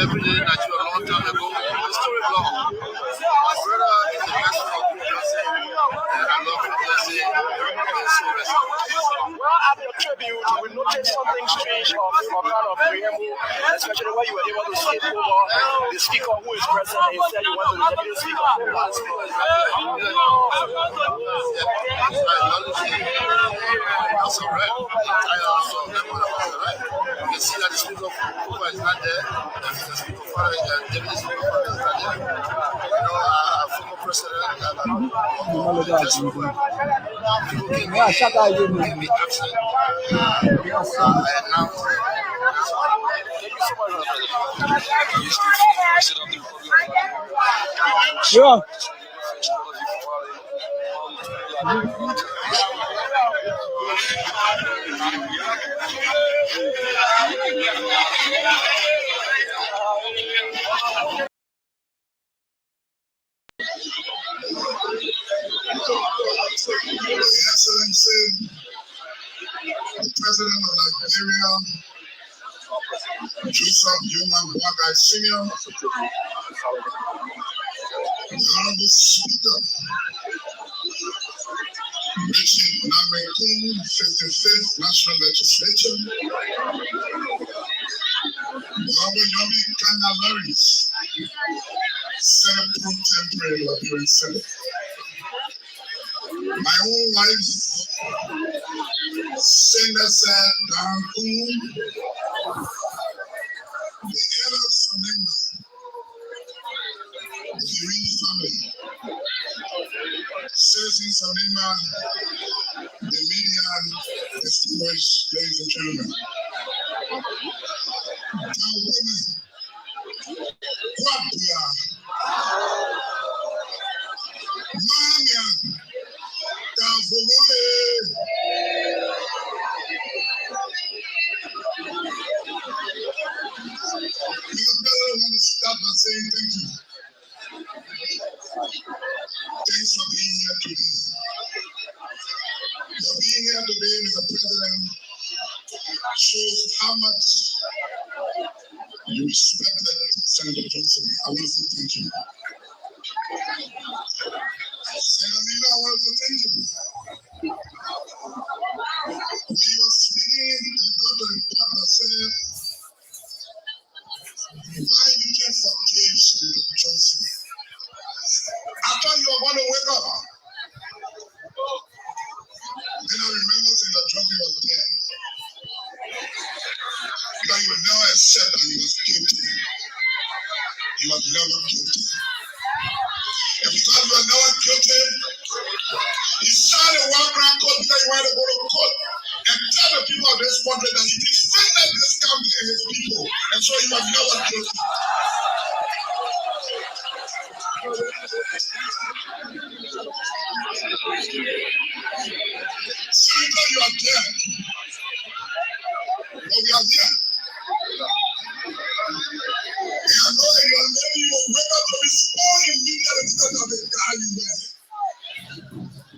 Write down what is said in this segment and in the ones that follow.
every day that you a long time ago. The story long. My brother is the best of Blessing. And I love Blessing. Everybody is so respectful. Well, at your tribute, we noticed something strange of kind of Nyenwolo, especially when you were able to skip over the speaker who is present. Instead, you went to the deputy speaker who was That's all right. I also remember right. You can see that the speaker is not there. The speaker father, deputy speaker father is not there. You know, former president, people can be absent. And now, yeah. Excellency, the President of Liberia, Joseph Guar Sr., the Honorable Speaker, Richard Nyenwolo, 55th National Legislature, Honorable Yomi Kanyalaris, Senate Pro Tempore Liberian Senate. My own wife, Sylvester Pewee, the elder Sanimba, the Pewee family, citizens of Myean, the Myean, distinguished ladies and gentlemen. Now, women, Garguah, Myean, Mr. President, I want to start by saying thank you. Thanks for being here today. Your being here today, Mr. President, shows how much you respected Senator Johnson. I want to say thank you. Senator Miller, I want to say thank you. When you were speaking, I got to the part that said, why you can't forgive Senator Johnson? I thought you were going to wake up. Then I remember Senator Johnson was dead. That you would never accept that he was guilty. He was never guilty. And because you were never guilty, he signed a one-grand court because he wanted to go to court and tell the people of this country that he defended this country and his people. And so he was never guilty. Senator, you are dead. But we are here. And I know that you are ready. You will wake up to respond immediately because of the guy you were.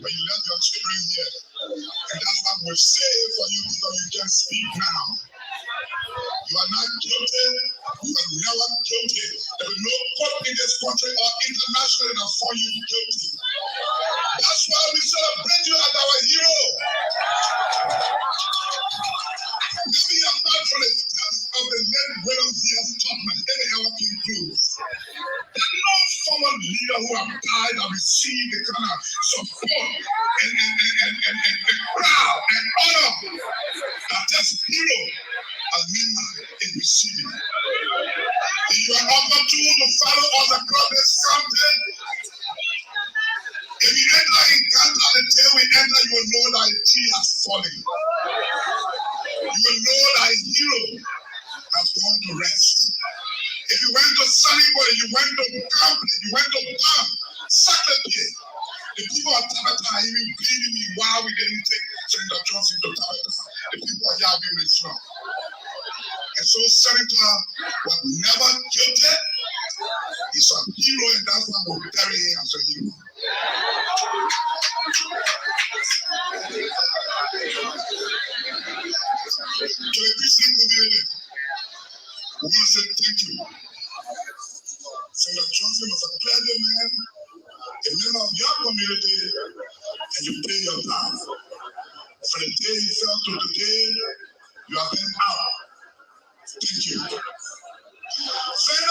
But you left your children here. And that's what we'll say for you because you can speak now. You are not guilty. You are never guilty. There is no court in this country or internationally that find you guilty. That's why we celebrate you as our hero. Maybe you are not from the steps of the late William Tubman, any ever concludes. There's no former leader who have died and received the kind of support and crowd and honor that this hero as Myean is receiving. If you are opportune to follow us across this country, if you enter in Ghana, the day we enter, you will know that a tree has fallen. You will know that a hero has gone to rest. If you went to Sunnybody, you went to Camp, you went to Bam, Saturday, the people of Tabata are even bleeding me why we didn't take Senator Johnson to Tabata. The people are here being strong. And so Senator was never guilty. He's a hero, and that's why we'll bury him as a hero. To the Christian community, we want to say thank you. For the day he fell to today, you have been out. Thank you. Father,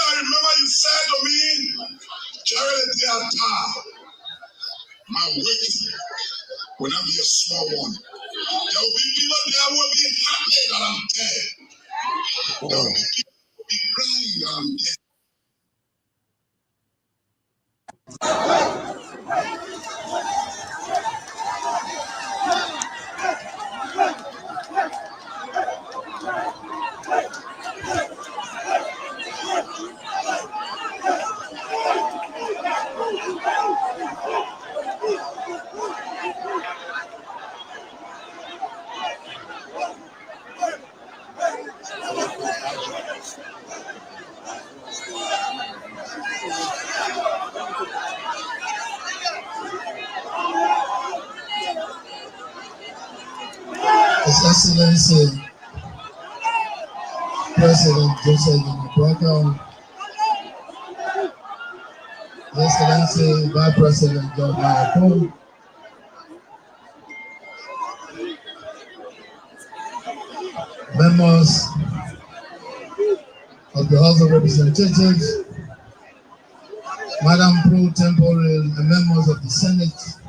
I remember you said to me, charity and power, my waiting will not be a small one. There will be people there who will be happy that I'm dead. There will be people who will be crying that I'm dead. His Excellency President Joseph Nyenwolo, His Excellency Vice President Garguah, members of the House of Representatives, Madam Pro Tempore, and members of the Senate.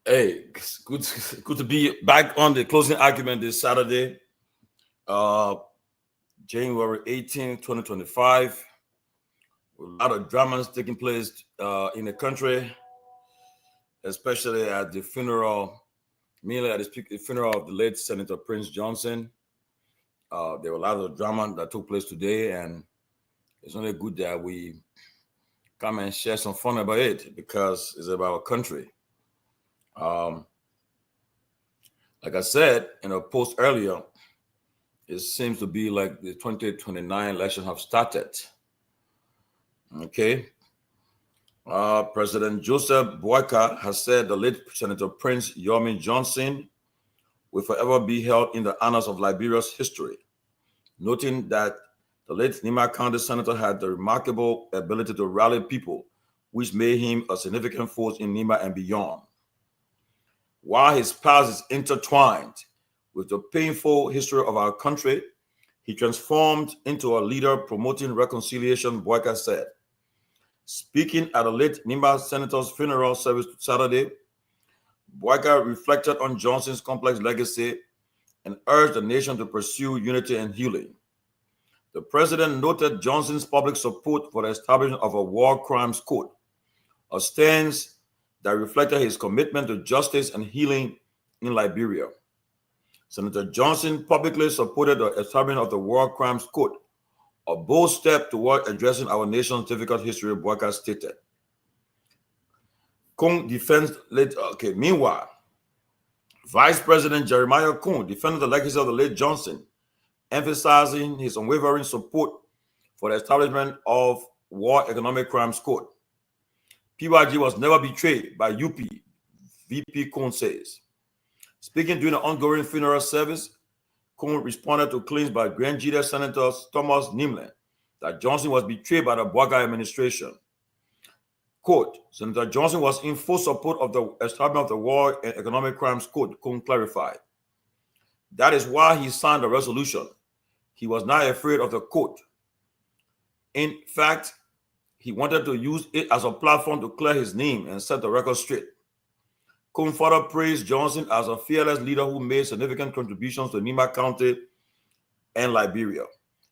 Hey, good to be back on the closing argument this Saturday, January 18, 2025. A lot of dramas taking place in the country, especially at the funeral, mainly at the funeral of the late Senator Prince Johnson. There were a lot of drama that took place today, and it's only good that we come and share some fun about it because it's about our country. Like I said in a post earlier, it seems to be like the 2029 elections have started. Okay. President Joseph Boyka has said the late Senator Prince Myean Johnson will forever be held in the annals of Liberia's history, noting that the late Nima County Senator had the remarkable ability to rally people, which made him a significant force in Nima and beyond. While his past is intertwined with the painful history of our country, he transformed into a leader promoting reconciliation, Boyka said. Speaking at the late Nima Senator's funeral service Saturday, Boyka reflected on Johnson's complex legacy and urged the nation to pursue unity and healing. The president noted Johnson's public support for the establishment of a war crimes court, a stance that reflected his commitment to justice and healing in Liberia. Senator Johnson publicly supported the establishment of the War Crimes Court, a bold step toward addressing our nation's difficult history, Boyka stated. Kung defends meanwhile, Vice President Jeremiah Kung defended the legacy of the late Johnson, emphasizing his unwavering support for the establishment of War Economic Crimes Court. Peabody was never betrayed by UP, VP Kung says. Speaking during the ongoing funeral service, Kung responded to claims by Grand Jita Senator Thomas Nimlin that Johnson was betrayed by the Boyka administration. Quote, Senator Johnson was in full support of the establishment of the War and Economic Crimes Court, Kung clarified. That is why he signed the resolution. He was not afraid of the court. In fact, he wanted to use it as a platform to clear his name and set the record straight. Kung further praised Johnson as a fearless leader who made significant contributions to Nima County and Liberia.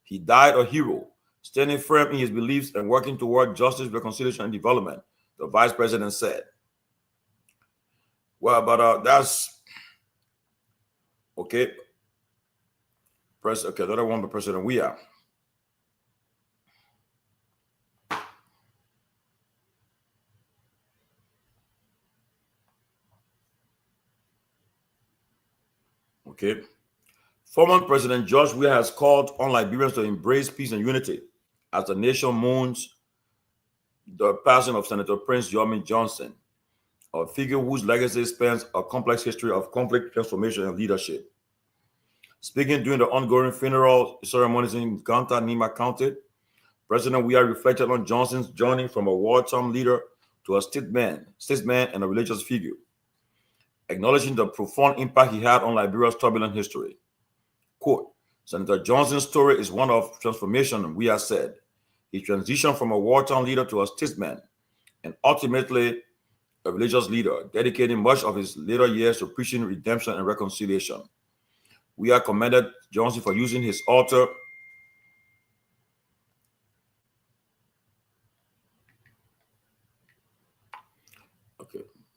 He died a hero, standing firm in his beliefs and working toward justice, reconciliation, and development, the vice president said. Well, but that's okay. Another one by President Weah. Okay. Former President George Weah has called on Liberians to embrace peace and unity as the nation mourns the passing of Senator Prince Myean Johnson, a figure whose legacy spans a complex history of conflict, transformation, and leadership. Speaking during the ongoing funeral ceremonies in Ganta, Nima County, President Weah reflected on Johnson's journey from a wartime leader to a statesman and a religious figure. acknowledging the profound impact he had on Liberia's turbulent history. Quote, Senator Johnson's story is one of transformation, we have said. He transitioned from a wartime leader to a statesman and ultimately a religious leader, dedicating much of his later years to preaching redemption and reconciliation. We have commended Johnson for using his altar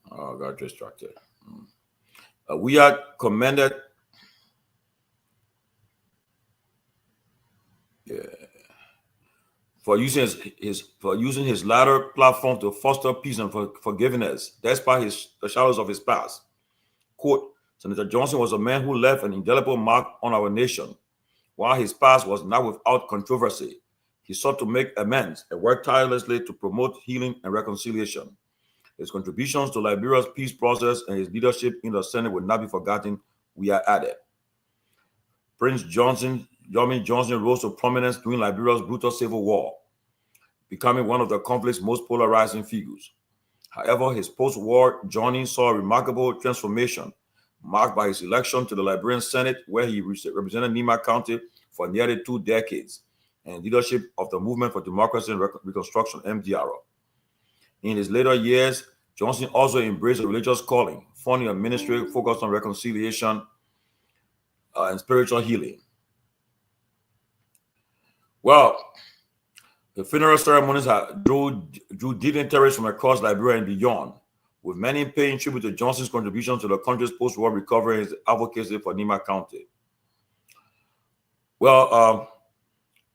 I got distracted. We are commended. For using his latter platform to foster peace and forgiveness, despite the shadows of his past. Quote, Senator Johnson was a man who left an indelible mark on our nation. While his past was not without controversy, he sought to make amends and worked tirelessly to promote healing and reconciliation. His contributions to Liberia's peace process and his leadership in the Senate will not be forgotten, we are added. Prince Yomi Johnson rose to prominence during Liberia's brutal civil war, becoming one of the conflict's most polarizing figures. However, his post-war journey saw a remarkable transformation, marked by his election to the Liberian Senate, where he represented Nima County for nearly 2 decades, and leadership of the Movement for Democracy and Reconstruction, MDR. In his later years, Johnson also embraced a religious calling, funding a ministry focused on reconciliation and spiritual healing. Well, the funeral ceremonies drew dignitaries from across Liberia and beyond, with many paying tribute to Johnson's contribution to the country's post-war recovery and his advocacy for Nima County. Well,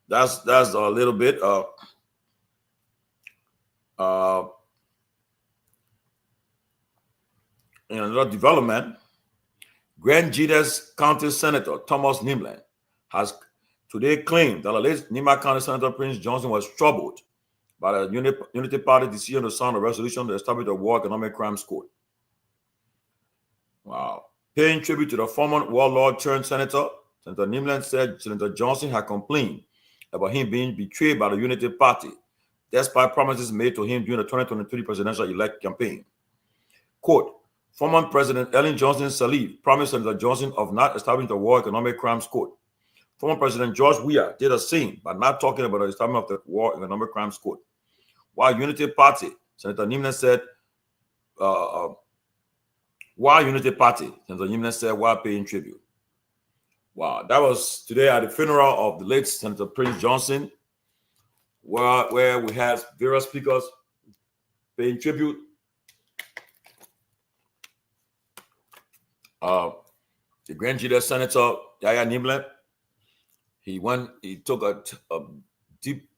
that's a little bit. In another development, Grand Jides County Senator Thomas Nimlin has today claimed that the late Nima County Senator Prince Johnson was troubled by the Unity Party decision to sign a resolution to establish a War Economic Crimes Court. Wow. Paying tribute to the former warlord turned senator, Senator Nimlin said Senator Johnson had complained about him being betrayed by the Unity Party, despite promises made to him during the 2023 presidential elect campaign. Quote, former President Ellen Johnson Sirleaf promised Senator Johnson of not establishing the War Economic Crimes Court. Former President George Weah did the same by not talking about the establishment of the War Economic Crimes Court. While Unity Party, Senator Nimlin said, while paying tribute. Wow, that was today at the funeral of the late Senator Prince Johnson, where we had various speakers paying tribute. The Grand Jides Senator Yaya Nimlin, he took a deep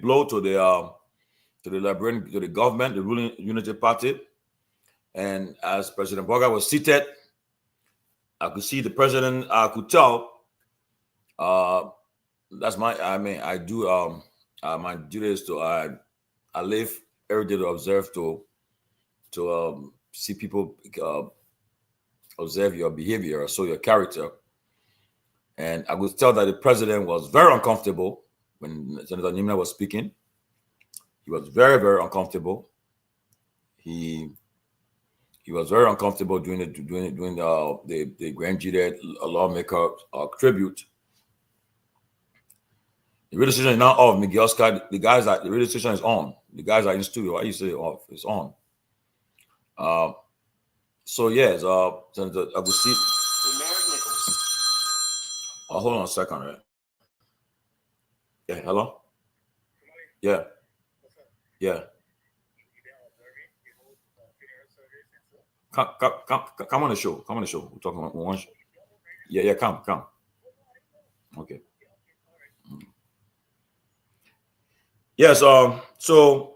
blow to the Liberian, to the government, the ruling Unity Party. And as President Boga was seated, I could see the president. I could tell. That's I do. My duty is to. I live every day to observe, to see people observe your behavior, so your character. And I could tell that the president was very uncomfortable when Senator Nimlin was speaking. He was very, very uncomfortable. He was very uncomfortable doing the Grand Jides lawmaker tribute. The radio station is now off, Miguel Scott. The radio station is on. The guys are in studio. Why you say off? It's on. So yes, Senator Agusi. Hold on a second, right? Yeah, hello? Yeah. Yeah. Come on the show. Come on the show. We're talking about one show. Yeah, come. Okay. Yes, so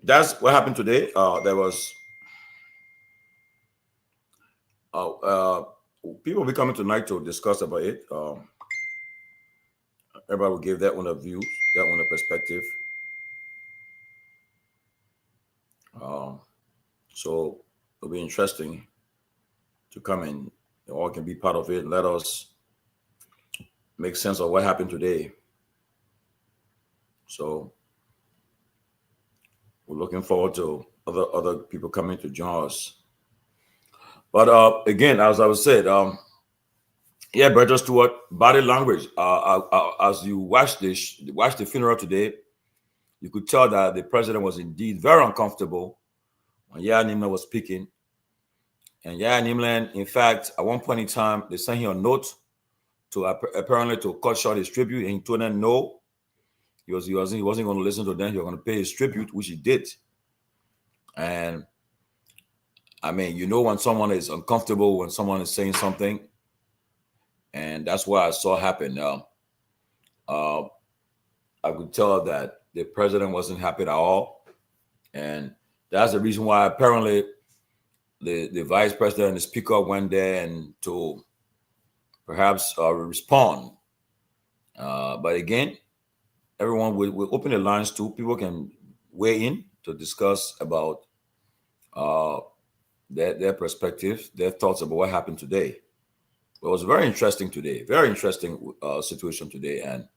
that's what happened today. There was people will be coming tonight to discuss about it. Everybody will give their own view, their own perspective. So it'll be interesting to come and you all can be part of it. Let us make sense of what happened today. So we're looking forward to other people coming to join us But again, as I was said, yeah, Brother Stewart, body language. As you watch the funeral today, you could tell that the president was indeed very uncomfortable when Myean Nimlan was speaking. And Myean Nimlan, in fact, at one point in time, they sent him a note to apparently to cut short his tribute, and he told them no, he wasn't going to listen to them. He was going to pay his tribute, which he did. And I mean, you know, when someone is uncomfortable, when someone is saying something, and that's what I saw happen. I could tell that the president wasn't happy at all, and that's the reason why apparently the vice president and the speaker went there and to perhaps respond. But again, everyone will open the lines too. People can weigh in to discuss about their perspective, their thoughts about what happened today. It was very interesting today, very interesting situation today. And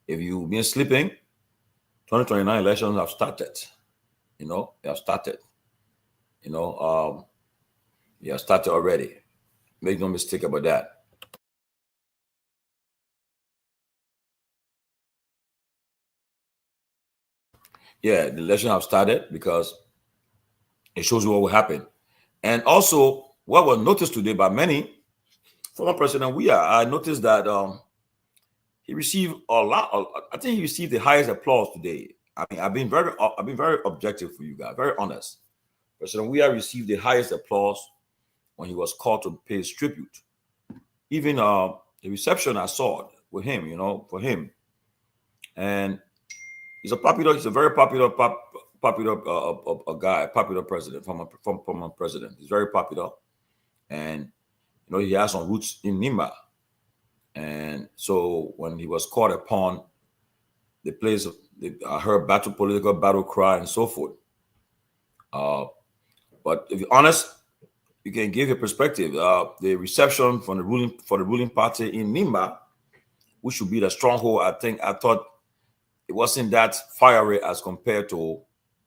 if you've been sleeping, 2029 elections have started. You know, they have started. You know, they have started already. Make no mistake about that. Yeah, the election have started because it shows you what will happen. And also, what was noticed today by many, former President Weah, I noticed that he received a lot. I think he received the highest applause today. I mean, I've been very objective for you guys, very honest. President Weah received the highest applause when he was called to pay his tribute. Even the reception I saw with him, you know, for him, and he's a very popular guy, popular president, former president. He's very popular, and you know he has some roots in Nimba. And so when he was called upon, the place, I heard political battle cry and so forth. But if you're honest, you can give your perspective. The reception from the ruling party in Nimba, which should be the stronghold, I thought it wasn't that fiery as compared to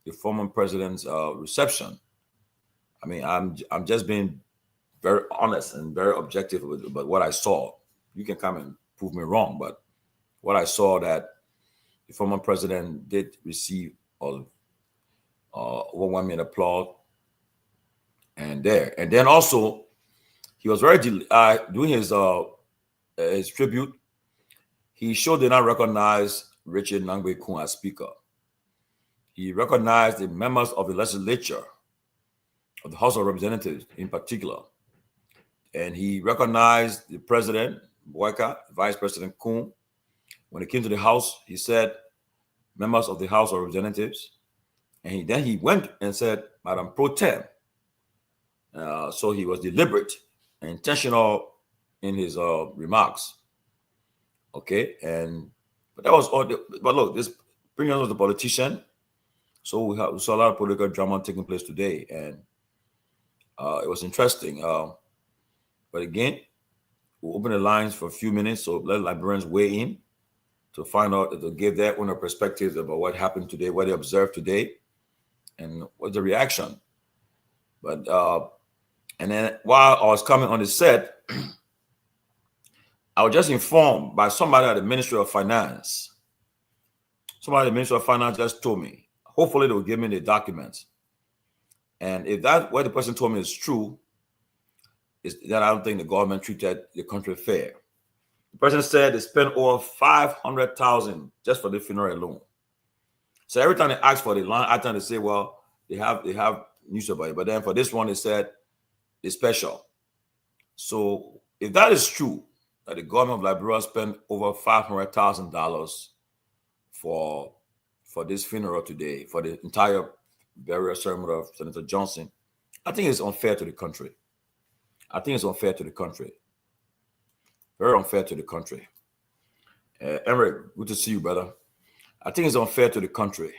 the former president's reception. I mean, I'm just being very honest and very objective about what I saw. You can come and prove me wrong, but what I saw, that the former president did receive overwhelming applause, and then also he was very doing his tribute. He sure did not recognize Richard Nangbe Kun as speaker. He recognized the members of the legislature, of the House of Representatives in particular, and he recognized the president, Boyka, Vice President Kun. When he came to the House, he said, members of the House of Representatives, and then he went and said, Madam Pro Tem. So he was deliberate and intentional in his remarks. Okay, but that was all. But look, this brings us to the politician. So we saw a lot of political drama taking place today, and it was interesting. But again, we'll open the lines for a few minutes, so let Liberians weigh in to find out, to give their own perspectives about what happened today, what they observed today, and what's the reaction. But and then while I was coming on the set, I was just informed by somebody at the Ministry of Finance. Somebody at the Ministry of Finance just told me, hopefully they will give me the documents. And if that what the person told me is true, is that I don't think the government treated the country fair. The person said they spent over $500,000 just for the funeral alone. So every time they ask for the line item, they say, well, they have newspaper, but then for this one, they said it's special. So if that is true, that the government of Liberia spent over $500,000 for this funeral today, for the entire burial ceremony of Senator Johnson, I think it's unfair to the country. I think it's unfair to the country. Very unfair to the country. Emric, good to see you, brother. I think it's unfair to the country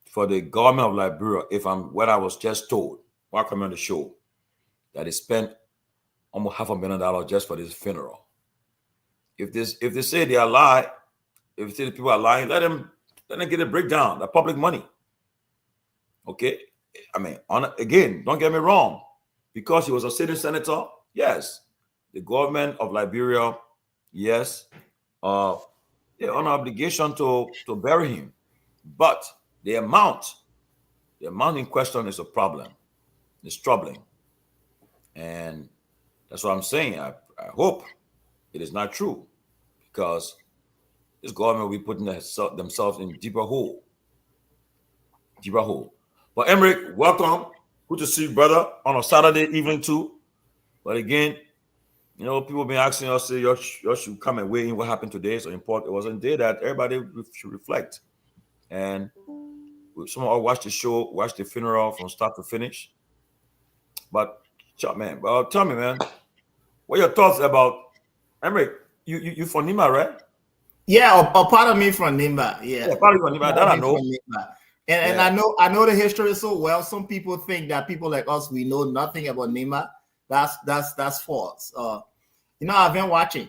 for the government of Liberia, what I was just told, while coming on the show, that they spent almost $500,000 just for this funeral. If they say they are lying, if they say the people are lying, let them get a breakdown. The public money. Okay, I mean, again, don't get me wrong. because he was a sitting senator, yes. The government of Liberia, yes, they're on obligation to bury him. But the amount in question is a problem. It's troubling. And that's what I'm saying. I hope it is not true, because this government will be putting themselves in deeper hole. But Emmerich, welcome. Good to see you, brother, on a Saturday evening too. But again, people have been asking us, say, you should come and weigh in what happened today. So important. It wasn't there that everybody should reflect. And some of us watched the show, watched the funeral from start to finish. But, man, well, tell me, man, what are your thoughts about Emmerich? You from Nima, right? Yeah, a part of me from Nima. Yeah, part of you from Nima. That I know. And I know the history so well. Some people think that people like us, we know nothing about Nima. That's false. I've been watching.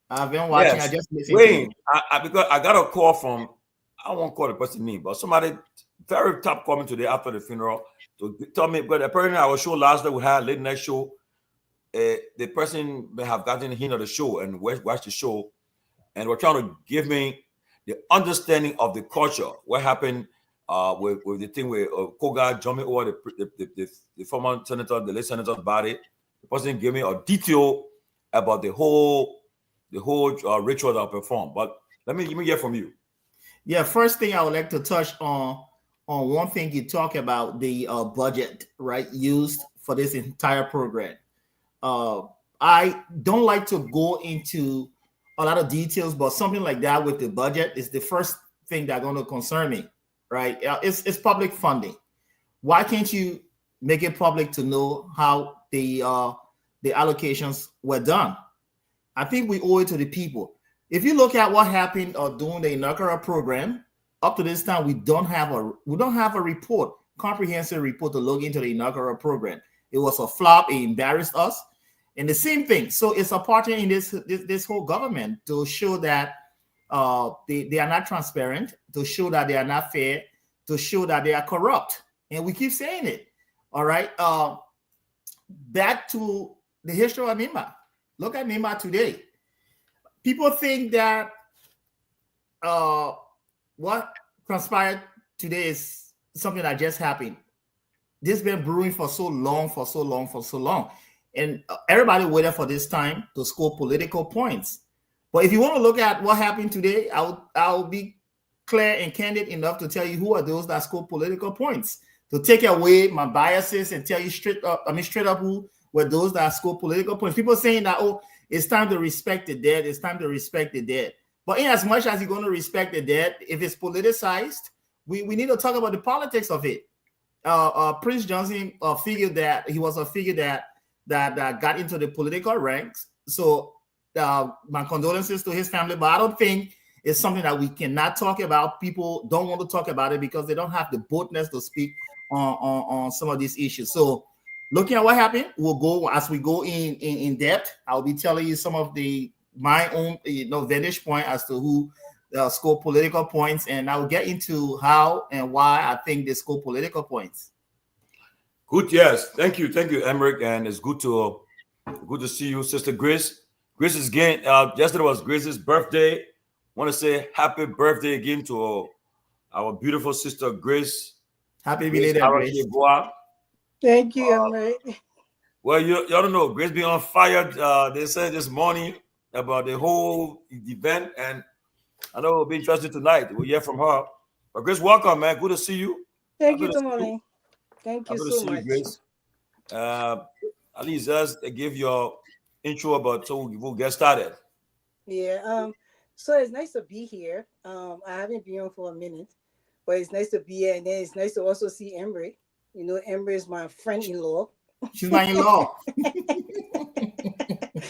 Yes. I just listened. Wait, because I got a call from, I won't call the person name, but somebody very top called me today after the funeral to tell me. But apparently, our show last night we had late night show. The person may have gotten a hint of the show and watched the show, and were trying to give me the understanding of the culture. What happened with the thing with Koga jumping over the former senator, the late senator's body. The person gave me a detail about the whole ritual that I performed. But let me hear from you. Yeah, first thing I would like to touch on one thing you talk about, the budget, right, used for this entire program. I don't like to go into a lot of details, but something like that with the budget is the first thing that's going to concern me, right? It's public funding. Why can't you make it public to know how the allocations were done? I think we owe it to the people. If you look at what happened during the inaugural program, up to this time, we don't have a report, comprehensive report to look into the inaugural program. It was a flop. It embarrassed us. And the same thing. So it's a part in this whole government to show that they are not transparent, to show that they are not fair, to show that they are corrupt. And we keep saying it. All right. Back to the history of Nima. Look at Nima today. People think that what transpired today is something that just happened. This has been brewing for so long. And everybody waited for this time to score political points. But if you want to look at what happened today, I'll be clear and candid enough to tell you who are those that score political points. To take away my biases and tell you straight up who were those that score political points. People saying that, it's time to respect the dead. It's time to respect the dead. But in as much as you're going to respect the dead, if it's politicized, we need to talk about the politics of it. Prince Johnson figured that he was a figure that got into the political ranks. So my condolences to his family, but I don't think it's something that we cannot talk about. People don't want to talk about it because they don't have the boldness to speak on some of these issues. So looking at what happened, we'll go as we go in depth. I'll be telling you some of my own vantage point as to who score political points, and I'll get into how and why I think they score political points. Good, yes. Thank you, Emmerich, and it's good to see you, Sister Grace. Grace is again. Yesterday was Grace's birthday. Want to say happy birthday again to our beautiful sister Grace. Happy belated Grace. Guar. Thank you, Emmerich. Well, you don't know, Grace be on fire. They said this morning about the whole event, and I know it'll be interesting tonight. We'll hear from her. But Grace, welcome, man. Good to see you. Thank you, Tomalin. Thank you so much. Grace. At least just give your intro about so we'll get started. Yeah. So it's nice to be here. I haven't been on for a minute, but it's nice to be here, and then it's nice to also see Emmerich. Emmerich is my friend-in-law. She's my in-law.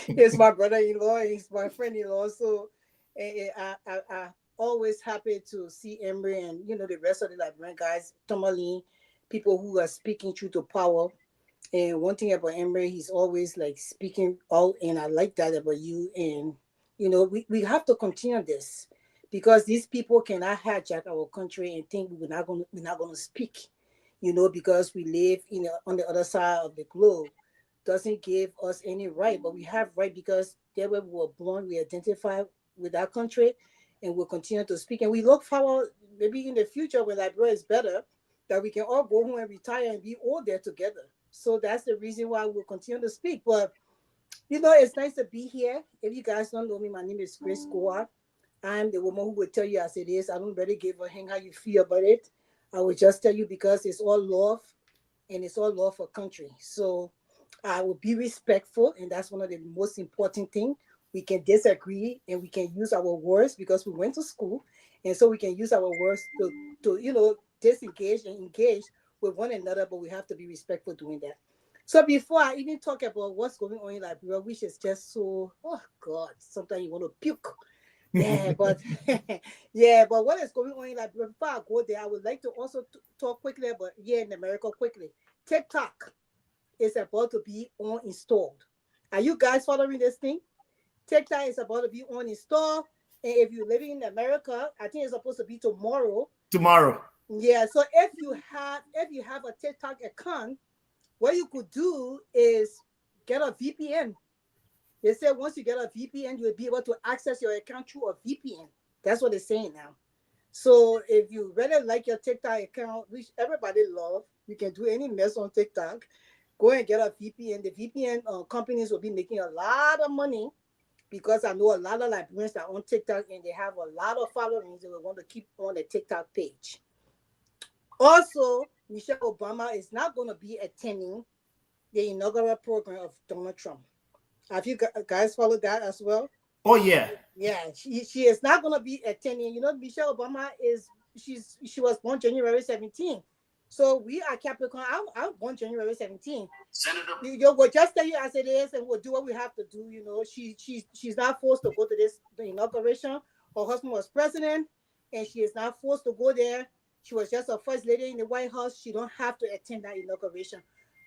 He's my brother-in-law. He's my friend-in-law. So I always happy to see Emmerich and the rest of the Liberian guys, Tomalin, people who are speaking truth to power. And one thing about Emmerich, he's always like speaking out, and I like that about you. And we have to continue this because these people cannot hijack our country and think we're not going to speak. Because we live on the other side of the globe. doesn't give us any right, but we have right because there where we were born, we identify with our country, and we'll continue to speak. And we look forward, maybe in the future when Liberia is better, that we can all go home and retire and be all there together. So that's the reason why we'll continue to speak. But it's nice to be here. If you guys don't know me, my name is Grace Guar. I'm the woman who will tell you as it is. I don't really give a hang how you feel about it. I will just tell you because it's all love, and it's all love for country. So I will be respectful, and that's one of the most important things. We can disagree, and we can use our words because we went to school, and so we can use our words to disengage and engage with one another, but we have to be respectful doing that. So before I even talk about what's going on in Liberia, which is just so, oh God, sometimes you want to puke. Yeah, but but what is going on in Liberia? Before I go there, I would like to also talk quickly about here in America quickly. TikTok is about to be uninstalled. Are you guys following this thing? TikTok is about to be uninstalled, and if you're living in America, I think it's supposed to be tomorrow. Tomorrow. Yeah. So if you have a TikTok account, what you could do is get a VPN. They said once you get a VPN, you'll be able to access your account through a VPN. That's what they're saying now. So if you really like your TikTok account, which everybody loves, you can do any mess on TikTok. Go and get a VPN. The VPN companies will be making a lot of money because I know a lot of Liberians that are on TikTok and they have a lot of followings and we want to keep on the TikTok page. Also, Michelle Obama is not going to be attending the inaugural program of Donald Trump. Have you guys followed that as well? Oh yeah. Yeah, she is not going to be attending. Michelle Obama she was born January 17th. So we are Capricorn. I was born January 17th. Senator, we'll just tell you as it is, and we'll do what we have to do. She's not forced to go to the inauguration. Her husband was president, and she is not forced to go there. She was just a first lady in the White House. She don't have to attend that inauguration.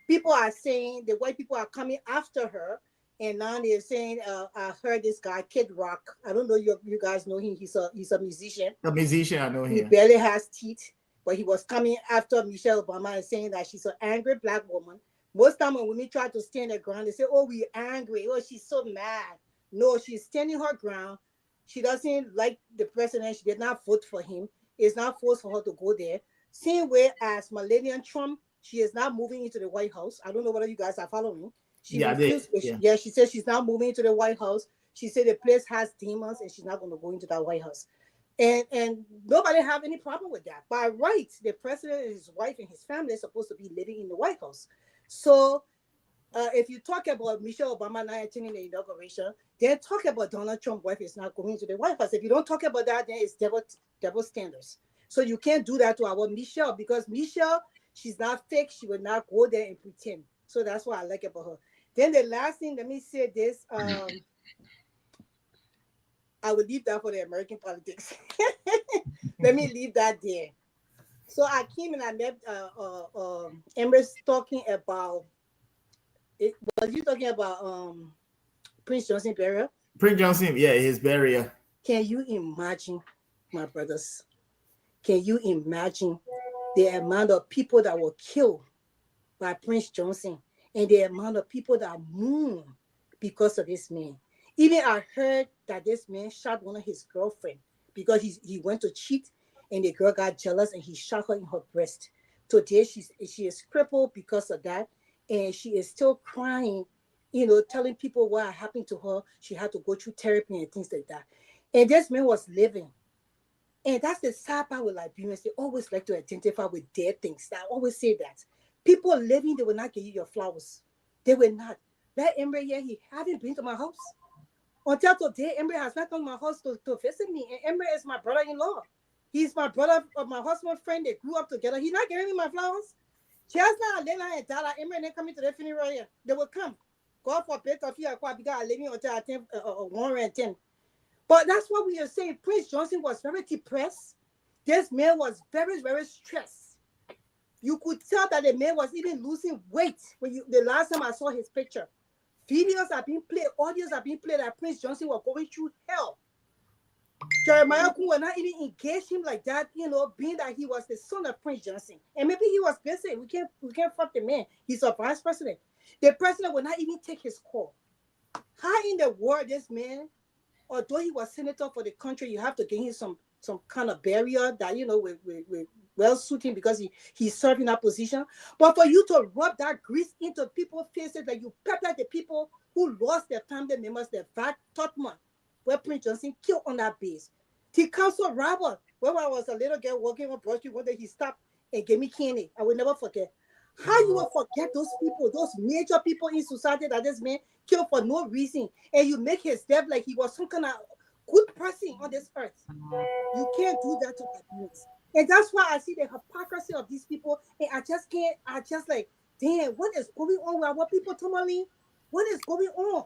People are saying the white people are coming after her, and now they're saying, I heard this guy, Kid Rock. I don't know you guys know him. He's a musician. A musician, I know him. He barely has teeth, but he was coming after Michelle Obama and saying that she's an angry black woman. Most time when women try to stand their ground, they say, "Oh, we're angry. Oh, she's so mad." No, she's standing her ground. She doesn't like the president. She did not vote for him. It's not forced for her to go there. Same way as Melania Trump, she is not moving into the White House. I don't know whether you guys are following. She said she's not moving into the White House. She said the place has demons and she's not going to go into that White House. And nobody have any problem with that. By right, the president and his wife and his family are supposed to be living in the White House. So if you talk about Michelle Obama not attending the inauguration, then talk about Donald Trump's wife is not going to the White House. If you don't talk about that, then it's double standards. So you can't do that to our Michelle because Michelle, she's not fake. She will not go there and pretend. So that's what I like about her. Then the last thing, let me say this. I would leave that for the American politics. Let me leave that there. So I came and I met Empress talking about it. Was you talking about Prince Johnson burial? Prince Johnson, yeah, his burial. Can you imagine, my brothers? Can you imagine the amount of people that were killed by Prince Johnson and the amount of people that mourn because of this man? Even I heard that this man shot one of his girlfriends because he went to cheat and the girl got jealous and he shot her in her breast. Today she is crippled because of that, and she is still crying, telling people what happened to her. She had to go through therapy and things like that. And this man was living. And that's the sad part with Liberians. They always like to identify with dead things. I always say that. People living, they will not give you your flowers. They will not. That Emre here, he haven't been to my house. Until today, Emre has not come to my house to visit me. And Emre is my brother-in-law. He's my brother, my husband's friend. They grew up together. He's not giving me my flowers. Just now, Lena and Dada, Emre, they coming to the funeral here. They will come. God forbid of you, because I live until I think 110. But that's what we are saying. Prince Johnson was very depressed. This man was very, very stressed. You could tell that the man was even losing weight the last time I saw his picture. Videos are being played, audios are being played that Prince Johnson was going through hell. Jeremiah Kun will not even engage him like that, you know, being that he was the son of Prince Johnson. And maybe he was busy. We can't fuck the man. He's a vice president. The president will not even take his call. How in the world this man, although he was senator for the country, you have to give him some kind of barrier that, you know, will well suit him because he's serving that position. But for you to rub that grease into people's faces, that you pepper the people who lost their family members, their fat Totman, where Prince Johnson killed on that base. The council robber, when I was a little girl walking on Broad Street, one day he stopped and gave me candy. I will never forget. How you will forget those people, those major people in society that this man killed for no reason, and you make his death like he was some kind of good person on this earth. You can't do that to Liberians. And that's why I see the hypocrisy of these people, and I just like, damn, what is going on with our people, Tomalin? What is going on?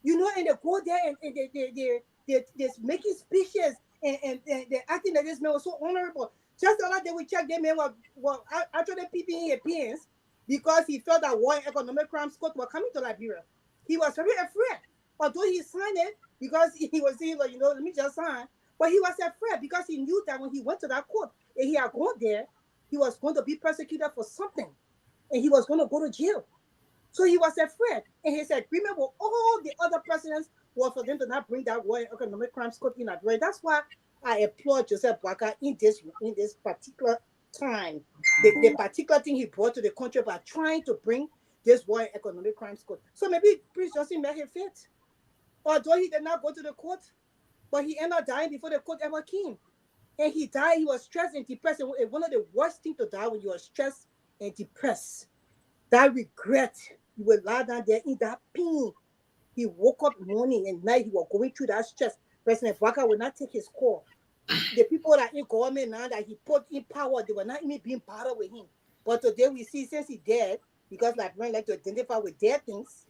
You know, and they go there and they're making speeches and they're acting like this man was so honorable. Just the other day we checked, that man was actually peeping in his pants because he felt that war and economic crimes court were coming to Liberia. He was very afraid. Although he signed it because he was saying, like, you know, let me just sign. But he was afraid because he knew that when he went to that court and he had gone there, he was going to be persecuted for something. And he was going to go to jail. So he was afraid. And his agreement with all the other presidents was for them to not bring that war and economic crimes court in Liberia. That's why I applaud Joseph Boakai in this particular time. The particular thing he brought to the country by trying to bring this war and economic crimes court. So maybe Prince Johnson made him fit. Although he did not go to the court, but he ended up dying before the court ever came. And he died, he was stressed and depressed. And one of the worst things to die when you are stressed and depressed. That regret, you will lie down there in that pain. He woke up morning and night, he was going through that stress. President Boakai will not take his call. The people that in government now that he put in power, they were not even being bothered with him. But today we see, since he dead, because Liberians like to identify with dead things,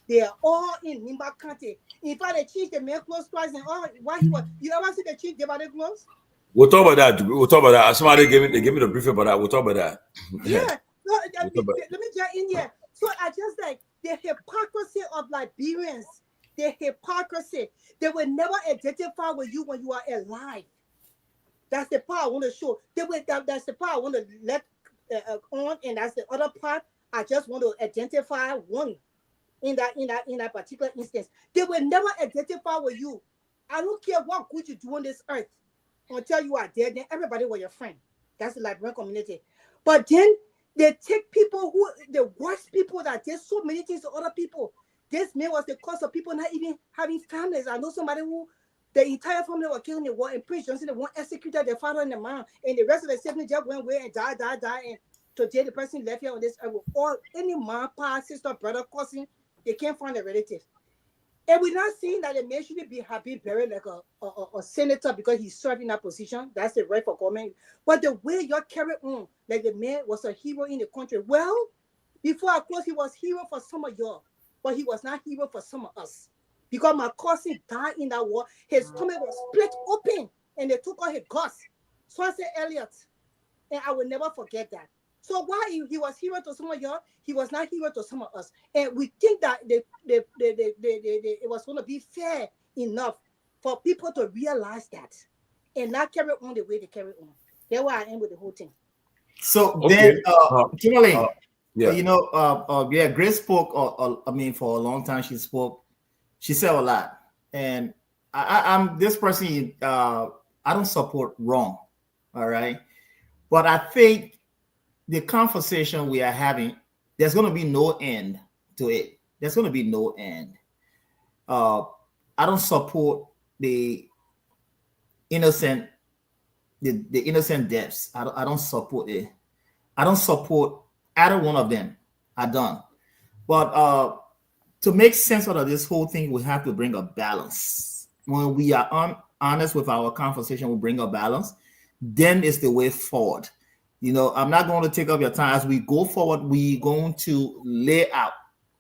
they are all in Nimba County. In fact, they changed the man clothes twice and all. Why he was? You ever see the change the body clothes? We'll talk about that. Somebody gave me the briefing about that. We'll talk about that. Yeah. No, let me get in here. So I just like the hypocrisy of Liberians. The hypocrisy. They will never identify with you when you are alive. That's the part I want to show. That's the part I want to let on, and that's the other part. I just want to identify one in that particular instance. They will never identify with you. I don't care what good you do on this earth until you are dead. Then everybody was your friend. That's the Liberian community. But then they take people who the worst people that did so many things to other people. This man was the cause of people not even having families. I know somebody who the entire family were killed in the war, and Prince Johnson, the one executed their father and the mom, and the rest of the siblings just went away and died. And today the person left here on this earth with all any mom, pa, sister, brother, cousin, they can't find a relative. And we're not saying that the man shouldn't be happy buried like a senator because he's serving that position. That's the right for government. But the way you carry on, like the man was a hero in the country. Well, before I close, he was hero for some of y'all, but he was not hero for some of us. Because my cousin died in that war, his stomach was split open and they took out his guts. So I said, Elliot, and I will never forget that. So why he was hero to some of y'all, he was not hero to some of us. And we think that it was going to be fair enough for people to realize that and not carry on the way they carry on. That's why I am with the whole thing. So then, Tomalin, yeah, you know, Grace spoke. For a long time she spoke. She said a lot, and I'm this person. I don't support wrong, all right, but I think the conversation we are having, there's going to be no end to it. There's going to be no end. I don't support the innocent, the innocent deaths. I don't support it. I don't support either one of them. I don't. But to make sense out of this whole thing, we have to bring a balance. When we are honest with our conversation, we bring a balance. Then it's the way forward. You know, I'm not going to take up your time. As we go forward, we're going to lay out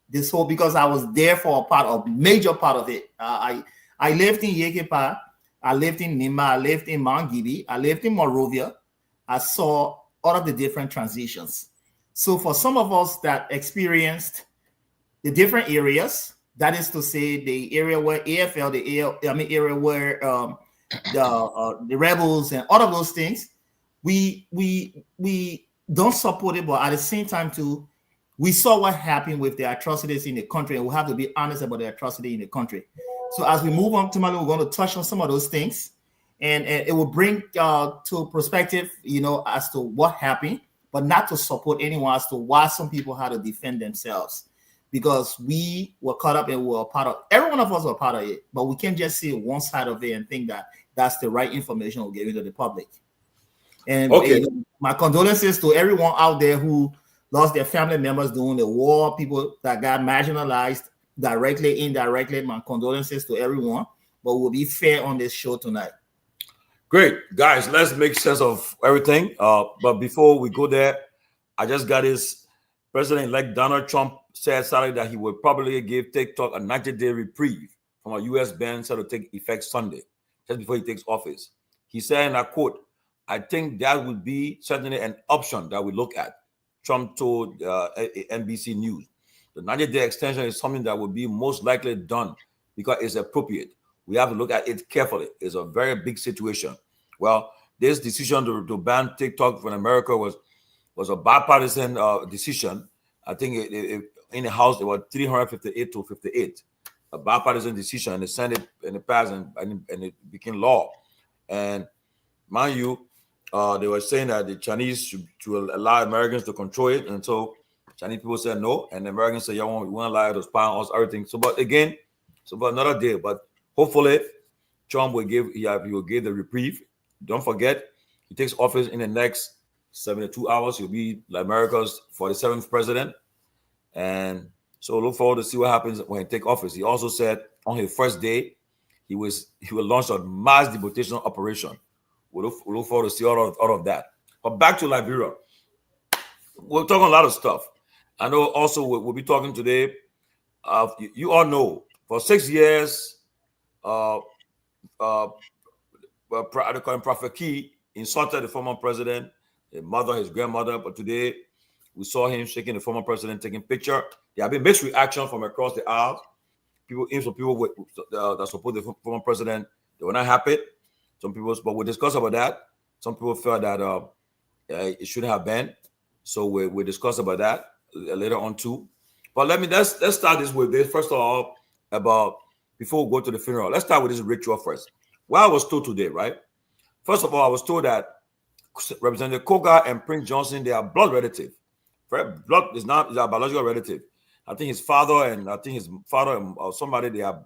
this whole, because I was there for a major part of it. I lived in Yekepa, I lived in Nima, I lived in Mount Gibi, I lived in Monrovia. I saw all of the different transitions. So for some of us that experienced the different areas, that is to say, the area where AFL, area where the rebels and all of those things. We don't support it, but at the same time too, we saw what happened with the atrocities in the country, and we have to be honest about the atrocity in the country. So as we move on, tomorrow we're going to touch on some of those things, and it will bring to perspective, as to what happened, but not to support anyone as to why some people had to defend themselves, because we were caught up and we were a part of. Every one of us were part of it, but we can't just see one side of it and think that that's the right information we're giving to the public. And my condolences to everyone out there who lost their family members during the war, people that got marginalized directly, indirectly. My condolences to everyone, but we'll be fair on this show tonight. Great. Guys, let's make sense of everything. But before we go there, I just got his President-elect Donald Trump said Saturday that he would probably give TikTok a 90-day reprieve from a U.S. ban set to take effect Sunday, just before he takes office. He said, and I quote, "I think that would be certainly an option that we look at," Trump told NBC News. The 90-day extension is something that would be most likely done because it's appropriate. We have to look at it carefully. It's a very big situation. Well, this decision to ban TikTok from America was a bipartisan decision. I think in the House, it was 358 to 58. A bipartisan decision, and the Senate and it passed and it became law. And mind you, they were saying that the Chinese should allow Americans to control it. And so Chinese people said no. And the Americans said, we won't allow you to spy on us, everything. So, but again, for another day. But hopefully, Trump will give the reprieve. Don't forget, he takes office in the next 72 hours. He'll be America's 47th president. And so look forward to see what happens when he takes office. He also said on his first day, he will launch a mass deportation operation. We'll look forward to see all of that. But back to Liberia. We're talking a lot of stuff. I know also we'll be talking today. You all know, for 6 years, Prophet Key insulted the former president, his mother, his grandmother. But today, we saw him shaking the former president, taking picture. There have been mixed reaction from across the aisle. People that support the former president, they were not happy. Some people, but we'll discuss about that. Some people felt that it shouldn't have been. So we'll discuss about that later on too. But let's start this with this. First of all, before we go to the funeral, let's start with this ritual first. What I was told today, right? First of all, I was told that Representative Koga and Prince Johnson, they are blood relative. Blood is not a biological relative. I think his father and or somebody, they are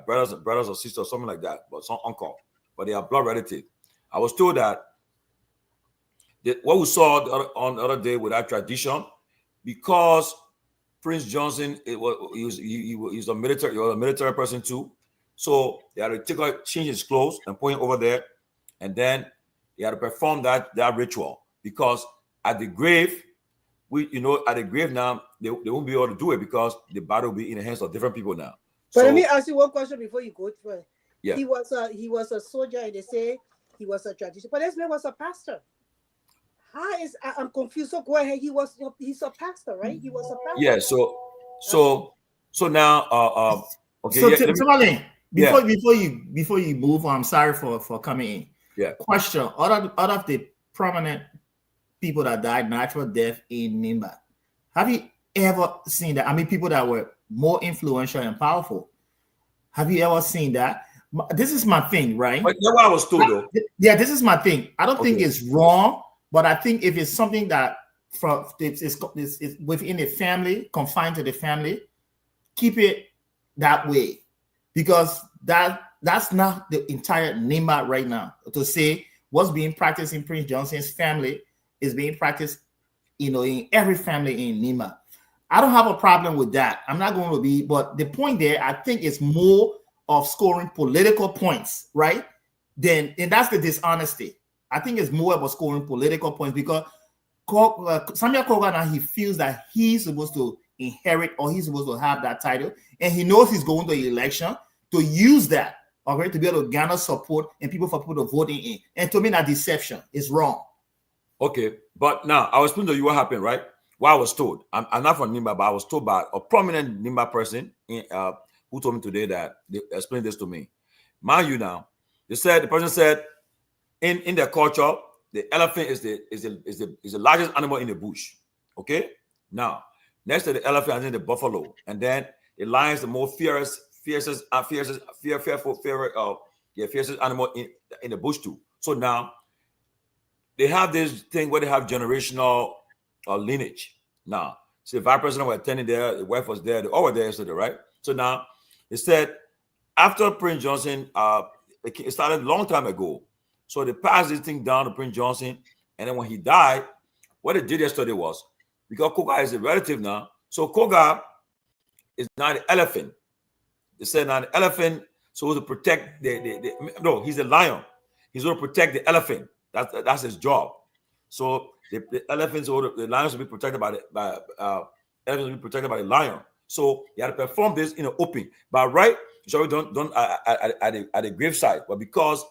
brothers or sisters, something like that, but some uncle, but they are blood relative. I was told that what we saw on the other day with that tradition, because Prince Johnson, he was a military person too, so they had to change his clothes and put him over there, and then they had to perform that ritual, because at the grave, now they won't be able to do it because the body will be in the hands of different people now. But let me ask you one question before you go through it. Yeah. He was a soldier, and they say he was a tradition, but this man was a pastor. I'm confused. So go ahead. He's a pastor, right? He was a pastor. Yeah. So now, okay. So Tomalin, before you move on, I'm sorry for coming in. Yeah. Question: out of the prominent people that died natural death in Nimba, have you ever seen that? I mean, people that were more influential and powerful. Have you ever seen that? This is my thing, right? But that's what I was told, though. Yeah, this is my thing. I don't think it's wrong, but I think if it's something that it's within the family, confined to the family, keep it that way, because that's not the entire Nimba right now. To say what's being practiced in Prince Johnson's family is being practiced, in every family in Nimba. I don't have a problem with that. I'm not going to be, but the point there, I think, is more of scoring political points, right? And that's the dishonesty. I think it's more about scoring political points, because Samuel Koga now, he feels that he's supposed to inherit, or he's supposed to have that title, and he knows he's going to the election to use that, okay, to be able to garner support and people for people to vote in. And to me, that deception is wrong. Okay, but now I was explaining to you what happened, right? What I was told. I'm not from Nimba, but I was told by a prominent Nimba person who told me today that they explained this to me. Mind you now, the person said in their culture, the elephant is the largest animal in the bush. Okay? Now, next to the elephant is the buffalo, and then the lion is the most fiercest animal in the bush too. So now they have this thing where they have generational lineage. Now, so the vice president was attending there, the wife was there, they all were there yesterday, right? So now they said after Prince Johnson, it started a long time ago. So they passed this thing down to Prince Johnson, and then when he died, what they did yesterday was, because Koga is a relative now, so Koga is not an elephant. They said now the elephant so to protect no, he's a lion. He's going to protect the elephant. That's his job. So the elephants or the lions will be protected by elephants will be protected by the lion. So you had to perform this in the open. But right, so don't at the gravesite, but because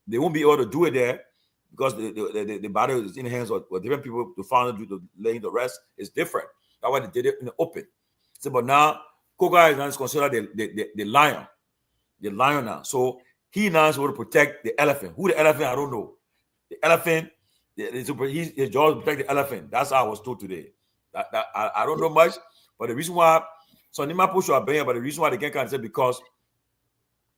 they won't be able to do it there, because the body is in the hands of different people to find do the laying the rest is different. That's why they did it in the open. So, but now Koga is now considered the lion now. So he now is going to protect the elephant. Who the elephant? I don't know. The elephant, his job is to protect the elephant. That's how I was told today. I don't know much, but the reason why, so Nima push your but the reason why they can't say because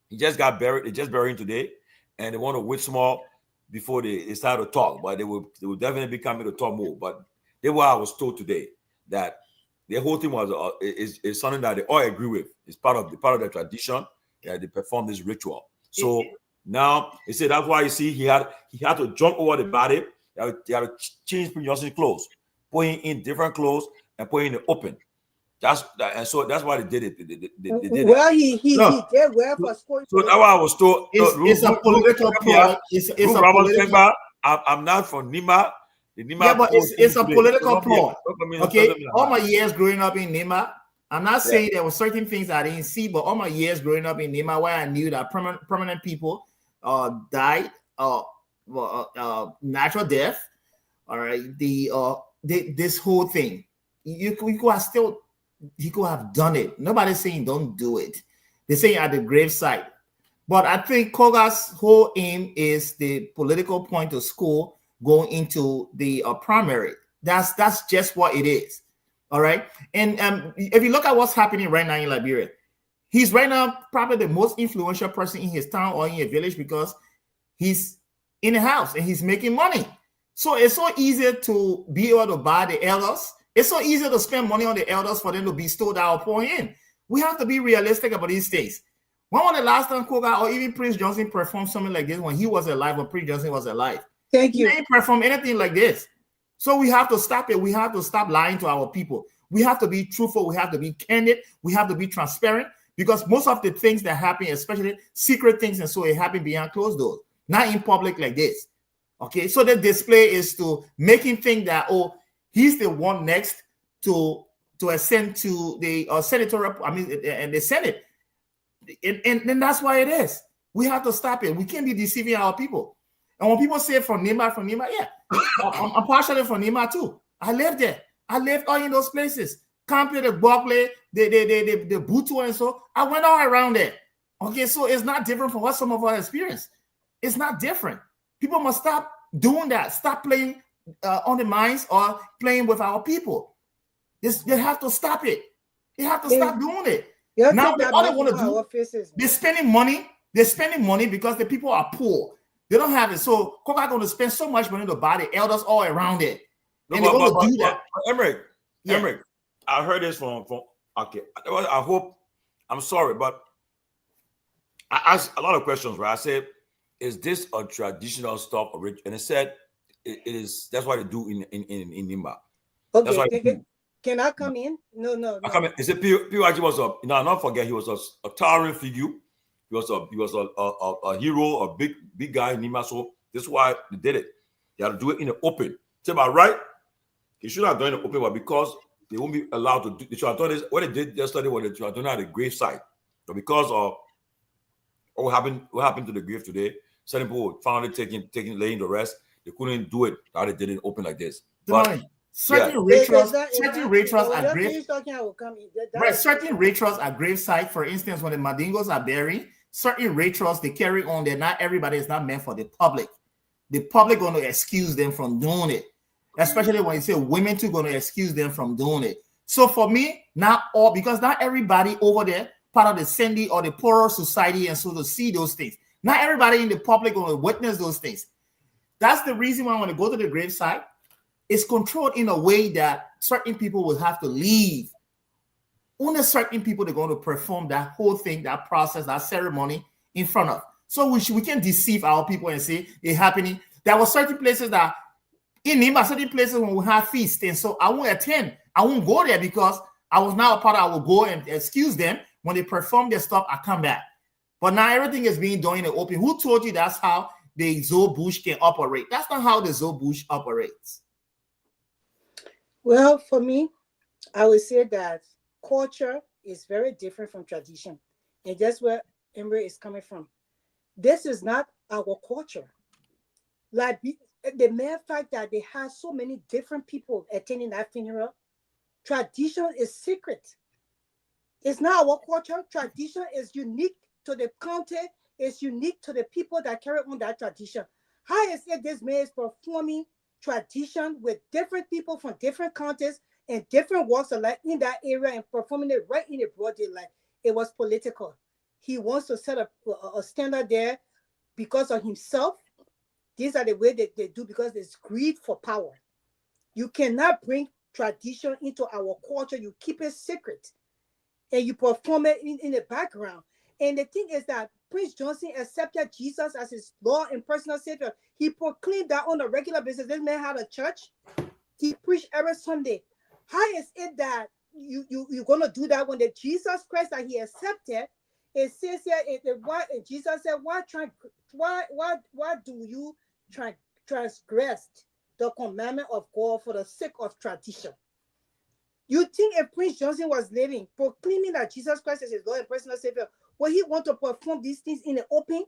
he just got buried. They just buried him today, and they want to wait small before they start to talk. But they will definitely be coming to talk more. But they were I was told today that the whole thing was is something that they all agree with. It's part of their tradition. Yeah, they perform this ritual. So now they say that's why you see he had to jump over the body. He had to change Prince Johnson's clothes, put him in different clothes and put him in the open. And so that's why they did it. They did well, he did well for scoring. So that's why I was told. It's a political plot. It's a political. I'm not from Nima. Yeah, but it's a political plot. Okay, all my years growing up in Nima, I'm not saying there were certain things I didn't see, but all my years growing up in Nima, where I knew that prominent people died, natural death. All right, this whole thing, he could have done it. Nobody's saying don't do it. They're saying at the gravesite. But I think Koga's whole aim is the political point to score going into the primary. That's just what it is. All right. And if you look at what's happening right now in Liberia, he's right now probably the most influential person in his town or in a village because he's in a house and he's making money. So it's so easy to be able to buy the elders. It's so easy to spend money on the elders for them to bestow that or pour in. We have to be realistic about these things. When was the last time Koga or even Prince Johnson performed something like this when he was alive, when Prince Johnson was alive? Thank you. He didn't perform anything like this. So we have to stop it. We have to stop lying to our people. We have to be truthful. We have to be candid. We have to be transparent because most of the things that happen, especially secret things, and so it happened behind closed doors, not in public like this. Okay, so the display is to make him think that, oh, he's the one next to ascend to the senatorial, and the Senate. And that's why it is. We have to stop it. We can't be deceiving our people. And when people say from Nima, yeah, I'm partially from Nima too. I lived there. I lived all in those places. Campi, the Bogle, the Butu, and so I went all around there. Okay, so it's not different from what some of us experience. It's not different. People must stop doing that. Stop playing on the minds or playing with our people. They have to stop it. They have to stop doing it. Now all they want to do, they're spending money. They're spending money because the people are poor. They don't have it. So Koga going to spend so much money to buy the elders all around it. And they're going to do that. Emmerich, I heard this from okay. I hope, I'm sorry, but I asked a lot of questions, right? I said, is this a traditional stuff? And it said it is. That's what they do in Nimba. Okay. Can I come in? No. I come in. Is it Pewee was not forget he was a towering figure. He was a hero, a big guy in Nima. So this is why they did it. They had to do it in the open. Say about right, he should have done it in the open, but because they won't be allowed to do, they should have done this. What they did yesterday was they should have done it at the grave site. But because of what happened to the grave today, some people found it laying the rest. They couldn't do it. How they did it open like this. But certain rituals are grave. Certain rituals are grave site. For instance, when the Mandingos are buried, certain rituals they carry on. They're not everybody is not meant for the public. The public going to excuse them from doing it, especially when you say women too going to excuse them from doing it. So for me, not all, because not everybody over there part of the Sandy or the poorer society, and so to see those things. Not everybody in the public going to witness those things. That's the reason why when I go to the gravesite, it's controlled in a way that certain people will have to leave. Only certain people are going to perform that whole thing, that process, that ceremony in front of. So we can deceive our people and say it's happening. There were certain places that in Nima, certain places when we have feasts, and so I won't attend. I won't go there because I was now a part of. I will go and excuse them when they perform their stuff. I come back, but now everything is being done in the open. Who told you that's how the Zoe Bush can operate? That's not how the Zoe Bush operates. Well, for me, I would say that culture is very different from tradition, and that's where Emre is coming from. This is not our culture. Like the mere fact that they have so many different people attending that funeral, tradition is secret. It's not our culture. Tradition is unique to the county. It's unique to the people that carry on that tradition. How is it this man is performing tradition with different people from different counties and different walks of life in that area and performing it right in the broad daylight? It was political. He wants to set a standard there because of himself. These are the way that they do because there's greed for power. You cannot bring tradition into our culture. You keep it secret and you perform it in the background. And the thing is that Prince Johnson accepted Jesus as his Lord and personal Savior. He proclaimed that on a regular basis. This man had a church. He preached every Sunday. How is it that you're going to do that when the Jesus Christ that he accepted, it says here, Jesus said, why do you transgress the commandment of God for the sake of tradition? You think if Prince Johnson was living, proclaiming that Jesus Christ is his Lord and personal Savior, would he want to perform these things in the open?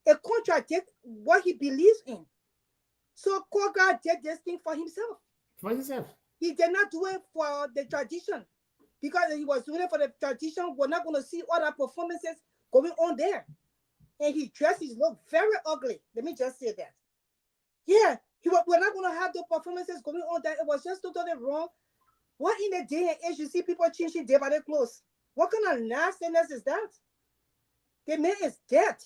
It contradicts what he believes in. So God did this thing for himself. For himself. He did not do it for the tradition. Because he was doing it for the tradition, we're not going to see other performances going on there. And he dressed his look very ugly. Let me just say that. Yeah, we're not going to have the performances going on there. It was just totally wrong. What in the day and age you see people changing day by their clothes? What kind of nastiness is that? The man is dead.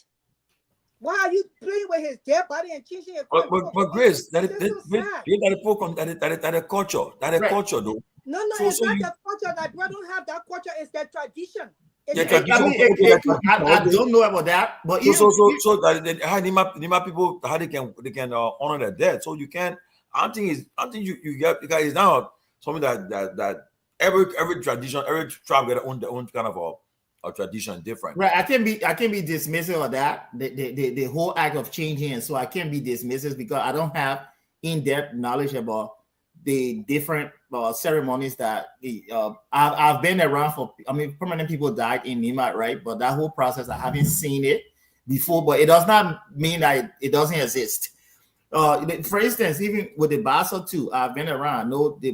Why are you playing with his dead body and changing your clothes? But Grace, that is culture. That is culture, though. No, it's not the culture. That we don't have that culture. It's the tradition. I don't know about that, but so that how Nima people how they can honor their dead. So you can't. I don't think you get because it's now something that every tradition, every tribe get their own kind of a tradition different. Right. I can't be dismissive of that. The whole act of changing, so I can't be dismissive because I don't have in-depth knowledge about the different ceremonies that I've been around for. I mean, permanent people died in Nima, right? But that whole process, I haven't seen it before. But it does not mean that it doesn't exist. For instance, even with the Basa too, I've been around. I know they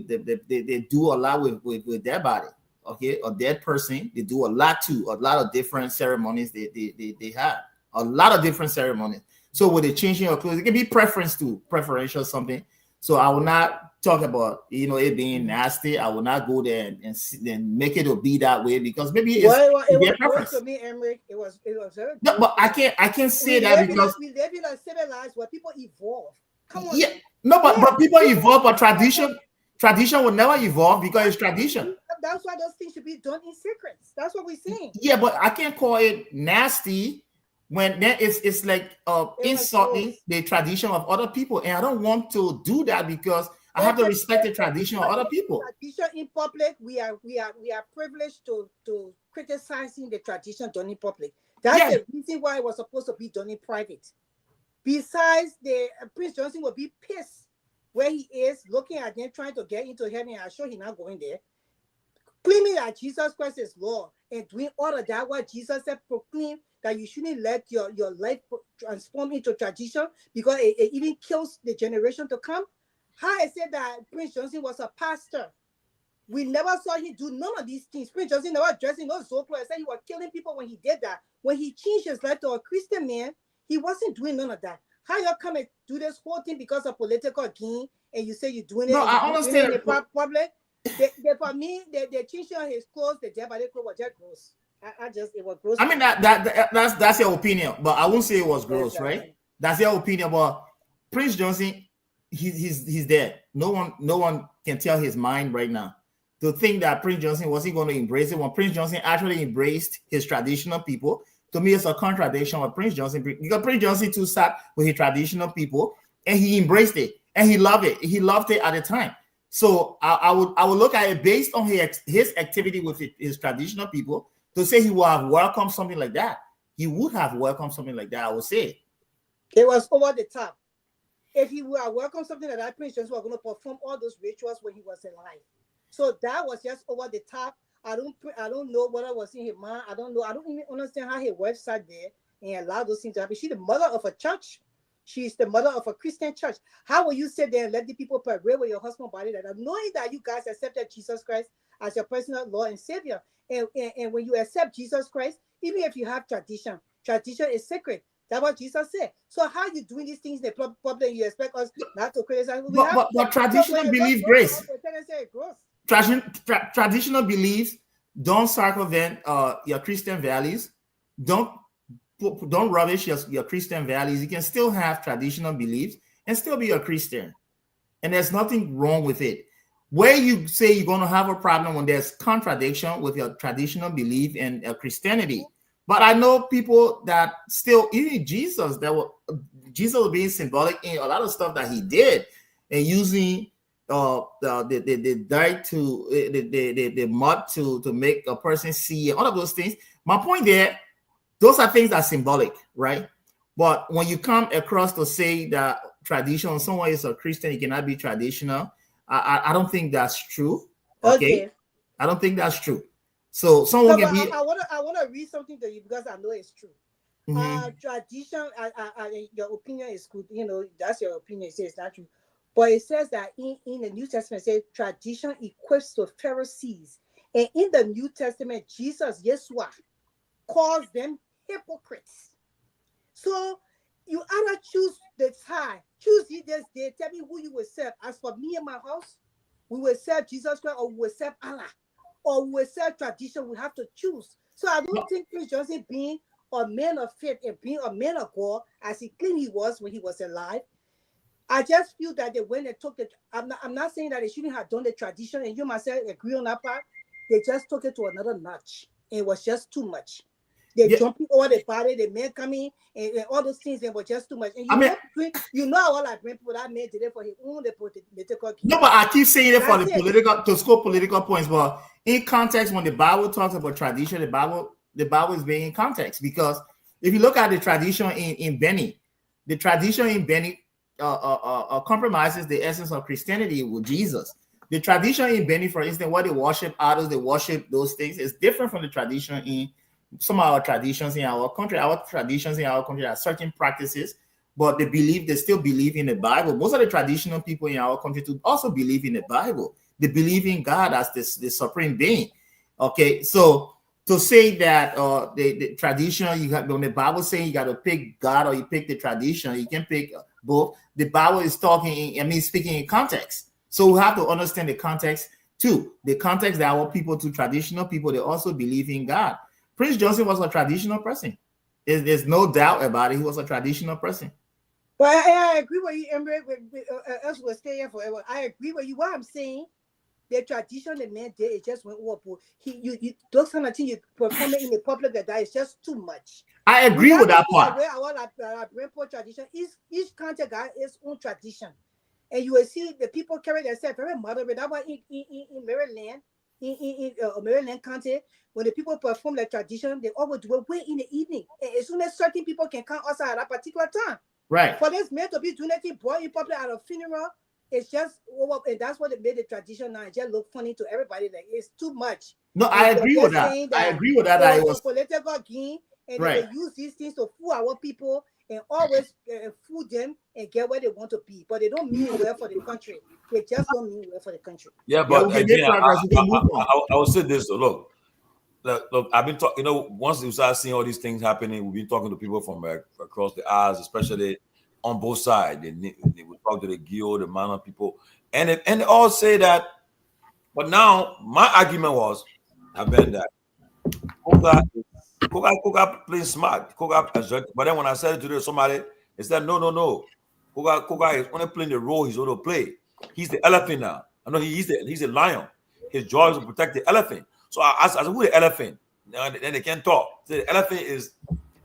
do a lot with their body. Okay, a dead person, they do a lot too. A lot of different ceremonies they have. A lot of different ceremonies. So with the changing of clothes, it can be preferential something. So I will not talk about it being nasty. I will not go there and make it be that way because maybe it was worse to me, Emre. It was very good. No, but I can't say that because we live in a civilized where people evolve. Come on. Yeah, no, but people evolve, but tradition will never evolve because it's tradition. That's why those things should be done in secrets. That's what we're saying. Yeah, but I can't call it nasty when then it's like insulting the tradition of other people, and I don't want to do that because I have to respect the tradition of other people. Tradition in public, we are privileged to criticizing the tradition done in public. That's the reason why it was supposed to be done in private. Besides, the Prince Johnson will be pissed where he is, looking at them, trying to get into heaven. I'm sure he's not going there. Claiming that Jesus Christ is Lord and doing all of that, what Jesus said, proclaim that you shouldn't let your life transform into tradition because it even kills the generation to come. How I said that Prince Johnson was a pastor We never saw him do none of these things. Prince Johnson never dressed in those clothes. Said he was killing people when he did that. When he changed his life to a Christian man, he wasn't doing none of that. How you come and do this whole thing because of political gain, and you say you're doing it? No, I understand. In the public. For me, they changed his clothes. The Peabody clothes were just gross. It was gross. I mean that's your opinion, but I won't say it was gross, right? That's your opinion. But Prince Johnson, he's dead. No one can tell his mind right now. To think that Prince Johnson wasn't going to embrace it when Prince Johnson actually embraced his traditional people, to me, it's a contradiction with Prince Johnson, because Prince Johnson too sat with his traditional people and he embraced it and he loved it. He loved it at the time. So I would look at it based on his activity with his traditional people to say he would have welcomed something like that. He would have welcomed something like that, I would say. It was over the top. If he would have welcomed something like that, Prince Johnson was going to perform all those rituals when he was alive. So that was just over the top. I don't know what I was in his mind. I don't know. I don't even understand how his wife sat there and allowed those things to happen. She's the mother of a church. She's the mother of a Christian church. How will you sit there and let the people parade with your husband's body like that, knowing that you guys accepted Jesus Christ as your personal Lord and Savior? And when you accept Jesus Christ, even if you have tradition is sacred. That's what Jesus said. So how you doing these things in the public? You expect us not to criticize? But traditional belief, Grace. Traditional beliefs don't circumvent your Christian values. Don't rubbish your Christian values. You can still have traditional beliefs and still be a Christian, and there's nothing wrong with it. Where you say you're going to have a problem when there's contradiction with your traditional belief and Christianity. But I know people that still, even Jesus was being symbolic in a lot of stuff that he did, and using the dirt to the mud to make a person see, all of those things. My point there, those are things that are symbolic, right? But when you come across to say that tradition, someone is a Christian, he cannot be traditional, I don't think that's true. Okay. I don't think that's true. So someone can be. I want to read something to you because I know it's true. Tradition, your opinion is good. You know, that's your opinion. It says it's not true. But it says that in the New Testament, it says tradition equates to Pharisees. And in the New Testament, Jesus, Yeshua, calls them hypocrites. So you either choose the time, choose ye this day, tell me who you will serve. As for me and my house, we will serve Jesus Christ, or we will serve Allah, or we will serve tradition. We have to choose. So I don't think Prince Johnson being a man of faith and being a man of God, as he claimed he was when he was alive, I just feel that they went and took it. I'm not saying that they shouldn't have done the tradition, and you myself agree on that part. They just took it to another notch. It was just too much. They jumping over the body, the men coming, and all those things, they were just too much. And you know all I bring people that man did it for his own political. No, but I keep saying it for the political, to score political points. But in context, when the Bible talks about tradition, the Bible is being in context, because if you look at the tradition in Beni, the tradition in Beni compromises the essence of Christianity with Jesus. The tradition in Beni, for instance, where they worship idols, they worship those things, is different from the tradition in some of our traditions in our country. Our traditions in our country are certain practices, but they still believe in the Bible. Most of the traditional people in our country also believe in the Bible. They believe in God as the supreme being. Okay, so to say that the tradition, when the Bible saying you got to pick God or you pick the tradition, you can pick both. The Bible is speaking in context. So we have to understand the context too. The context that our people, to traditional people, they also believe in God. Prince Johnson was a traditional person. There's no doubt about it. He was a traditional person. But I agree with you, Emre. Us will stay here forever. I agree with you. What I'm saying, the tradition the man did, it just went overboard. Those kind of things you perform it in the public that is just too much. I agree with that part. Our grandpa tradition, each country got its own tradition, and you will see the people carry themselves very moderate. That's why in Maryland, in Maryland County, when the people perform their tradition, they always do it way in the evening. And as soon as certain people can come outside at a particular time, right? For this man to be doing anything boy in public at a funeral, it's just over, and that's what it made the tradition now. It just look funny to everybody. Like it's too much. No, I agree with that. I agree with that. That it was political gain, and they use these things to fool our people and always fool them and get where they want to be. But they don't mean well for the country. They just don't mean well for the country. Yeah, but we again, I will say this. Look, I've been talking. Once we start seeing all these things happening, we've been talking to people from across the aisles, especially on both sides. They would talk to the Guar, the Myean people, and they all say that. But now my argument have been that Koga playing smart. Koga, but then when I said it to somebody, they said no. Koga is only playing the role he's going to play. He's the elephant now. I know he's a lion. His job is to protect the elephant. So I asked, who the elephant? Then they can't talk. So the elephant is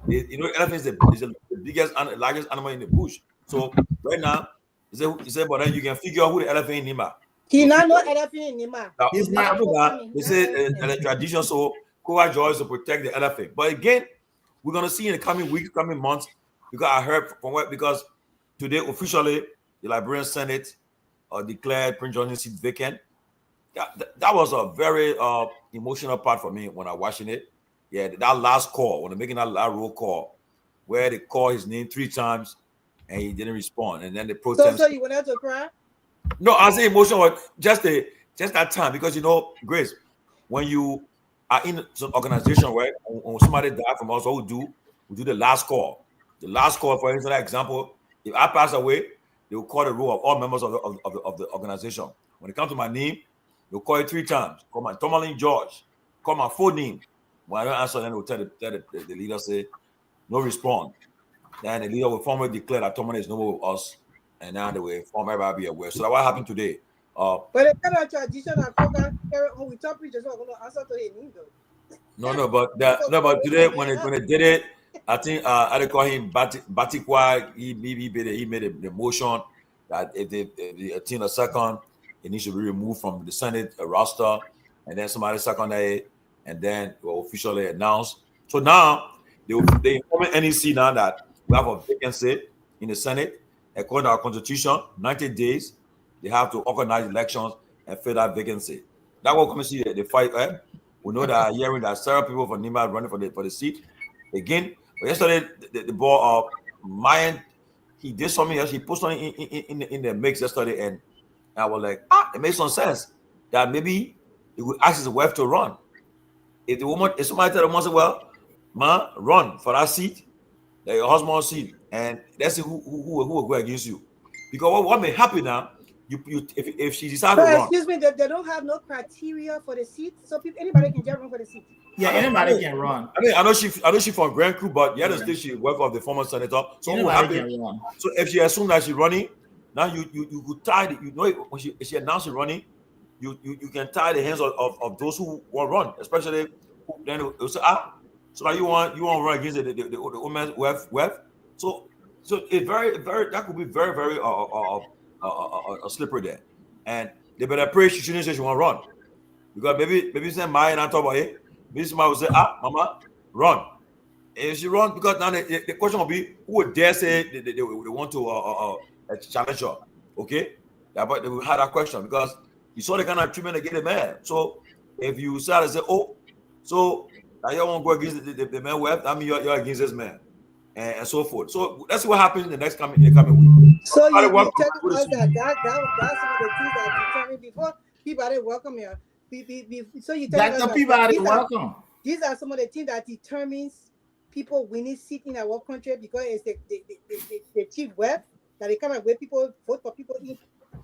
elephant is the biggest and largest animal in the bush. So right now, he said, but then you can figure out who the elephant in Nima. He not no elephant in Nima. He's not. They say the tradition, so Koga job is to protect the elephant. But again, we're gonna see in the coming weeks, coming months, because I heard from because today officially the Liberian Senate declared Prince Johnson's seat vacant. That was a very emotional part for me when I watching it. Yeah, that last call, when they're making that last roll call, where they call his name 3 times and he didn't respond, and then they protest. So you went out to cry? No, I say emotional just that time, because Grace, when you are in some organization, right? When somebody died from us, what we do the last call. The last call, for example, if I pass away, they will call the roll of all members of the organization. When it comes to my name, they'll call it 3 times. Call my Tomalin George. Call my full name. When I don't answer, then they'll tell the leader, say, no response. Then the leader will formally declare that Tomalin is no more with us. And now they will inform everybody be aware. So that's what happened today. But the kind of tradition of Koga, when we talk, we just not going to answer to his name, though. But today, when they did it, I think I call him Batikwa. He made the motion that if they attain a second, it needs to be removed from the Senate roster, and then somebody second it, and then will officially announce. So now they inform NEC now that we have a vacancy in the Senate. According to our constitution, 90 days they have to organize elections and fill that vacancy. That will come and see the fight. We know that hearing that several people from Nima are running for the seat again. But yesterday, the ball of Myean, he did something else. He put something in the mix yesterday, and I was like, it makes some sense that maybe he would ask his wife to run. If somebody tell the woman, say, well, man, run for that seat, that your husband's seat, and let's see who will go against you. Because what may happen now, if she decides to run. Excuse me, they don't have no criteria for the seat, so anybody can just run for the seat. Yeah, anybody can run. I know she from Grand Crew, but the other state she work of the former senator. So anybody can run. So if she assumes that she's running, now you could tie when she announced she's running, you can tie the hands of those who want to run, especially then they'll say, so now you want to run against the women's web. So it's very that could be very very slippery there, and they better pray she shouldn't say she want to run, because maybe say Myean and talk about it. Maybe somebody will say, mama, run. And if she run, because now the question will be, who would dare say they want to challenge her? Okay, yeah, but they will have that question because you saw the kind of treatment they get the man. So if you start to say, so now you won't go against the man web, I mean you're against this man, and so forth. So that's what happens in the coming week. So you tell us that's some of the things that determined before Peabody welcome here. So you tell us Peabody welcome. These are some of the things that determines people winning seat in our country, because it's the chief web that they come and where people vote for people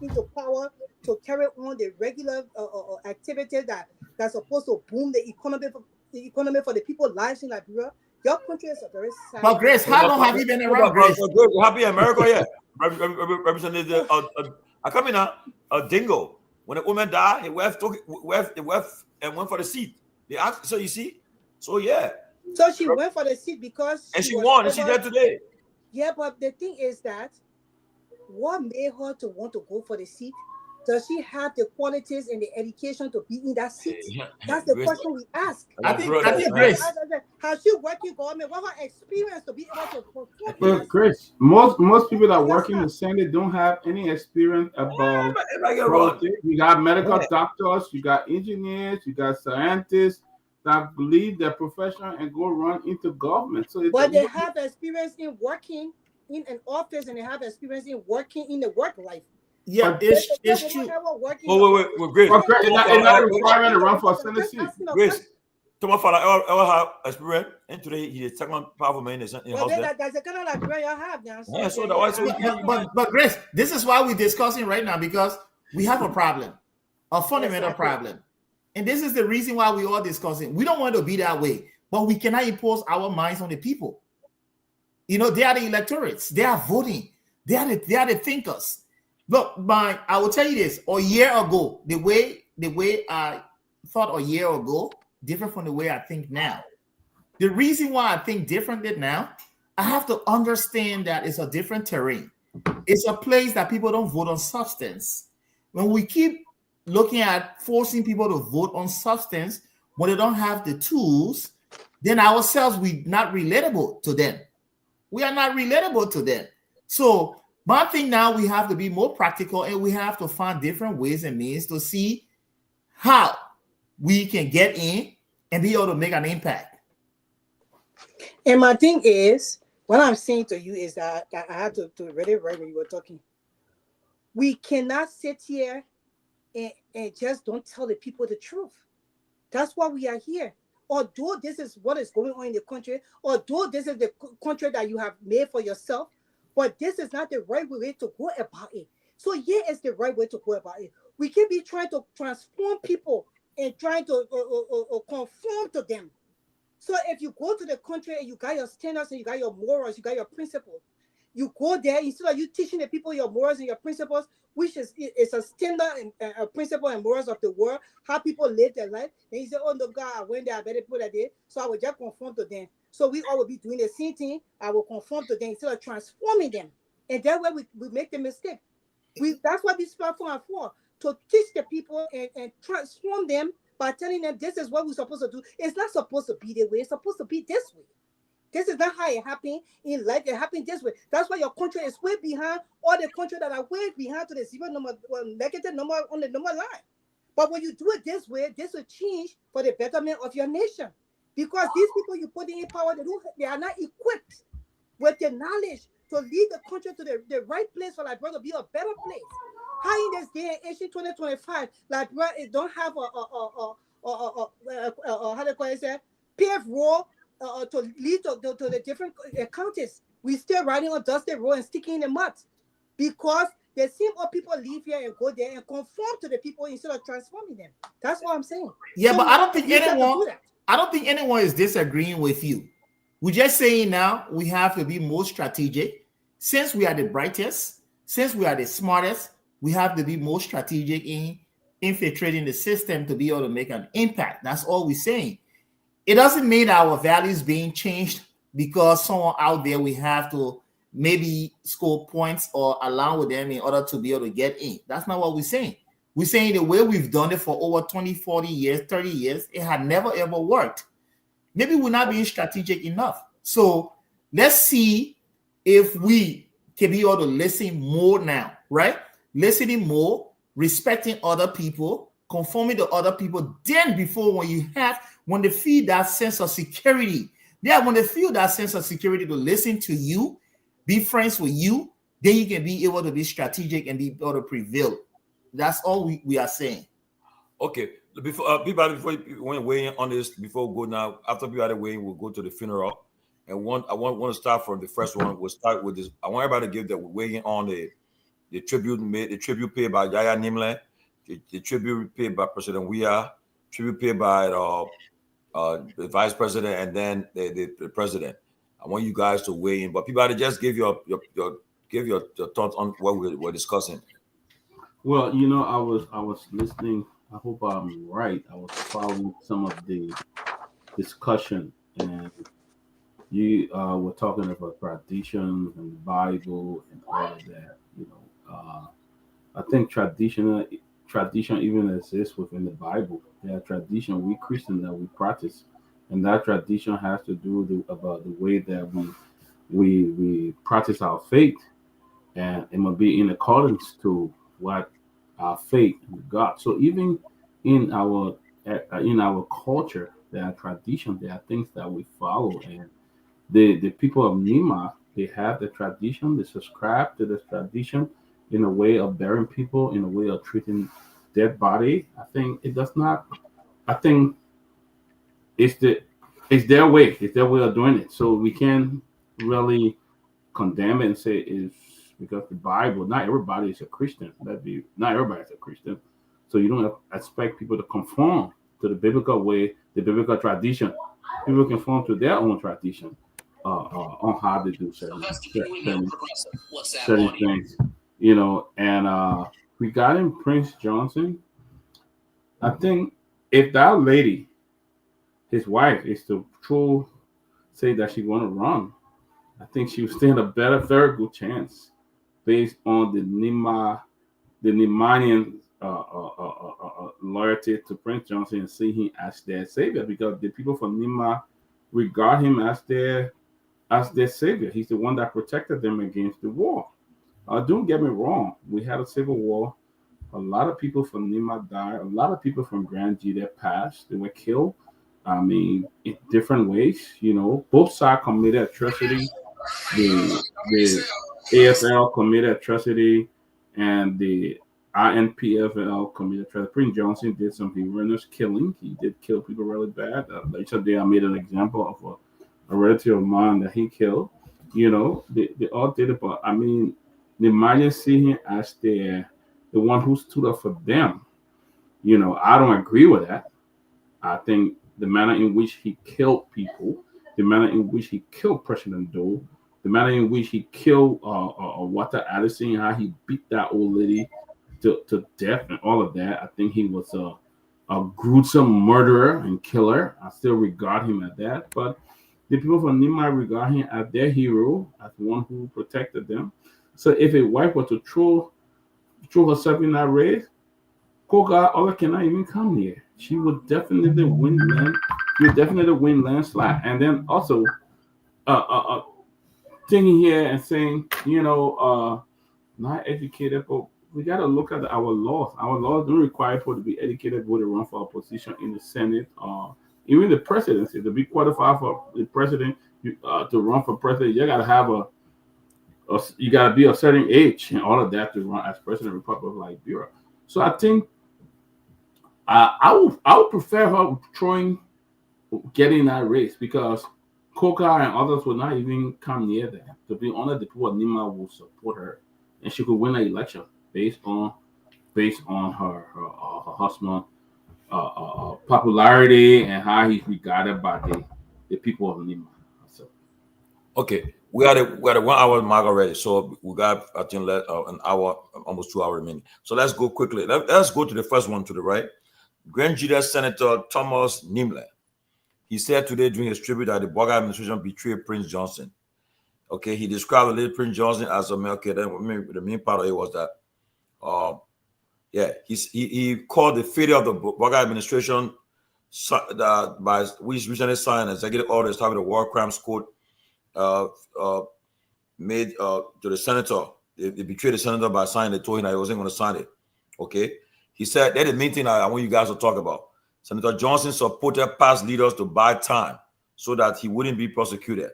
into power to carry on the regular activities that's supposed to boom the economy for the people lives in Liberia. Your country is a very sad. But Grace, how long have you been around, Grace? Happy America, yeah. Representative, I come in a dingo. When a woman died, he left and went for the seat. They asked, so you see, so yeah. So she went for the seat because she won, and she's there today. Yeah, but the thing is that what made her to want to go for the seat? Does she have the qualities and the education to be in that seat? That's the question we ask. I think Grace. Has she worked in government? What her experience to be able to perform? But Chris, most people that work in the Senate don't have any experience about politics. You got medical doctors, you got engineers, you got scientists that leave their profession and go run into government. So but they have experience in working in an office and they have experience in working in the work life. Yeah, it's true. Wait, Grace. It's not a requirement to run for Senate seat. Grace, Thomas Father, ever have experience? And today he is second powerful man in the house. That's the kind of Liberia you have now. So yeah, so that was but Grace, this is why we're discussing right now, because we have a problem, a fundamental problem. And this is the reason why we are discussing. We don't want to be that way, but we cannot impose our minds on the people. You know, they are the electorates. They are voting. They are the thinkers. Look, I will tell you this. A year ago, the way I thought a year ago, different from the way I think now. The reason why I think differently now, I have to understand that it's a different terrain. It's a place that people don't vote on substance. When we keep looking at forcing people to vote on substance when they don't have the tools, then ourselves, we're not relatable to them. We are not relatable to them. So my thing now, we have to be more practical and we have to find different ways and means to see how we can get in and be able to make an impact. And my thing is, what I'm saying to you is that I had to really right when you were talking. We cannot sit here and just don't tell the people the truth. That's why we are here. Although this is what is going on in the country, although this is the country that you have made for yourself, but this is not the right way to go about it. So yeah, it's the right way to go about it. We can be trying to transform people and trying to conform to them. So if you go to the country and you got your standards and you got your morals, you got your principles, you go there, instead of you teaching the people your morals and your principles, which is a standard and a principle and morals of the world, how people live their life, then you say, oh no, God, I went there, I better put that there, so I will just conform to them. So we all will be doing the same thing. I will conform to them instead of transforming them. And that way we make the mistake. That's what this platform are for, to teach the people and transform them by telling them this is what we're supposed to do. It's not supposed to be the way. It's supposed to be this way. This is not how it happened in life. It happened this way. That's why your country is way behind all the countries that are way behind to the zero number, negative number on the number line. But when you do it this way, this will change for the betterment of your nation. Because these people you put in power, they are not equipped with the knowledge to lead the country to the right place for Liberia to be a better place. How in this day and age in 2025, Liberia don't have how do you call it, paved road to lead to the different counties. We still riding on dusty road and sticking in the mud because the same old people leave here and go there and conform to the people instead of transforming them. That's what I'm saying. Yeah, so but I don't think anyone is disagreeing with you. We're just saying now we have to be more strategic. Since we are the brightest, since we are the smartest, we have to be more strategic in infiltrating the system to be able to make an impact. That's all we're saying. It doesn't mean our values being changed because someone out there we have to maybe score points or align with them in order to be able to get in. That's not what we're saying. We're saying the way we've done it for over 20, 40 years, 30 years, it had never, ever worked. Maybe we're not being strategic enough. So let's see if we can be able to listen more now, right? Listening more, respecting other people, conforming to other people. Then before when they feel that sense of security, when they feel that sense of security to listen to you, be friends with you, then you can be able to be strategic and be able to prevail. That's all we are saying. Okay. Before you weigh in on this, before we go now, after we had a weigh, we'll go to the funeral. And I want to start from the first one. We'll start with this. I want everybody to give the weigh in on the tribute paid by Yaya Nimle, the tribute paid by President Weah, tribute paid by the vice president, and then the president. I want you guys to weigh in, but people just give your thoughts on what we're discussing. Well, I was listening. I hope I'm right. I was following some of the discussion, and you were talking about tradition and the Bible and all of that. I think tradition even exists within the Bible. There are tradition we Christians that we practice, and that tradition has to do about the way that we practice our faith, and it must be in accordance to what our faith in God. So even in our culture, there are traditions, there are things that we follow, and the people of Nima, they have the tradition, they subscribe to this tradition in a way of burying people, in a way of treating dead body. I think it does not. I think it's their way. It's their way of doing it. So we can't really condemn it and say it's because the Bible. Not everybody is a Christian. Not everybody is a Christian. So you don't expect people to conform to the biblical way, the biblical tradition. People conform to their own tradition on how they do certain things. You know, and regarding Prince Johnson, I think if that lady, his wife, is to say that she want to run, I think she would stand a very good chance based on the Nemanian loyalty to Prince Johnson and see him as their savior, because the people from Nima regard him as their savior. He's the one that protected them against the war. Don't get me wrong, we had a civil war. A lot of people from Nima died. A lot of people from Grand Jide passed. They were killed. I mean, in different ways. You know, both sides committed atrocity. The AFL committed atrocity, and the INPFL committed atrocity. Prince Johnson did some horrendous killing. He did kill people really bad. Later day, I made an example of a relative of mine that he killed. You know, they all did it, but I mean, the Myean see him as the one who stood up for them. You know, I don't agree with that. I think the manner in which he killed people, the manner in which he killed President Doe, the manner in which he killed Walter Addison, how he beat that old lady to death and all of that. I think he was a gruesome murderer and killer. I still regard him as that. But the people from Nima regard him as their hero, as one who protected them. So if a wife were to throw herself in that race, Koga Ola cannot even come here. She would definitely win land. She would definitely win landslide. And then also, thinking here and saying, you know, not educated, but we got to look at our laws. Our laws don't require people to be educated to run for a position in the Senate or even the presidency. To be qualified for the president, to run for president, you got to have you got to be a certain age and all of that to run as president of the Republic of Liberia. So I think I would prefer her getting that race, because Koka and others will not even come near that. To be honest, the people of Nima will support her, and she could win the election based on her husband popularity and how he's regarded by the people of Nima. So. Okay, we got a 1 hour mark already, so we got, I think, an hour, almost 2 hours remaining. So let's go quickly. Let's go to the first one to the right. Grand Judas Senator Thomas Nimle. He said today during his tribute that the Boga administration betrayed Prince Johnson. Okay, he described the late Prince Johnson as a okay. Then the main part of it was that, he called the failure of the Boga administration by which recently signed an executive order establishing the War Crimes Code. Made to the senator. They betrayed the senator by signing. They told him that he wasn't going to sign it. Okay. He said that's the main thing I want you guys to talk about. Senator Johnson supported past leaders to buy time so that he wouldn't be prosecuted.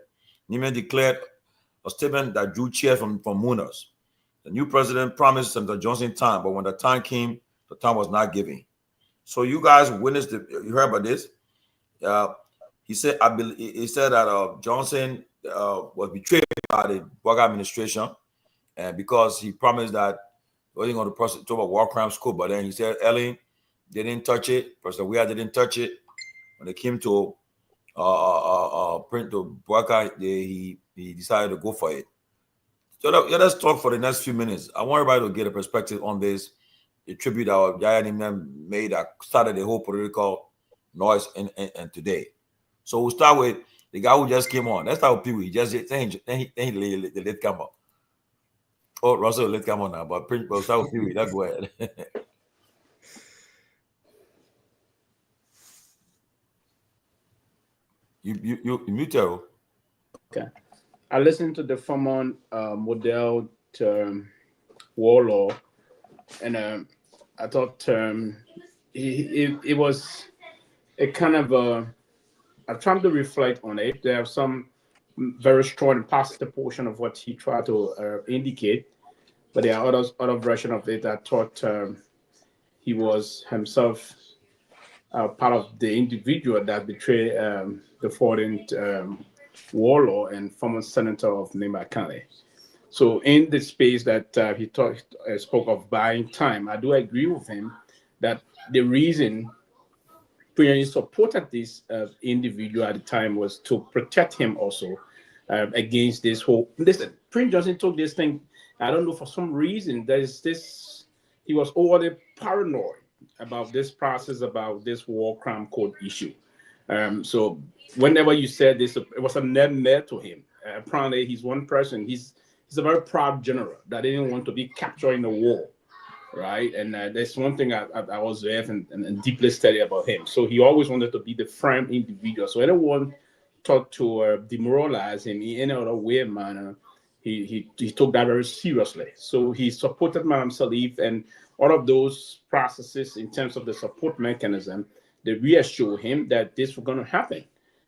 Neiman declared a statement that drew cheers from mourners. The new president promised Senator Johnson time, but when the time came, the time was not given. So you guys witnessed you heard about this? He said that Johnson was betrayed by the Boga administration, and because he promised that he wasn't going to prosecute about war crimes code, but then he said Ellen didn't touch it. President Weah didn't touch it. When it came to print to Boga, he decided to go for it. So let's talk for the next few minutes. I want everybody to get a perspective on this. The tribute that Yaya Nimna made that started the whole political noise and today. So we'll start with the guy who just came on. Let's start with Pewee. Then he let come on. Oh, Russell, let come on now. But we'll start with Pewee. Let's go ahead. you mute her. Okay. I listened to the former model term warlord, and I thought it was a kind of I'm trying to reflect on it. There are some very strong and positive portion of what he tried to indicate, but there are other version of it that thought he was himself part of the individual that betrayed the 14th warlord and former senator of Nema County. So in the space that he spoke of buying time, I do agree with him that the reason Prince supported this individual at the time was to protect him also against this whole. Listen, Prince Johnson took this thing. I don't know, for some reason there's this. He was overly paranoid about this process, about this war crime code issue. So whenever you said this, it was a net to him. Apparently, he's one person. He's a very proud general that didn't want to be captured in the war. Right, and that's one thing I was there and deeply studied about him. So he always wanted to be the firm individual. So anyone thought to demoralize him in any other way manner, he took that very seriously. So he supported Madam Salif and all of those processes in terms of the support mechanism. They reassured him that this was going to happen.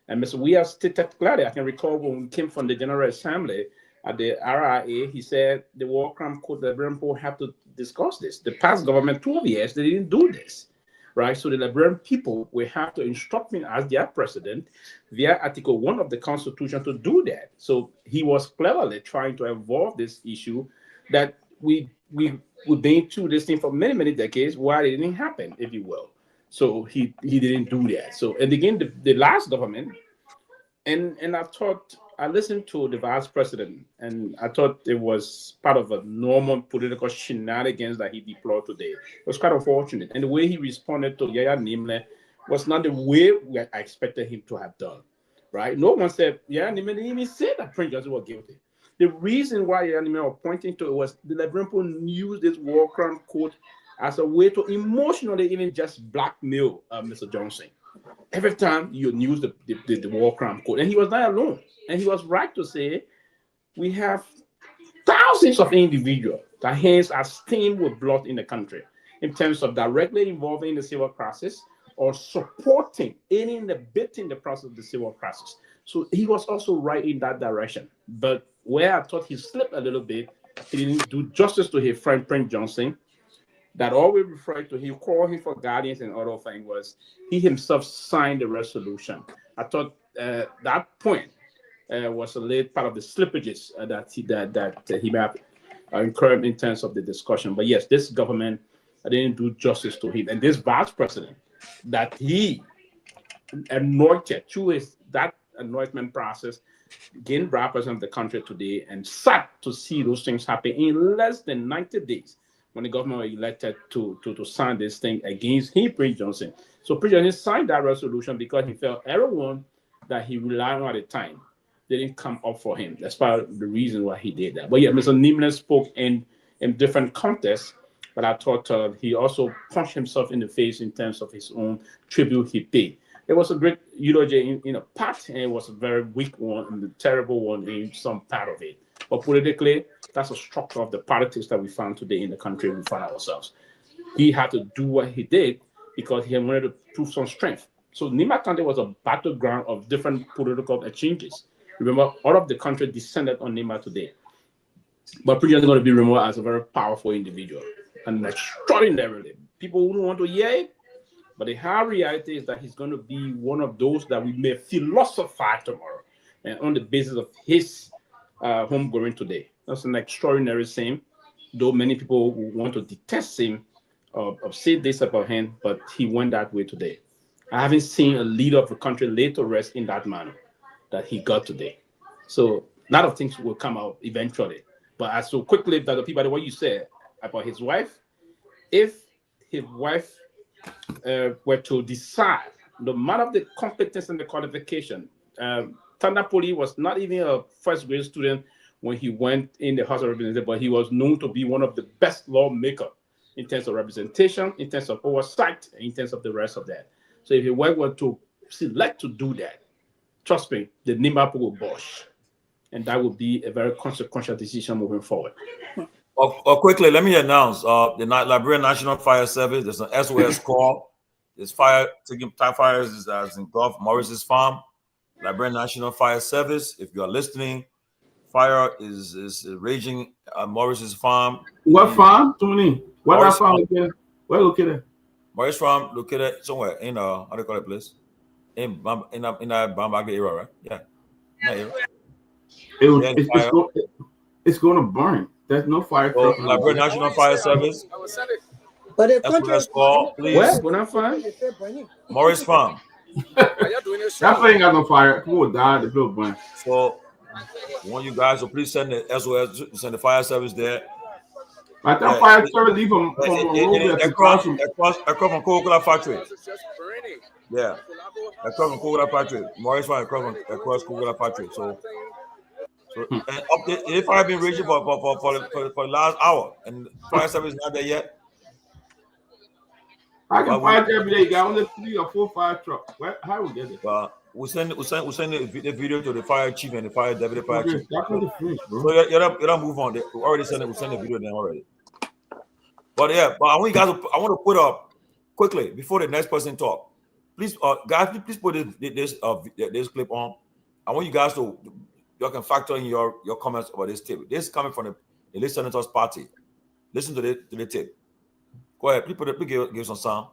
And Mr. We have stated clearly. I can recall when we came from the General Assembly at the RIA, he said the war crime code, the Liberian people have to discuss this. The past government, 12 years, they didn't do this, right? So the Liberian people will have to instruct me as their president via Article 1 of the Constitution to do that. So he was cleverly trying to evolve this issue that we've been through this thing for many, many decades, why it didn't happen, if you will. So he didn't do that. So, and again, the last government, and I listened to the vice president, and I thought it was part of a normal political shenanigans that he deployed today. It was quite unfortunate. And the way he responded to Yaya Nimle was not the way I expected him to have done, right? No one said, Yaya Nimle didn't even say that Prince Johnson was guilty. The reason why Yaya Nimle was pointing to it was the Liberian people used this war crime code as a way to emotionally even just blackmail Mr. Johnson. Every time you use the war crime code, and he was not alone. And he was right to say, we have thousands of individuals that hands are stained with blood in the country in terms of directly involving in the civil process or supporting any in the bit in the process of the civil process. So he was also right in that direction. But where I thought he slipped a little bit, he didn't do justice to his friend Prince Johnson. That always referred to, he called him for guardians and other things, was he himself signed the resolution. I thought that point was a late part of the slippages that he may have incurred in terms of the discussion. But yes, this government didn't do justice to him. And this vice president that he anointed through that anointment process, gained vice president of the country today, and sat to see those things happen in less than 90 days. When the government was elected to sign this thing against him, Prince Johnson. So Prince Johnson signed that resolution because he felt everyone that he relied on at the time didn't come up for him. That's part of the reason why he did that. But yeah, Mr. Nimle spoke in different contexts, but I thought he also punched himself in the face in terms of his own tribute he paid. It was a great eulogy in a part, and it was a very weak one and a terrible one in some part of it. But politically, that's a structure of the politics that we found today in the country we find ourselves. He had to do what he did because he wanted to prove some strength. So Nema County was a battleground of different political exchanges. Remember, all of the country descended on Nema today. But Prince is going to be remembered as a very powerful individual and extraordinarily. People wouldn't want to hear it, but the hard reality is that he's going to be one of those that we may philosophize tomorrow, and on the basis of his homegoing today. That's an extraordinary thing, though many people want to detest him or say this about him, but he went that way today. I haven't seen a leader of the country laid to rest in that manner that he got today. So a lot of things will come out eventually. But as so quickly that the people, what you said about his wife, if his wife were to decide, no matter the competence and the qualification, Tanda Poli was not even a first grade student when he went in the House of Representatives, but he was known to be one of the best lawmakers in terms of representation, in terms of oversight, in terms of the rest of that. So if your wife were to select to do that, trust me, the Nema will bosh. And that would be a very consequential decision moving forward. Quickly, let me announce the Liberian National Fire Service. There's an SOS call This fire taking type fires has engulfed Morris's farm, Liberia National Fire Service. If you are listening, fire is raging at Morris's farm. What farm, Tony? What that farm located? Where located? Morris farm located somewhere in how do you call it place? In that Bambaga area, right? Yeah. It's going to burn. There's no fire truck. Liberia National Fire Service. But the That's what that's called. Please. Where? When I find Morris farm. That thing ain't got no fire. Come on, die. The bill burn. So, I want you guys to please send the SOS, send the fire service there. But that fire service leave from across from Coca-Cola factory. Yeah, across from Coca-Cola factory. Morris farm across Coca-Cola factory. So and if I've been raging for the last hour and fire service is not there yet. I can fire every day. Got only 3 or 4 fire trucks. How we get it? We send the video to the fire chief and the fire deputy fire chief. Finish, bro. So you don't move on. We already sent it. We sent the video then already. But I want you guys. I want to put up quickly before the next person talk. Please, guys, please put this clip on. I want you guys to can factor in your comments about this tape. This is coming from the elite senators party. Listen to the tape. Go ahead. Please give some sound.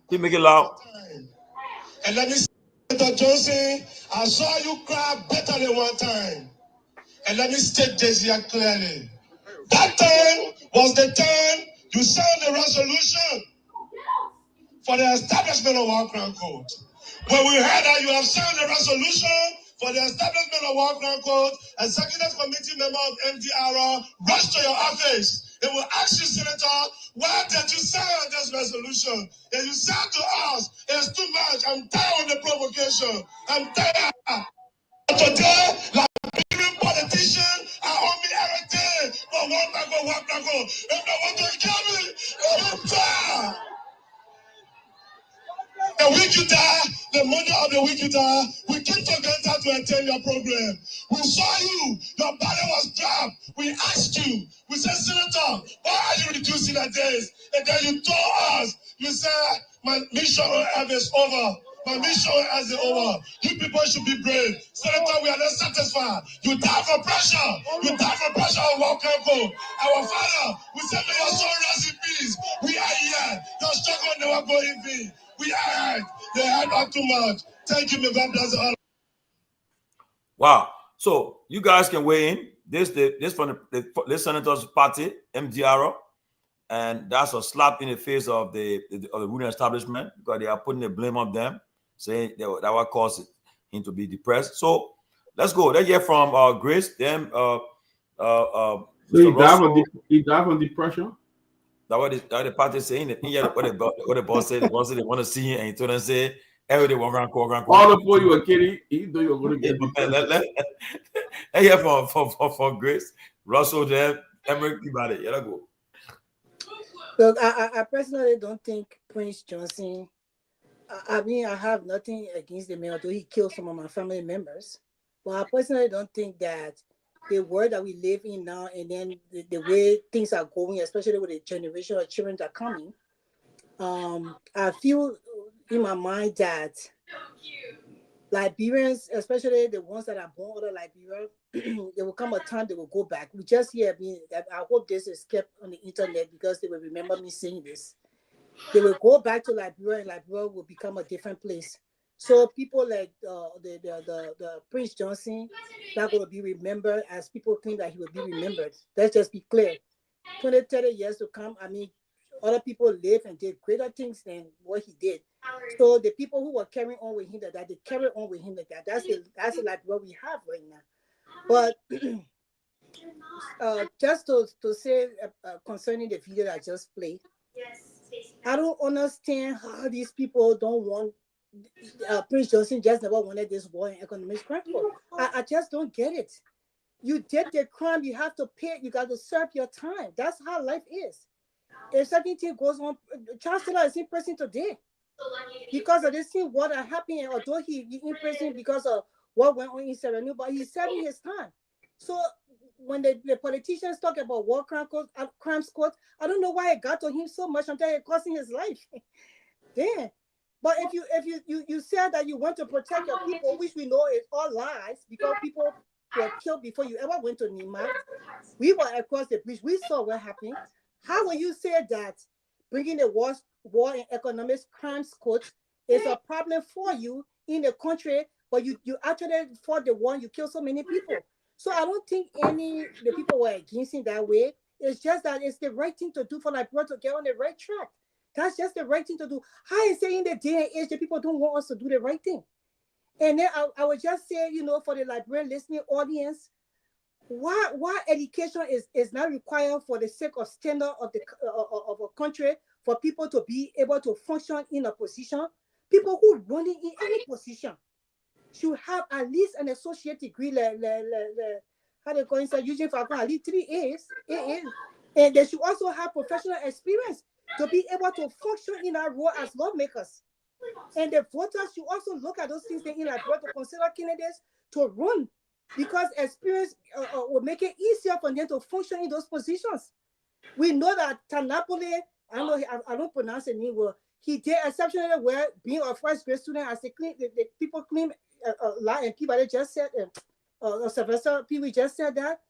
Please make it loud. And let me say, Mr. Johnson, I saw you cry better than one time. And let me state this here clearly. That time was the time you signed the resolution for the establishment of our Crown Court. When we heard that you have signed the resolution for the establishment of our Crown Court, Executive Committee member of MDR rushed to your office. They will ask you, Senator, why did you sign this resolution? And you said to us, it's too much. I'm tired of the provocation. I'm tired. Today, Liberian politicians are on me everything. But one back. If they want to kill me, I'm tired. The week you die, the money of the week you die, we came together to attend your program. We saw you, your body was dropped. We asked you, we said, Senator, why are you reducing the days? And then you told us, you said, my mission is over. My mission is over. You people should be brave. Senator, we are not satisfied. You die for pressure. You die for pressure on Walker Code. Our father, we said, may your soul rest in peace. We are here. Your struggle never go in vain. We are. They are not too much. Thank you, may God bless all. Wow. So you guys can weigh in. This from the Senators Party, MDR, and that's a slap in the face of the ruling establishment because they are putting the blame on them, saying that what caused him to be depressed. So let's go. Let's hear from Grace. Then so he died from depression. That's what the party saying. What the boss said. The boss said they want to see him, and he told them say every day walk around. All before you were kidding, he knew you were going to get depressed. Let's hear from Grace, Russell, then Emery, Peabody. Yeah, go. Look, I personally don't think Prince Johnson. I mean, I have nothing against the man, although he killed some of my family members. But I personally don't think that the world that we live in now, and then the way things are going, especially with the generation of children that are coming, I feel in my mind that Liberians, especially the ones that are born out of Liberia, there will come a time they will go back. We just hear me. I hope this is kept on the internet because they will remember me saying this. They will go back to Liberia, and Liberia will become a different place. So people like the Prince Johnson not going to be remembered as people claim that he will be remembered. Let's just be clear. 20, 30 years to come, I mean, other people live and did greater things than what he did. So the people who were carrying on with him like that, they carry on with him like that. That's like what we have right now. But just to say concerning the video that I just played, I don't understand how these people don't want Prince Johnson just never wanted this war and economic crime. I just don't get it. You did the crime, you have to pay, you got to serve your time. That's how life is. If something goes on, Charles Taylor is in prison today because of this thing, what happened, although he in prison because of what went on in Serrano, but he's serving his time. So when the politicians talk about war crimes court, I don't know why it got to him so much until it costing his life. Damn. But if you said that you want to protect your people, which we know is all lies, because people were killed before you ever went to Nima. We were across the bridge. We saw what happened. How will you say that bringing the war and economic crimes court is a problem for you in the country, but you actually fought the war, you killed so many people? So I don't think the people were against it that way. It's just that it's the right thing to do for Liberia to get on the right track. That's just the right thing to do. How is it in the day and age that people don't want us to do the right thing? And then I would just say, for the Liberian listening audience, why education is not required for the sake of standard of a country for people to be able to function in a position. People who running in any position should have at least an associate degree, how they call it, using for at least 3 A's, and they should also have professional experience to be able to function in our role as lawmakers. And the voters should also look at those things in Liberia to consider candidates to run, because experience will make it easier for them to function in those positions. We know that Tanapole, I don't pronounce the name well, he did exceptionally well being a first grade student, as the people claim a lot, and Peabody just said, Sylvester Pewee just said that.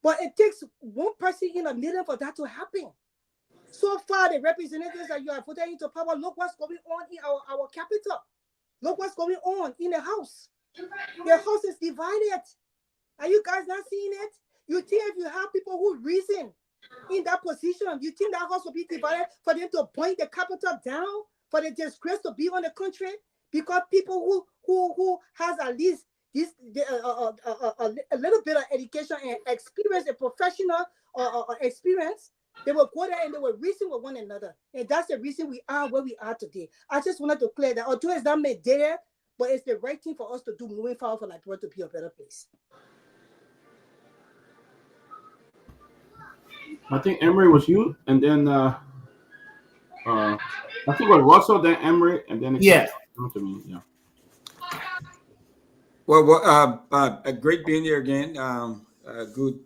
But it takes one person in a million for that to happen. So far, the representatives that you have voted into power, look what's going on in our capital. Look what's going on in the house. The house is divided. Are you guys not seeing it? You think if you have people who reason in that position, you think that house will be divided for them to point the capital down, for the disgrace to be on the country? Because people who has at least this a little bit of education and experience, a professional experience, they will go there and they will reason with one another. And that's the reason we are where we are today. I just wanted to clear that. Although it's not made there, but it's the right thing for us to do moving forward for Liberia to be a better place. I think Emery was you, and then I think it was Russell, then Emery, and then it came to me. Yeah. Well, great being here again. Good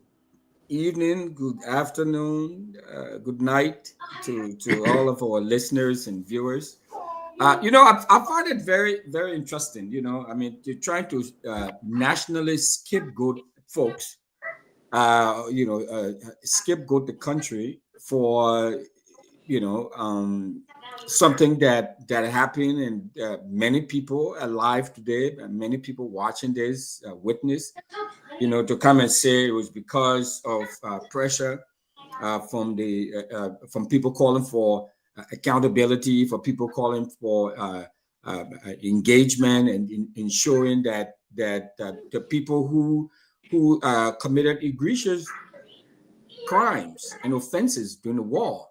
evening, good afternoon, good night to all of our listeners and viewers. I find it very, very interesting. I mean, you're trying to nationally scapegoat folks, scapegoat the country for, something that happened, and many people alive today, and many people watching this witness, to come and say it was because of pressure from people calling for accountability, for people calling for engagement, and ensuring that the people who committed egregious crimes and offenses during the war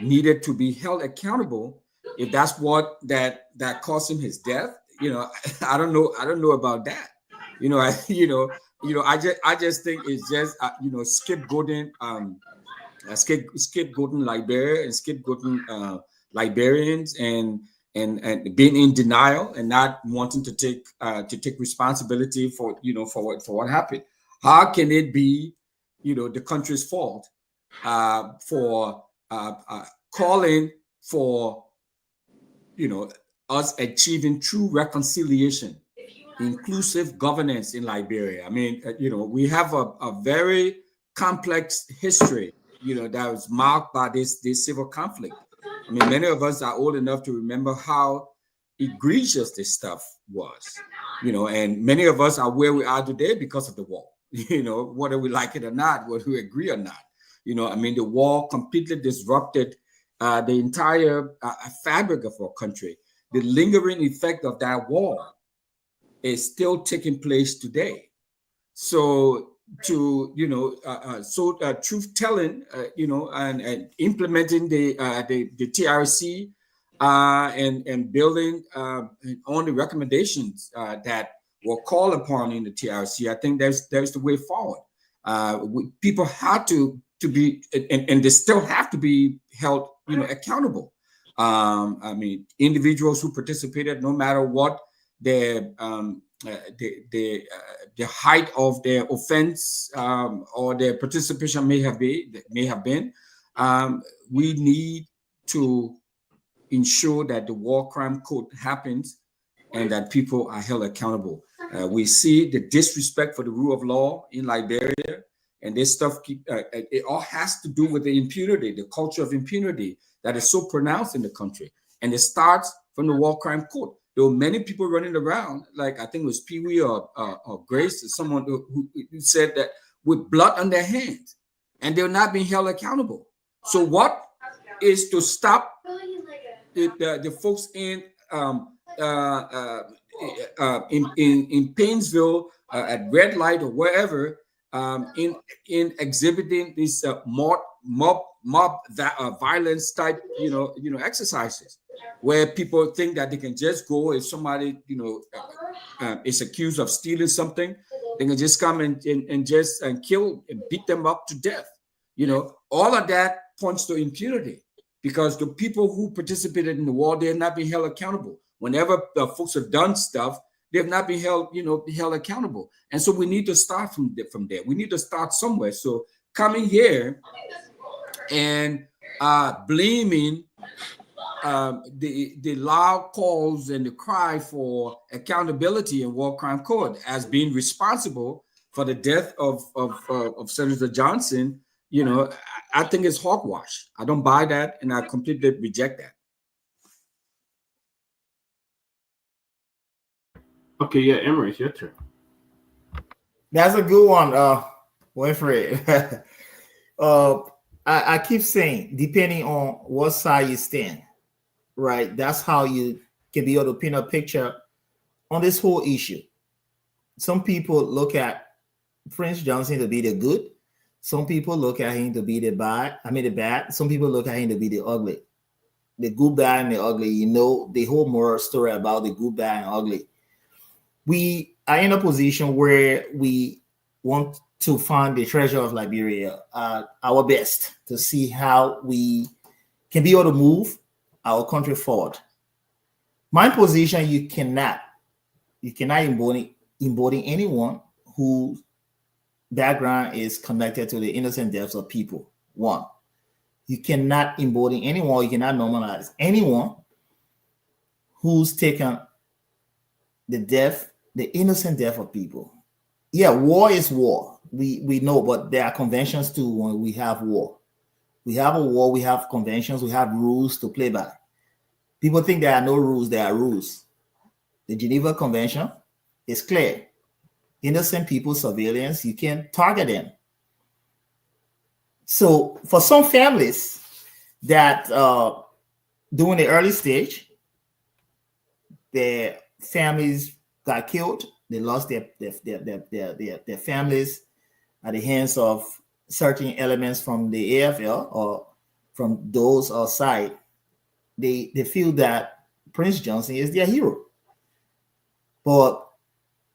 needed to be held accountable. If that's what that caused him his death, I don't know about that. I just think it's just scapegoating Liberia and scapegoating Liberians and being in denial and not wanting to take responsibility for what happened. How can it be the country's fault for calling for us achieving true reconciliation, inclusive governance in Liberia? I mean, we have a very complex history, that was marked by this civil conflict. I mean, many of us are old enough to remember how egregious this stuff was, and many of us are where we are today because of the war, whether we like it or not, whether we agree or not. I mean, the war completely disrupted the entire fabric of our country. The lingering effect of that war is still taking place today. So truth telling, and implementing the TRC and building on the recommendations that were called upon in the TRC, I think there's the way forward. People had to be, and they still have to be held, accountable. I mean, individuals who participated, no matter what their the height of their offense or their participation may have been. We need to ensure that the war crime code happens and that people are held accountable. We see the disrespect for the rule of law in Liberia, and this stuff it all has to do with the impunity, the culture of impunity that is so pronounced in the country. And it starts from the war crime code. There were many people running around, like I think it was Pewee or Grace, or someone who said that with blood on their hands, and they're not being held accountable. So what is to stop the folks in Painesville at red light or wherever in exhibiting these mob violence type exercises, where people think that they can just go if somebody is accused of stealing something, they can just come and kill and beat them up to death. All of that points to impunity, because the people who participated in the war, they have not been held accountable. Whenever the folks have done stuff, they have not been held accountable. And so we need to start from there. We need to start somewhere. So coming here and blaming the loud calls and the cry for accountability in war crime code as being responsible for the death of Senator Johnson, I think it's hogwash. I don't buy that, and I completely reject that. Okay, yeah, Emery, it's your turn. That's a good one, Winfrey. I keep saying, depending on what side you stand, right? That's how you can be able to paint a picture on this whole issue. Some people look at Prince Johnson to be the good. Some people look at him to be the bad. Some people look at him to be the ugly. The good, bad, and the ugly. The whole moral story about the good, bad, and ugly. We are in a position where we want to find the treasure of Liberia, our best, to see how we can be able to move our country forward. My position, you cannot embody anyone whose background is connected to the innocent deaths of people. One, you cannot embody anyone, you cannot normalize anyone who's taken the innocent death of people. Yeah, war is war. We know, but there are conventions too when we have war. We have a war, we have conventions, we have rules to play by. People think there are no rules, there are rules. The Geneva Convention is clear. Innocent people, civilians, you can't target them. So for some families that during the early stage, their families got killed, they lost their families at the hands of certain elements from the AFL or from those outside. They feel that Prince Johnson is their hero. But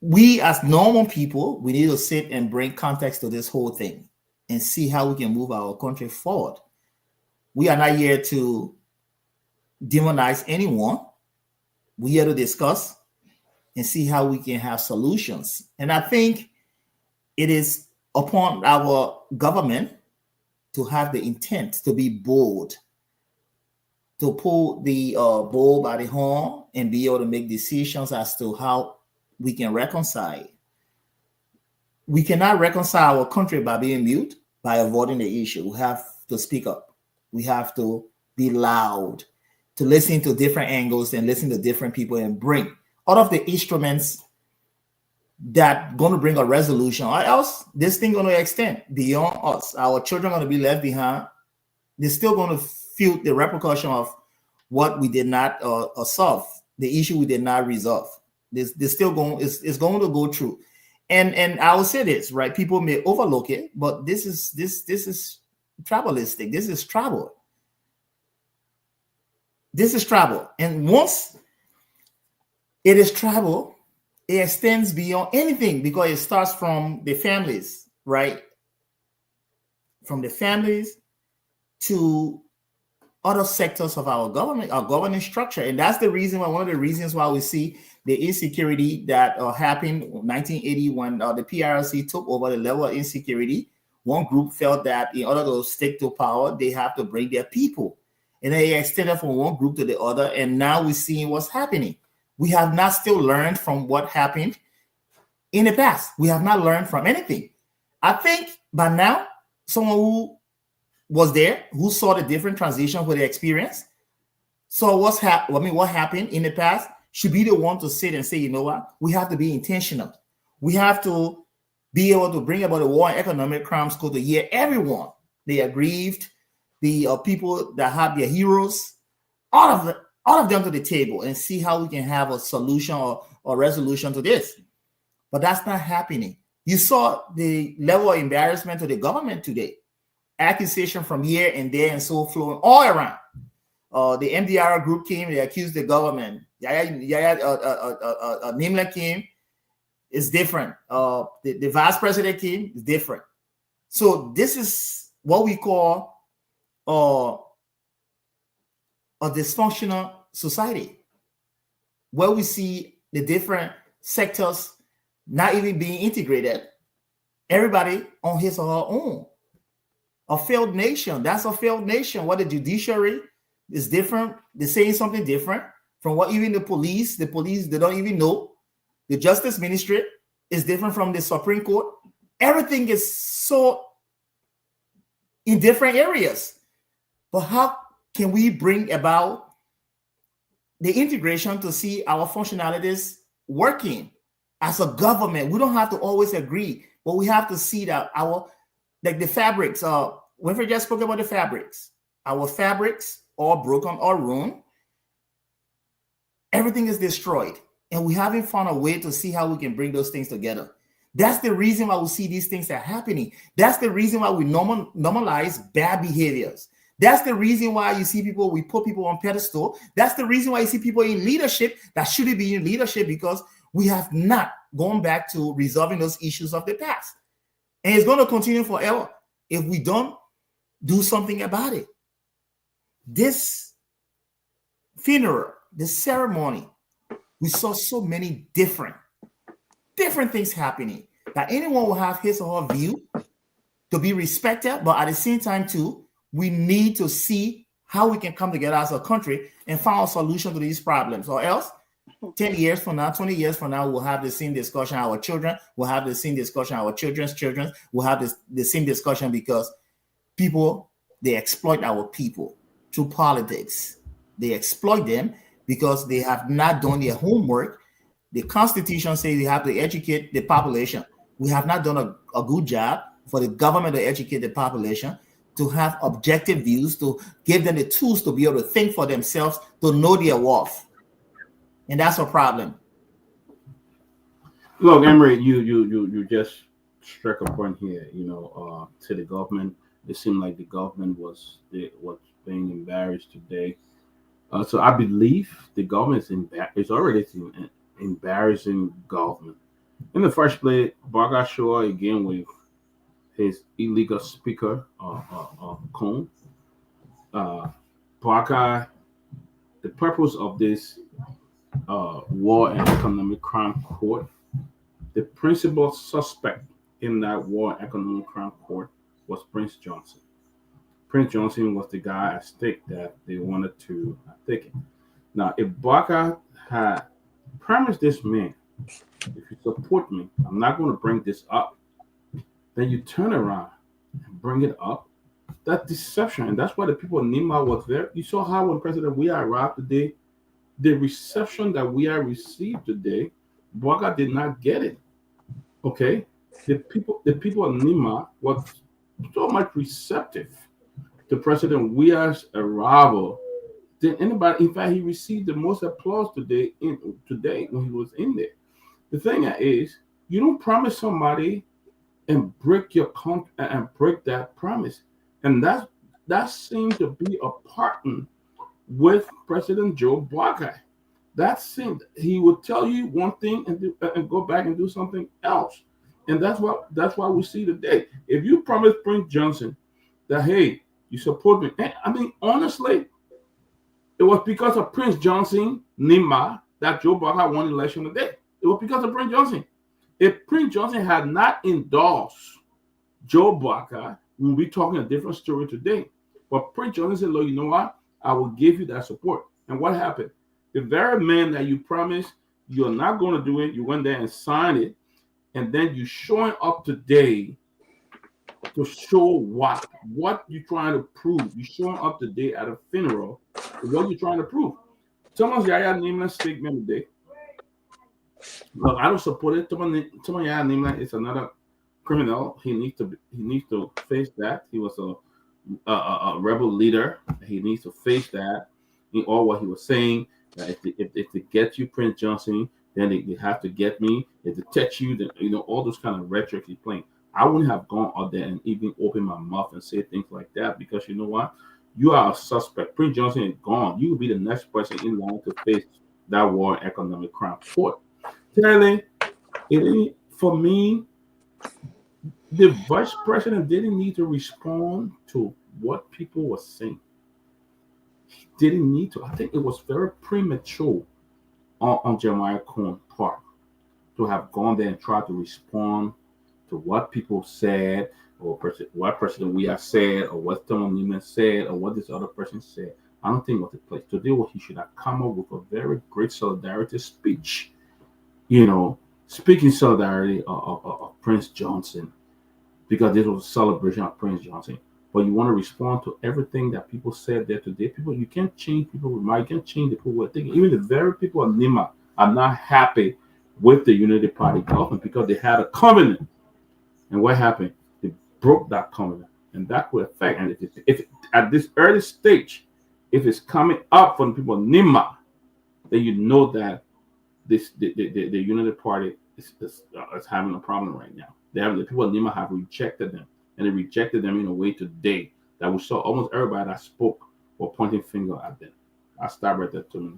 we as normal people, we need to sit and bring context to this whole thing and see how we can move our country forward. We are not here to demonize anyone. We're here to discuss and see how we can have solutions. And I think it is upon our government to have the intent to be bold, to pull the bull by the horn and be able to make decisions as to how we can reconcile. We cannot reconcile our country by being mute, by avoiding the issue. We have to speak up. We have to be loud, to listen to different angles and listen to different people and bring all of the instruments that going to bring a resolution, or else this thing going to extend beyond us. Our children are going to be left behind. They're still going to feel the repercussion of what we did not solve, the issue we did not resolve. It's going to go through. And I will say this, right? People may overlook it, but this is tribalistic. This is tribal. This is tribal. And once it is tribal, it extends beyond anything because it starts from the families, right? From the families to other sectors of our government, our governing structure. And that's the reason why, one of the reasons why we see the insecurity that happened in 1980 when the PRC took over the level of insecurity. One group felt that in order to stick to power, they have to bring their people. And they extended from one group to the other. And now we're seeing what's happening. We have not still learned from what happened in the past. We have not learned from anything. I think by now, someone who was there, who saw the different transitions with the experience, saw what happened in the past, should be the one to sit and say, you know what, we have to be intentional. We have to be able to bring about the War and Economic Crimes Code to hear everyone, the aggrieved, the people that have their heroes, all of them to the table and see how we can have a solution or resolution to this. But that's not happening. You saw the level of embarrassment to the government today. Accusation from here and there and so flowing all around. The MDR group came, they accused the government. Nimla came, is different. The vice president came, is different. So this is what we call a dysfunctional society, where we see the different sectors not even being integrated. Everybody on his or her own. A failed nation, that's a failed nation. What the judiciary is different. They're saying something different from what even the police, they don't even know. The Justice Ministry is different from the Supreme Court. Everything is so in different areas. But how can we bring about the integration to see our functionalities working as a government? We don't have to always agree, but we have to see that like the fabrics, Winfrey just spoke about the fabrics. Our fabrics are broken or ruined. Everything is destroyed. And we haven't found a way to see how we can bring those things together. That's the reason why we see these things are happening. That's the reason why we normalize bad behaviors. That's the reason why you see people, we put people on pedestal. That's the reason why you see people in leadership that shouldn't be in leadership, because we have not gone back to resolving those issues of the past. And it's going to continue forever if we don't do something about it. This funeral, this ceremony, we saw so many different things happening that anyone will have his or her view to be respected, but at the same time too, we need to see how we can come together as a country and find a solution to these problems, or else 10 years from now, 20 years from now, we'll have the same discussion. Our children will have the same discussion. Our children's children will have the same discussion, because people, they exploit our people through politics. They exploit them because they have not done their homework. The Constitution says we have to educate the population. We have not done a good job for the government to educate the population, to have objective views, to give them the tools to be able to think for themselves, to know their worth. And that's a problem. Look, Emery, you just struck a point here. To the government, it seemed like the government was being embarrassed today. So I believe the government is already embarrassing government. In the first place, Garguah Shaw again with his illegal speaker, Kong. Garguah, the purpose of this War and Economic Crime Court, the principal suspect in that War and Economic Crime Court was Prince Johnson. Prince Johnson was the guy at stake that they wanted to take it. Now, if Garguah had promised this man, if you support me, I'm not going to bring this up, then you turn around and bring it up, that deception. And that's why the people in Nima was there. You saw how when President Weah arrived today, the reception that we have received today, Garguah did not get it. Okay? The people in Nima was so much receptive to President Weah's arrival than anybody. In fact, he received the most applause today when he was in there. The thing is, you don't promise somebody and break your contract and break that promise. And that seemed to be a pattern with President Joe Garguah. That seemed he would tell you one thing and go back and do something else. And that's why we see today. If you promise Prince Johnson that, hey, you support me, I mean, honestly, it was because of Prince Johnson, Nima, that Joe Barker won the election today. It was because of Prince Johnson. If Prince Johnson had not endorsed Joe Barker, we'll be talking a different story today. But Prince Johnson said, look, you know what? I will give you that support. And what happened? The very man that you promised you're not going to do it, you went there and signed it, and then you showing up today to show what you're trying to prove. You showing up today at a funeral. What you're trying to prove. Someone's Yaya Nameless statement today. Look, I don't support it. Someone Yaya Nameless is another criminal. He needs to face that. He was a rebel leader. He needs to face that in all what he was saying. If they get you, Prince Johnson, then they have to get me. If they touch you, then all those kind of rhetoric he's playing. I wouldn't have gone out there and even open my mouth and say things like that, because you know what? You are a suspect. Prince Johnson is gone. You will be the next person in line to face that war and economic crime court. Clearly, for me, the vice president didn't need to respond to what people were saying. He didn't need to. I think it was very premature on Jeremiah Cohen's part to have gone there and tried to respond to what people said, or what President we have said, or what Tomalin said, or what this other person said. I don't think it was the place. Today, he should have come up with a very great solidarity speech, speaking solidarity of Prince Johnson, because this was a celebration of Prince Johnson. But you want to respond to everything that people said there today. People, you can't change people with mind. You can't change the people who are thinking. Even the very people of Nima are not happy with the Unity Party government because they had a covenant. And what happened? They broke that covenant, and that could affect. And if at this early stage, if it's coming up from the people of Nima, then you know that the Unity Party is having a problem right now. The people of Nima have rejected them, and they rejected them in a way today that we saw almost everybody that spoke were pointing finger at them. I'll stop right there, to me.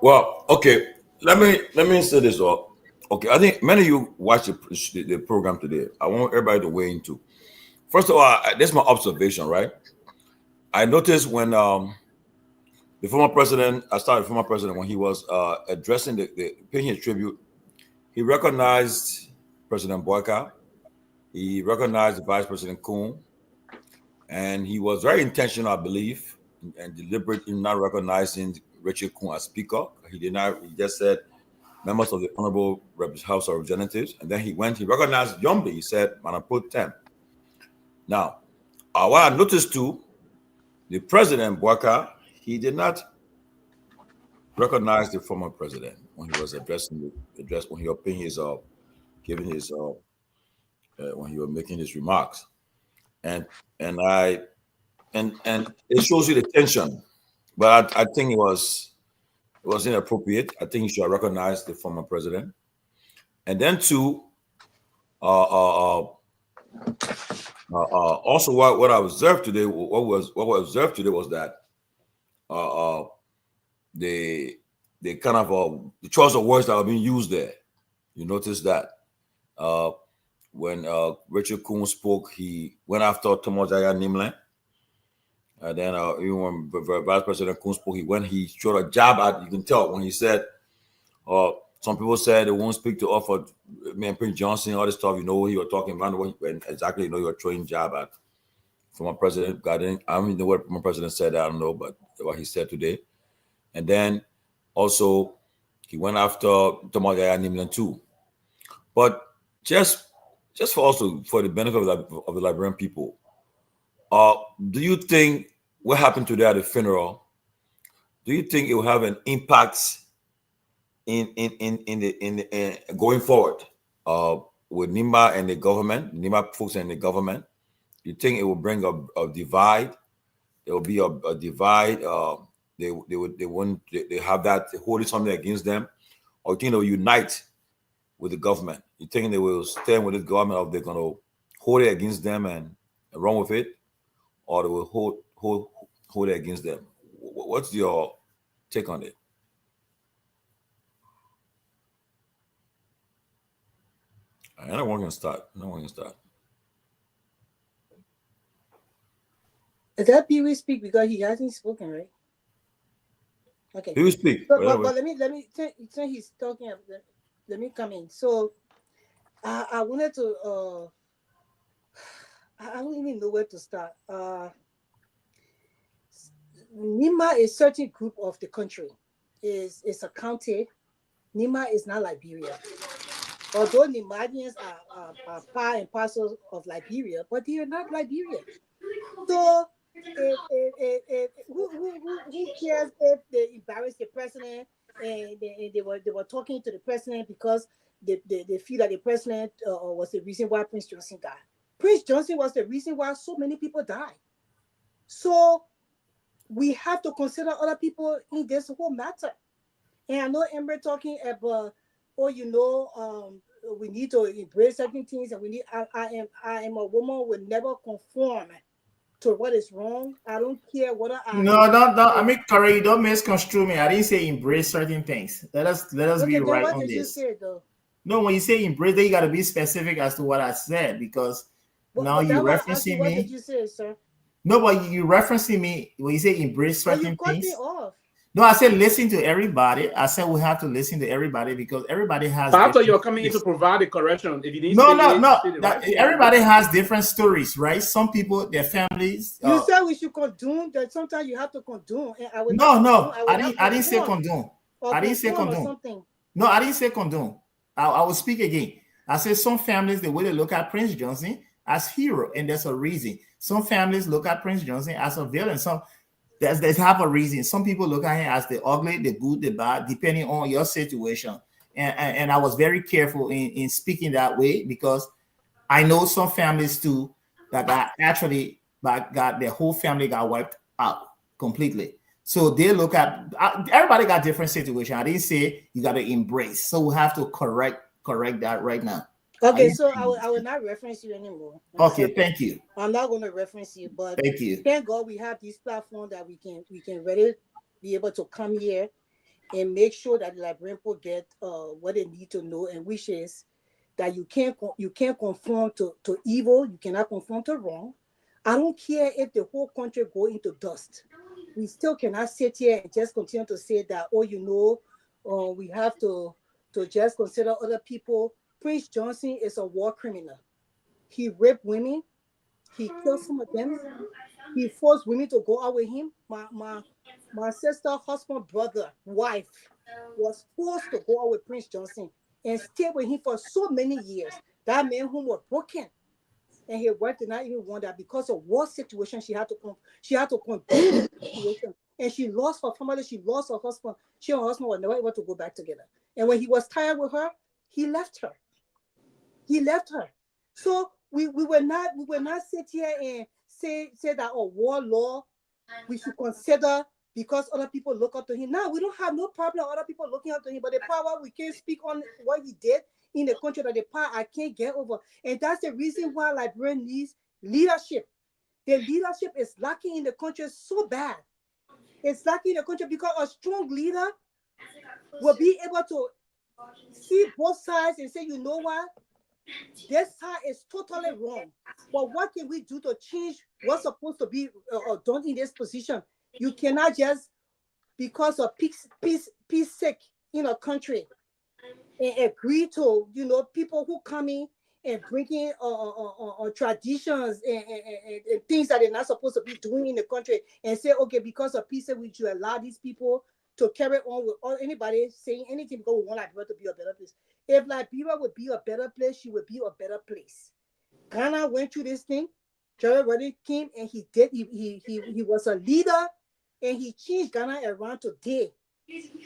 Well, okay. Let me say this all. Okay, I think many of you watched the program today. I want everybody to weigh into. First of all, this is my observation, right? I noticed when the former president, when he was addressing paying his tribute, he recognized President Boyka, he recognized Vice President Kuhn, and he was very intentional, I believe, and deliberate in not recognizing Richard Kuhn as Speaker. He did not. He just said members of the Honorable House of Representatives, and then he recognized Yombe. He said, "Madam Pro Tem." Now, what I noticed too, the President Boyka, he did not recognize the former president when he was when he was paying his giving his when he was making his remarks, and it shows you the tension. But I think it was inappropriate. I think he should have recognized the former president. And then two, also what I observed today, what was observed today was that the kind of the choice of words that are being used there. You notice that when Richard Kuhn spoke, he went after Tomojaya Nimlan. And then even when Vice President Kuhn spoke, he showed a jab at, you can tell when he said, some people said they won't speak to us for Prince Johnson, all this stuff, he was talking about when exactly, you were throwing jab at former president. I don't even know what former president said, I don't know, but what he said today. And then also he went after Tomagaya Nimlan too. But just for the benefit of the Liberian people, do you think what happened today at the funeral, do you think it will have an impact in going forward with Nima and the government, Nima folks and the government? You think it will bring a divide? There will be a divide. They have that holding something against them, or you think they'll unite with the government? You think they will stand with the government, or they're going to hold it against them and run with it, or they will hold it against them? What's your take on it? No one can start. Is that Pewee speak because he hasn't spoken, right? Okay. He will speak. But let me since he's talking. Let me come in. So I wanted to. I don't even know where to start. Nima, a certain group of the country, is a county. Nima is not Liberia. Although Nimadians are part and parcel of Liberia, but they are not Liberia. So, who cares if they embarrass the president and they were talking to the president because they feel that the president was the reason why Prince Johnson died. Prince Johnson was the reason why so many people died. So we have to consider other people in this whole matter. And I know Amber talking about, we need to embrace certain things, and we need. I am a woman who will never conform to what is wrong. I don't care whether No. I mean, Corey, don't misconstrue me. I didn't say embrace certain things. Let us be right on this. What did you say, though? No, when you say embrace, then you got to be specific as to what I said, because now you're referencing me. What did you say, sir? No, but you referencing me when you say embrace certain things. You cut me off. No, I said listen to everybody. I said we have to listen to everybody because everybody has. But after you're coming in to provide a correction, if you need everybody has different stories, right? Some people, their families. You said we should condone that. Sometimes you have to condone. And I didn't say condone. I didn't say condone. No, I didn't say condone. I will speak again. I said some families, the way they look at Prince Johnson as hero, and there's a reason. Some families look at Prince Johnson as a villain. Some. There's half a reason. Some people look at him as the ugly, the good, the bad, depending on your situation. And I was very careful in speaking that way because I know some families too that got their whole family got wiped out completely. So they look at everybody got different situation. I didn't say you got to embrace. So we have to correct that right now. Okay, so I will not reference you anymore. Okay, thank you. I'm not going to reference you, but thank you. Thank God we have this platform that we can really be able to come here and make sure that the Liberian people get what they need to know, and which is that you can't conform to evil, you cannot conform to wrong. I don't care if the whole country go into dust. We still cannot sit here and just continue to say that, we have to just consider other people. Prince Johnson is a war criminal. He raped women. He killed some of them. He forced women to go out with him. My sister, husband, brother, wife was forced to go out with Prince Johnson and stay with him for so many years. That man whom was broken. And his wife did not even want that because of war situation. She had to continue the situation. And she lost her family. She lost her husband. She and her husband were never able to go back together. And when he was tired with her, he left her. So we will not sit here and say that war law we should consider because other people look up to him. Now we don't have no problem other people looking up to him, but the power we can't speak on what he did in the country, that the power I can't get over. And that's the reason why Liberia needs leadership. The leadership is lacking in the country so bad. It's lacking in the country because a strong leader will be able to see both sides and say, you know what? This side is totally wrong. But what can we do to change what's supposed to be done in this position? You cannot just, because of peace sake in a country, and agree to, people who come in and bringing traditions and things that they're not supposed to be doing in the country and say, okay, because of peace, we should allow these people to carry on with anybody saying anything because we want Liberia to be a better place. If Liberia would be a better place, she would be a better place. Ghana went through this thing. Jerry Roddy came and he was a leader and he changed Ghana around today.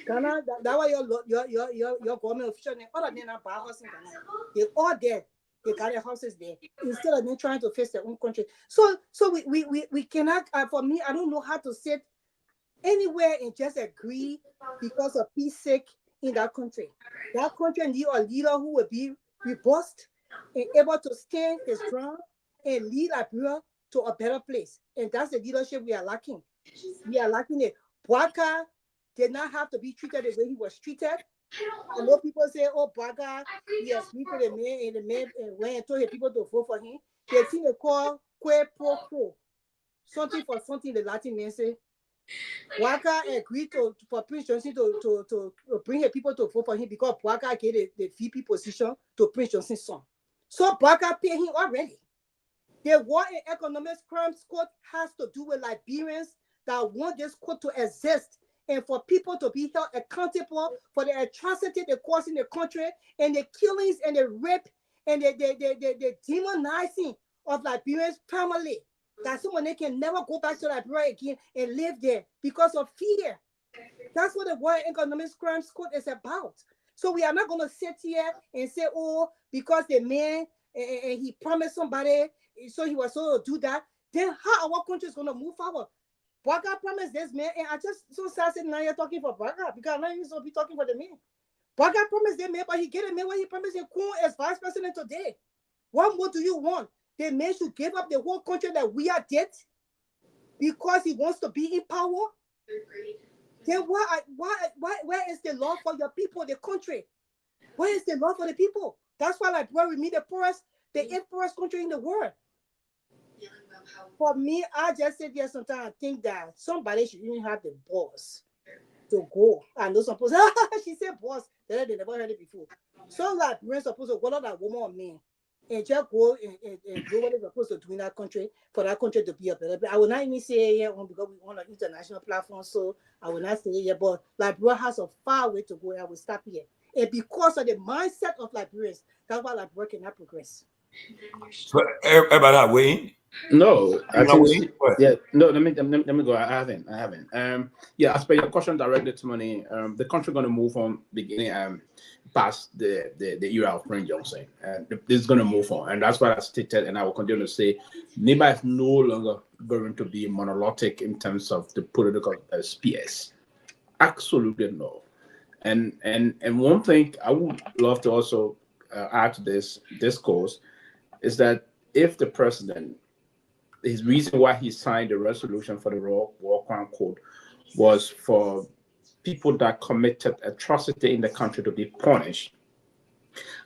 Ghana, that why your government official other than buy house in Ghana. They all dead. They got their houses there instead of them trying to face their own country. So we cannot. For me, I don't know how to sit anywhere and just agree because of peace sake in that country. That country need a leader who will be robust and able to stand his ground and lead Liberia to a better place. And that's the leadership we are lacking. We are lacking it. Bwaka did not have to be treated the way he was treated. I know people say, Bwaka, he agreed to the man, and the man went and told his people to vote for him. The thing they call que pro quo. Something for something, the Latin men say. Waka agreed for Prince Johnson to bring her people to vote for him because Waka gave the VP position to Prince Johnson's son. So Waka paid him already. The War and Economic Crimes Court has to do with Liberians that want this court to exist and for people to be held accountable for the atrocity they cause in the country and the killings and the rape and the demonizing of Liberians' family. That someone they can never go back to Liberia again and live there because of fear. That's what the War and Economic Crimes Court is about. So we are not going to sit here and say, oh, because the man and he promised somebody, so he was so do that. Then how our country is going to move forward? Baka promised this man, and I just so sad sitting now you're talking for Baka because I'm not even supposed to be talking for the man. Baka promised the man, but he get a man when he promised him as vice president today. What more do you want? The man should give up the whole country that we are dead because he wants to be in power. Then where is the law for your people, the country? Where is the law for the people? That's why Liberia remain the poorest, the 8th poorest country in the world. For me, I just sit there sometimes and think that somebody should even have the balls to go. I know some people say, she said boss, they never heard it before. So Liberians supposed to go out that woman or man and just go and do what they're supposed to do in that country for that country to be a better. I will not even say here because we on an international platform, so I will not say here, but Liberia has a far way to go. I will stop here. And because of the mindset of Liberians, that's why Liberia cannot progress. So everybody that way? No, I think, yeah, no, let me go. I haven't. Yeah, as per your question directed to money, the country going to move on beginning past the era of Prince Johnson, and this is going to move on, and that's what I stated, and I will continue to say, NIBA is no longer going to be monolithic in terms of the political space. Absolutely no. And one thing I would love to also add to this discourse is that if the president, his reason why he signed the resolution for the War Crime Code was for people that committed atrocity in the country to be punished.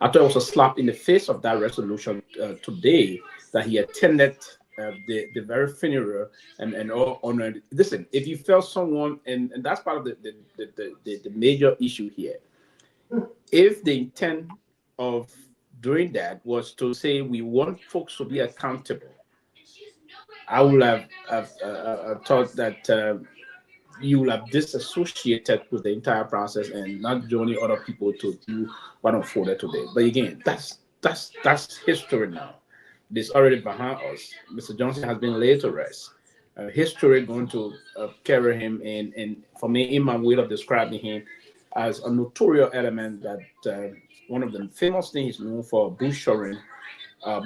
I thought it was a slap in the face of that resolution today that he attended the very funeral and all honored. Listen, if you felt someone, and that's part of the major issue here, if the intent of doing that was to say we want folks to be accountable, I would have thought that you will have disassociated with the entire process and not joining other people to do what unfolded today. But again, that's history now. It's already behind us. Mr. Johnson has been laid to rest. History going to carry him in. And for me, in my way of describing him as a notorious element that one of the famous things known for bushering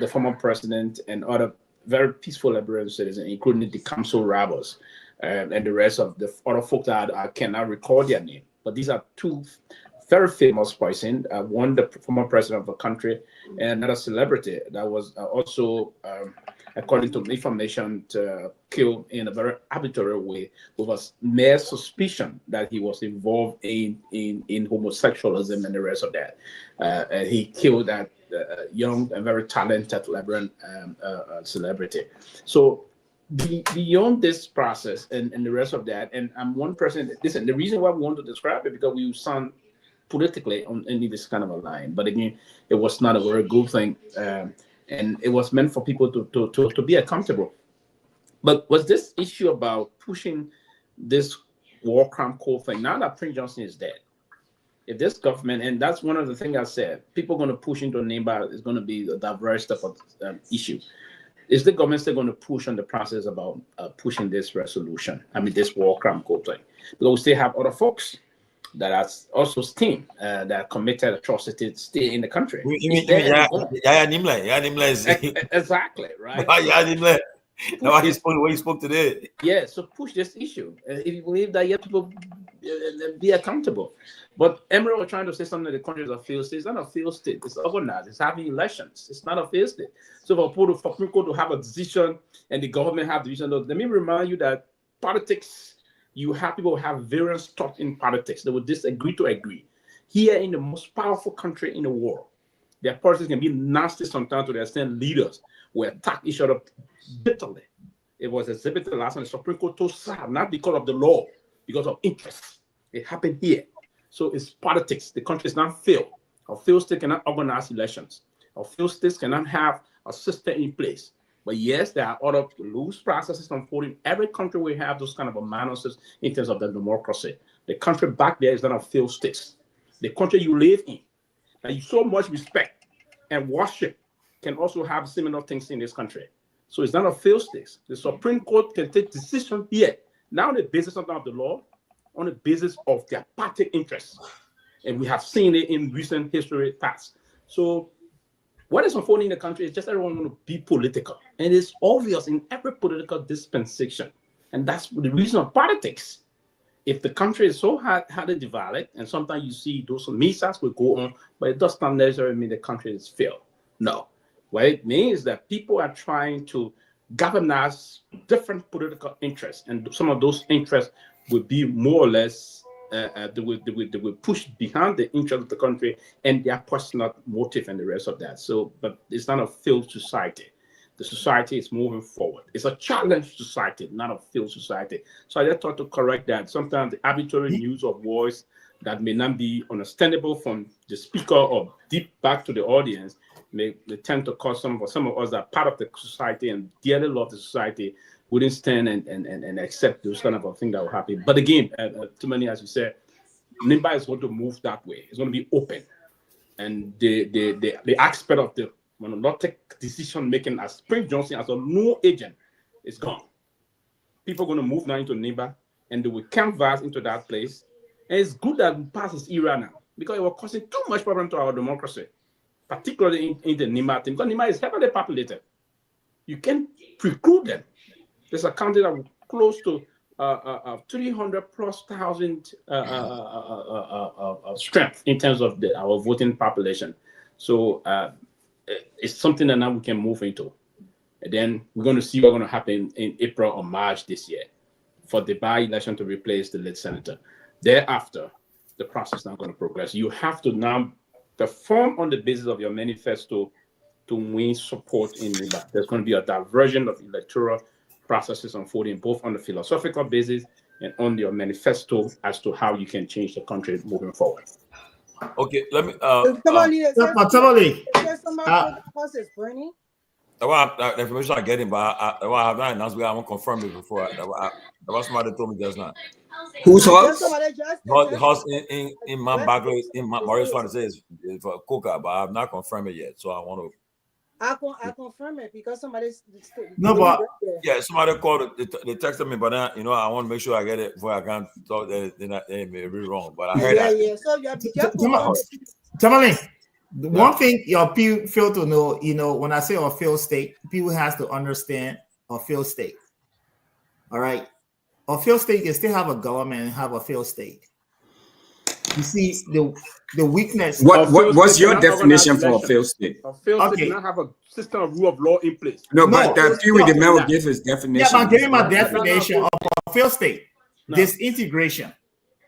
the former president and other very peaceful Liberian citizens, including the council robbers and the rest of the other folks that I cannot recall their name. But these are two very famous persons, one the former president of the country and another celebrity that was also, according to information, killed in a very arbitrary way with a mere suspicion that he was involved in homosexualism and the rest of that. And he killed that young and very talented Liberian celebrity. So beyond this process and the rest of that, and I'm one person, listen, the reason why we want to describe it because we sound politically on any this kind of a line, but again, it was not a very good thing, and it was meant for people to be accountable. But was this issue about pushing this war crime code thing, now that Prince Johnson is dead, if this government, and that's one of the things I said, people are going to push into NIBA is going to be a diverse type of issue. Is the government still going to push on the process about pushing this resolution? I mean, this war crime code thing? Because we still have other folks that are also steam that committed atrocities stay in the country. Exactly, right? Now he spoke the way he spoke today. Yeah, so push this issue. If you believe that, you have people be accountable. But Emery was trying to say something that the country is a failed state. It's not a failed state. It's organized. It's having elections. It's not a failed state. So for people to have a decision and the government have the decision, let me remind you that politics, you have people who have various thoughts in politics. They will disagree to agree. Here in the most powerful country in the world, their politics can be nasty sometimes to the extent leaders will attack each other bitterly It was exhibited last time. The Supreme Court told SAR, not because of the law, because of interest. It happened here. So it's politics. The country is not failed. Our failed state cannot organize elections. Our failed states cannot have a system in place. But yes, there are other loose processes unfolding. Every country will have those kind of minuses in terms of the democracy. The country back there is not a failed state. The country you live in, that you so much respect and worship, can also have similar things in this country. So it's not a failed state. The Supreme Court can take decisions here, not on the basis of the law, on the basis of their party interests. And we have seen it in recent history past. So what is unfolding in the country is just everyone want to be political. And it's obvious in every political dispensation. And that's the reason of politics. If the country is so highly divided, and sometimes you see those mishaps will go on, but it does not necessarily mean the country is failed. No. What it means is that people are trying to galvanize different political interests, and some of those interests will be more or less they will push behind the interest of the country and their personal motive and the rest of that. So, but it's not a failed society. The society is moving forward. It's a challenged society, not a failed society. So I just thought to correct that. Sometimes the arbitrary use of voice that may not be understandable from the speaker or deep back to the audience may tend to cause some of us that are part of the society and dearly love the society wouldn't stand and accept those kind of a thing that will happen. But again, too many, as you said, NIMBA is going to move that way. It's going to be open. And the aspect of the monolithic decision making as Spring Johnson as a new agent is gone. People are going to move now into NIMBA and they will canvas into that place. And it's good that we pass this era now because it was causing too much problem to our democracy, particularly in the NIMBA team, because NIMBA is heavily populated. You can't preclude them. There's a county that was close to 300,000+ strength in terms of our voting population. So it's something that now we can move into. And then we're going to see what's going to happen in April or March this year for the by-election to replace the lead senator. Thereafter, the process is not going to progress. You have to now perform on the basis of your manifesto to win support in NIMBA. There's going to be a diversion of electoral processes unfolding both on the philosophical basis and on your manifesto as to how you can change the country moving forward. Okay, let me. Tomalin. Is burning. The information I'm getting, but I have not announced. I won't confirm it before. That was somebody told me just now. Whose house? The house in my background, in my Maurice want to say is for Coca, but I have not confirmed it yet. So I want to. I confirm it because somebody's no, but yeah, somebody called. They texted me, but then, I want to make sure I get it before I can't talk. They may be wrong, but I heard that. Yeah. So you have to be careful. Tomalin, one thing your people fail to know, when I say a failed state, people has to understand a failed state. All right, a failed state can still have a government and have a failed state. You see the weakness. What's your definition for a failed state? A failed state does not have a system of rule of law in place. No, but Pewee the man will give his definition. Yeah, I'm giving my definition of a failed state. Disintegration.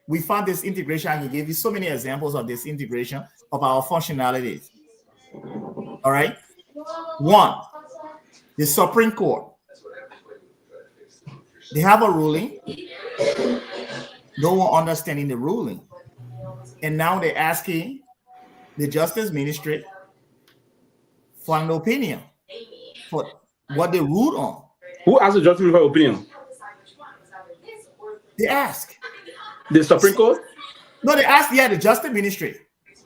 We found disintegration. I can give you so many examples of disintegration of our functionalities. All right. One, the Supreme Court. They have a ruling. No one understanding the ruling. And now they're asking the Justice Ministry for an opinion for what they ruled on. Who asked the Justice Ministry for opinion? They ask. The Supreme Court? No, they asked, the Justice Ministry.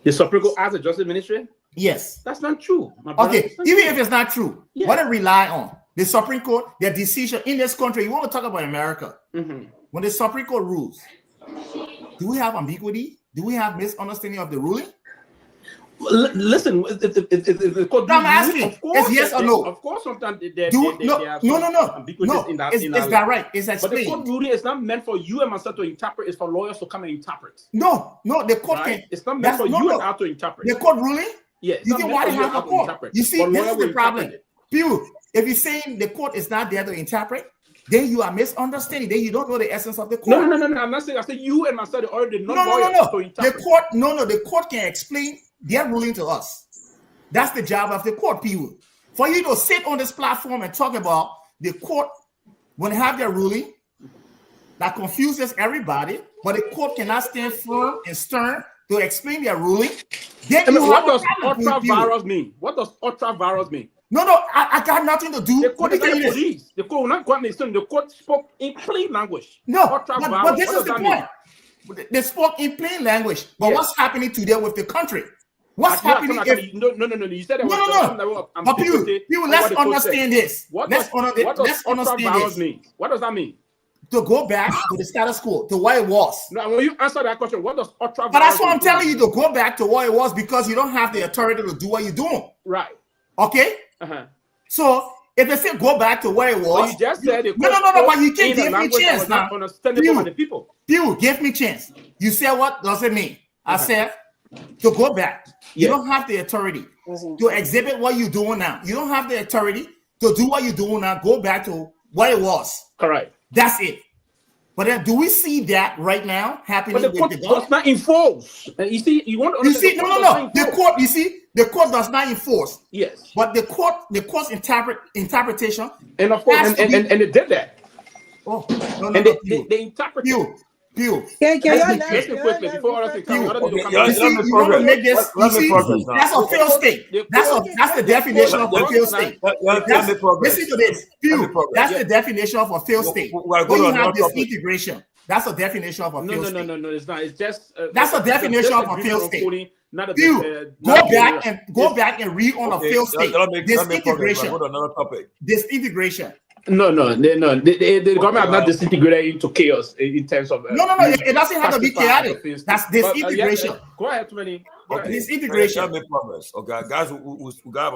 The Supreme Court asked the Justice Ministry? Yes. That's not true. Okay, even if it's not true, what they rely on? The Supreme Court, their decision in this country. You want to talk about America. Mm-hmm. When the Supreme Court rules, do we have ambiguity? Do we have misunderstanding of the ruling? Listen, the court. I'm asking. It's yes or no. Of course, sometimes they no. ambiguities in that. Is that right? It's explained. But the court ruling is not meant for you and myself to interpret. It's for lawyers to come and interpret. No. The court can. It's not meant for you and I to interpret. The court ruling. Yeah. You can why they have a court. You see, this is the problem. Pewee, if you're saying the court is not there to interpret, then you are misunderstanding. Then you don't know the essence of the court. No. I'm not saying. I said you and myself already know. No. The court. No. The court can explain their ruling to us. That's the job of the court, Pewee. For you to sit on this platform and talk about the court when they have their ruling that confuses everybody, but the court cannot stand firm and stern to explain their ruling. Then what does ultra-virus mean? What does ultra-virus mean? No, I got nothing to do. The court is not police. The court not going to the court spoke in plain language. No, but this is the point. They spoke in plain language. But what's happening today with the country? What's happening? No. You said no. But people, let's understand this. Let's understand this. Mean? What does that mean? To go back to the status quo, to what it was. No, when you answer that question, what does ultra? But that's what I'm telling you, to go back to what it was, because you don't have the authority to do what you're doing. Right. Okay? So if they say go back to where it was, well, you just said no, but you can't give me chance now. Pew, give me chance. You said what does it mean? I said to go back. You don't have the authority to exhibit what you're doing now. You don't have the authority to do what you're doing now. Go back to what it was. Correct. That's it. But then, do we see that right now happening? But the court does not enforce. You see, you want to see, no. The court, you see, the court does not enforce. Yes. But the court's interpretation, and of course, and they did that. Oh, no, and they interpreted. Pew. Listen quickly before others come. That's a failed state. That's the definition of a failed state. Listen to this. Pew. That's the definition of a failed state. When you have disintegration, that's a definition of a failed state. No, it's not. It's just that's a definition of a failed state. Go back and read on a failed state. Disintegration. Disintegration. No. The government have not disintegrated into chaos in terms of. No. It doesn't have to be chaotic. That's disintegration. Go ahead, too many. Disintegration. Make progress. Okay, guys, we got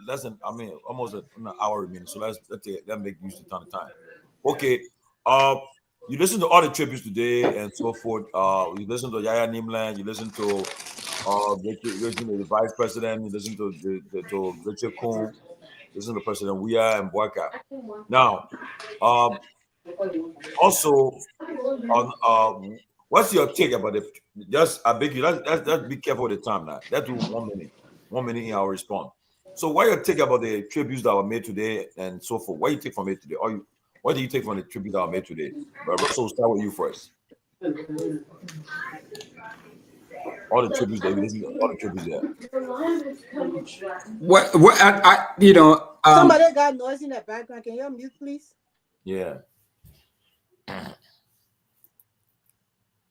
less than almost an hour remaining. So let's make use of ton of time. Okay. You listen to all the tributes today and so forth. You listen to Yaya Nimland. You listen to the vice president. You listen to Richard Kuhn. Listen to President Myean and Boyka. Now, also, what's your take about it? Just I beg you, let's be careful with the time now. Let's do 1 minute. 1 minute in our response. So, what your take about the tributes that were made today and so forth? What do you take from it today? What do you take from the tributes that were made today? But Russell, start with you first. All the tributes there, all the tributes there. Somebody got noise in the background. Can you mute, please? Yeah.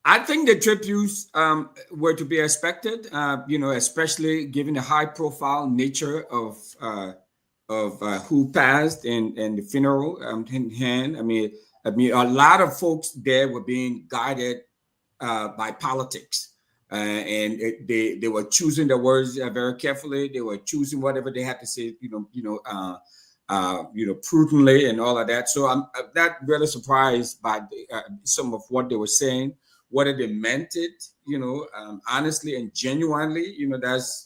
I think the tributes were to be expected. Especially given the high-profile nature of who passed and the funeral in hand. I mean, a lot of folks there were being guided by politics. And they were choosing their words very carefully. They were choosing whatever they had to say, prudently and all of that. So I'm not really surprised by some of what they were saying, whether they meant it, honestly and genuinely. That's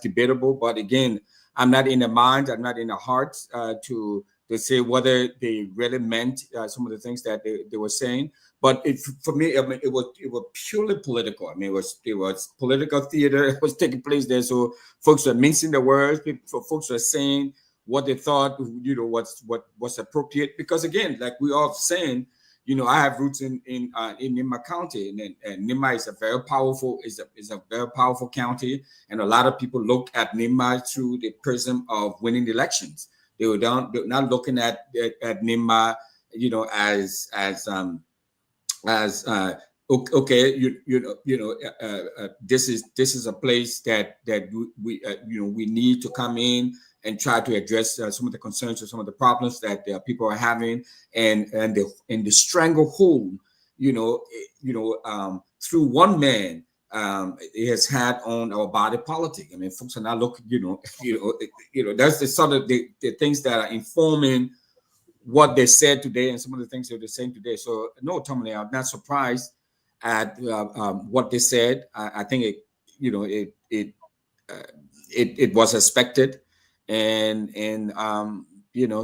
debatable. But again, I'm not in the mind, I'm not in the heart to say whether they really meant some of the things that they were saying. But for me, it was purely political. I mean, it was political theater. It was taking place there. So folks were mincing the words. Folks were saying what they thought, what was appropriate. Because again, like we all saying, I have roots in Nimba County, and Nimba is a very powerful county, and a lot of people look at Nimba through the prism of winning elections. They're not looking at Nimba, this is a place that we need to come in and try to address some of the concerns or some of the problems that people are having, and the stranglehold, through one man, it has had on our body politic. I mean, folks are not looking, that's the sort of the things that are informing what they said today and some of the things that they're saying today. So no, Tomalin, I'm not surprised at what they said. I think it was expected, and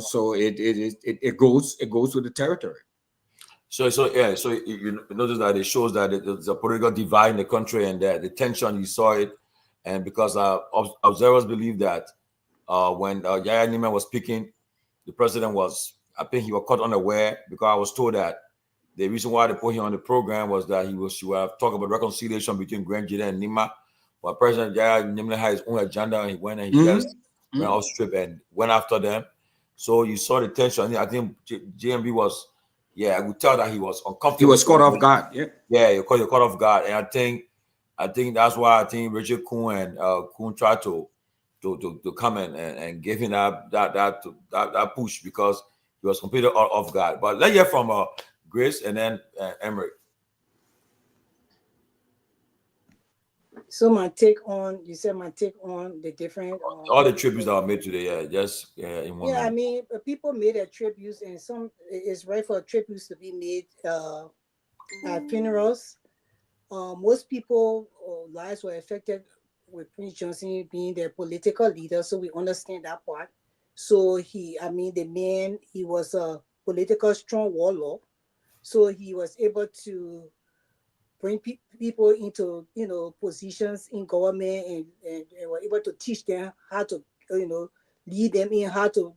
so it goes with the territory. So you notice that it shows that there's a political divide in the country, and that the tension, you saw it, and because observers believe that when Yaya Nimland was speaking, the president was I think he was caught unaware because I was told that the reason why they put him on the program was that he would talk about reconciliation between Grand Jida and Nima. But President Jaya Nimle had his own agenda, and he went and he just went off strip and went after them. So you saw the tension. I think JMB was, I could tell that he was uncomfortable. He was caught off guard. You're caught off guard, and I think that's why I think Richard Kuhn and Kuhn tried to come in and give him that push because he was completely off guard. But let's hear from Grace and then Emery. So my take on the different all the tributes that were made today, in one minute. I mean, people made their tributes, and some it's right for tributes to be made at funerals. Most people lives were affected with Prince Johnson being their political leader, so we understand that part. So he was a political strong warlord, so he was able to bring people into positions in government and were able to teach them how to lead them in how to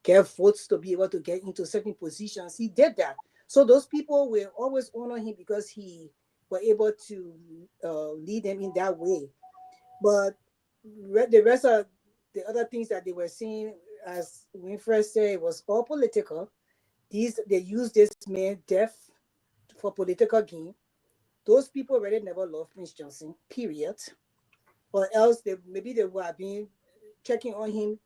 get votes to be able to get into certain positions. He did that. So those people will always honor him because he was able to lead them in that way. But the rest of the other things that they were saying, as Winfred said, it was all political. They used this man's death for political gain. Those people really never loved Prince Johnson, period. Or else they were being checking on him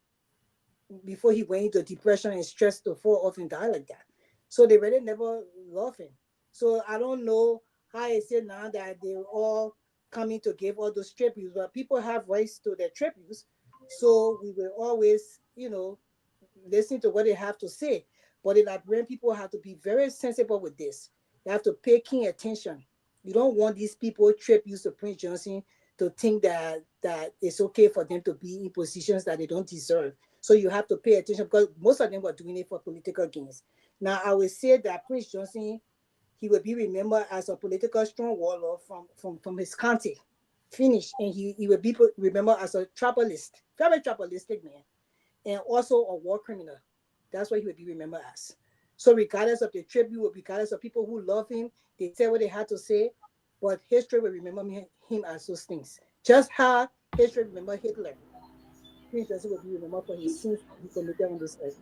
before he went into depression and stress to fall off and die like that. So they really never loved him. So I don't know how is it now that they're all coming to give all those tributes, but people have rights to their tributes. So we will always, listen to what they have to say. But the Liberian people have to be very sensible with this. They have to pay keen attention. You don't want these people tributes to Prince Johnson to think that it's okay for them to be in positions that they don't deserve. So you have to pay attention because most of them were doing it for political gains. Now, I would say that Prince Johnson, he will be remembered as a political strong warlord from his county. Finish. And he will be remembered as a tribalist, very tribalistic man, and also a war criminal. That's what he will be remembered as. So regardless of the tribute, regardless of people who love him, they say what they had to say, but history will remember him as those things. Just how history remember Hitler. Prince Johnson will be remembered for his sins he committed on this earth.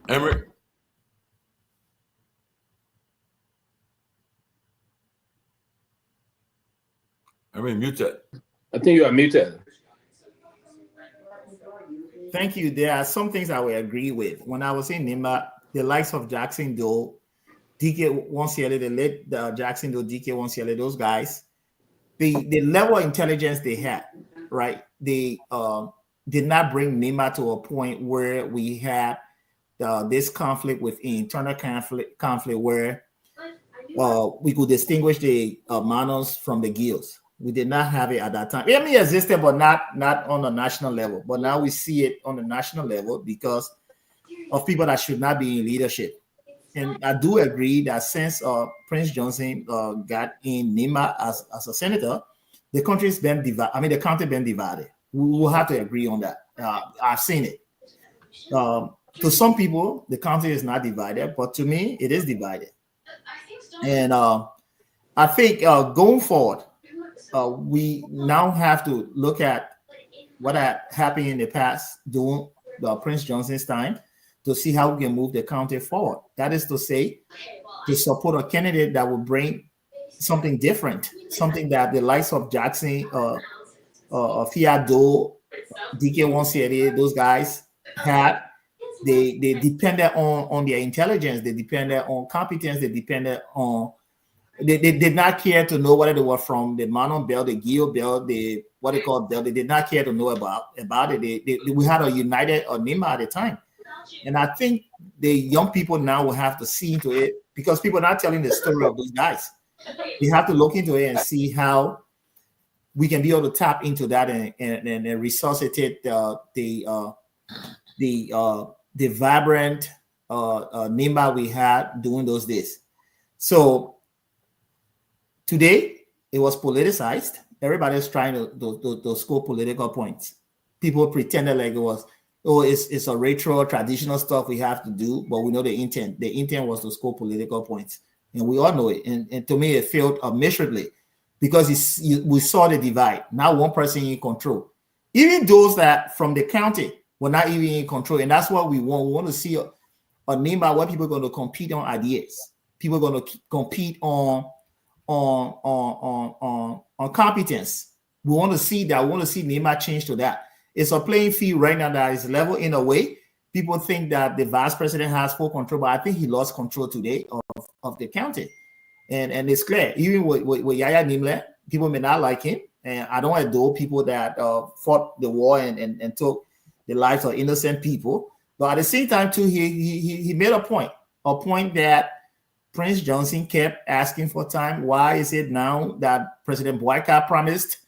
Emery? Muted. I think you are muted. Thank you. There are some things I will agree with. When I was in Nima, the likes of Jackson Doe, DK Wonsiele, the late Jackson Doe, DK Wonsiele, those guys, the level of intelligence they had, right? They did not bring Nima to a point where we had this conflict with internal conflict where we could distinguish the Manos from the Gills. We did not have it at that time. It may existed, but not on a national level. But now we see it on the national level because of people that should not be in leadership. And I do agree that since Prince Johnson got in Nima as a senator, the country's been divided. I mean, the country been divided. We will have to agree on that. I've seen it. To some people, the country is not divided, but to me, it is divided. And I think going forward, we now have to look at what had happened in the past during Prince Johnson's time to see how we can move the country forward. That is to say, to support a candidate that will bring something different, something that the likes of Jackson, Fiado, DK Wonsiere, those guys had. They depended on their intelligence, they depended on competence, they depended on. They did not care to know whether they were from the Manon belt, the Gil belt, the what they call belt. They did not care to know about it. We had a united Nima at the time. And I think the young people now will have to see into it because people are not telling the story of those guys. We have to look into it and see how we can be able to tap into that and resuscitate the vibrant Nima we had during those days. So today, it was politicized. Everybody's trying to score political points. People pretended like it oh, it's a retro traditional stuff we have to do, but we know the intent. The intent was to score political points, and we all know it. And to me, it failed miserably because we saw the divide. Now one person in control. Even those that from the county were not even in control, and that's what we want. We want to see a NIMA where people are going to compete on ideas. People are going to compete on competence. We want to see that. We want to see NIMA change to that. It's a playing field right now that is level in a way. People think that the vice president has full control, but I think he lost control today of the county. And it's clear, even with Yaya Nimle, people may not like him. And I don't adore people that fought the war and took the lives of innocent people. But at the same time, too, he made a point that Prince Johnson kept asking for time. Why is it now that President Boyka promised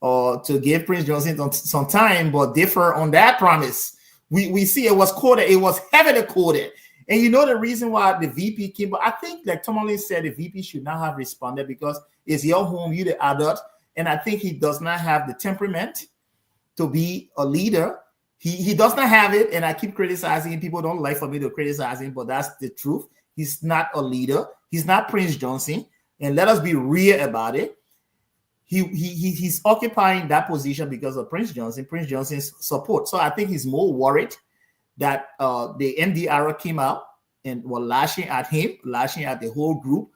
to give Prince Johnson some time, but differ on that promise? We see it was coded. It was heavily coded. And you know the reason why the VP came, but I think like Tomalin said, the VP should not have responded because it's your home, you the adult. And I think he does not have the temperament to be a leader. He does not have it. And I keep criticizing him. People don't like for me to criticize him, but that's the truth. He's not a leader. He's not Prince Johnson. And let us be real about it. He's occupying that position because of Prince Johnson's support. So I think he's more worried that the MDR came out and were lashing at him, lashing at the whole group,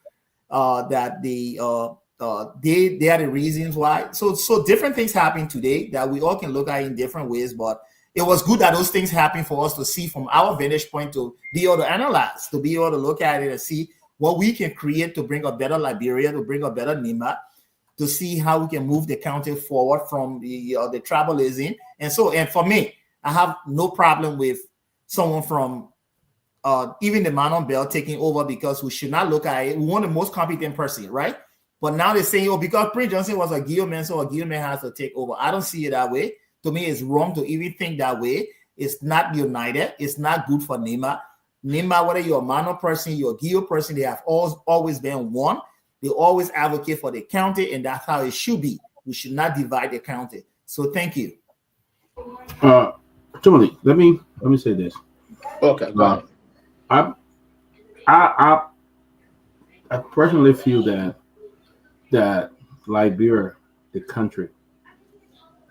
that they are the reasons why. So different things happen today that we all can look at in different ways, but it was good that those things happened for us to see from our vantage point, to be able to analyze, to be able to look at it and see what we can create to bring a better Liberia, to bring a better NIMA, to see how we can move the county forward from the tribalism. And for me, I have no problem with someone from even the man on Bell taking over, because we should not look at it. We want the most competent person, right? But now they're saying, oh, because Prince Johnson was a Guillermin, so a Guillermin has to take over. I don't see it that way. To me, it's wrong to even think that way. It's not united. It's not good for NIMA. NIMA, whether you're a Mano person, you're a Guillermin person, they have always been one. They always advocate for the county, and that's how it should be. We should not divide the county. So thank you. Tomalin, let me say this. Okay, go ahead. I personally feel that Liberia, the country,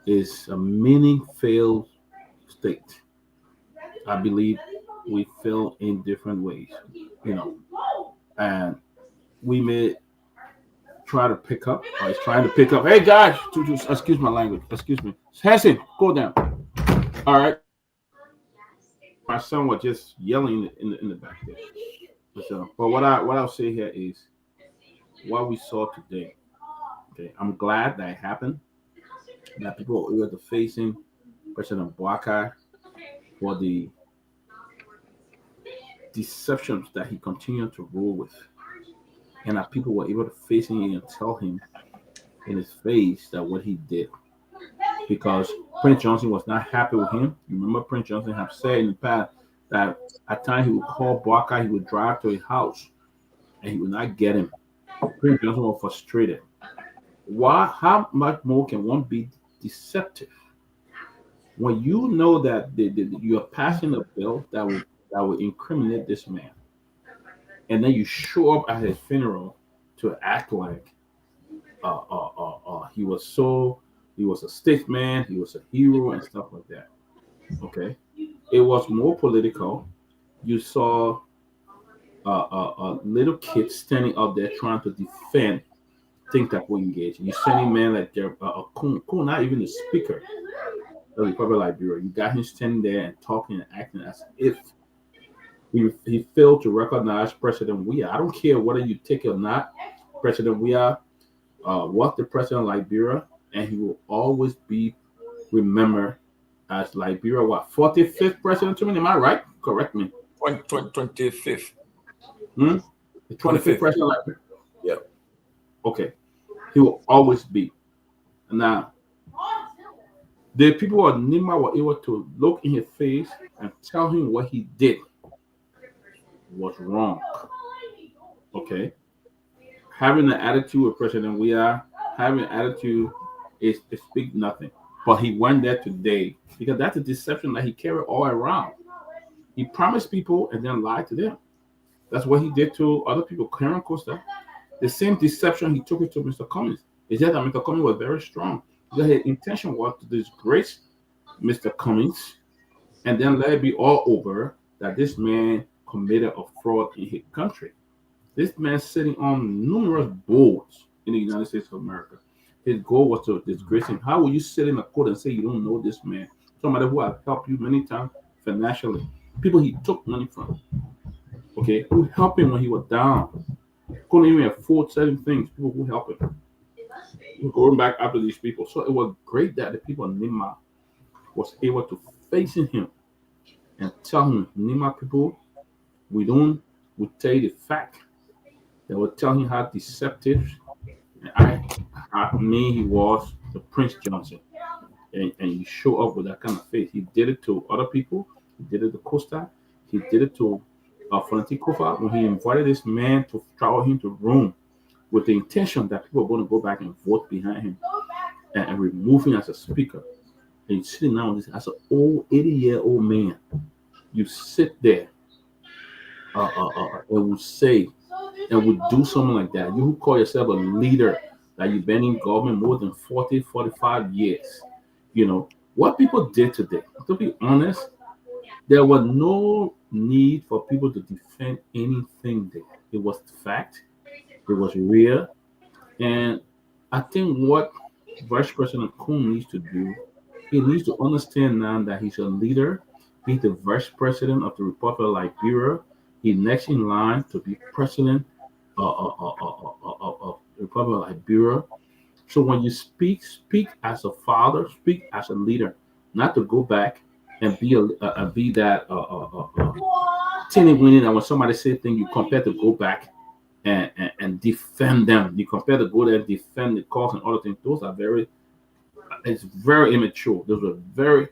is a mini failed state. I believe we fail in different ways, and we may try to pick up, or is trying to pick up. Hey guys, excuse my language. Excuse me. Hassan, go down. All right. My son was just yelling in the back there. But what I'll say here is what we saw today. Okay, I'm glad that it happened. That people were able to facing President Boyka for the deceptions that he continued to rule with, and that people were able to face him and tell him in his face that what he did, because Prince Johnson was not happy with him. You remember Prince Johnson have said in the past that at times he would call Boyka, he would drive to his house, and he would not get him. Prince Johnson was frustrated. Why? How much more can one be deceptive when you know that you are passing a bill that will incriminate this man, and then you show up at his funeral to act like he was a statesman, he was a hero and stuff like that. Okay, it was more political. You saw a little kid standing up there trying to defend things that were engaged. You're sending men like Kun, not even the speaker of the Republic of Liberia. You got him standing there and talking and acting as if he failed to recognize President Weah. I don't care whether you take it or not. President Weah was the president of Liberia, and he will always be remembered as Liberia, 45th president to me? Am I right? Correct me. 25th. The 25th president of Liberia? Yeah. Okay. He will always be. Now, the people of Nima were able to look in his face and tell him what he did was wrong. Okay? Having an attitude with President Weah, having an attitude is speak nothing. But he went there today because that's a deception that he carried all around. He promised people and then lied to them. That's what he did to other people. Karen Costa, the same deception he took it to Mr. Cummings. It's just that Mr. Cummings was very strong. Because his intention was to disgrace Mr. Cummings and then let it be all over that this man committed a fraud in his country. This man sitting on numerous boards in the United States of America. His goal was to disgrace him. How will you sit in a court and say you don't know this man? Somebody who has helped you many times financially. People he took money from. Okay, who helped him when he was down. Couldn't even afford certain things. People who helped him. We're going back after these people. So it was great that the people of Nima was able to face him and tell him, Nima people, we tell you the fact. They will tell him how deceptive he was, the Prince Johnson. And you show up with that kind of faith. He did it to other people. He did it to Costa. He did it to Fanati Kofa when he invited this man to travel him to Rome with the intention that people are going to go back and vote behind him and remove him as a speaker. And you're sitting now as an old 80-year-old man. You sit there and will say and would do something like that. You who call yourself a leader, that you've been in government more than 40, 45 years. You know, what people did today, to be honest, there was no need for people to defend anything there. It was fact. It was real. And I think what Vice President Kuhn needs to do, he needs to understand now that he's a leader. He's the Vice President of the Republic of Liberia. He's next in line to be President of the Republic of Liberia. So when you speak as a father, speak as a leader, not to go back and be that tinny winning. And when somebody says things, you compare to go back and defend them. You compare to go there and defend the cause and other things. Those are it's very immature. Those are very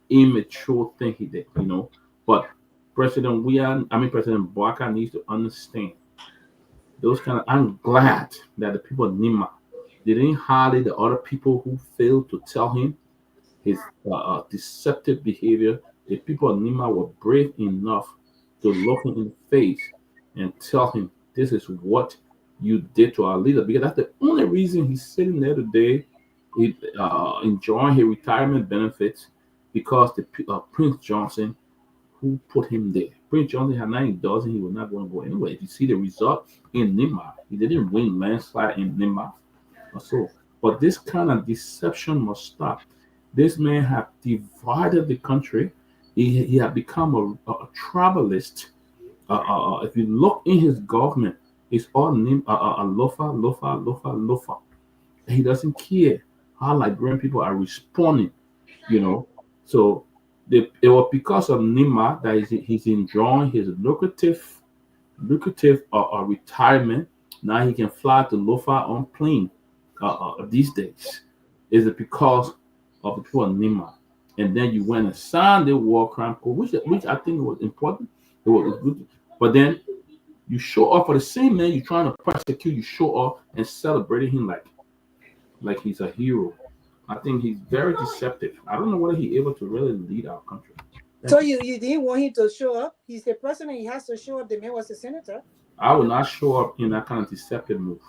immature thing he did, you know. But President Bouaka needs to understand those kind of. I'm glad that the people of Nima, they didn't highlight the other people who failed to tell him his deceptive behavior. The people of Nima were brave enough to look him in the face and tell him, this is what you did to our leader. Because that's the only reason he's sitting there today, enjoying his retirement benefits, because the Prince Johnson who put him there. Prince Johnson had 9,000, he was not going to go anywhere. If you see the result in Nima, he didn't win landslide in Nima. So, but this kind of deception must stop. This man have divided the country. He had become a tribalist. If you look in his government, it's all named Lofa. He doesn't care how Liberian people are responding, you know. So it was because of Nima that he's enjoying his lucrative retirement. Now he can fly to Lofa on plane these days. Is it because of the people of Nima? And then you went and signed the war crime code, which I think was important. It was good. But then you show up for the same man you're trying to prosecute. You show up and celebrating him like he's a hero. I think he's very deceptive. I don't know whether he's able to really lead our country. So you didn't want him to show up? He's the president. He has to show up. The man was a senator. I would not show up in that kind of deceptive move.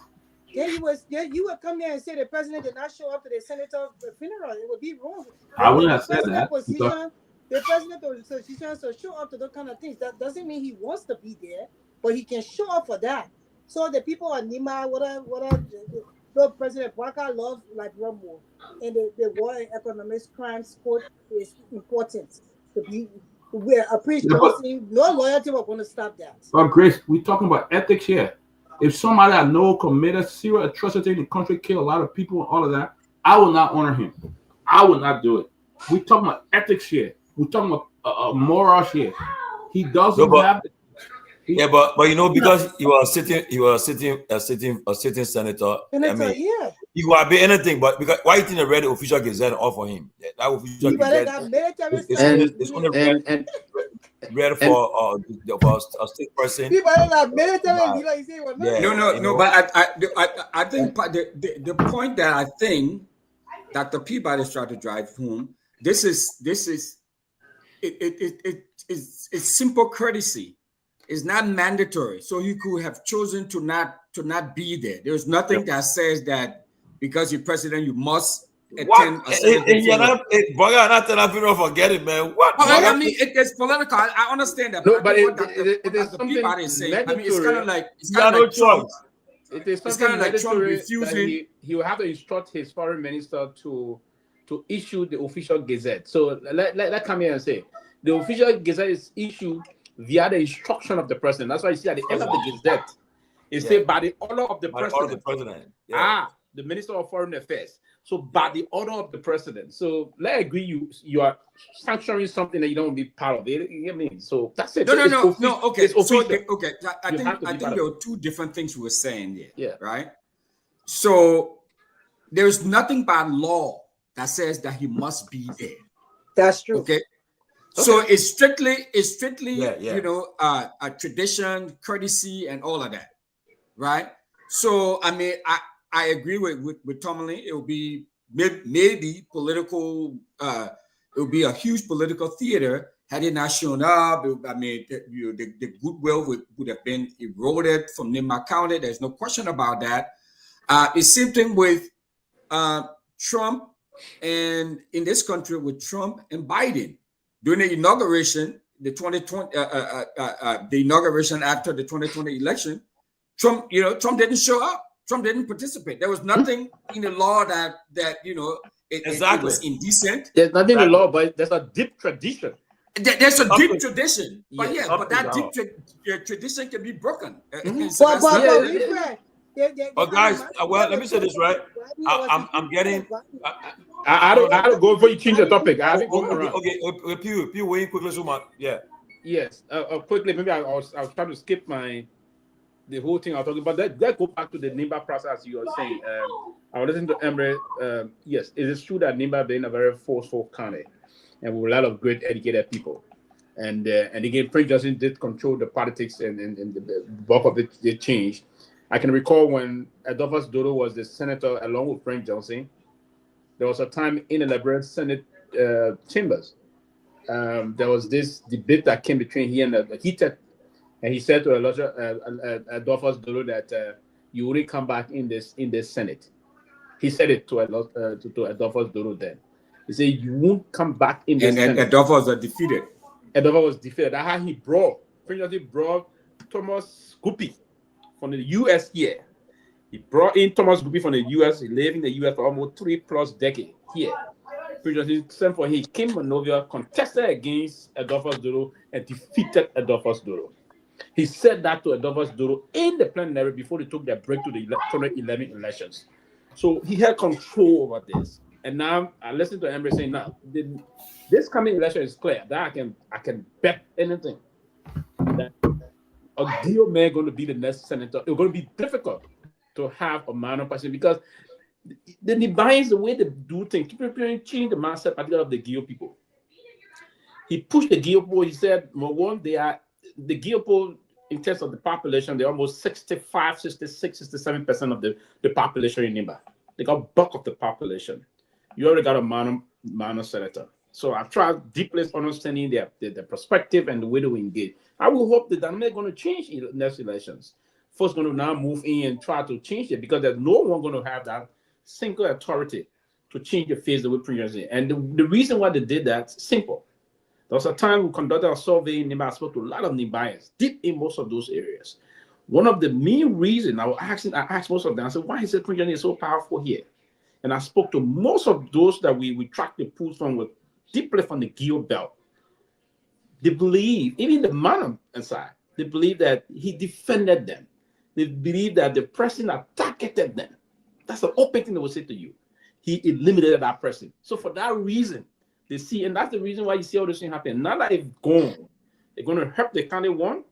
You would come there and say the president did not show up to the senator funeral. It would be wrong. I wouldn't have said that. The president position to show up to those kind of things. That doesn't mean he wants to be there, but he can show up for that. So the people of Nima, the President Bouaka loves Liberia more, and the war and economic crimes court is important to be. We appreciate no loyalty. We're going to stop that. But Grace, we're talking about ethics here. If somebody I know committed serious atrocity in the country, killed a lot of people and all of that, I will not honor him. I will not do it. We're talking about ethics here. We're talking about morals here. He doesn't have. But you know, because you are a sitting senator. I mean, yeah. He could have been anything, but because why you think the red official gazette off for him? That official gazette is only red for a state person. People are military. No. But I think the point that I think Dr. Peabody is trying to drive home. This is it's simple courtesy. It's not mandatory. So you could have chosen to not be there. There's nothing that says that because you're president, you must attend a Not forget it, man. What? I mean, it's political. I understand that. No, but it is something saying. I mean, it's kind of like choice. It is it's kind of like Trump refusing. He will have to instruct his foreign minister to issue the official gazette. So let come here and say the official gazette is issued via the instruction of the president. That's why you see at the end of the gazette, it says by the order of the president. The Minister of Foreign Affairs. So by the order of the president. So let's agree you are sanctioning something that you don't be part of. You know what I mean? So that's it. No. Okay. So I think there were two different things we were saying there. Yeah. Right. So there's nothing by law that says that he must be there. That's true. Okay. So it's strictly you know, a tradition, courtesy, and all of that, right? So I mean, I agree with Tomalin. It will be maybe political. It will be a huge political theater had it not shown up. I mean, the goodwill would have been eroded from Nimba County. There's no question about that. It's same thing with Trump, and in this country with Trump and Biden. During the inauguration, the inauguration after the 2020 election, Trump didn't show up. Trump didn't participate. There was nothing in the law that it was indecent. There's nothing in the law, but there's a deep tradition. There's a deep tradition, but that deep tradition can be broken. Guys, well, let me say this right. I'm getting. I don't go before you change the topic. I haven't gone around. Okay, Pew, wait quickly, so much. Yeah. Yes. Quickly, maybe I was trying to skip the whole thing I was talking about. That go back to the Nimba process you were saying. I was listening to Emre. Yes, it is true that Nimba being a very forceful county, and with a lot of great educated people. And again, Prince Johnson did control the politics and the bulk of it did change. I can recall when Adolphus Dodo was the senator along with Frank Johnson, there was a time in the Liberia Senate chambers. There was this debate that came between he and heated, and he said to Adolphus Dodo that you wouldn't come back in this Senate. He said it to Adolphus Dodo then. He said you won't come back in this Senate. And Adolphus was defeated. Adolphus was defeated. That's how he brought Thomas Guppy from the U.S. here. He brought in Thomas Guppy from the U.S. He lived in the U.S. for almost 3+ decades here. He came from Monrovia, contested against Adolphus Dodo, and defeated Adolphus Dodo. He said that to Adolphus Dodo in the plenary before they took their break to the 2011 elections. So he had control over this. And now I listen to Emre saying, now this coming election is clear that I can bet anything that a deal man going to be the next senator. It's going to be difficult to have a minor person because the Nibians, the way they do things, change the mindset, particularly of the Gio people. He pushed the Gio people. He said, they are the Gio people in terms of the population. They're almost 65, 66, 67% of the population in Nimba. They got bulk of the population. You already got a minor senator. So I've tried deeply understanding their perspective and the way they engage. I will hope that they're not going to change in the next elections. Folks going to now move in and try to change it because there's no one going to have that single authority to change the face of the presidency. And the reason why they did that is simple. There was a time we conducted a survey in Nimba. I spoke to a lot of Nimbayans deep in most of those areas. One of the main reasons I asked most of them, I said, why is the presidency so powerful here? And I spoke to most of those that we tracked the polls from with deeply from the Gio belt. They believe, even the man inside, they believe that he defended them. They believe that the president targeted them. That's the open thing they will say to you. He eliminated that person. So for that reason, they see, and that's the reason why you see all this thing happen. Now that it's gone, they're going to help the county one,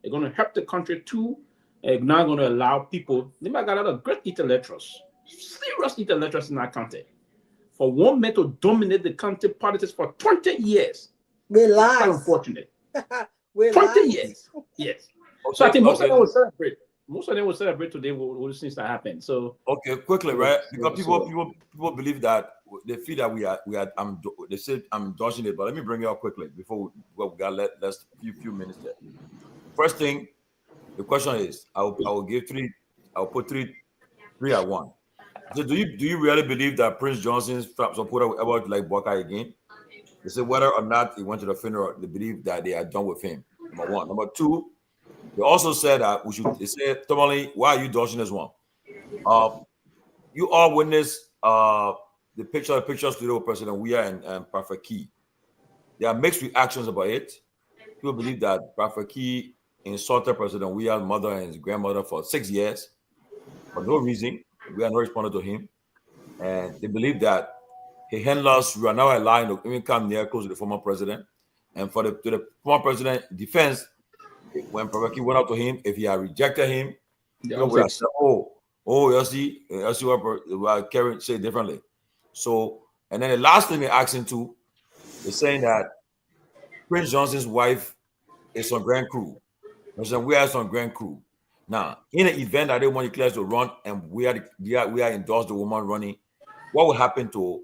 they're going to help the country two, and they're not going to allow people. They might got a lot of great intellectuals, serious intellectuals in that country. For one man to dominate the country politics for 20 years. We lies. Unfortunate. 20 years. Yes. So I think most of them will celebrate most of them will celebrate today what seems to happen. So okay, quickly, right? Because people believe that they feel that we are they said I'm dodging it, but let me bring it up quickly before we got less few minutes there. First thing, the question is, I will give three. I'll put three at one. So do you really believe that Prince Johnson's supporter will ever like Bwaka again? They say whether or not he went to the funeral, they believe that they are done with him. Number one. Number two, they also said that we should. They said, Tomalin, why are you dodging this one? You all witnessed the pictures today with President Myean and Prophet Key. There are mixed reactions about it. People believe that Prophet Key insulted President Myean's mother and his grandmother for 6 years for no reason. We are not responding to him, and they believe that his handlers were now allowing to even come near close to the former president. And for the former president defense, when Prophet Key went up to him, if he had rejected him, people would have said, you see what Karen said differently. So, and then the last thing they're asking to is saying that Prince Johnson's wife is on Grand Crew. We are on Grand Crew. Now, in an event that they want declares to run and we are endorsed the woman running, what will happen to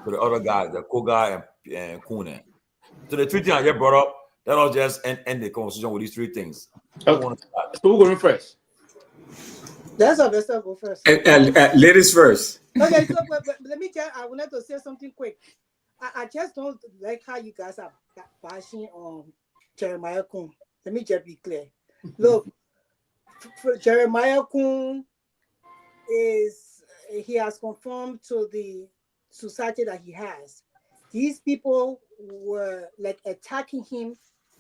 the other guys, the Koga and Kunen? So the three things I just brought up, that will just end the conversation with these three things. So who going first? That's our best. Go first. Ladies first. Okay, so but let me tell you, I wanted to say something quick. I just don't like how you guys are bashing on Jeremiah Kun. Let me just be clear. Look, Jeremiah Kun he has conformed to the society that he has. These people were like attacking him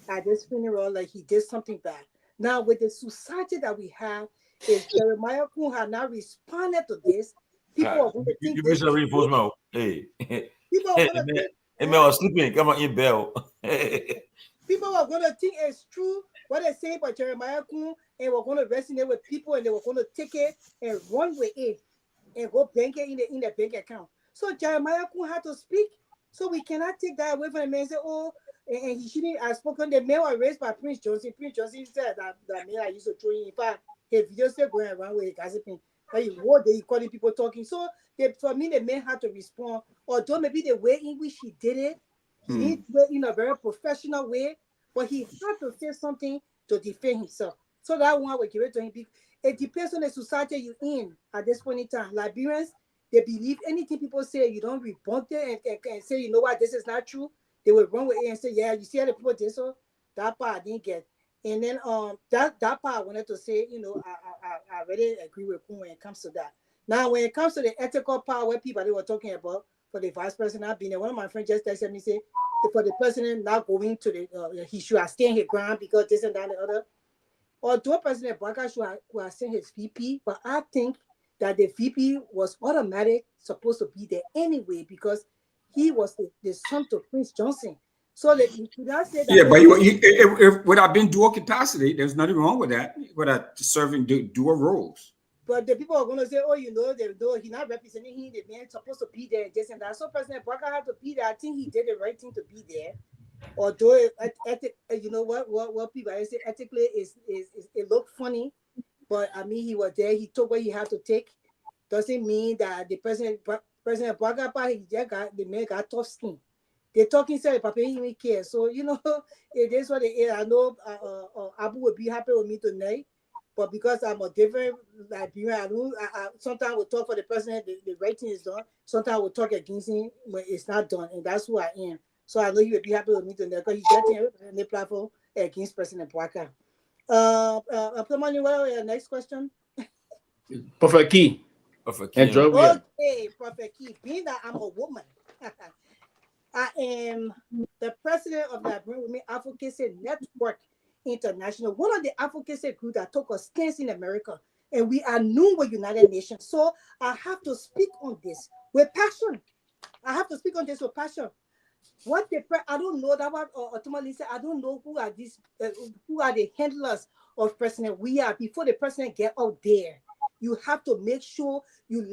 at this funeral, like he did something bad. Now with the society that we have, if Jeremiah Kun had not responded to this, people are going to think this. Reinforcement. Hey, people are going to think. I was sleeping. Come on, in bell. People are going to think it's true what they say about Jeremiah Kun, and we're going to resonate with people, and they were going to take it and run with it and go bank it in the bank account. So Jeremiah Kun had to speak. So we cannot take that away from the man and say, oh, and he shouldn't have spoken. The man was raised by Prince Johnson. Prince Johnson said that man I used to throw in. In fact, his video still going around with gossiping. Like what they calling people talking. So for me, the man had to respond. Although maybe the way in which he did it, he did it in a very professional way, but he had to say something to defend himself. So that one will give it to him. It depends on the society you're in at this point in time. Liberians, they believe anything people say, you don't rebut it and say, you know what, this is not true. They will run with it and say, yeah, you see how the people did so? That part I didn't get. And then that part I wanted to say, you know, I really agree with Kun when it comes to that. Now, when it comes to the ethical part where people they were talking about for the vice president not being there, one of my friends just texted me say for the president not going to the he should have stayed his ground because this and that and the other. Although President Bwaka should have sent his VP, but I think that the VP was automatic supposed to be there anyway because he was the son to Prince Johnson. So you could not say that. Yeah, but it would have been dual capacity. There's nothing wrong with that. With that serving dual roles. But the people are going to say, oh, you know, he's not representing him. The man supposed to be there, this and that. So President Bwaka had to be there. I think he did the right thing to be there. Although, you know what people I say ethically is it looked funny, but I mean he was there. He took what he had to take. Doesn't mean that the President Bwaka, the man got tough skin. They talking say Papa he didn't care. So you know it is what it is. I know Abu would be happy with me tonight, but because I'm a different Liberian, I sometimes will talk for the president. The right thing is done. Sometimes I will talk against him when it's not done, and that's who I am. So I know he would be happy with me tonight because he's getting on the platform against President Bwaka. Next question. Prophet Key. Okay, Prophet Key. Being that I'm a woman, I am the president of the Women Advocacy Network International, one of the advocacy groups that took a stance in America, and we are known with United Nations. So I have to speak on this with passion. I don't know that what Tomalin said. I don't know who are these, who are the handlers of President. We are before the president get out there. You have to make sure you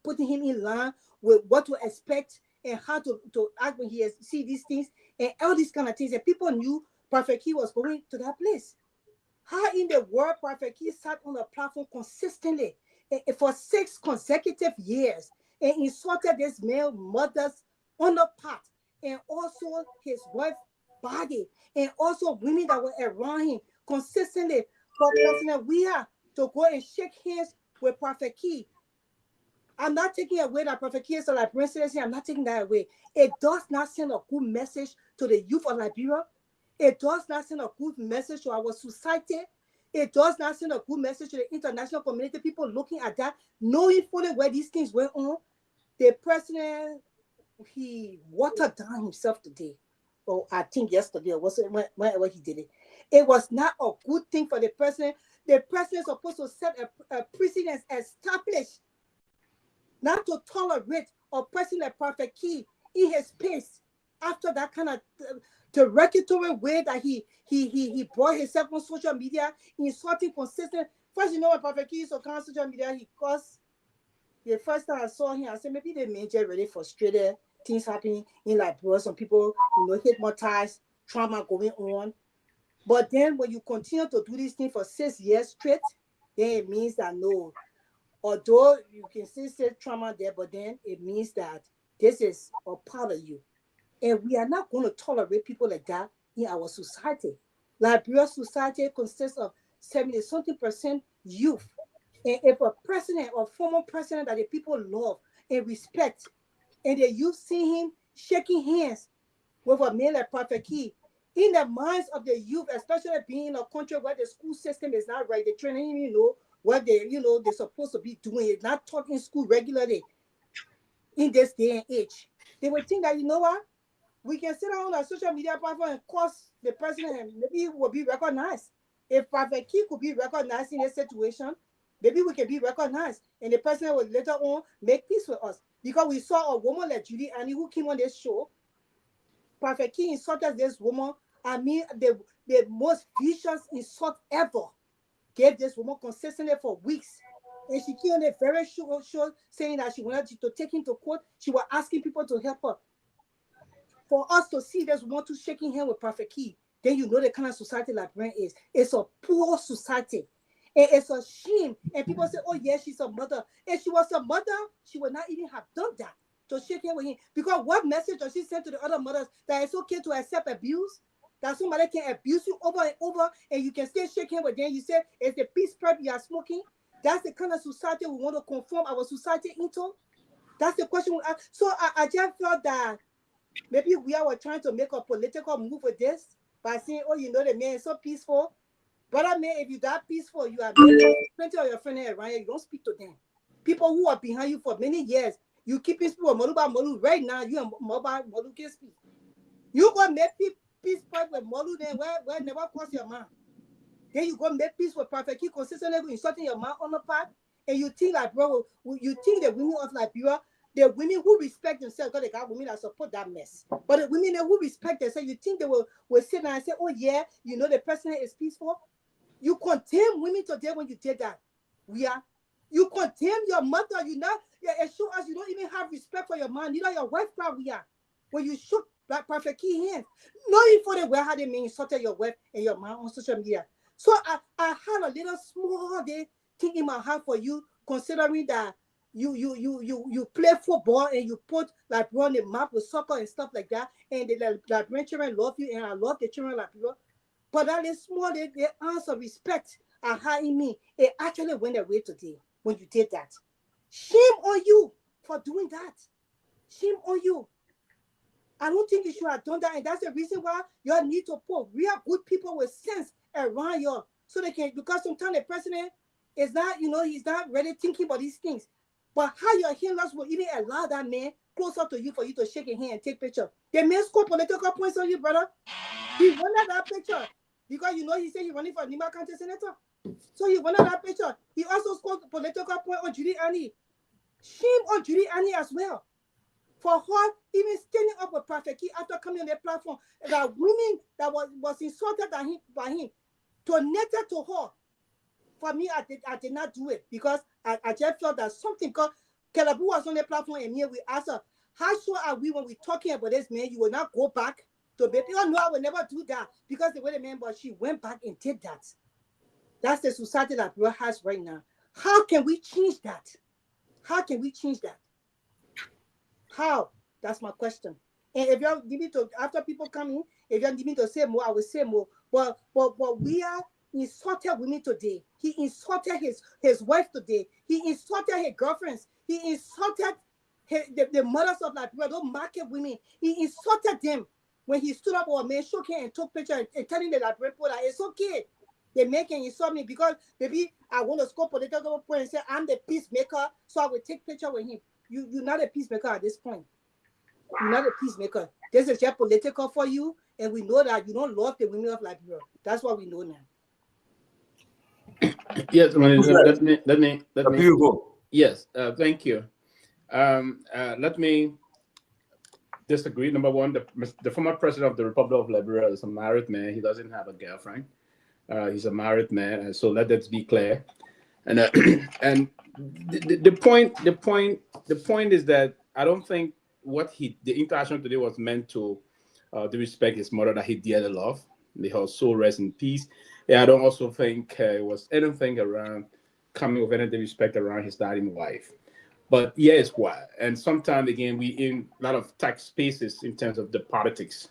putting him in line with what to expect and how to act when he see these things and all these kind of things. And people knew Prophet Key was going to that place. How in the world Prophet Key sat on the platform consistently for 6 consecutive years and insulted this male mother's honor part and also his wife's body and also women that were around him consistently for President Weah to go and shake hands with Prophet Key. I'm not taking away that Prophet Key is a Liberian citizen. I'm not taking that away. It does not send a good message to the youth of Liberia. It does not send a good message to our society. It does not send a good message to the international community. People looking at that, knowing fully where these things went on. The president, he watered down himself today. Or I think yesterday, or was it whenever he did it. It was not a good thing for the president. The president is supposed to set a precedent established not to tolerate a person like Prophet Key in his space after that kind of derogatory way that he brought himself on social media, insulting consistent. First, you know, when Prophet Key used to come on social media, he caused the first time I saw him, I said maybe the man just really frustrated, things happening in Liberia, some people, you know, hypnotized, trauma going on. But then when you continue to do this thing for 6 years straight, then it means that no, although you can still say trauma there, but then it means that this is a part of you. And we are not going to tolerate people like that in our society. Liberia society consists of 70-something% youth. And if a president or former president that the people love and respect, and the youth see him shaking hands with a man like Prophet Key, in the minds of the youth, especially being in a country where the school system is not right, they're training, you know, what they, you know, they're supposed to be doing, is not talking school regularly in this day and age. They would think that, you know what, we can sit on a social media platform and curse the president and maybe it will be recognized. If Prophet Key could be recognized in this situation, maybe we can be recognized and the president will later on make peace with us. Because we saw a woman like Judy Annie who came on this show. Prophet Key insulted this woman. I mean, the most vicious insult ever. Gave this woman consistently for weeks. And she came on a very short show saying that she wanted to take him to court. She was asking people to help her. For us to see this woman to shaking hand with Prophet Key, then you know the kind of society Liberia is. It's a poor society. And it's a shame. And people say, oh, yes, she's a mother. If she was a mother, she would not even have done that to shake hand with him. Because what message does she send to the other mothers that it's okay to accept abuse? That somebody can abuse you over and over and you can still shake hand with them. You say, it's the peace prep you are smoking. That's the kind of society we want to conform our society into. That's the question we ask. So I just felt that maybe we are trying to make a political move with this by saying, oh, you know, the man is so peaceful. Brother, man, if you're that peaceful, you have plenty of your friends around here, you don't speak to them. People who are behind you for many years, you keep peace with Molu right now, you and Molu can speak. You go make peace with Molu, then where never cross your mind. Then you go make peace with Prophet Key, consistently insulting your man on the part, and you think like, bro, you think the women of Liberia, the women who respect themselves, because they got women that support that mess. But the women who respect themselves, you think they will sit there and say, oh yeah, you know the president is peaceful? You condemn women today when you did that. You condemn your mother. You know, it shows us you don't even have respect for your man. Neither your wife, we are. When you shook that Prophet Key hands, knowing for the way how they may insulted your wife and your man on social media. So I had a little small thing in my heart for you, considering that you play football and you put like on the map with soccer and stuff like that, and the Liberian children love you, and I love the children like you. But that is small, the ounce of respect I had in me, it actually went away today when you did that. Shame on you for doing that. Shame on you. I don't think you should have done that, and that's the reason why you need to put real good people with sense around you, so they can, because sometimes the president is not, you know, he's not really thinking about these things. But how your handlers will even allow that man closer to you for you to shake your hand and take picture. The man scored political points on you, brother. He wanted that picture. Because you know he said he's running for Nima County Senator. So he wanted that picture. He also scored political point on Judy Annie. Shame on Judy Annie as well. For her even standing up with Prophet Key after coming on the platform, that women that was insulted by him, donated to her. For me, I did not do it because I just felt that something, because Kehleboe was on the platform and here we asked her, how sure are we when we're talking about this man, you will not go back? So baby, oh no, I will never do that because the way the man, but she went back and did that. That's the society that Liberia has right now. How can we change that? How can we change that? How? That's my question. And if you're giving to, after people come in, if you're giving to say more, I will say more. But we are insulted women today. He insulted his wife today. He insulted his girlfriends. He insulted the mothers of Liberia, those market women. He insulted them when he stood up or man shook him and took picture and telling the Liberian people that it's okay. The man can insult me because maybe I want to score political point and say I'm the peacemaker, so I will take picture with him. You're not a peacemaker at this point. You're not a peacemaker. This is just political for you, and we know that you don't love the women of Liberia. That's what we know now. Yes, let me. You go. Yes, thank you. Let me disagree. Number one, the former president of the Republic of Liberia is a married man. He doesn't have a girlfriend. He's a married man, and so let that be clear. And the point is that I don't think the interaction today was meant to disrespect his mother that he dearly loved. May her soul rest in peace. Yeah, I don't also think it was anything around coming with any disrespect around his dying wife. But yes, why? And sometimes again, we in a lot of tax spaces in terms of the politics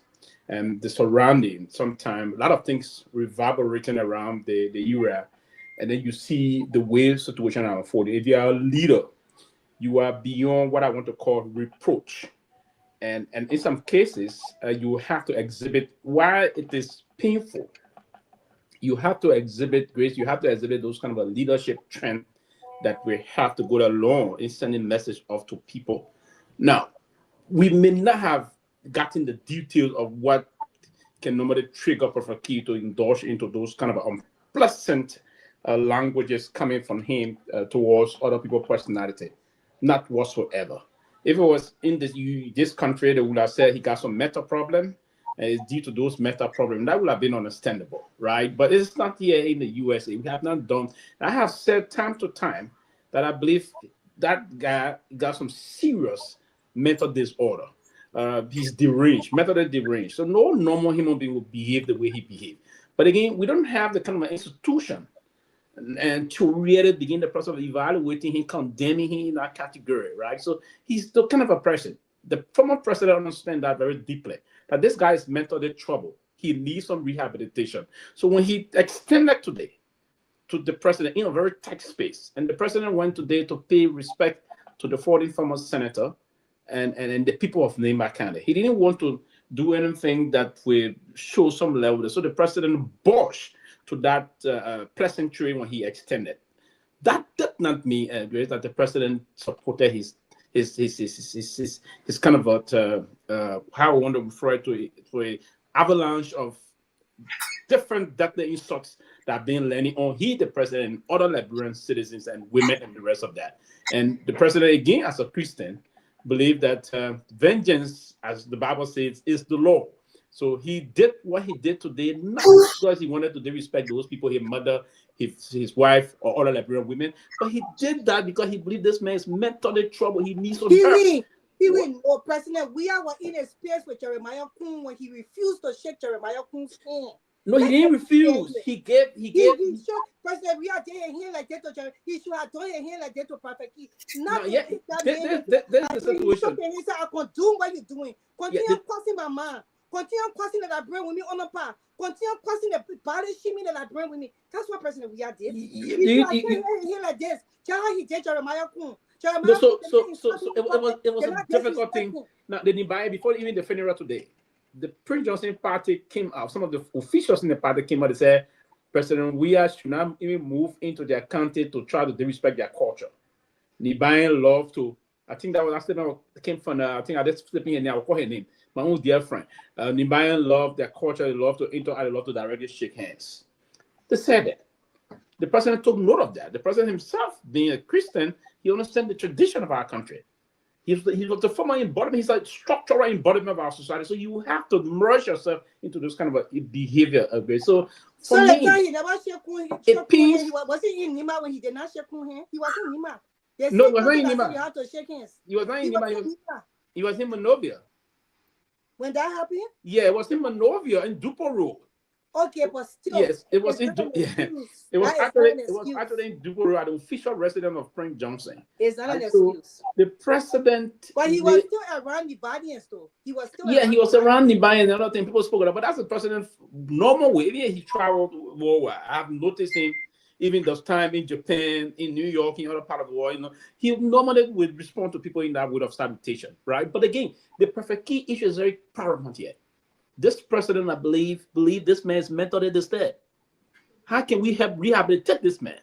and the surrounding. Sometimes a lot of things reverberating around the era, and then you see the way situation are unfolding. If you are a leader, you are beyond what I want to call reproach. And in some cases, you have to exhibit, while it is painful, you have to exhibit grace, you have to exhibit those kind of a leadership trend that we have to go along in sending message off to people. Now, we may not have gotten the details of what can normally trigger Prophet Key to indulge into those kind of unpleasant languages coming from him towards other people's personality. Not whatsoever. If it was in this country, they would have said he got some mental problem, and it's due to those mental problems. That would have been understandable, right? But it's not here in the USA. We have not done. I have said time to time that I believe that guy got some serious mental disorder. He's deranged, mentally deranged. So no normal human being will behave the way he behaved. But again, we don't have the kind of an institution and to really begin the process of evaluating him, condemning him in that category, right? So he's the kind of a person. The former president understands that very deeply, that this guy is mentally troubled. He needs some rehabilitation. So when he extended today to the president in a very tight space, and the president went today to pay respect to the 40 former senator and the people of Nyenwolo County. He didn't want to do anything that would show some level. So the president blushed to that pleasantry when he extended. That did not mean, Grace, that the president supported his kind of how I want to refer to an avalanche of different deadly insults that have been landing on the president and other Liberian citizens and women and the rest of that. And the president, again, as a Christian, believed that vengeance, as the Bible says, is the law. So he did what he did today, not because he wanted to disrespect those people, his mother, his wife, or other Liberian women, but he did that because he believed this man is mentally troubled. He needs some help. Oh, President, we are in a space with Jeremiah Kun when he refused to shake Jeremiah Kun's hand. No, he didn't refuse. He gave. President, we are there here like that to Jeremiah. He should have done it here like that to Prophet Key. Not yet. There's the situation. He said, I can do what you're doing. Continue crossing my mind. Continue crossing that I bring with me on the path. Continue crossing the body shimmy that I bring with me. That's what President we are there. He here like this. How he did Jeremiah Kun. So it was a difficult thing. Now, the Nibai, before even the funeral today, the Prince Johnson party came out. Some of the officials in the party came out and said, President Weah should not even move into their country to try to disrespect their culture. Nibai loved to, I think that was actually came from, I think I just flipping her name, I'll call her name, my own dear friend. Nibai loved their culture, they love to interact, they love to directly shake hands. They said that. The president took note of that. The president himself, being a Christian, he understands the tradition of our country. He was the former embodiment. He's like structural embodiment of our society. So you have to merge yourself into this kind of a behavior. So for me, it pains. Was he in Nima when he did not shake hands? He was in Nima. No, he was not in Nima. You have to shake hands. He was not in Nima. He was in Monrovia. When that happened? Yeah, it was in Monrovia in Dupo Road. Okay, but still, yes, it was it's not an excuse. it was That is not an actually excuse. in Dubois, the official resident of Prince Johnson. It's not an And so excuse. the president, But he was still around the body and stuff. He was still he was around the buy and other thing people spoke about. But that's the president normal way. Yeah, he traveled worldwide. I've noticed him even those time in Japan, in New York, in other part of the world. You know, he normally would respond to people in that way of salutation, right? But again, the perfect key issue is very paramount here. This president, I believe this man is mentally disturbed. How can we help rehabilitate this man?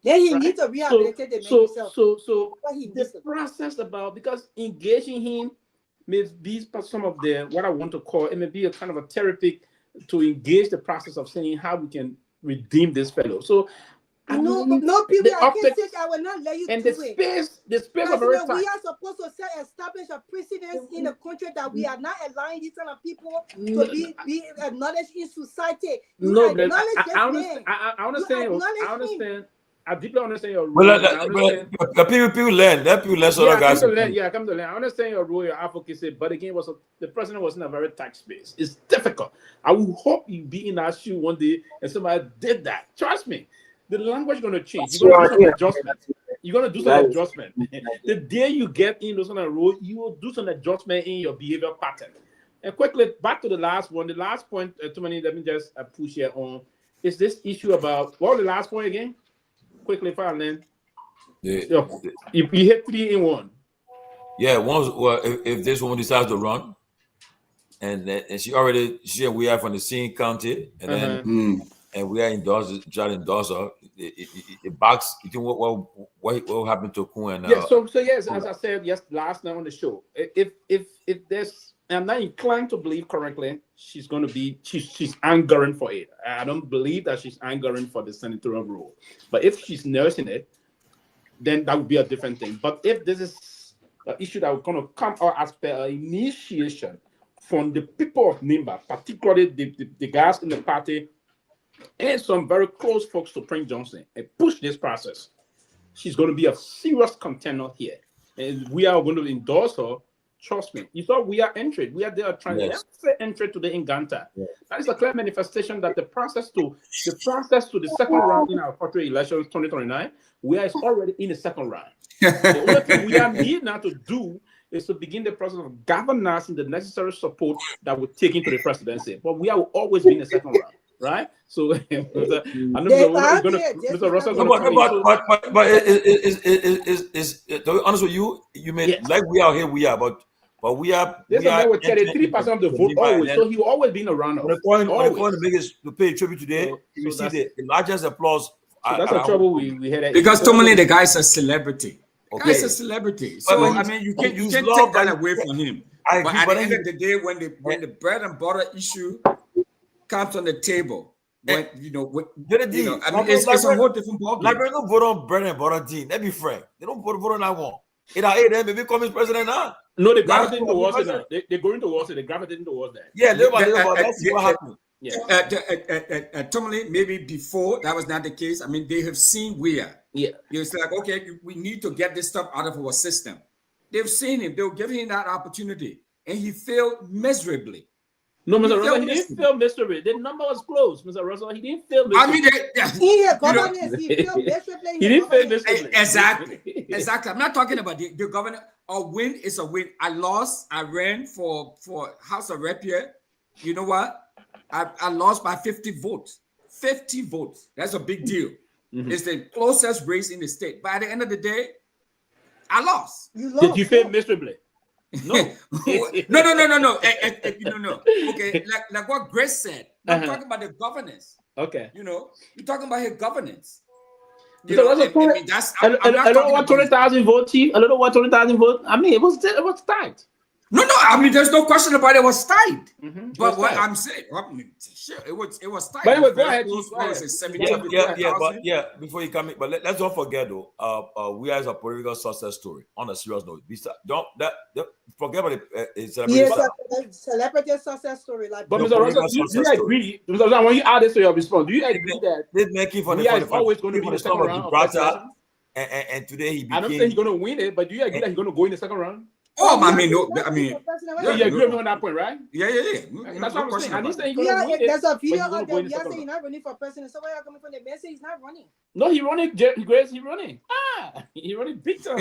Then he needs to rehabilitate the man himself. So the process about, because engaging him may be some of the, what I want to call, it may be a kind of a therapy to engage the process of saying how we can redeem this fellow. So no, people, I can't say I will not let you and do the it. space of every time. We are supposed to establish a precedence in the country that we are not allowing these kind of people to be acknowledged in society. I understand. I deeply understand your role. Well, people learn. That people learn. I come to learn. I understand your role, your advocacy, but again, the president was in a very tight space. It's difficult. I would hope you be in that shoe one day and somebody did that. Trust me. The language is going to change. You're going to do some adjustment. You're going to do some adjustment. The day you get in those kind of role, you will do some adjustment in your behavior pattern. And quickly, back to the last one. The last point, too many, let me just push here on, is this issue about, what was the last point again? Quickly, Farland. You hit 3 in 1. Yeah, if this woman decides to run, and we are from the same county, and then and we are trying to endorse her. It backs. You think what happened to Kun and so yes, as I said last night on the show, if there's, I'm not inclined to believe correctly, she's angering for it. I don't believe that she's angering for the senatorial role. But if she's nursing it, then that would be a different thing. But if this is an issue that we're going to come out as per initiation from the people of Nimba, particularly the guys in the party and some very close folks to Prince Johnson, and push this process, she's going to be a serious contender here. And we are going to endorse her. Trust me. You saw we are entering. We are there trying to enter today in Ganta. Yes. That is a clear manifestation that the process to the second round in our country elections 2029, we are already in the second round. The only thing we are need now to do is to begin the process of governance and the necessary support that will take into the presidency. But we will always be in the second round. Right, so I know Mr. Russell going to but to be honest with you, you may like we are here, but we are. There's a man with 33% of the vote always, so he will always be in a runner. When the coin biggest to pay tribute today, you see the largest applause. So that's the trouble we had. Because Tomalin, the guy's a celebrity. Okay. Guy's a celebrity. So I mean, you can't take that away from him. But at the end of the day, when the bread and butter issue comes on the table, when I mean, it's a whole different ballgame. Like, they don't vote on bread and butter team. Let me frank. They don't vote on that one. They become his president now. No, they gravitated towards it now. They're going towards it. They gravitated towards that. Yeah, let's see what happens. Tomalin, maybe before that was not the case. I mean, they have seen where. Yeah. It's like, okay, we need to get this stuff out of our system. They've seen him. They were giving him that opportunity, and he failed miserably. No, Mr. Russell, he didn't fail miserably. The number was close, Mr. Russell. He didn't fail miserably. I mean, he failed miserably. He didn't fail miserably. Exactly. I'm not talking about the governor. A win is a win. I lost. I ran for House of Rep here. You know what? I lost by 50 votes. 50 votes. That's a big deal. Mm-hmm. It's the closest race in the state. But at the end of the day, I lost. You lost. Did you fail miserably? No. No. Okay, like what Grace said. I'm talking about the governance. Okay. You're talking about his governance. I don't know what 20,000 votes, Chief. I don't know what 20,000 votes. I mean, it was tight. No. I mean, there's no question about it. Was tight. Mm-hmm. But what I'm saying, it was tight. But anyway, go ahead. Before you come in, but let's not forget though. We as a political success story. On a serious note, forget about it. Celebrity success story. But Mr. Russell, do you agree? Mr. Russell, when you add this to your response, do you agree that we are always going to be in the second round? And today he became. I don't say he's going to win it, but do you agree that he's going to go in the second round? Oh, I mean, no, I mean, Yeah, you agree with me on that point, right? yeah. That's what I'm saying. And he's saying he's Yeah, gonna win it, there's a but he's video gonna of go in them. the Yeah, second saying he's round. not running for president. Somebody are coming from the man say he's not running. No, he running, Grace, he running. He running big time.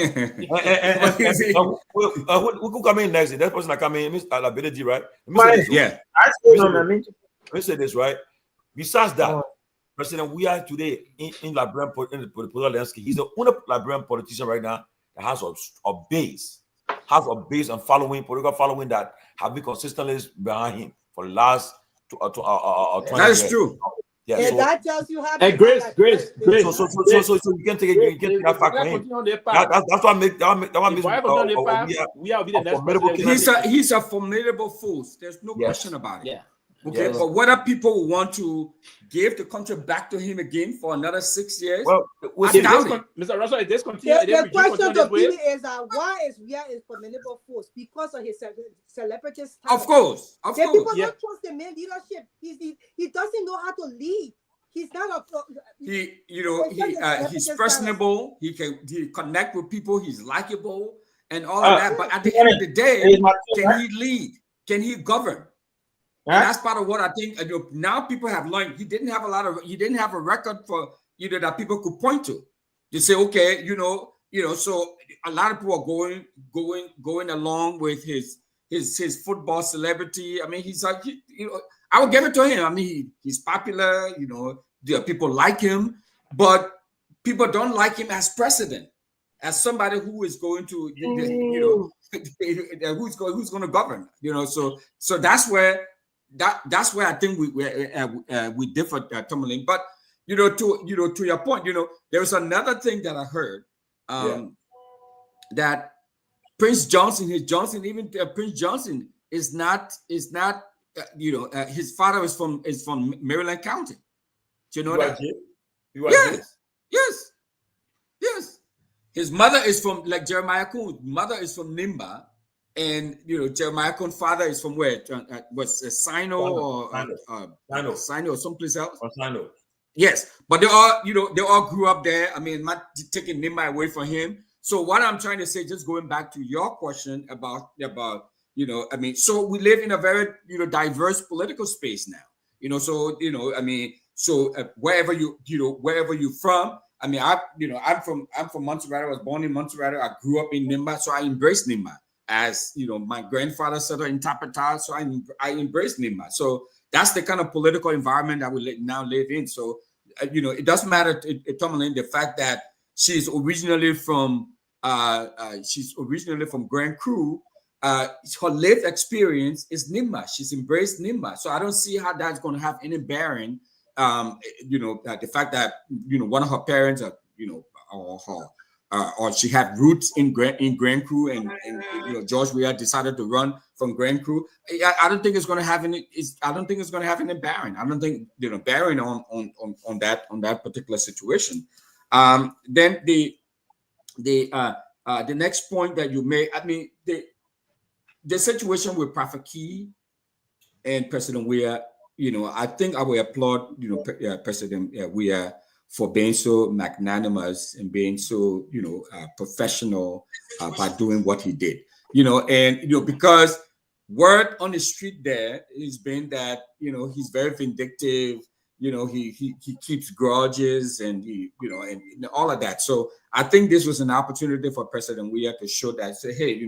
Who come in next? That person that come in, Mr. Ability, right? Yeah. Let me say this, right? Besides that, President, we are today in Liberian in the political landscape. He's the only Liberian politician right now that has a base and following, political following that have been consistently behind him for the last 20 That is years. true. Yeah, And so, that tells you how. Hey, Grace. So you can take it. You can take that fact for him. That's what makes we are be the next president. He's a formidable force. There's no question about it. Yeah. Okay, Yes. but whether people want to give the country back to him again for another 6 years, we'll I see. doubt it. Mr. Russell, if this continues, The question to Peabody is why is we a formidable force? Because of his celebrity status. Of course. People don't trust the man leadership. He doesn't know how to lead. He's not he's personable. He connect with people. He's likable and all of that. But at the end of the day, can he lead? Can he govern? And that's part of what I think. Now people have learned. He didn't have a record for that people could point to. You say, okay, so a lot of people are going along with his football celebrity. I mean, he's like, I would give it to him. I mean, he's popular. People like him, but people don't like him as president, as somebody who is going to, who's going to govern. So that's where I think we differ, Tomalin. But to your point, there was another thing that I heard that Prince Johnson is not. His father is from Maryland County. Do you know that? Yes. His mother is from, like Jeremiah Kuhn's mother is from Nimba, and Jeremiah Kuhn's father is from where? Was Sino or someplace else? Sino. Yes, but they all grew up there. I mean, not taking Nimba away from him. So what I'm trying to say, just going back to your question about so we live in a very diverse political space now. So wherever you're from. I mean, I'm from Montserrat. I was born in Montserrat. I grew up in Nimba, so I embraced Nimba. As my grandfather settled in Tapata, so I embraced Nimba. So that's the kind of political environment that we now live in. So it doesn't matter, Tomalin, the fact that she's originally from Grand Cru. Her lived experience is Nimba. She's embraced Nimba. So I don't see how that's going to have any bearing. The fact that one of her parents, or she had roots in Grand Cru, and George Weah decided to run from Grand Cru. I don't think it's going to have any. I don't think it's going to have any bearing. I don't think bearing on that particular situation. Then the next point that you made. I mean the situation with Prophet Key and President Weah. I think I will applaud, President Weah for being so magnanimous and being so, professional by doing what he did. Because word on the street there has been that, he's very vindictive. He keeps grudges and and all of that. So I think this was an opportunity for President Weah to show that, say, hey,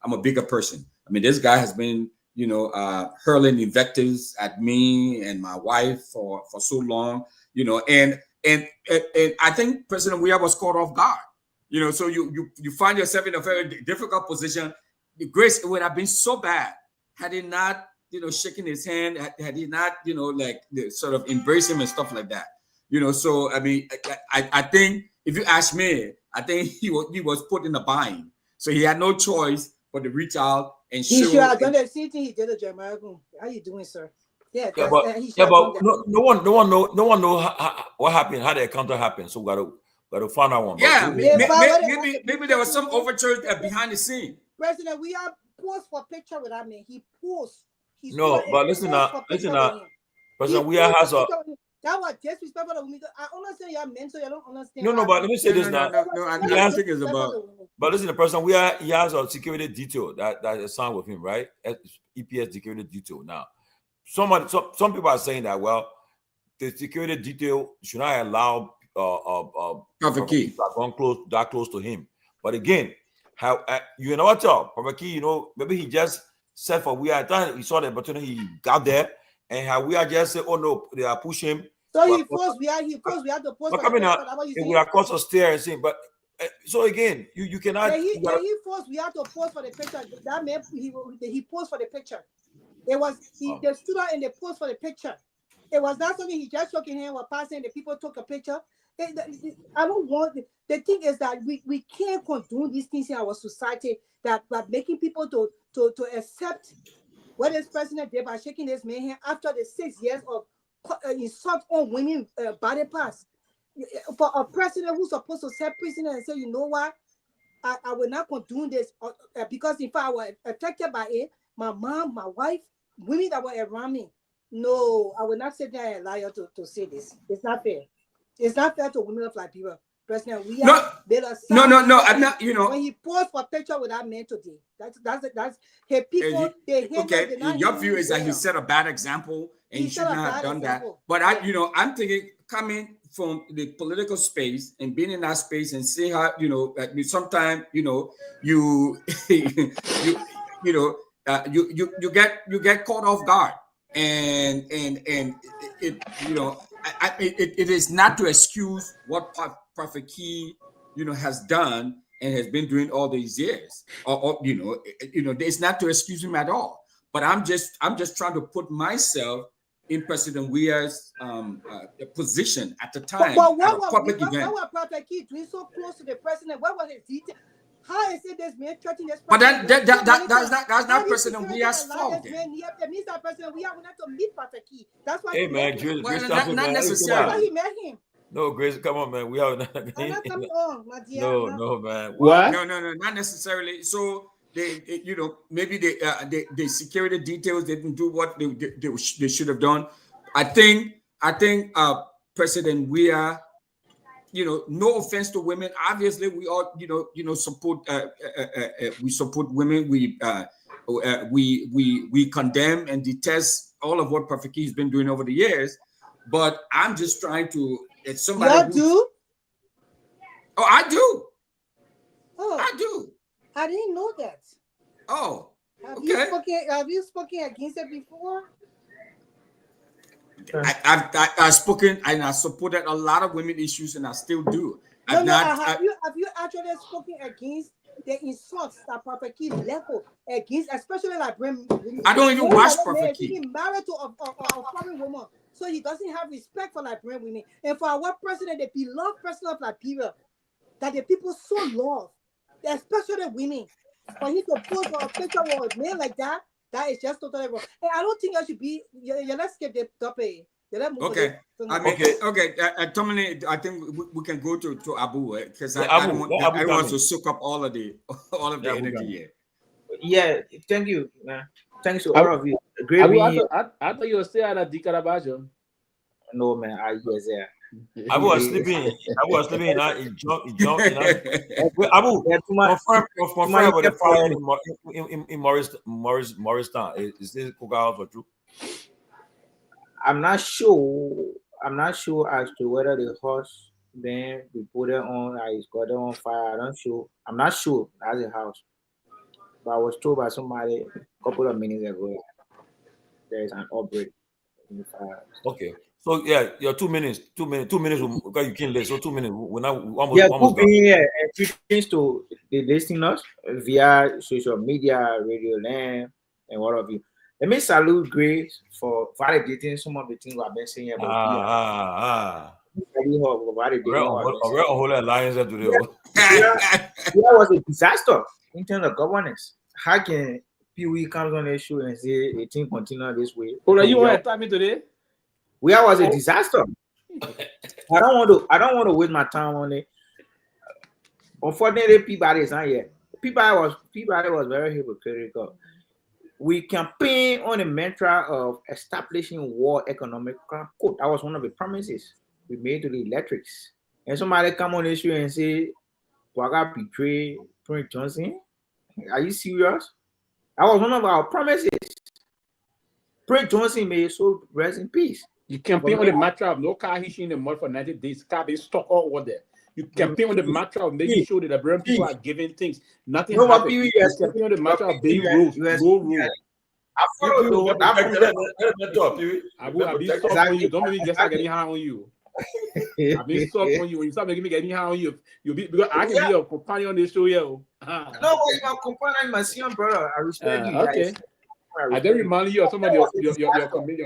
I'm a bigger person. I mean, this guy has been hurling invectives at me and my wife for so long, and I think President Weah was caught off guard, so you find yourself in a very difficult position. Grace, it would have been so bad had he not, shaking his hand, had he not, sort of embrace him and stuff like that, so I mean, I think if you ask me, I think he was put in a bind, so he had no choice but to reach out and show. He should have done the same thing he did to Jeremiah. How you doing, sir? But no one know what happened, how the encounter happened. So we gotta find out one. Yeah, maybe there was some overture behind the scene. President, we are posed for picture with that man. He posed. But listen now. President Weah has That was disrespectful to women. I understand your men, so you don't understand. No, but let me say this now. No, I don't think it's about. But listen, the person he has a security detail that is signed with him, right? EPS security detail. Now, some people are saying that the security detail should not allow that close to him. But again, how you know what, y'all? Maybe he just said for we are time he saw the opportunity, he got there, and how we are just say, oh no, they are pushing him. So he forced we had to post. We are across the stairs and saying, but so again, you cannot. He forced we had to post for the picture. That man he posed for the picture. It was they stood out and they posed for the picture. It was not something he just shook in hand while passing. The people took a picture. I don't want the thing is that we can't condone these things in our society that making people to accept what this president did by shaking this man hand after the 6 years of insult on women body parts. For a president who's supposed to set precedent and say, you know what, I will not condone this because if I were affected by it, my mom, my wife, women that were around me, no, I will not sit there and allow you to say this. It's not fair. It's not fair to women of Liberia. President, we are no. I'm not. When he posed for a picture with that man today, that's his people. Your view is that he set a bad example and he should not have done that. But I'm thinking coming from the political space and being in that space and seeing how sometimes you get caught off guard and it is not to excuse what Prophet Key has done and has been doing all these years, it's not to excuse him at all. But I'm just trying to put myself in President Weah's position at the time. But what was Prophet Key doing so close to the president? What was his detail? How is it this man threatening this president? But that's not President Weah's fault. It means that President Weah wanted to meet Prophet Key. That's why. Hey man, Grace, not necessarily. That's why he met him. No, Grace, come on, man. We are not coming on, my dear. No, man. What? No, not necessarily. So they maybe the security details didn't do what they should have done. I think President Weah, no offense to women. Obviously, we all support we support women. We condemn and detest all of what Prophet Key has been doing over the years. But I'm just trying to. It's somebody. You do? Oh, I do. Oh, I do. I didn't know that. Oh, Have you spoken against it before? I've spoken and I supported a lot of women issues, and I still do. Have you actually spoken against the insults that Prophet Key level against, especially like women? I don't even watch Prophet Key. He's married to a foreign woman, so he doesn't have respect for Liberian women. And for our president, the beloved president of Liberia, that the people so love, especially women, for him to put a picture with a man like that. That is just totally wrong. And I don't think I should be. Let's skip the topic. Okay. Tomalin, I think we can go to Abu because I don't want to soak up all of the energy here. Yeah, thank you, man. Thanks to all of you. Great being I thought you were still at a Dikarabajo. No, man, I was there. I was sleeping. He jumped. Abu, confirm with the fire in Morristown. Is this cookout for true? I'm not sure as to whether the horse then we put it on, it's got it on fire. I'm not sure that's the house. But I was told by somebody a couple of minutes ago there is an outbreak in the fire. Okay. So yeah, your 2 minutes. 2 minutes because you can't let. So 2 minutes. We're now almost done. Here and few things to the listeners via social media, Radio Land, and what have you. Let me salute Grace for validating some of the things I've been saying about There was a disaster in terms of governance. How can Pewee comes on the show and say a thing continue this way? Hold on, you want to tell me today? Where was a disaster. I don't want to waste my time on it. Unfortunately, Peabody is not here. Peabody was very hypocritical. we campaign on the mantra of establishing World Economic Code. That was one of the promises we made to the electrics. And somebody come on the show and say, Waga betray Prince Johnson. Are you serious? That was one of our promises. Prince Johnson may so rest in peace. You campaign on the matter of no car hitching in the mud for 90 days, car being stuck all over there. You campaign on the matter of making sure that the Liberian people are giving things. Nothing happened. You campaign on the matter of being rules. I follow I've been soft on you. Don't make me just like getting high on you. I've been soft on you. When you start making me getting high on you, you'll be because I can be your companion on this show here. No, you're my companion, my senior brother. I respect you. Okay. I don't remind you of some of your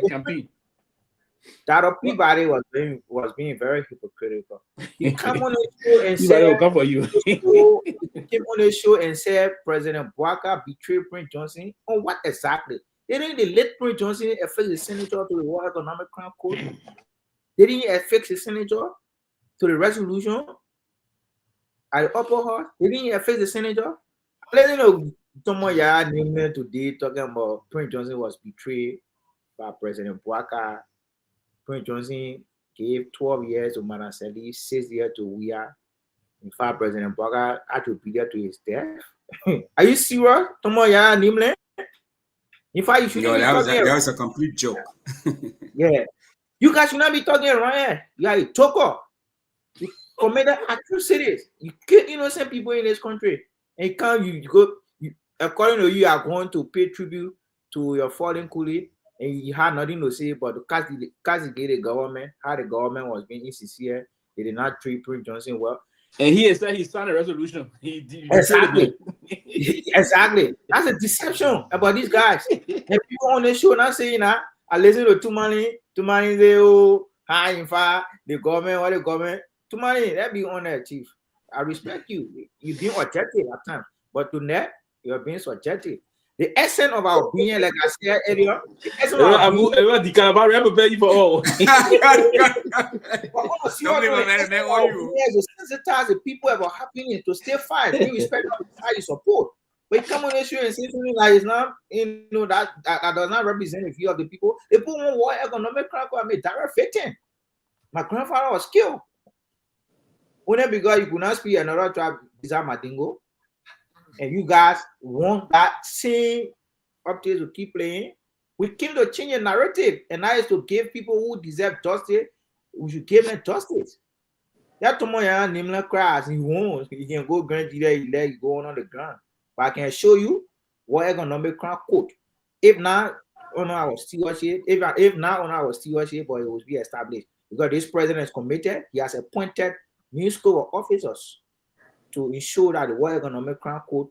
campaign. That of Peabody was being very hypocritical. He come on the show and said, come for you. He came on the show and said President Bouaka betrayed Prince Johnson. On what exactly? Didn't they let Prince Johnson affix the signature to the World Economic Crime Code? Didn't he affix the signature to the resolution at the upper house? Didn't he affix the signature? Let me know someone named today talking about Prince Johnson was betrayed by President Bouaka. Prince Johnson gave 12 years to Manaseli, 6 years to Guar. In fact, President Bouaka had to be there to his death. Are you serious? In fact, you should that was a complete joke. Yeah. You guys should not be talking around here. You are a talker. You committed atrocities. You kill innocent people in this country. And according to you, you are going to pay tribute to your fallen colleague. And you had nothing to say but to castigate the government, how the government was being insincere. They did not treat Prince Johnson well. And he said he signed a resolution. Exactly. Exactly. That's a deception about these guys. And people on the show not saying that. I listen to Tomalin say, oh, hi, in fact, the government. Tomalin, that be on there, chief. I respect you. You're being objective at times. But tonight, you're being subjective. The essence of our being, like I said earlier, the essence of our being, to sensitize the people about happening to stay fine, be respect of how you support. But you come on this show and say something like it's not, that does not represent the view of the people. They put one war economic crime and made direct victim. My grandfather was killed. Only because you could not speak another tribe, Bizarre Madingo. And you guys want that same updates to keep playing. We came to change the narrative, and that is to give people who deserve justice, we should give them justice. That tomorrow, Nimla cries, he won't. He can go grand jury, you go on the ground. But I can show you what economic crime code. If not on our stewardship, if not on our stewardship, but it will be established. Because this president is committed, he has appointed new school of officers to ensure that the World Economic Crime Code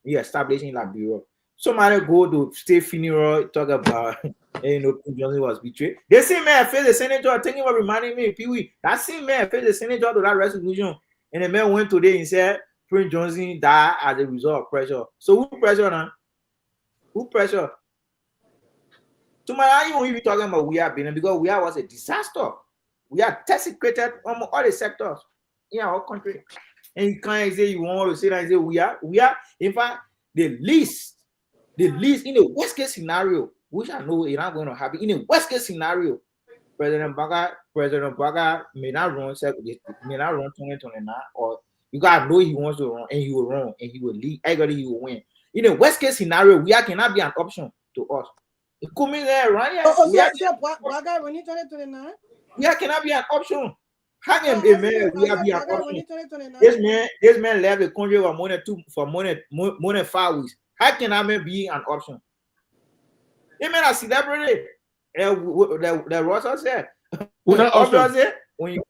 be established in Liberia. Somebody go to state funeral, talk about, Prince Johnson was betrayed. They say, man, face the senator, thinking about reminding me, Pewee. That same man face the senator to that resolution. And the man went today and said, Prince Johnson died as a result of pressure. So who pressure now? Who pressure? Tomorrow, you won't be talking about Guar being because Guar was a disaster. We are desecrated almost all the sectors in our country. And you can't say you want to say that and say we are, in fact, the least in the worst case scenario, which I know it's not going to happen. In the worst case scenario, President Bouaka may not run 2029, or you gotta know he wants to run and he will run and he will lead. Everybody he will win. In the worst case scenario, we cannot be an option to us. It could mean that right here. Bouaka running 2029. We cannot be an option. Hang him, man. We have an option. This man left the country for more than 5 weeks. How can I be an option? He made a celebrity. The Russell said. Obviously, when you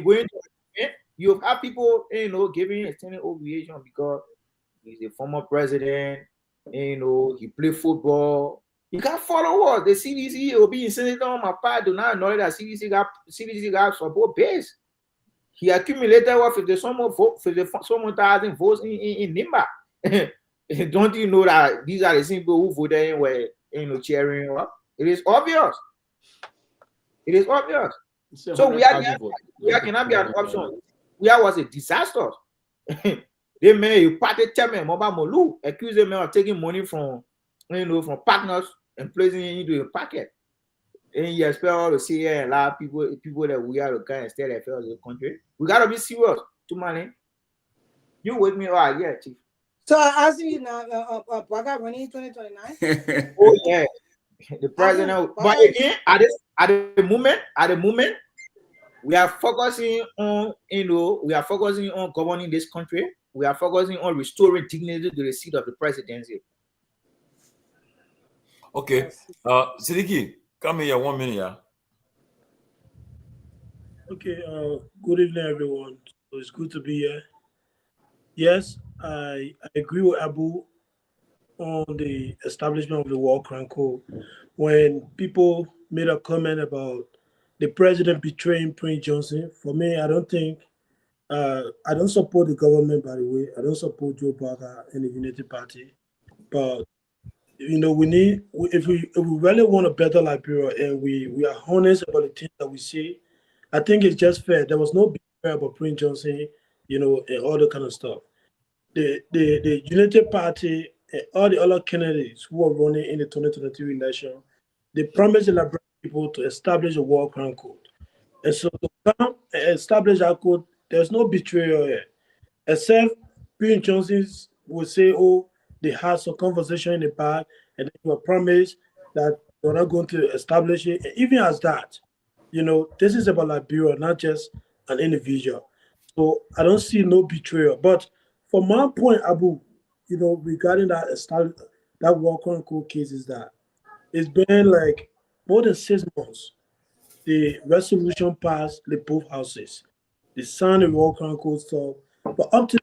go into it, you have people, giving a standing ovation because he's a former president. He played football. You can't follow us. The CDC will be insensitive on my part. Do not know that CDC got support base. He accumulated 50,000 votes in Nimba. Don't you know that these are the same people who voted in were cheering up? It is obvious. It is obvious. So we cannot be an option. We was a disaster. They may you party chairman Moba Molu accuse them of taking money from from partners and placing it into a packet. And you expect all to see a lot of people that we are the kind of state affairs of the country. We gotta be serious. Tomalin, you with me right? Yeah, Chief. So I ask you now, Baga running 2029. Oh yeah, the president. But again, at the moment, we are focusing on we are focusing on governing this country. We are focusing on restoring dignity to the seat of the presidency. Okay, Sidiki, come here 1 minute, yeah. Okay, good evening, everyone. So it's good to be here. Yes, I agree with Abu on the establishment of the War Crime Code. When people made a comment about the president betraying Prince Johnson, for me, I don't think, I don't support the government, by the way. I don't support Joe Parker and the Unity Party. But, we need, if we really want a better Liberia and we are honest about the things that we say, I think it's just fair. There was no betrayal about Prince Johnson, and all that kind of stuff. The Unity Party and all the other candidates who are running in the 2023 election, they promised the Liberian people to establish a War Crime Code. And so to come and establish that code, there's no betrayal here. Except Prince Johnson will say, oh, they had some conversation in the past and they were promised that they're not going to establish it. And even as that, this is about Liberia, not just an individual. So I don't see no betrayal. But from my point, Abu, regarding that War Crime Code case is that it's been like more than 6 months. The resolution passed the both houses. They signed the War Crime Code stuff, but up to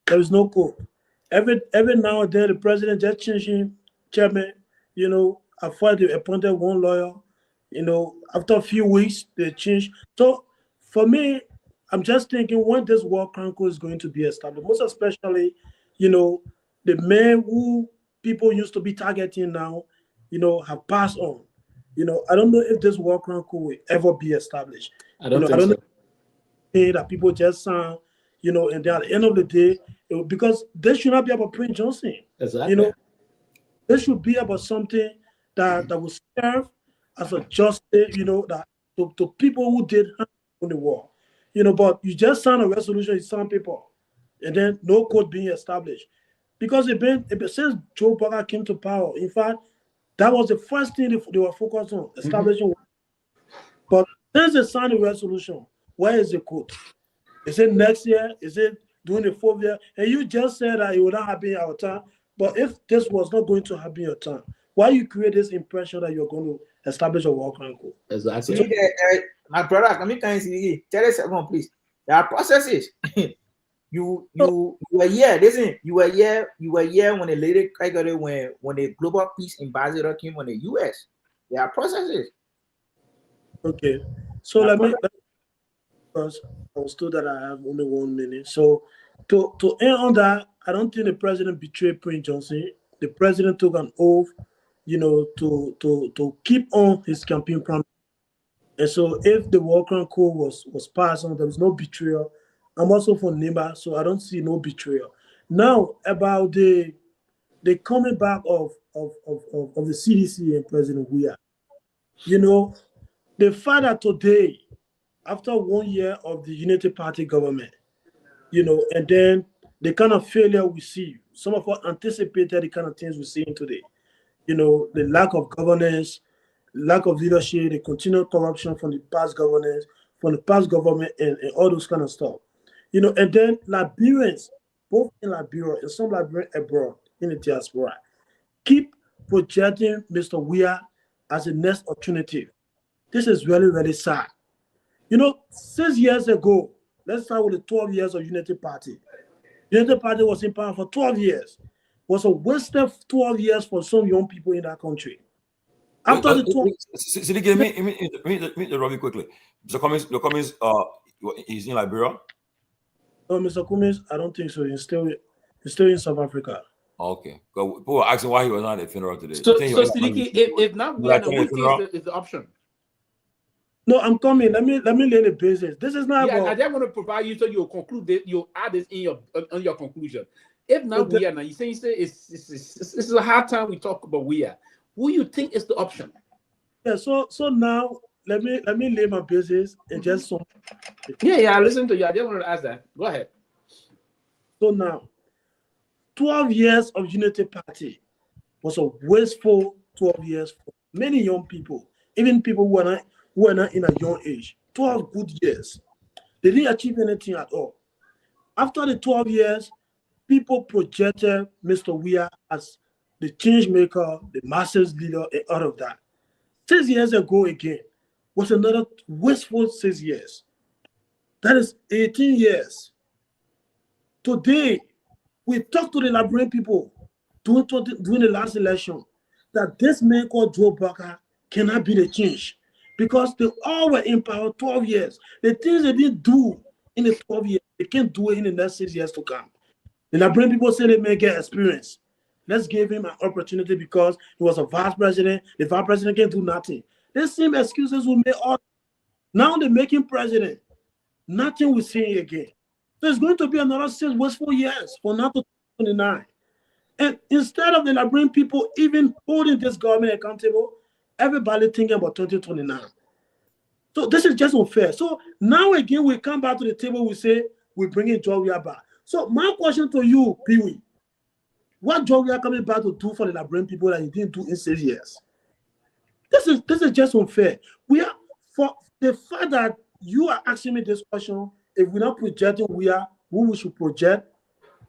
there is no code. Every now and then, the president just changing chairman. After they appointed one lawyer, after a few weeks they changed. So for me, I'm just thinking when this War Crime Code is going to be established, most especially, the men who people used to be targeting now, have passed on. I don't know if this War Crime Code will ever be established. I don't think so. That people just and then at the end of the day, because this should not be about Prince Johnson. Exactly. This should be about something that will serve as a justice, that to people who did harm in the war. But you just sign a resolution, you sign people, and then no code being established. Because since Joe Parker came to power, in fact, that was the first thing they were focused on, establishing. But since they signed the resolution, where is the code? Is it next year? Is it during the 4th year? And you just said that it would not happen in our time. But if this was not going to happen in your time, why you create this impression that you're going to establish a War Crime Code? Exactly. So, my brother, let me tell us a please. There are processes. You were here. Listen, you were here when the lady when the global peace ambassador came from the US. There are processes. Okay. So let me, because I was told that I have only 1 minute. So to end on that, I don't think the president betrayed Prince Johnson. The president took an oath, to keep on his campaign promise. And so if the War Crime Code was passed on, there was no betrayal. I'm also from Nimba, so I don't see no betrayal. Now about the coming back of the CDC and President Guar. The fact that today, after 1 year of the Unity Party government, and then the kind of failure we see, some of us anticipated the kind of things we're seeing today. The lack of governance, lack of leadership, the continued corruption from the past governance, from the past government, and all those kind of stuff. And then Liberians, both in Liberia and some Liberians abroad in the diaspora, keep projecting Mr. Guar as the next alternative. This is really, really sad. 6 years ago, let's start with the 12 years of Unity Party. Unity Party was in power for 12 years. It was a wasted 12 years for some young people in that country. After the 12 Sidiki, let me interrupt you quickly. Mr. Cummings, he's in Liberia? No, Mr. Cummings, I don't think so. He's still in South Africa. Okay. People were asking why he was not at the funeral today. So Sidiki, if not, what is the option? No, I'm coming. Let me lay the business. This is not about. I just want to provide you so you'll conclude this, you'll add this in your conclusion. If not, we are now. You say this is a hard time we talk about we are. Who you think is the option? Yeah. So now let me lay my business and just some. Yeah. I listen to you. I just wanted to ask that. Go ahead. So now, 12 years of Unity Party was a wasteful 12 years for many young people, even people who are not in a young age. 12 good years. They didn't achieve anything at all. After the 12 years, people projected Mr. Weah as the change maker, the masses leader, and all of that. 6 years ago again was another wasteful 6 years. That is 18 years. Today, we talked to the Liberian people during the last election that this man called Joe Barker cannot be the change because they all were in power 12 years. The things they didn't do in the 12 years, they can't do it in the next 6 years to come. The Liberian people say they may get experience. Let's give him an opportunity because he was a vice president. The vice president can't do nothing. The same excuses we made all. Now they make him president. Nothing we see again. So it's going to be another 6 wasteful years from now to 2029. And instead of the Liberian people even holding this government accountable, everybody thinking about 2029. So this is just unfair. So now again, we come back to the table, we say, we bring in Joe Weah back. So my question to you, Pewee, what Joe Weah coming back to do for the Liberian people that he didn't do in 6 years? This is just unfair. We are, for the fact that you are asking me this question, if we're not projecting Weah, who we should project,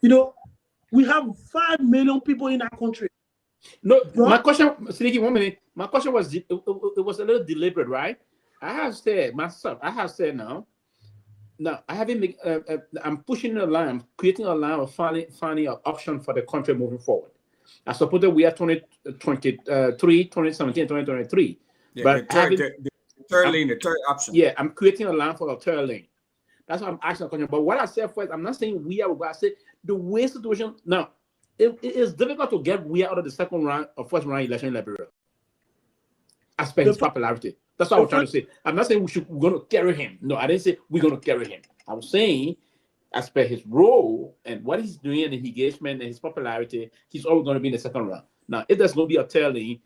we have 5 million people in our country. No, my question, Sidiki, 1 minute. My question was, it was a little deliberate, right? I have said now, I haven't make, I'm pushing a line, I'm creating a line of finding an option for the country moving forward. I suppose that we have 2023, 2017, 2023. Yeah, but the third lane, the third option. Yeah, I'm creating a line for a third lane. That's what I'm asking the question. But what I said first, I'm not saying we are, but I said the way situation now, it is difficult to get we out of the second round or first round election in Liberia. As per his popularity. That's what I was trying to say. I'm not saying we're going to carry him. No, I didn't say we're going to carry him. I was saying, as per his role and what he's doing and his engagement and his popularity, he's always going to be in the second round. Now, if there's going to be a tail lane,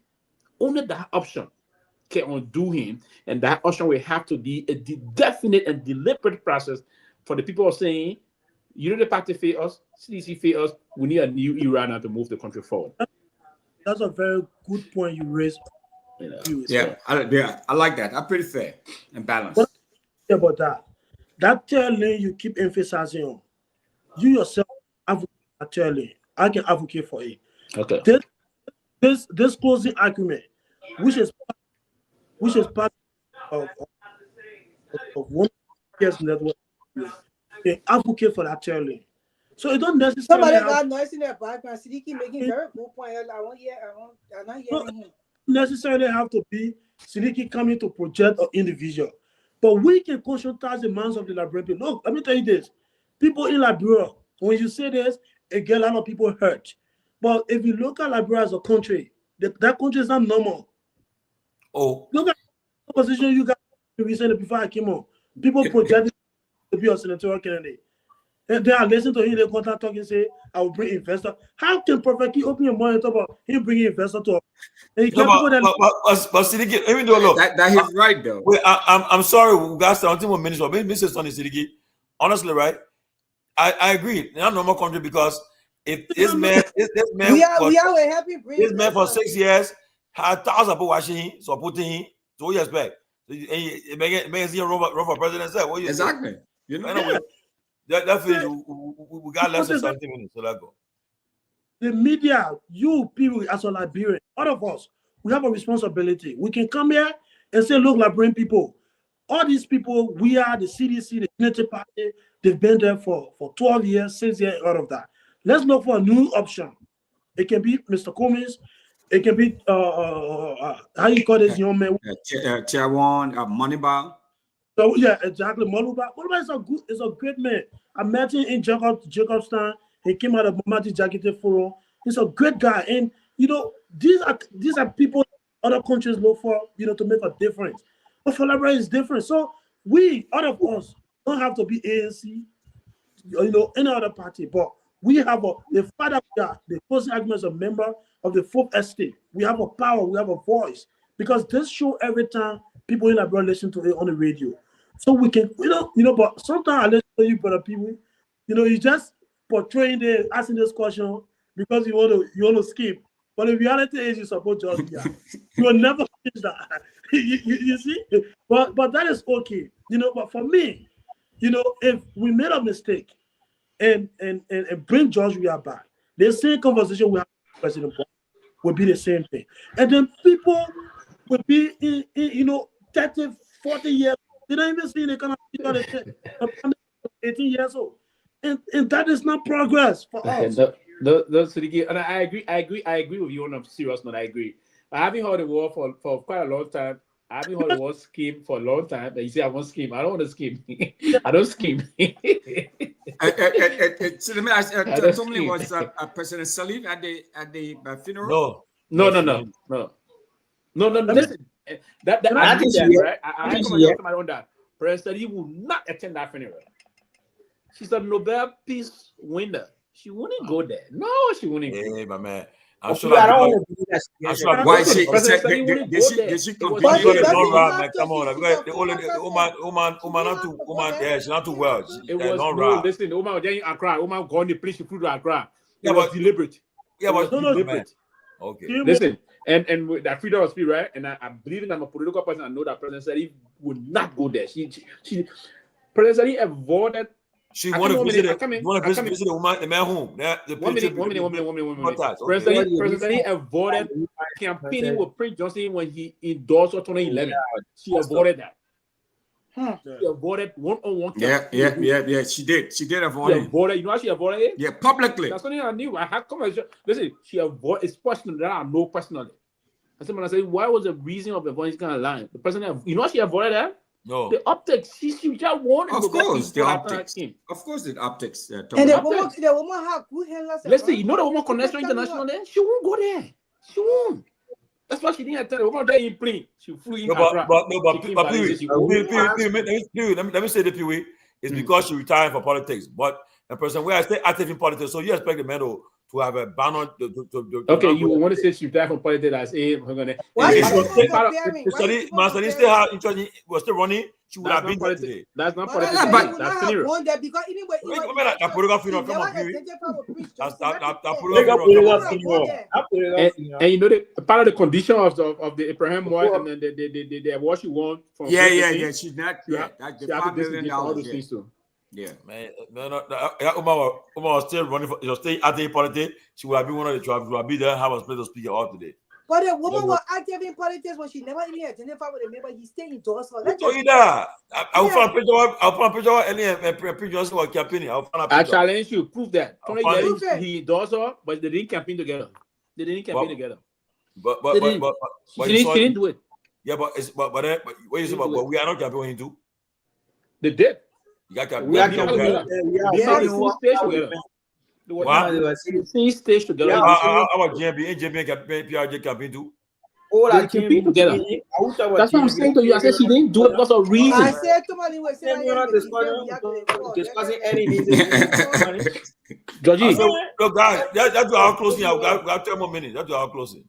only that option can undo him, and that option will have to be a definite and deliberate process for the people saying, Unity Party fail us, CDC fail us, we need a new era now to move the country forward. That's a very good point you raised. I like that. I'm pretty fair and balanced. What about that tail lane you keep emphasizing on, you yourself advocate that tail lane. I can advocate for it. Okay. This closing argument, which is part of one year's network, they advocate for that tail lane. So it don't necessarily somebody got noise in their background. Sidiki making very good point. I'm not hearing him. Necessarily have to be Sidiki coming to project an individual, but we can conscientize the minds of the Liberian people. Look, let me tell you this: people in Liberia, when you say this, it get a lot of people hurt. But if you look at Liberia as a country, that country is not normal. Oh, look at the position you got recently before I came on. People projected to be a senatorial candidate. And they are listening to him, they contact talking, say, I will bring investor. How can Prophet Key open your mind and talk about him bringing investor to us? And but Sidiki, even though look, that he's right though. Wait, I'm sorry, we got 17 more minutes. But Mr. Sonny Sidiki, honestly, right? I agree. Not normal country because if this man for 6 years had thousands of people watching him, supporting him, so what you expect? So you make see a run for president. What you exactly? Expect? You know, anyway. That finish, we got less than 17 minutes, so let's go. The media, you people as a Liberian, all of us, we have a responsibility. We can come here and say, look, Liberian people, all these people, we are the CDC, the Unity Party, they've been there for 12 years, 6 years, all of that. Let's look for a new option. It can be Mr. Cummings, it can be, how you call this young man? Chairman, Moneyball. So yeah, exactly. Moluba is a great man. I met him in Jacobstown. He came out of Mamati Jakite Forum. He's a great guy, and these are people other countries look for, to make a difference. But for Liberia, it's different. So we, all of us, don't have to be ANC, any other party, but we have the fact that we are the closing arguments a member of the fourth estate. We have a power, we have a voice, because this show every time people in Liberia listen to it on the radio. So we can, but sometimes I listen to you, Brother Pewee, you just portraying asking this question because you want to skip. But the reality is you're supposed to just you will never finish that. you see? But that is okay. But for me, if we made a mistake and bring Georgia back, the same conversation we have with President Buhari will be the same thing. And then people will be in 30, 40 years. They don't even see the kind of 18 years old. And that is not progress for us. And I agree with you on a serious note. I agree. I haven't heard the word for quite a long time. I haven't heard the word scheme for a long time. You say I want scheme. I don't want to scheme. I don't scheme. So let me ask. Tomalin was President Salim at the funeral? No. Listen, that I think that, right? I comment on that. President Salim will not attend that funeral. She's a Nobel Peace winner. She wouldn't go there. No, she wouldn't. Hey, my man. I'm sure. I don't want to do that. Why she continue? Come on, woman, she's not too well. It was no. Listen, the woman was there in Accra. The woman gone the place. She flew to Accra. It was deliberate. Yeah, but deliberate. Okay. Listen, and with that freedom of speech, right? And I'm believing I'm a political person. I know that President Salim would not go there. President Salim avoided. She wanted to visit the woman, the man home. One minute. President Salim avoided campaigning with Prince Johnson when he endorsed 2011. She avoided that. She avoided one-on-one campaign. Yeah. She did avoid it. You know how she avoided it? Yeah, publicly. That's something I knew. I had come. Listen, she avoided. It's personal. That I know personally. I said, when I said, why was the reason of avoiding this kind of line? The president, you know how she avoided that? No. The optics. She just wanted. Of course, the optics. Of course, the optics. And the woman have good handlers. Let's say, the woman connection international there. She won't go there. She won't. That's why she didn't attend. The woman there in plane. She flew in. But let me say the Pewee. It's because she retired for politics. But the person where I stay active in politics, so you expect the man to have a ban on. Okay, you want to say she retired from politics as a. Why was still running. She would have been there today. That's not politics. That's serious. Because even when and the part of the condition of the Abraham wife and then the what she won from she's not that the $5 million all those things too. Yeah, man. No. Uma was still running for. You're staying at the politics. She would have been one of the tribes. She would have been there. Have a place to speak out today. But the woman was active in politics when she never even identified with a member. He stayed in doors for. I'll find a picture. I'll find a picture. Any picture of campaigning. I challenge you. Prove that. He does her, but they didn't campaign together. They didn't campaign together. But she didn't do it. Yeah, but what you say about? But we are not campaigning too. They did. You got campaigning. We are together. Stage together. Our GMB campaign, PRJ campaign too. All that campaign together. That's what I'm saying to you. I said she didn't do it because of reason. I said Tomalin was discussing any reason. Georgie. Look, guys, that's our closing. We got 10 more minutes. That's our closing.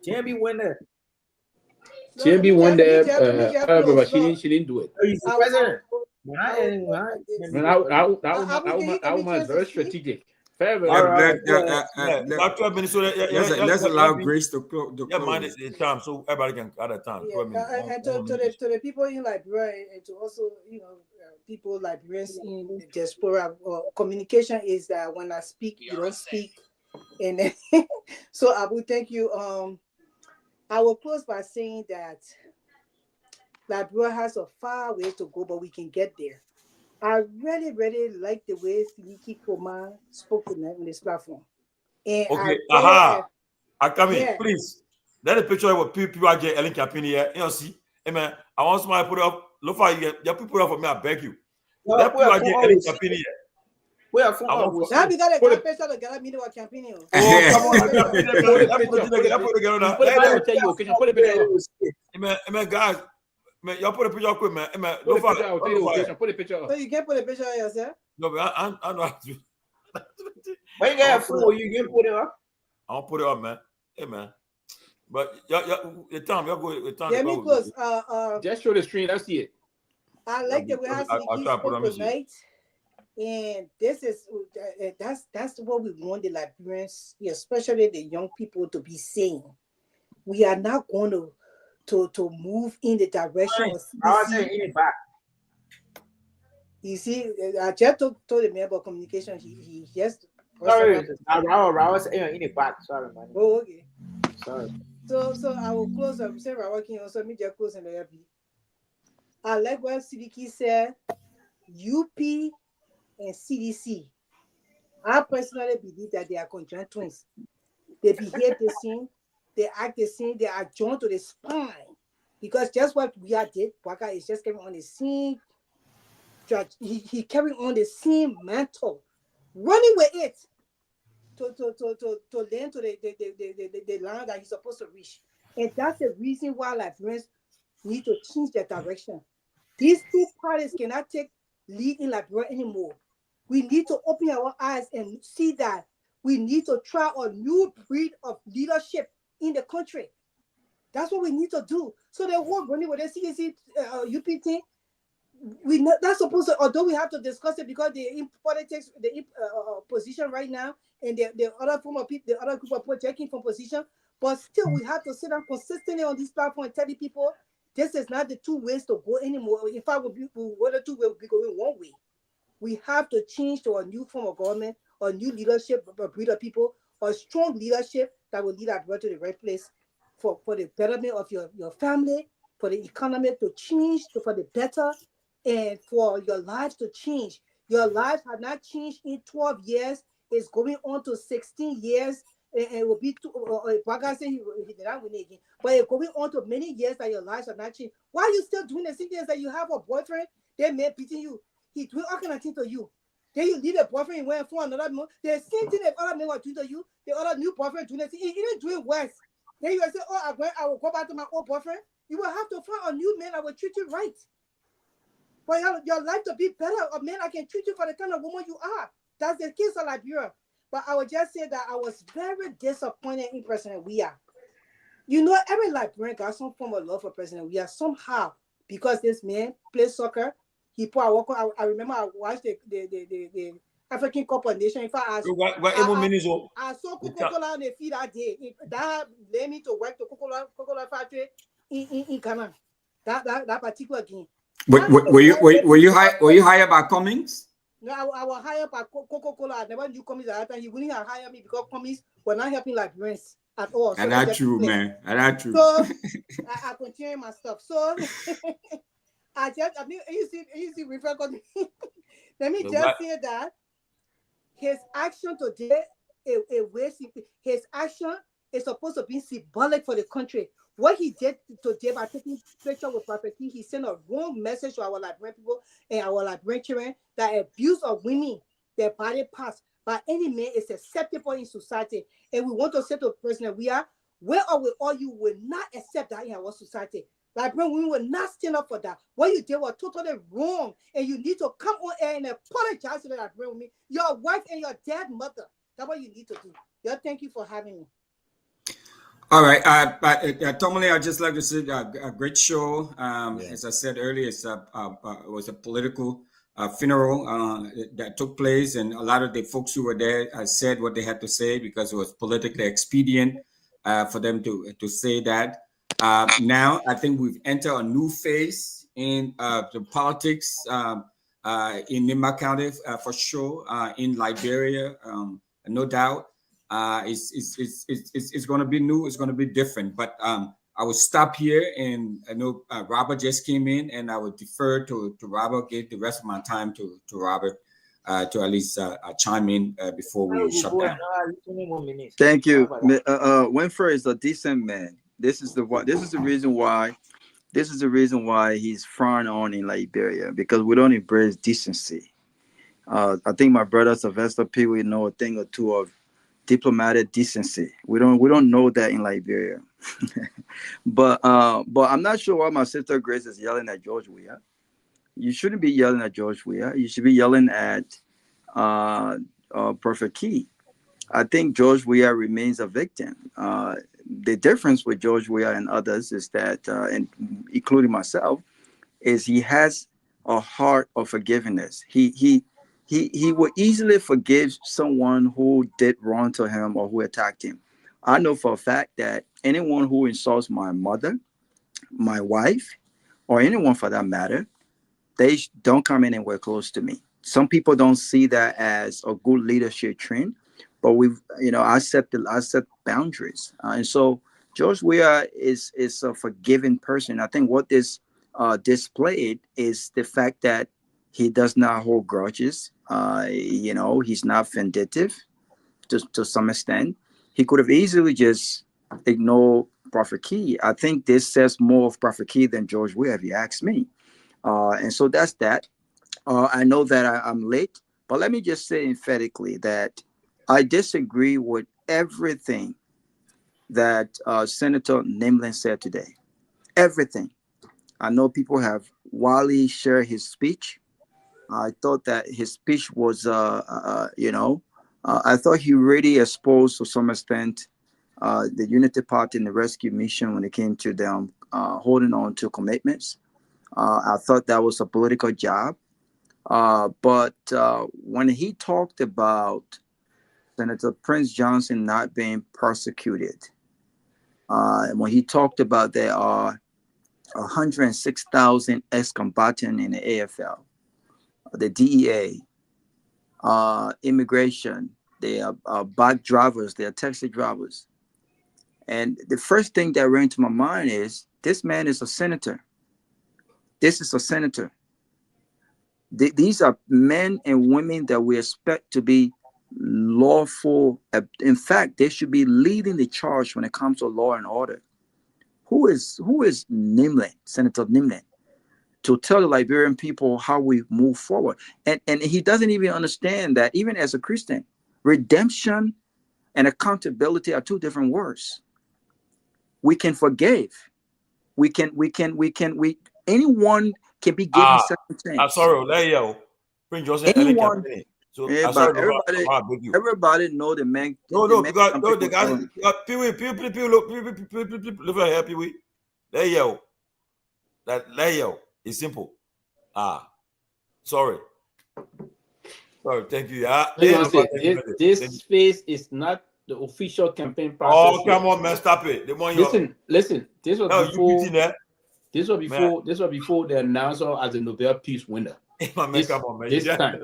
JB went there. JB won there, but she didn't do it. He's the president. That woman is very strategic. Very. Let's allow Grace to close. Mind the time so everybody can add a time. And to the people in Liberia, and to also people Liberians in the diaspora, communication is that when I speak, you don't speak. And so Abu, thank you. I will close by saying that Liberia has a far way to go, but we can get there. I really, really like the way Siliki Koma spoke tonight on this platform. And okay, I come in, please. Let the picture of people are getting Ellen Campini here. You see, hey man, I want somebody to put it up. Lofa, you put it up for me. I beg you. Let people are getting Ellen Campini here. We are from now because the guy person to get me to campaign. Hey man, guys, Man, y'all put a picture up quick, man. Hey, man, Put Lofa, the picture out. Take the location. Put the picture So out. you can't put a picture of yourself? no, but I know how to. When you get a phone, you can put it up. I'll put it up, man. Hey, man. But y'all, the time, y'all go with time. Let me close. Just show the screen. Let's see it. I like the way how Sidiki spoke tonight. And this is that's what we want the Liberians, especially the young people, to be saying. We are not going to move in the direction of CDC. You see, I just told the man about communication. He just sorry, I was in the back. Sorry, man. Oh, okay. Sorry. So I will close up. Say we're working also me just close and the I like what Sidiki said. UP and CDC. I personally believe that they are conjoined twins. They behave the same, they act the same, they are joined to the spine. Because just what we are did, Waka is just carrying on the same. He carrying on the same mantle, running with it to land to the land that he's supposed to reach. And that's the reason why Liberians need to change their direction. These two parties cannot take lead in Liberia anymore. We need to open our eyes and see that we need to try a new breed of leadership in the country. That's what we need to do. So the whole running with the CDC UP thing, we not that's supposed to, although we have to discuss it because they're in politics, the position right now, and the other form of people, the other group of people taking from position, but still we have to sit down consistently on this platform and tell the people this is not the two ways to go anymore. If I would be the two ways, we'll be going one way. We have to change to a new form of government, a new leadership, a breed of people, a strong leadership that will lead Liberia to the right place for the betterment of your family, for the economy to change for the better, and for your lives to change. Your lives have not changed in 12 years. It's going on to 16 years. And it will be Baga said he did not win again. But it's going on to many years that your lives have not changed. Why are you still doing the same things that you have a boyfriend? They may beating you. He doing all kind of things to you. Then you leave a boyfriend and went for another man. The same thing that other men were doing to you. The other new boyfriend doing the same. He didn't do it worse. Then you will say, oh, I will go back to my old boyfriend. You will have to find a new man that will treat you right. For your life to be better, a man that can treat you for the kind of woman you are. That's the case of Liberia. But I would just say that I was very disappointed in President Weah. You know, every Liberian got some form of love for President Weah somehow, because this man plays soccer. He put a work on. I remember I watched the African Cup of Nations. In fact, I saw Coca-Cola on the feed that day. That led me to work the Coca-Cola factory in Ghana. That particular game. Were you hired by Cummings? No, I was hired by Coca-Cola. I never knew Cummings at that time. He wouldn't have hired me because Cummings were not helping Liberians at all. And that's true, man. And that's true. So I continue my stuff. So you see, let me just say that his action today, his action is supposed to be symbolic for the country. What he did today by taking picture with Prophet King, he sent a wrong message to our Liberian people and our Liberian children that abuse of women, their body parts, by any man is acceptable in society. And we want to say to President Weah, where are we all? You will not accept that in our society. Liberian women will not stand up for that. What you did was totally wrong. And you need to come on air and apologize to the Liberian women, your wife and your dead mother. That's what you need to do. Thank you for having me. All right, Tomalin, I'd just like to say a great show. As I said earlier, it was a political funeral that took place, and a lot of the folks who were there said what they had to say because it was politically expedient for them to say that. Now, I think we've entered a new phase in the politics in Nimba County for sure, in Liberia, no doubt. It's going to be new. It's going to be different. But I will stop here, and I know Robert just came in, and I would defer to Robert. Give the rest of my time to Robert to at least chime in before we shut down. Thank you. Winfrey is a decent man. This is the reason why. This is the reason why he's frowned on in Liberia, because we don't embrace decency. I think my brother Sylvester Pewee know a thing or two of diplomatic decency. We don't know that in Liberia. But I'm not sure why my sister Grace is yelling at George Weah. You shouldn't be yelling at George Weah. You should be yelling at Prophet Key. I think George Weah remains a victim. The difference with George Weah and others is that, and including myself, is he has a heart of forgiveness. He would easily forgive someone who did wrong to him or who attacked him. I know for a fact that anyone who insults my mother, my wife, or anyone for that matter, they don't come anywhere close to me. Some people don't see that as a good leadership trend, but I set boundaries, and so George Weah is a forgiving person. I think what this displayed is the fact that he does not hold grudges. He's not vindictive to some extent. He could have easily just ignored Prophet Key. I think this says more of Prophet Key than George Weah, if you ask me. And so that's that. I know that I'm late, but let me just say emphatically that I disagree with everything that Senator Nyenwolo said today. Everything. I know people have widely shared his speech. I thought that his speech was, I thought he really exposed to some extent the Unity Party and the Rescue Mission when it came to them holding on to commitments. I thought that was a political job. But when he talked about Senator Prince Johnson not being persecuted, and when he talked about there are 106,000 ex-combatants in the AFL, the DEA, immigration, they are bike drivers, they are taxi drivers. And the first thing that ran to my mind is, this man is a senator. This is a senator. These are men and women that we expect to be lawful. In fact, they should be leading the charge when it comes to law and order. Who is Nyenwolo, Senator Nyenwolo, to tell the Liberian people how we move forward? And he doesn't even understand that even as a Christian, redemption and accountability are two different words. We can forgive. Anyone can be given second chance. I'm sorry, there you Prince Joseph. Anyone. So Yeah, I'm sorry, everybody know the man. Because the guys, Pewee, look at Pewee. There you it's simple. Sorry, thank you. This phase is not the official campaign process. Oh, come on, man, stop it. Listen. This was before the announcer as the Nobel Peace winner. This time.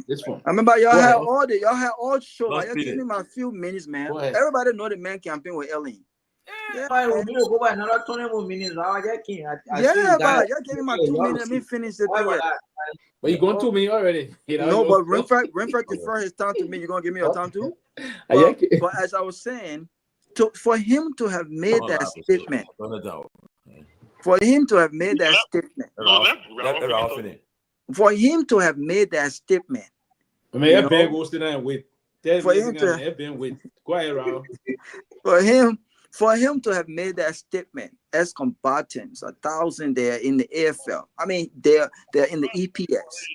This one. I remember y'all had all show. Like, y'all give me a few minutes, man. Everybody know the man campaign with Ellen. Yeah, y'all give me my 2 minutes. Let me finish the thing. But you going 2 minutes already. No, but Renfrew defer his time to me. You gonna give me your time too? But as I was saying, for him to have made that statement, for him to have made that statement, for him to have made that statement, for him to have made that statement as combatants, 1,000 there in the AFL. I mean, they're in the EPS.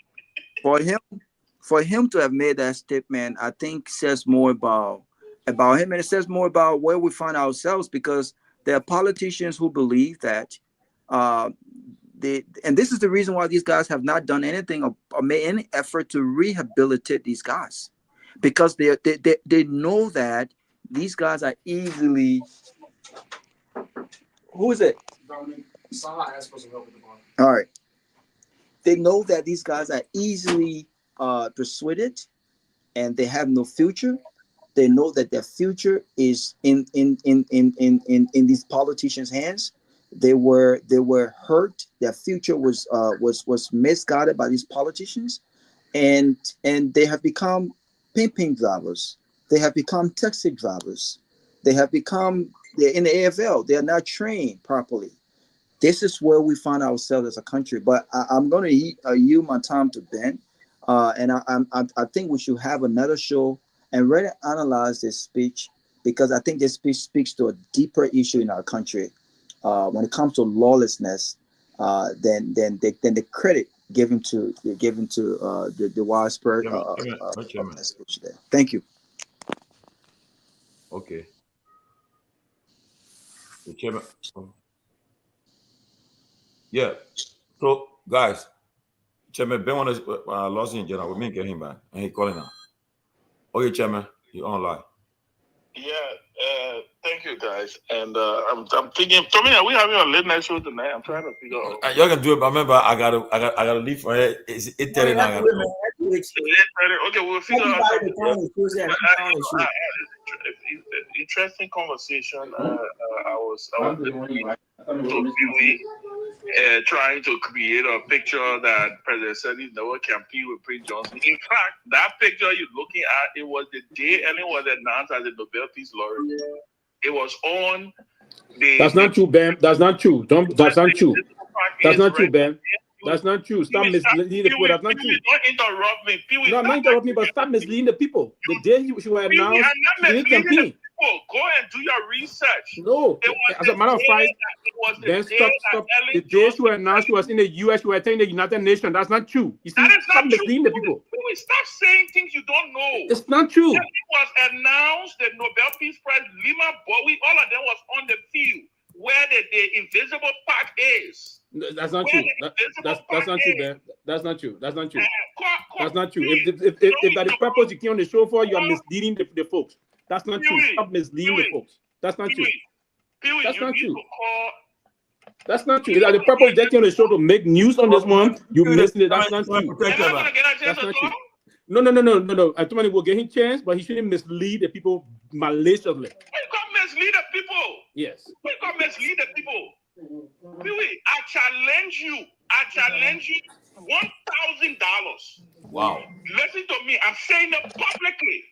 For him to have made that statement, I think says more about him, and it says more about where we find ourselves, because there are politicians who believe that and this is the reason why these guys have not done anything or made any effort to rehabilitate these guys, because they know that these guys are easily. Who is it? All right. They know that these guys are easily persuaded, and they have no future. They know that their future is in these politicians' hands. They were hurt. Their future was misguided by these politicians, and they have become pimping drivers. They have become taxi drivers. They're in the AFL. They are not trained properly. This is where we find ourselves as a country. But I'm going to yield my time to Ben, and I think we should have another show and really analyze this speech because I think this speaks to a deeper issue in our country. When it comes to lawlessness, then the credit given to the widespread speech there. Thank you. Okay. The chairman. Yeah. So, guys, Chairman Ben was lost in general. We may get him back, and he calling now. Okay, Chairman, you're online. Yeah. Thank you, guys. And I'm thinking, Tommy, are we having a late night show tonight? I'm trying to figure out. Y'all can do it, but remember, I gotta leave for it. It's 8:30 now. Okay, we'll figure out something. Interesting conversation. I was to Pewee, trying to create a picture that President Sanvee never campaigned with Prince Johnson. In fact, that picture you're looking at, it was the day Ellen was announced as the Nobel Peace Laureate. It was on the. That's not true, Ben. That's not true. That's not true. That's not true, Ben. That's not true. Stop misleading the people. That's not true. Don't interrupt me. No, I'm not interrupting you, but stop misleading the people. The day she was announced, she didn't campaign. Go and do your research. No, as a matter of fact, then stop. The day she was announced, she was in the U.S., she was attending the United Nations. That's not true. You see, stop misleading the people. Stop saying things you don't know. It's not true. It was announced the Nobel Peace Prize, Lima Bowie, all of them was on the field where the invisible part is. That's not true. That's not true, Ben. That's not true. That's not true. That's not true. If that is purpose you came on the show for, you are misleading the folks. That's not true. Stop misleading the folks. That's not true. That's not true. That's not true. If that the purpose they came on the show to make news on this one, you missed it. That's not true. That's not true. No. Tomalin will get him chance, but he shouldn't mislead the people maliciously. You can't mislead the people. Yes. You can't mislead the people. Pewee, I challenge you $1,000. Wow. Listen to me. I'm saying it publicly.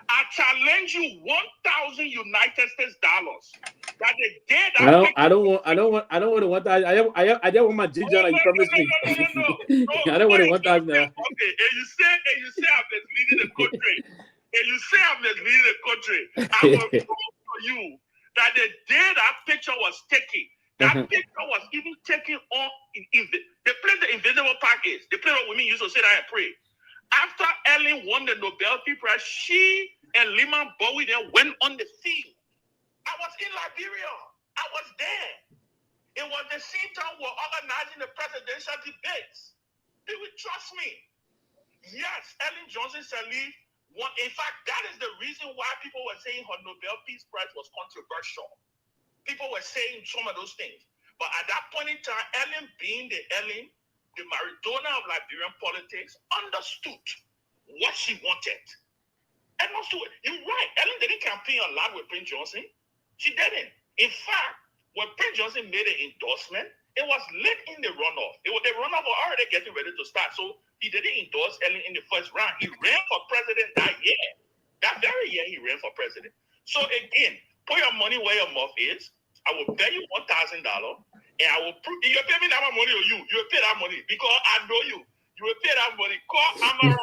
I challenge you $1,000 United States dollars. That the day that I don't want the 1,000. I just want my ginger like you promised me. No, I don't want the 1,000. Okay, and you say I'm misleading the country. I will prove to you that the day that picture was taken, that picture was even taken on the place the invisible park is. The place where women used to sit down and pray. After Ellen won the Nobel Peace Prize, she and Lima Bowie then went on the field. I was in Liberia. I was there. It was the same time we were organizing the presidential debates. They would trust me. Yes, Ellen Johnson Sirleaf won. In fact, that is the reason why people were saying her Nobel Peace Prize was controversial. People were saying some of those things. But at that point in time, Ellen being the Maradona of Liberian politics, understood what she wanted. And also, you're right, Ellen didn't campaign a lot with Prince Johnson. She didn't. In fact, when Prince Johnson made an endorsement, it was late in the runoff. The runoff was already getting ready to start. So he didn't endorse Ellen in the first round. He ran for president that year. That very year, he ran for president. So again, put your money where your mouth is. I will pay you $1,000. And I will prove you pay me that money or you will pay that money because I know you. You will pay that money. Call Amara.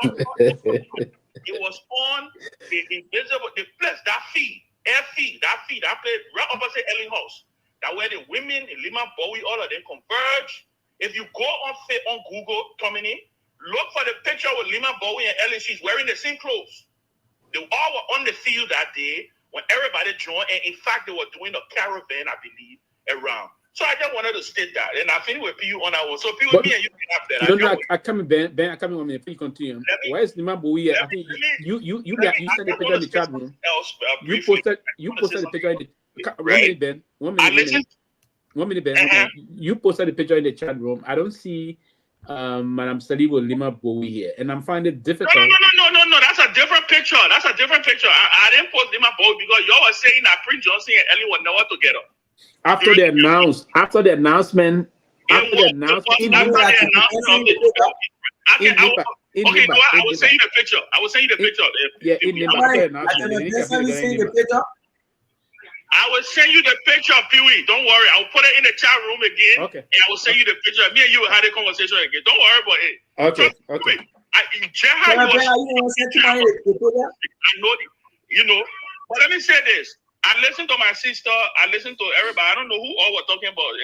It was on the invisible, the place, that place right opposite Ellen House. That where the women in Lima Bowie, all of them converge. If you go on Google, Tomalin, look for the picture with Lima Bowie and Ellen. She's wearing the same clothes. They all were on the field that day when everybody joined. And in fact, they were doing a caravan, I believe, around. So I just wanted to state that, and I think with you on our so people me and you can have that. No, I come in, Ben. I come in 1 minute. Please continue. Where is Lima Bowie? I think you sent the picture in the chat room. You posted the picture in the 1 minute, Ben. 1 minute. 1 minute, Ben. Okay. You posted the picture in the chat room. I don't see Madam Sirleaf with Lima Bowie here, and I'm finding it difficult. No. That's a different picture. I didn't post Lima Bowie because y'all were saying that Prince Johnson and Ellen were never together. After the announcement, I will send you the picture. Yeah, I will send you the picture, Pewee. Don't worry. I'll put it in the chat room again. Okay. And I will send you the picture. Me and you will have a conversation again. Don't worry about it. Okay. I know, but let me say this. I listened to my sister. I listened to everybody. I don't know who all were talking about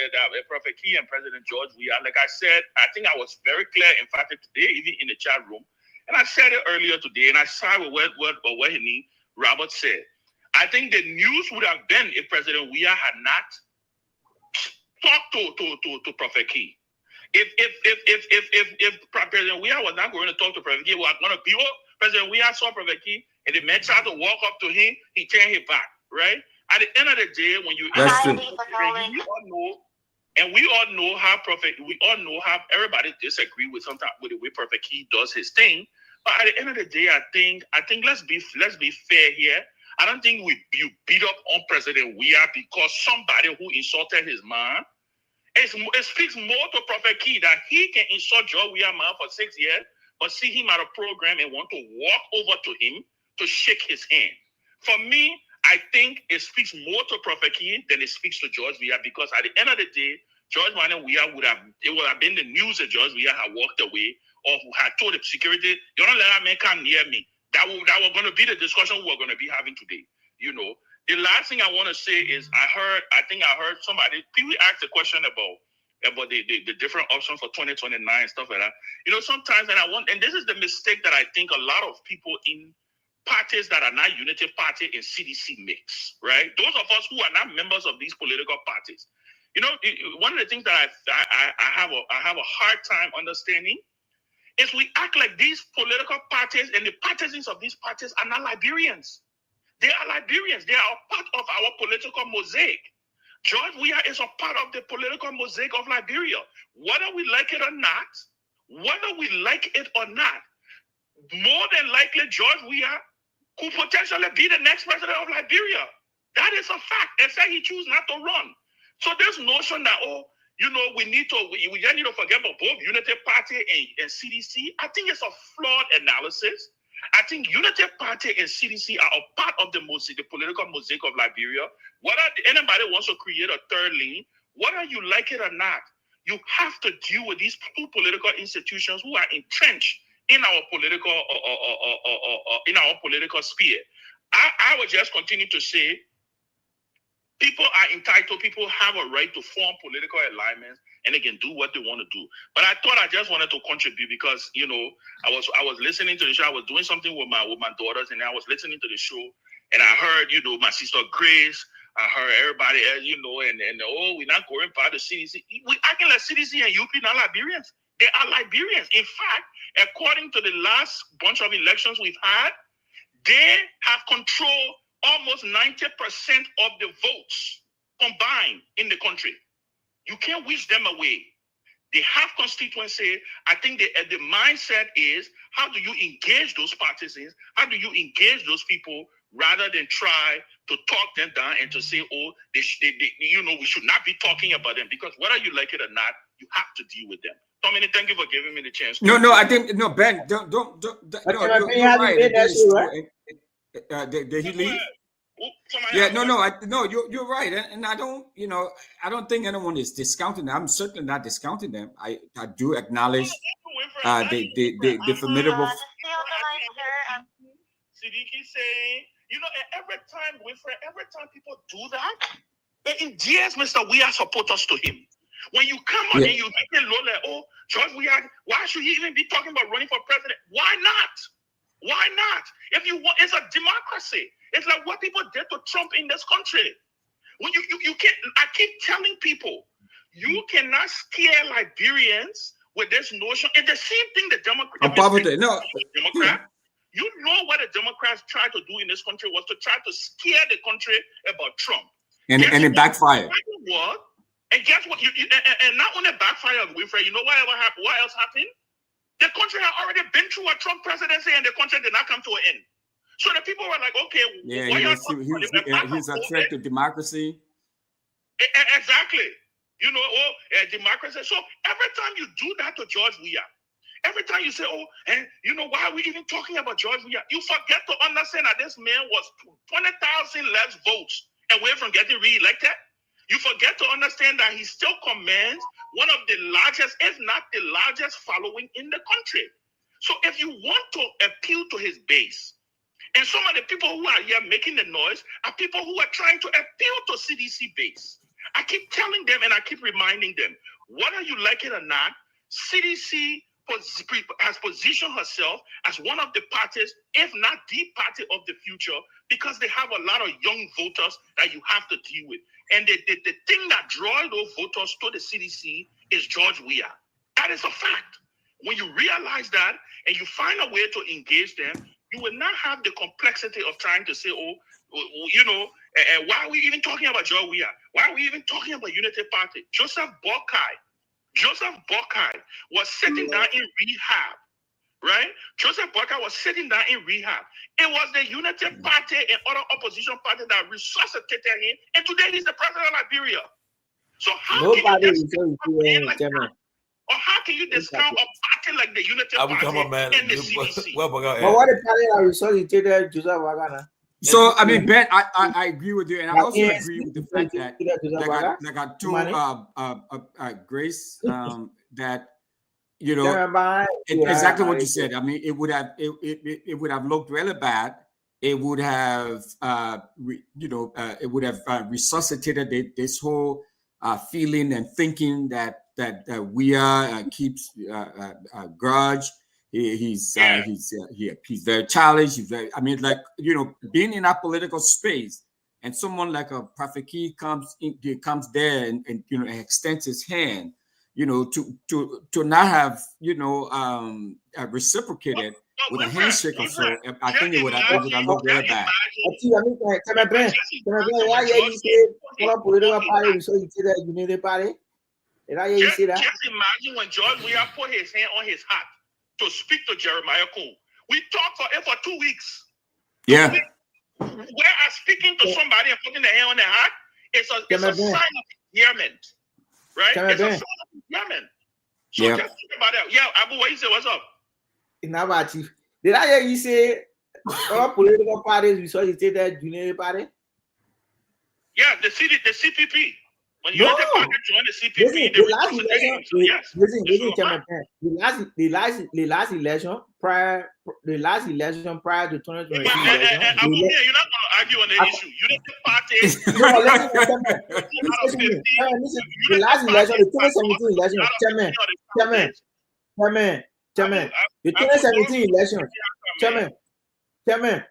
Prophet Key and President George Weah. Like I said, I think I was very clear, in fact, today, even in the chat room. And I said it earlier today, and I side with what Robert said. I think the news would have been if President Weah had not talked to Prophet Key. If President Weah was not going to talk to Prophet Key, was going to be President Weah saw Prophet Key, and the man tried to walk up to him, he turned his back. Right? At the end of the day, when you we all know how everybody disagree with sometimes with the way Prophet Key does his thing. But at the end of the day, I think let's be fair here. I don't think you beat up on President Weah because somebody who insulted his mom. It speaks more to Prophet Key that he can insult George Weah man for 6 years, but see him at a program and want to walk over to him to shake his hand. For me, I think it speaks more to Prophet Key than it speaks to George Weah, because at the end of the day, George Weah would have been the news that George Weah had walked away or who had told the security, "You don't let that man come near me." That was going to be the discussion we were going to be having today. You know, the last thing I want to say is I heard somebody, people asked a question about the different options for 2029 and stuff like that. You know, sometimes, and this is the mistake that I think a lot of people in parties that are not unity party and CDC mix, right? Those of us who are not members of these political parties. You know, one of the things that I have a hard time understanding is we act like these political parties and the partisans of these parties are not Liberians. They are Liberians. They are a part of our political mosaic. George Weah is a part of the political mosaic of Liberia. Whether we like it or not, more than likely George Weah could potentially be the next president of Liberia. That is a fact, except he chooses not to run. So this notion that, we just need to forget about both Unity Party and CDC, I think it's a flawed analysis. I think Unity Party and CDC are a part of the political mosaic of Liberia. Whether anybody wants to create a third lane, whether you like it or not, you have to deal with these two political institutions who are entrenched in our political sphere. I would just continue to say people are entitled, people have a right to form political alignments and they can do what they want to do. But I thought I just wanted to contribute because, I was listening to the show. I was doing something with my daughters and I was listening to the show and I heard, my sister Grace, I heard everybody else, and we're not going by the CDC. We acting like CDC and UP not Liberians. They are Liberians. In fact, according to the last bunch of elections we've had, they have controlled almost 90% of the votes combined in the country. You can't wish them away. They have constituency. I think the mindset is, how do you engage those partisans? How do you engage those people rather than try to talk them down and to say, we should not be talking about them, because whether you like it or not, you have to deal with them. Tomalin, thank you for giving me the chance. I think Ben, don't. You're right. Did he leave? Yeah, you're right, and I don't think anyone is discounting them. I'm certainly not discounting them. I do acknowledge the formidable. Siddiqui saying, every time people do that, it endears Mr. Weah supporters to him. When you come on and you make it low like, George Weah, why should he even be talking about running for president? Why not? Why not? If you want, it's a democracy. It's like what people did to Trump in this country. When you can't, I keep telling people, you cannot scare Liberians with this notion. It's the same thing the Democrats. You know what the Democrats tried to do in this country was to try to scare the country about Trump. And it backfired. And guess what? And not only backfired, Winfrey, you know what else happened? The country had already been through a Trump presidency and the country did not come to an end. So the people were like, okay, he's a threat to democracy. Exactly. Democracy. So every time you do that to George Weah, every time you say, why are we even talking about George Weah? You forget to understand that this man was 20,000 less votes away from getting re-elected. You forget to understand that he still commands one of the largest, if not the largest, following in the country. So if you want to appeal to his base, And some of the people who are here making the noise are people who are trying to appeal to CDC base. I keep telling them and I keep reminding them, whether you like it or not, CDC has positioned herself as one of the parties, if not the party of the future, because they have a lot of young voters that you have to deal with. And the thing that draws those voters to the CDC is George Weah. That is a fact. When you realize that and you find a way to engage them, you will not have the complexity of trying to say, why are we even talking about George Weah? Why are we even talking about Unity Party? Joseph Boakai was sitting down in rehab, right? Joseph Boakai was sitting down in rehab. It was the Unity Party and other opposition parties that resuscitated him, and today he's the president of Liberia. So how can you discount a party like the Unity Party and the CDC? But what the party that resuscitated Joseph Boakai? So I mean, Ben, I agree with you, and I also agree with the fact that, like I told Grace, that exactly what you said. I mean, it would have looked really bad. It would have resuscitated this whole feeling and thinking that Weah keeps grudge. He's very challenged. He's very, I mean, like, being in that political space, and someone like a Prophet Key comes there and extends his hand, to not have reciprocated with a handshake or so. I think it would have looked really bad. Just imagine when George Weah put his hand on his heart to speak to Jeremiah Coon. We talked for 2 weeks. Yeah. Whereas speaking to somebody and putting the hand on their heart, it's a sign of endearment, right? It's a sign of endearment. So just think about that. Yeah, Abu, what you say? What's up? Did I hear you say all political parties resuscitated Unity Party? Yeah, the CPP. When you party join the CPP, the last election prior to 2023 election. You're not going to argue on the issue. Unity Party. The last election, the 2017 election, Chairman, the 2017 election, Chairman,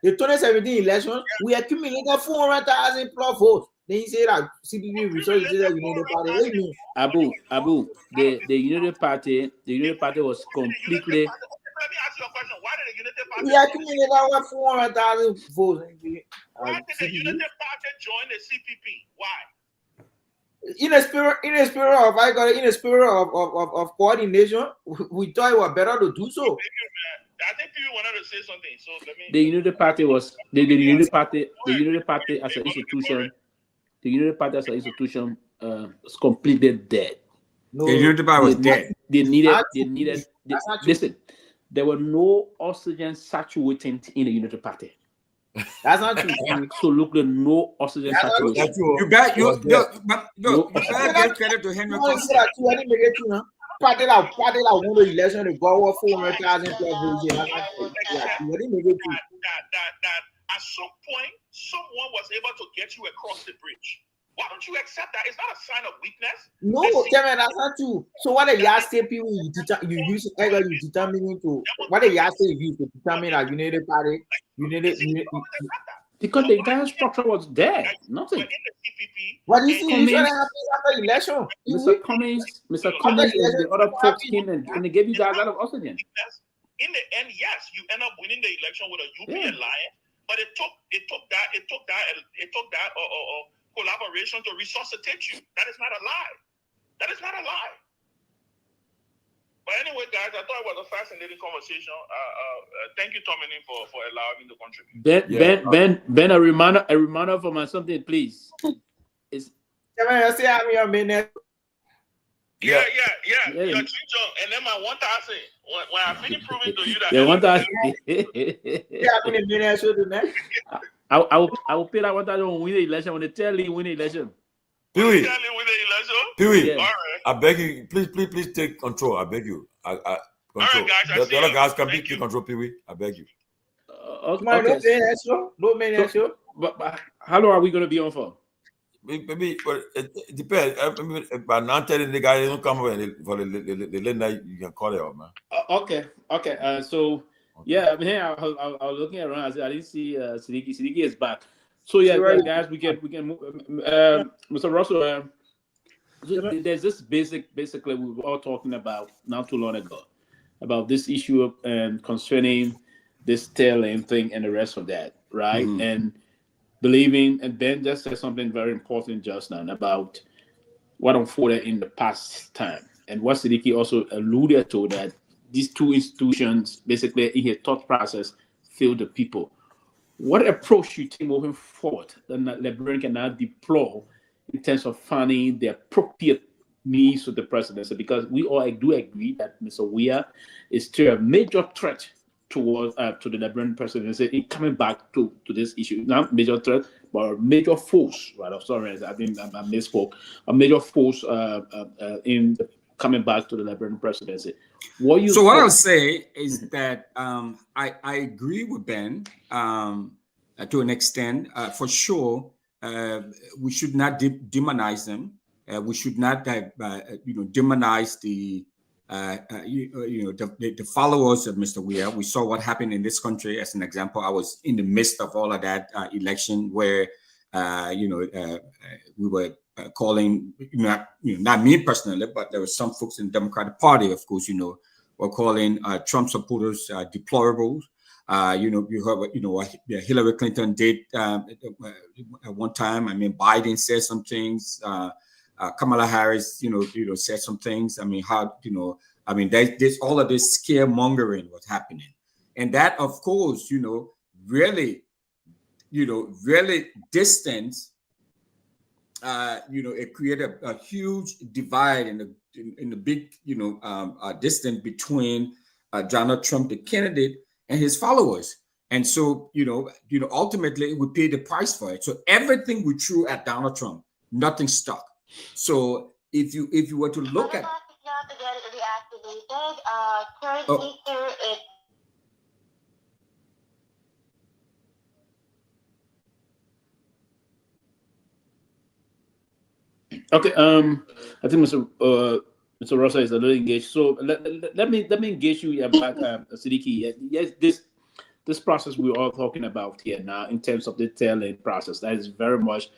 the 2017 election, we accumulated 400,000 plus votes. Then you say that CPP resuscitated the Unity Party. Abu, the Unity Party was completely. Let me ask you a question. Why did the Unity Party? We accumulated over 400,000 votes. Why did the Unity Party join the CPP? Why? In a spirit of coordination, we thought it was better to do so. I think people wanted to say something. So the Unity Party was the Unity Party as an institution. The Unity Party as an institution was completely dead. No, the Unity Party was dead. They needed. Listen, there were no oxygen saturating in the Unity Party. That's not true. Absolutely no oxygen saturation. You better give credit to Henry Costa. Party that won the election, the Guar 400,000 plus votes. At some point, someone was able to get you across the bridge. Why don't you accept that? It's not a sign of weakness. No, Chairman, that's not true. So what the y'all say people you determining to what the y'all say you to determine a Unity Party, because the entire structure was there. Nothing. What do you think after election? Mr. Cummings and the other folks came and they gave you guys a lot of oxygen. In the end, yes, you end up winning the election with a UP alliance, but it took that collaboration to resuscitate you. That is not a lie. But anyway, guys, I thought it was a fascinating conversation. Thank you, Tomalin, for allowing me to contribute. Ben, a reminder for my something, please. Yeah. You're and then my 1,000. When I finish proving to you that. Yeah, 1,000. I will pay that 1,000 when we win the election. When they tell you win the election. Pewee, right. I beg you, please take control. I beg you. Control. All right, guys, the other guys can take control, Pewee. I beg you. Okay. But how long are we going to be on for? Maybe it depends. By 9:30, the guy don't come over for the late night. You can call it out, man. Okay. So yeah, I mean, I was looking around. I didn't see Siddiqui. Siddiqui is back. So yeah, guys, we can move. Mr. Russell, there's this basically we were all talking about not too long ago about this issue of concerning this tail end thing and the rest of that, right? Mm-hmm. And believing, and Ben just said something very important just now about what unfolded in the past time, and what Siddiqui also alluded to, that these two institutions basically in his thought process failed the people. What approach you think moving forward that Liberian can now deploy in terms of finding the appropriate means to the presidency? Because we all do agree that Mr. Weah is still a major threat towards to the Liberian presidency in coming back to this issue. Not major threat, but a major force. Right? I'm sorry, I think I misspoke. A major force in coming back to the Liberian presidency. What I'll say is that I agree with Ben to an extent. For sure, we should not demonize them. We should not, demonize the followers of Mr. Weah. We saw what happened in this country as an example. I was in the midst of all of that election where, we were calling, not me personally, but there were some folks in the Democratic Party, of course, were calling Trump supporters deplorables. You heard what Hillary Clinton did at one time. I mean, Biden said some things. Kamala Harris, said some things. I mean, there's all of this scaremongering was happening, and that, of course, really distance. It created a huge divide in the big, distance between Donald Trump, the candidate, and his followers. And so, ultimately, we paid the price for it. So everything we threw at Donald Trump, nothing stuck. So if you were to look at Okay, I think Mr. Rossa is a little engaged. So let me engage you back, Siddiqui. Yes, this process we're all talking about here now in terms of the tail end process, that is very much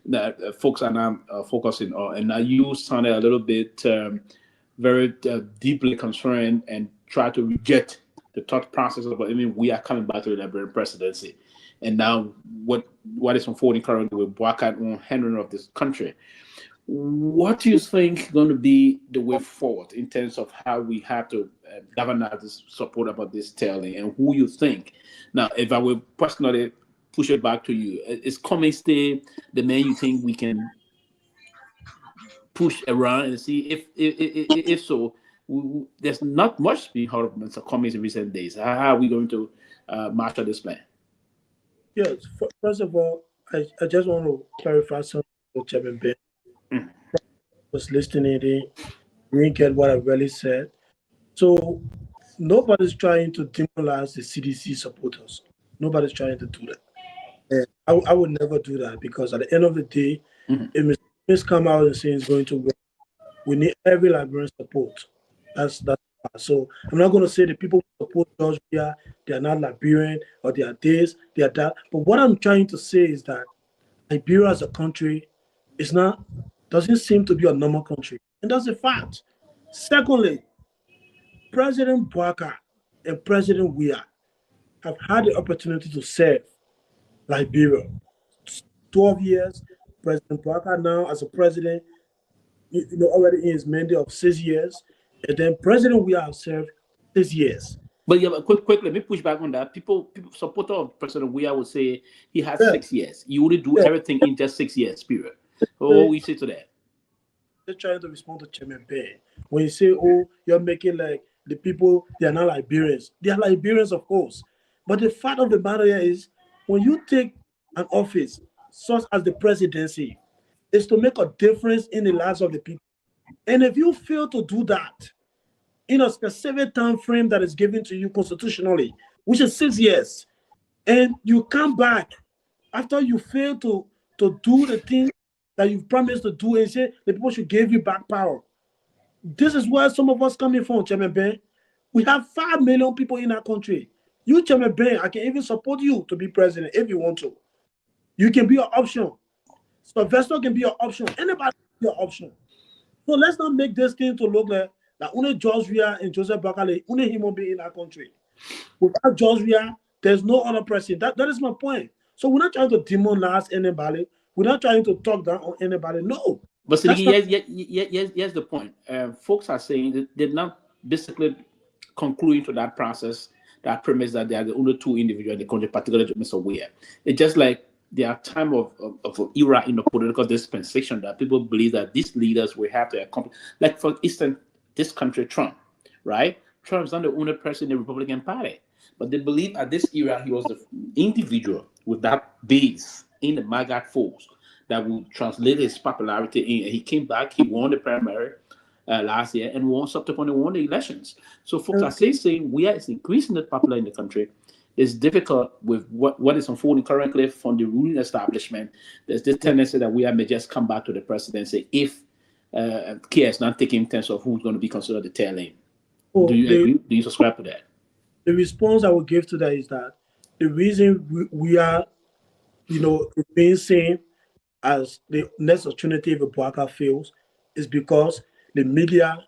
that folks are now focusing on. And now you sounded a little bit very deeply concerned and try to reject the thought process of, we are coming back to the Liberian presidency. And now what is unfolding currently with Boakai on handling of this country. What do you think is going to be the way forward in terms of how we have to galvanize this support about this tailing, and who you think? Now, if I will personally push it back to you, is Cummings the man you think we can push around and see if so? There's not much being heard of Mr. Cummings in recent days. How are we going to master this plan? Yes, first of all, I just want to clarify something with Chairman Ben. Was listening, they didn't get what I really said. So nobody's trying to demoralize the CDC supporters. Nobody's trying to do that. And I would never do that, because at the end of the day, if Mr. come out and say it's going to work, we need every Liberian support. That's so I'm not going to say the people who support George Weah, they are not Liberian, or they are this, they are that. But what I'm trying to say is that Liberia as a country doesn't seem to be a normal country. And that's a fact. Secondly, President Boakai and President Weah have had the opportunity to serve Liberia. 12 years, President Boakai now as a president, already in his mandate of 6 years. And then President Weah has served 6 years. But yeah, quickly, let me push back on that. People supporter of President Weah would say he has 6 years. You wouldn't do everything in just 6 years, period. Oh, we say to that. They're trying to respond to Chairman Ben. When you say, you're making like the people, they are not Liberians. They are Liberians, of course. But the fact of the matter is, when you take an office such as the presidency, is to make a difference in the lives of the people. And if you fail to do that in a specific time frame that is given to you constitutionally, which is 6 years, and you come back after you fail to do the thing that you've promised to do and say the people should give you back power. This is where some of us coming from, Chairman Ben. We have 5 million people in our country. You, Chairman Ben, I can even support you to be president if you want to. You can be an option. Sylvester can be an option. Anybody can be an option. So let's not make this thing to look like that only George Weah and Joseph Bakale, only human being in our country. Without George Weah, there's no other president. That is my point. So we're not trying to demonize anybody. We're not trying to talk down on anybody. No. But here's the point. Folks are saying that they're not basically concluding to that process, that premise that they are the only two individuals in the country, particularly Mr. Weah. It's just like there are time of era in the political dispensation that people believe that these leaders will have to accomplish. Like, for instance, this country, Trump, right? Trump's not the only person in the Republican Party. But they believe at this era he was the individual with that base in the MAGA force that would translate his popularity in. He came back, he won the primary last year, and subsequently won the elections. So folks are saying we are increasingly popular in the country. It's difficult with what is unfolding currently from the ruling establishment. There's this tendency that we may just come back to the presidency if care is not taken in terms of who's going to be considered the tail end. Do you agree? Do you subscribe to that? The response I would give to that is that the reason we are, being seen as the next opportunity if Bouaka fails is because the media,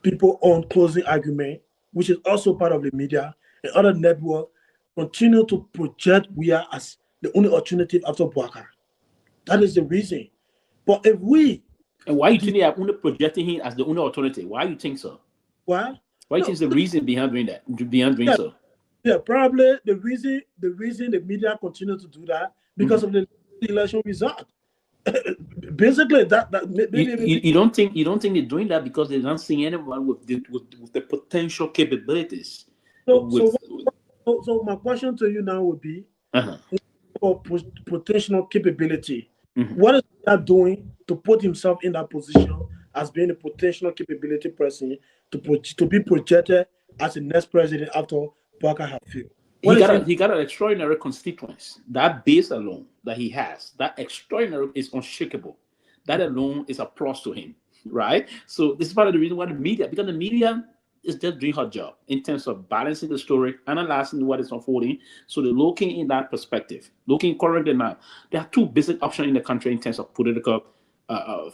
people on closing argument, which is also part of the media, and other network continue to project we are as the only alternative after Bouaka. That is the reason. But if we... And why you think they are only projecting him as the only alternative? Why you think so? Why? Why do you think the reason behind doing that? So? Yeah, probably the reason the media continue to do that because of the election result. Basically, you don't think they're doing that because they're not seeing anyone with the potential capabilities. So my question to you now would be, for potential capability, what is that doing to put himself in that position as being a potential capability person to be projected as the next president after Bouaka has failed? He got an extraordinary constituency. That base alone that he has, that extraordinary is unshakable. That alone is applause to him, right? So this is part of the reason why the media is just doing her job in terms of balancing the story, analyzing what is unfolding. So they're looking in that perspective, looking currently now. There are two basic options in the country in terms of political now.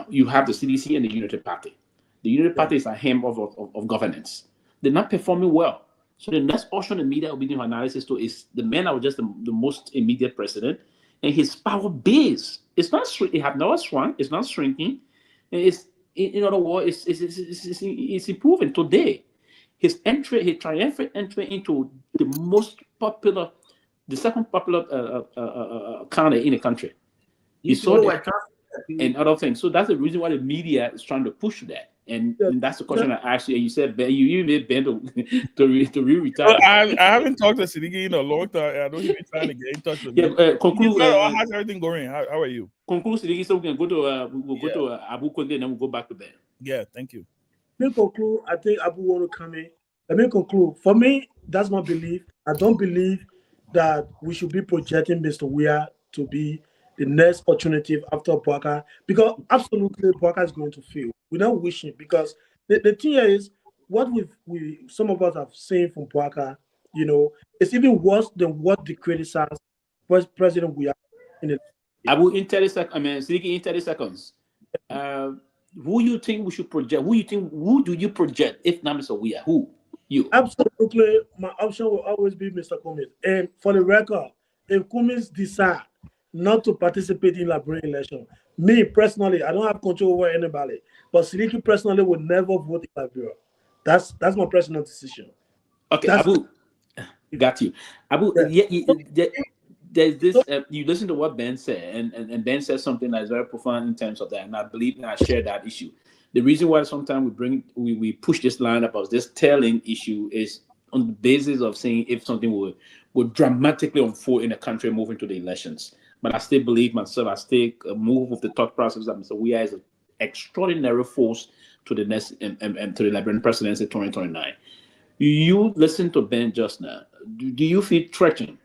You have the CDC and the Unity Party. The Unity Party is a hem of governance. They're not performing well. So the next option the media will be doing analysis to is the man that was just the most immediate president, and his power base. It's not it have not shrunk. It's not shrinking. It's in other words, it's improving today. His triumphant entry into the second popular county in the country. He saw that and other things. So that's the reason why the media is trying to push that. And that's the question I asked you. And you said, Ben, you made Ben to re-retire. Well, I haven't talked to Sidiki in a long time. I know he's been trying to get in touch with me. Conclude. How's everything going? How are you? Conclude, Sidiki, so we can go to Abu Konde and then we'll go back to Ben. Yeah, thank you. Let me conclude. I think Abu want to come in. Let me conclude. For me, that's my belief. I don't believe that we should be projecting Mr. Weah to be the next alternative after Bouaka, because absolutely Bouaka is going to fail. We're not wishing, because the thing is, what some of us have seen from Bouaka, it's even worse than what they criticize President Weah in the Abu, in 30 seconds, Sidiki, in 30 seconds. Who you think we should project? Who do you project if not Mr. Weah? Who? You? Absolutely, my option will always be Mr. Cummins. And for the record, if Cummins decide not to participate in Liberian election, me personally, I don't have control over anybody. But Sidiki personally would never vote in Liberia. That's my personal decision. Okay, Abu, got you. Abu, there's this. You listen to what Ben said, and Ben said something that's very profound in terms of that, and I believe and I share that issue. The reason why sometimes we push this line about this tail-end issue is on the basis of saying if something would dramatically unfold in the country moving to the elections. But I still believe myself, I still move with the thought process that Mr. Weah is an extraordinary force to the next and to the Liberian presidency 2029. You listen to Ben just now. do you feel threatened?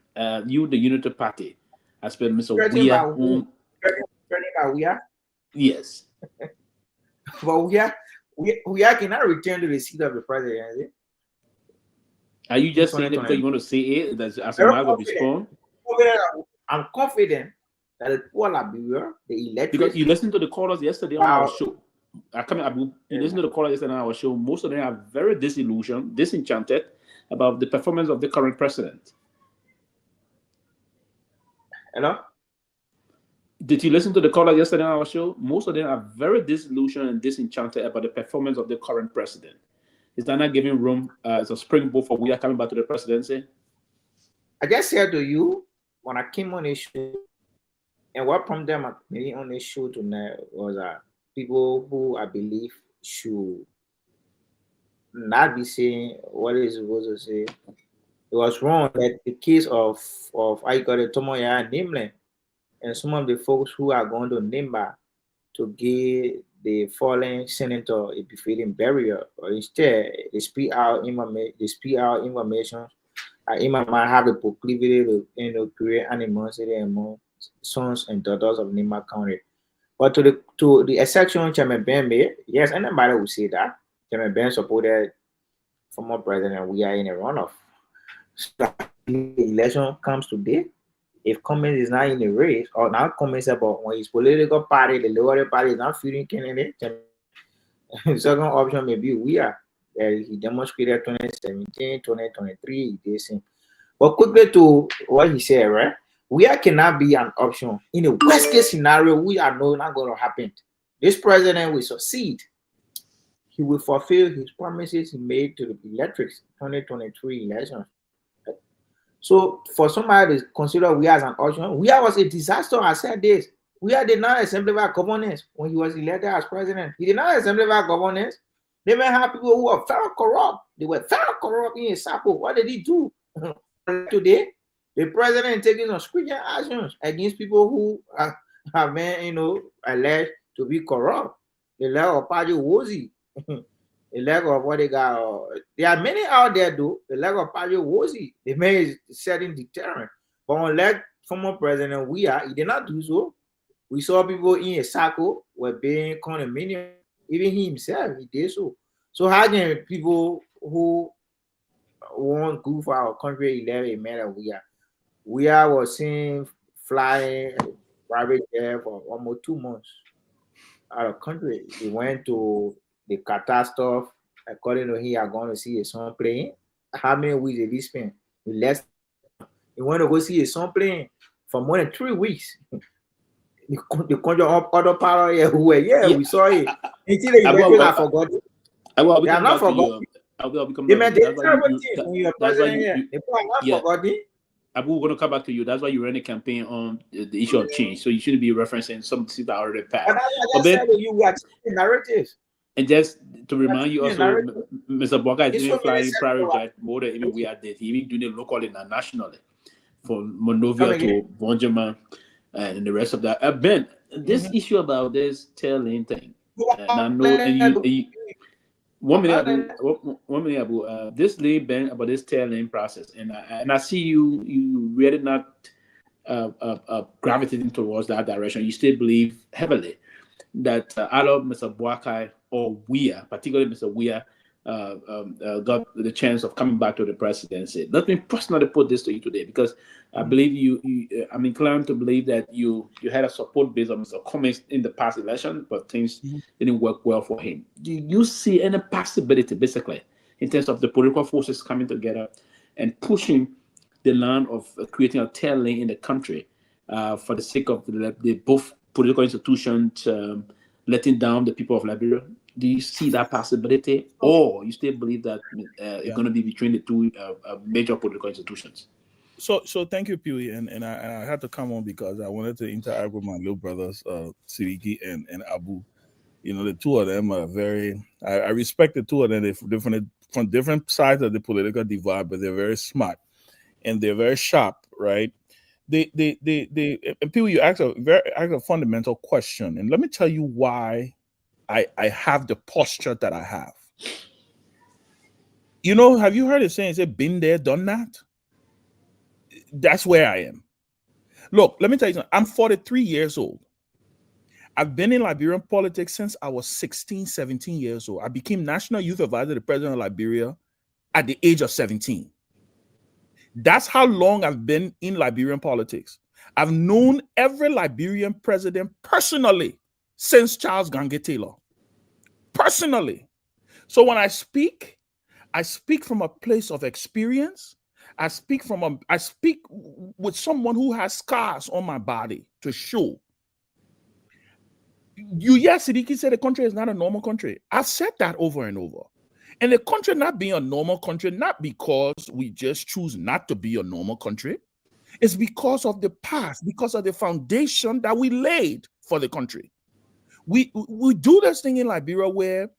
You, the Unity Party, as per Mr. Threatened by Weah, who? Threatened by Weah? yes. But Weah cannot return to the seat of the president. Are you just saying that because you want to say it as a matter of respond? I'm confident that the people of Liberia, the electorate. Because you listened to the callers yesterday on our show. You listened to the callers yesterday on our show. Most of them are very disillusioned, disenchanted about the performance of the current president. Hello? Did you listen to the caller yesterday on our show? Most of them are very disillusioned and disenchanted about the performance of the current president. Is that not giving room as a springboard for we are coming back to the presidency? I just said to you when I came on this show, and what prompted me on this show tonight was people who I believe should not be saying what is supposed to say. It was wrong that the case of I got a Tomalin and Nameland, and some of the folks who are going to Nimba to give the fallen senator a befitting burial, or instead they speak out information. It might have a proclivity to create animosity among sons and daughters of Nimba County. But to the exception Chairman Ben made, yes, anybody will say that Chairman Ben supported former president. We are in a runoff. So the election comes today. If Cummins is not in the race, or not Cummins about when his political party, the Liberia Party, is not feeling candidate, the second option may be we are. He demonstrated 2017, 2023, he did same. But quickly to what he said, right? We cannot be an option. In a worst case scenario, we are not going to happen. This president will succeed. He will fulfill his promises he made to the electorates 2023 elections. So for somebody to consider we as an option, we was a disaster. I said this. We did not exemplify governance when he was elected as president. He did not exemplify governance. They may have people who are very corrupt. They were very corrupt in Sapo. What did he do? Today, the president is taking some stringent actions against people who have been, alleged to be corrupt. The level of Party Wozi. The level of what they got. There are many out there, though. The level of Party Wozi. They may setting deterrent. But unlike former president he did not do so. We saw people in a circle were being condominium. Even he himself, he did so. So how can people who want good for our country elect a man that we was seen flying private jet for almost 2 months out of country. He went to the Qatar stuff. According to him, he are going to see his son playing. How many weeks did he spend? He went to go see his son playing for more than 3 weeks. The conjure up other power here who were we saw it. Until they have forgotten. They are not forgotten. They may terrible things when you're president here. People are not forgotten. Abu, we're going to come back to you. That's why you ran a campaign on the issue of change. So you shouldn't be referencing some things that already passed. But then, you are narratives. And just to remind you also, Mr. Boga is even flying private jet more than even we are did. He even doing it locally and nationally. From Monrovia to Bonjaman and the rest of that. Ben, this issue about this tail-in thing. And I know, and you 1 minute, Abu, this lay Ben about this tail-in process, and I see you really not gravitating towards that direction. You still believe heavily that either Mr. Boakai or Weah, particularly Mr. Weah, got the chance of coming back to the presidency. Let me personally put this to you today, because I believe I'm inclined to believe that you had a support base on Mr. Cummins in the past election, but things didn't work well for him. Do you see any possibility, basically, in terms of the political forces coming together and pushing the line of creating a tail lane in the country for the sake of the both political institutions letting down the people of Liberia? Do you see that possibility, or you still believe that it's going to be between the two major political institutions? So thank you, Pewee, and I had to come on because I wanted to interact with my little brothers, Sidiki and Abu. The two of them are very. I respect the two of them. They're from different sides of the political divide, but they're very smart and they're very sharp, right? And Pewee, you ask a fundamental question, and let me tell you why I have the posture that I have. Have you heard it saying, been there, done that? That's where I am. Look, let me tell you something. I'm 43 years old. I've been in Liberian politics since I was 16, 17 years old. I became National Youth Advisor to the President of Liberia at the age of 17. That's how long I've been in Liberian politics. I've known every Liberian president personally since Charles Gange Taylor. Personally. So when I speak from a place of experience. I speak with someone who has scars on my body to show. Siddiqui said the country is not a normal country. I've said that over and over. And the country not being a normal country, not because we just choose not to be a normal country. It's because of the past, because of the foundation that we laid for the country. We do this thing in Liberia where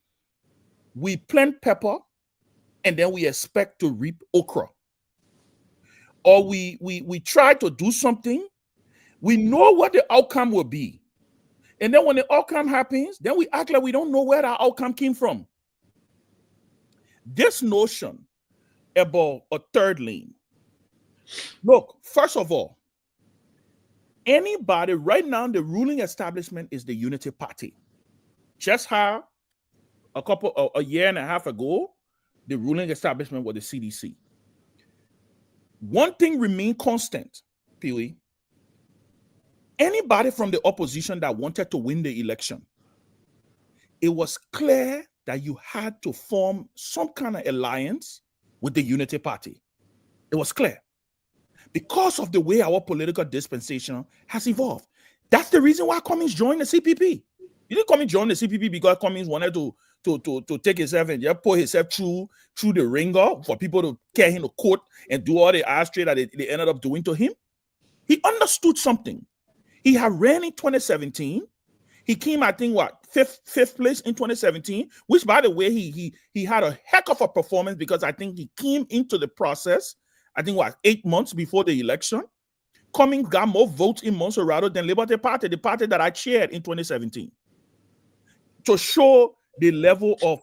we plant pepper and then we expect to reap okra. Or we try to do something, we know what the outcome will be. And then when the outcome happens, then we act like we don't know where that outcome came from. This notion about a third lane. Look, first of all, anybody right now, the ruling establishment is the Unity Party. Just how a year and a half ago, the ruling establishment was the CDC. One thing remained constant, Pewee. Anybody from the opposition that wanted to win the election, it was clear that you had to form some kind of alliance with the Unity Party. It was clear. Because of the way our political dispensation has evolved. That's the reason why Cummings joined the CPP. He didn't come and join the CPP because Cummings wanted to take himself and just put himself through the ringer for people to carry him to court and do all the ass trade that they ended up doing to him. He understood something. He had ran in 2017. He came, I think, fifth place in 2017, which, by the way, he had a heck of a performance because I think he came into the process, I think, 8 months before the election. Cummings got more votes in Montserrat than Liberia Party, the party that I chaired in 2017. To show the level of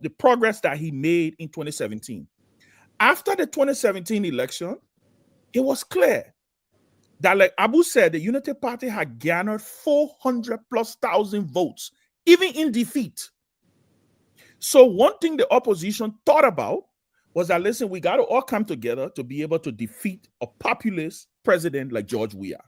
the progress that he made in 2017. After the 2017 election, it was clear that, like Abu said, the Unity Party had garnered 400,000+ votes, even in defeat. So one thing the opposition thought about was that, listen, we got to all come together to be able to defeat a populist president like George Weah,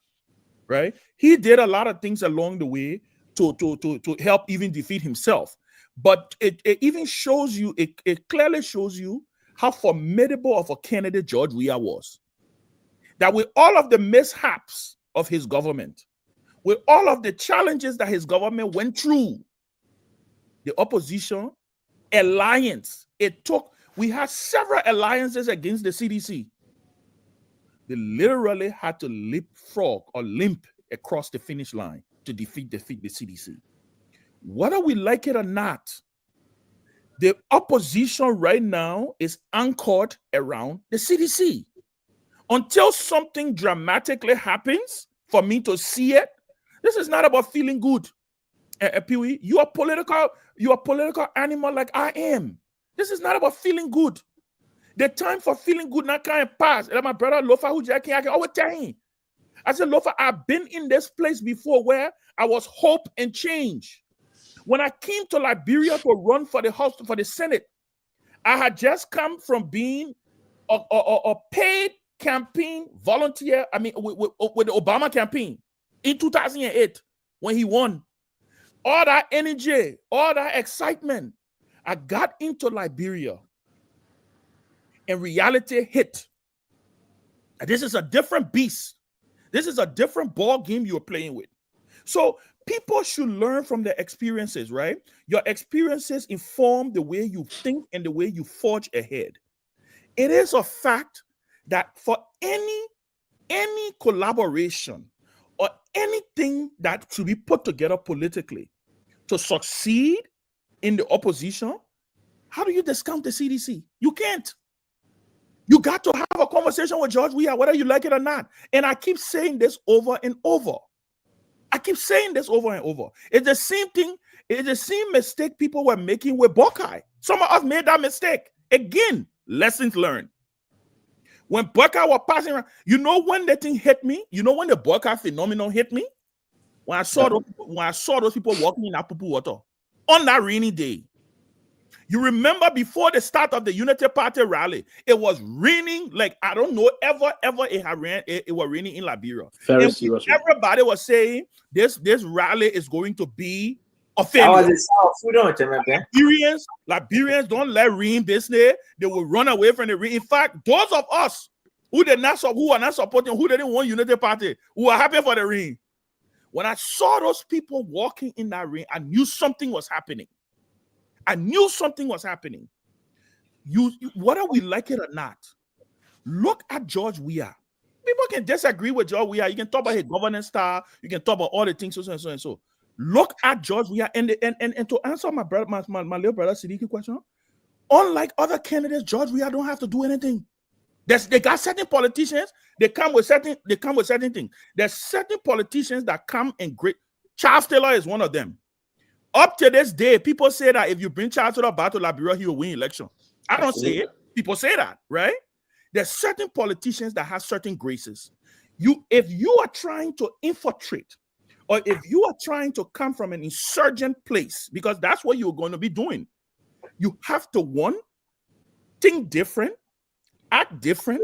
right? He did a lot of things along the way to help even defeat himself. But it even shows you, it clearly shows you how formidable of a candidate George Weah was. That with all of the mishaps of his government, with all of the challenges that his government went through, the opposition alliance, we had several alliances against the CDC. They literally had to leapfrog or limp across the finish line to defeat the CDC. Whether we like it or not, the opposition right now is anchored around the CDC. Until something dramatically happens for me to see it, this is not about feeling good. Pewee, you are political animal like I am. This is not about feeling good. The time for feeling good not can't pass. And my brother Lofa Julius, I can always tell him. I said, Lofa, I've been in this place before where I was hope and change. When I came to Liberia to run for the Senate, I had just come from being a paid campaign volunteer, with the Obama campaign in 2008 when he won. All that energy, all that excitement, I got into Liberia and reality hit. And this is a different beast. This is a different ball game you're playing with. So people should learn from their experiences, right? Your experiences inform the way you think and the way you forge ahead. It is a fact that for any collaboration or anything that should be put together politically to succeed in the opposition, how do you discount the CDC? You can't. You got to have a conversation with George Weah, whether you like it or not. And I keep saying this over and over. It's the same thing. It's the same mistake people were making with Buckeye. Some of us made that mistake. Again, lessons learned. When boycott was passing around, you know when the thing hit me? You know when the boycott phenomenon hit me? When I saw those people walking in Apupu water on that rainy day. You remember before the start of the Unity Party rally, it was raining like I don't know ever it was raining in Liberia. Very seriously. Everybody was saying this rally is going to be a failure. Liberians don't let rain business. They will run away from the rain. In fact, those of us who are not supporting, who didn't want Unity Party, who are happy for the rain. When I saw those people walking in that rain, I knew something was happening. Whether we like it or not, look at George Weah. People can disagree with George Weah. You can talk about his governance style. You can talk about all the things, so and so and so. Look at George Weah. And to answer my little brother Siddiqui question, unlike other candidates, George Weah don't have to do anything. They got certain politicians. They come with certain things. There's certain politicians that come in great. Charles Taylor is one of them. Up to this day, people say that if you bring Charles Taylor back to Liberia, he will win election. I don't say it. People say that, right? There's certain politicians that have certain graces. If you are trying to infiltrate, or if you are trying to come from an insurgent place, because that's what you're going to be doing, you have to, one, think different, act different,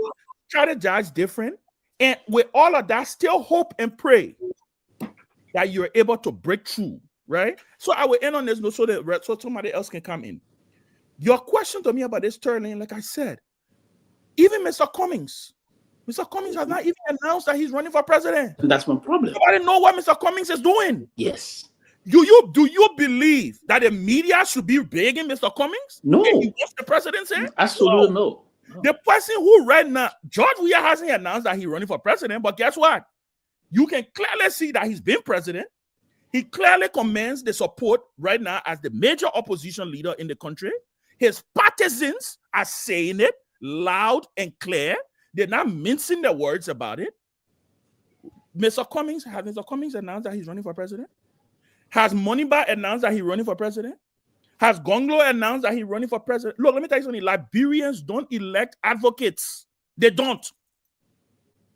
strategize different, and with all of that, still hope and pray that you're able to break through, right? So I will end on this note so somebody else can come in. Your question to me about this Sterling, like I said, even Mr. Cummings has not even announced that he's running for president. And that's my problem. Nobody know what Mr. Cummings is doing. Yes. Do you believe that the media should be begging Mr. Cummings? No. What's the president saying? Absolutely no. The person who right now, George Weah hasn't announced that he's running for president, but guess what? You can clearly see that he's been president. He clearly commands the support right now as the major opposition leader in the country. His partisans are saying it loud and clear. They're not mincing their words about it. Has Mr. Cummings announced that he's running for president? Has Moneyba announced that he's running for president? Has Gongloe announced that he's running for president? Look, let me tell you something. Liberians don't elect advocates. They don't.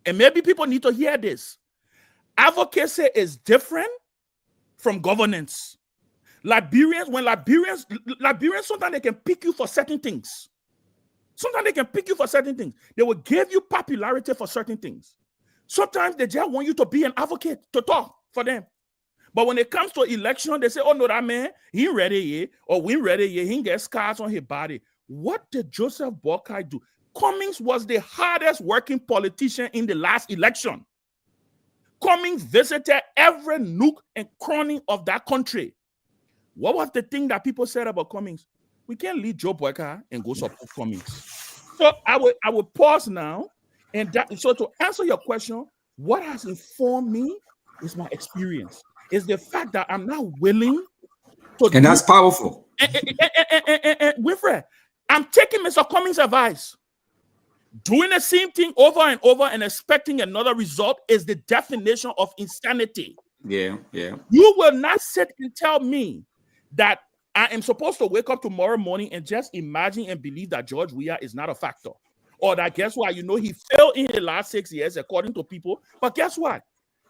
And maybe people need to hear this. Advocacy is different from governance. Liberians, sometimes they can pick you for certain things. They will give you popularity for certain things. Sometimes they just want you to be an advocate, to talk for them. But when it comes to election, they say, oh, no, that man, he ready yet, or we ready yet, he get scars on his body. What did Joseph Boakai do? Cummings was the hardest working politician in the last election. Cummings visited every nook and cranny of that country. What was the thing that people said about Cummings? We can't leave Joe Boakai and go support Cummings. So I will pause now. So to answer your question, what has informed me is my experience. Is the fact that I'm not willing to. And that's powerful. And Winfred, I'm taking Mr. Cummings' advice. Doing the same thing over and over and expecting another result is the definition of insanity. Yeah. You will not sit and tell me that I am supposed to wake up tomorrow morning and just imagine and believe that George Weah is not a factor. Or that guess what? You know, he failed in the last 6 years according to people. But guess what?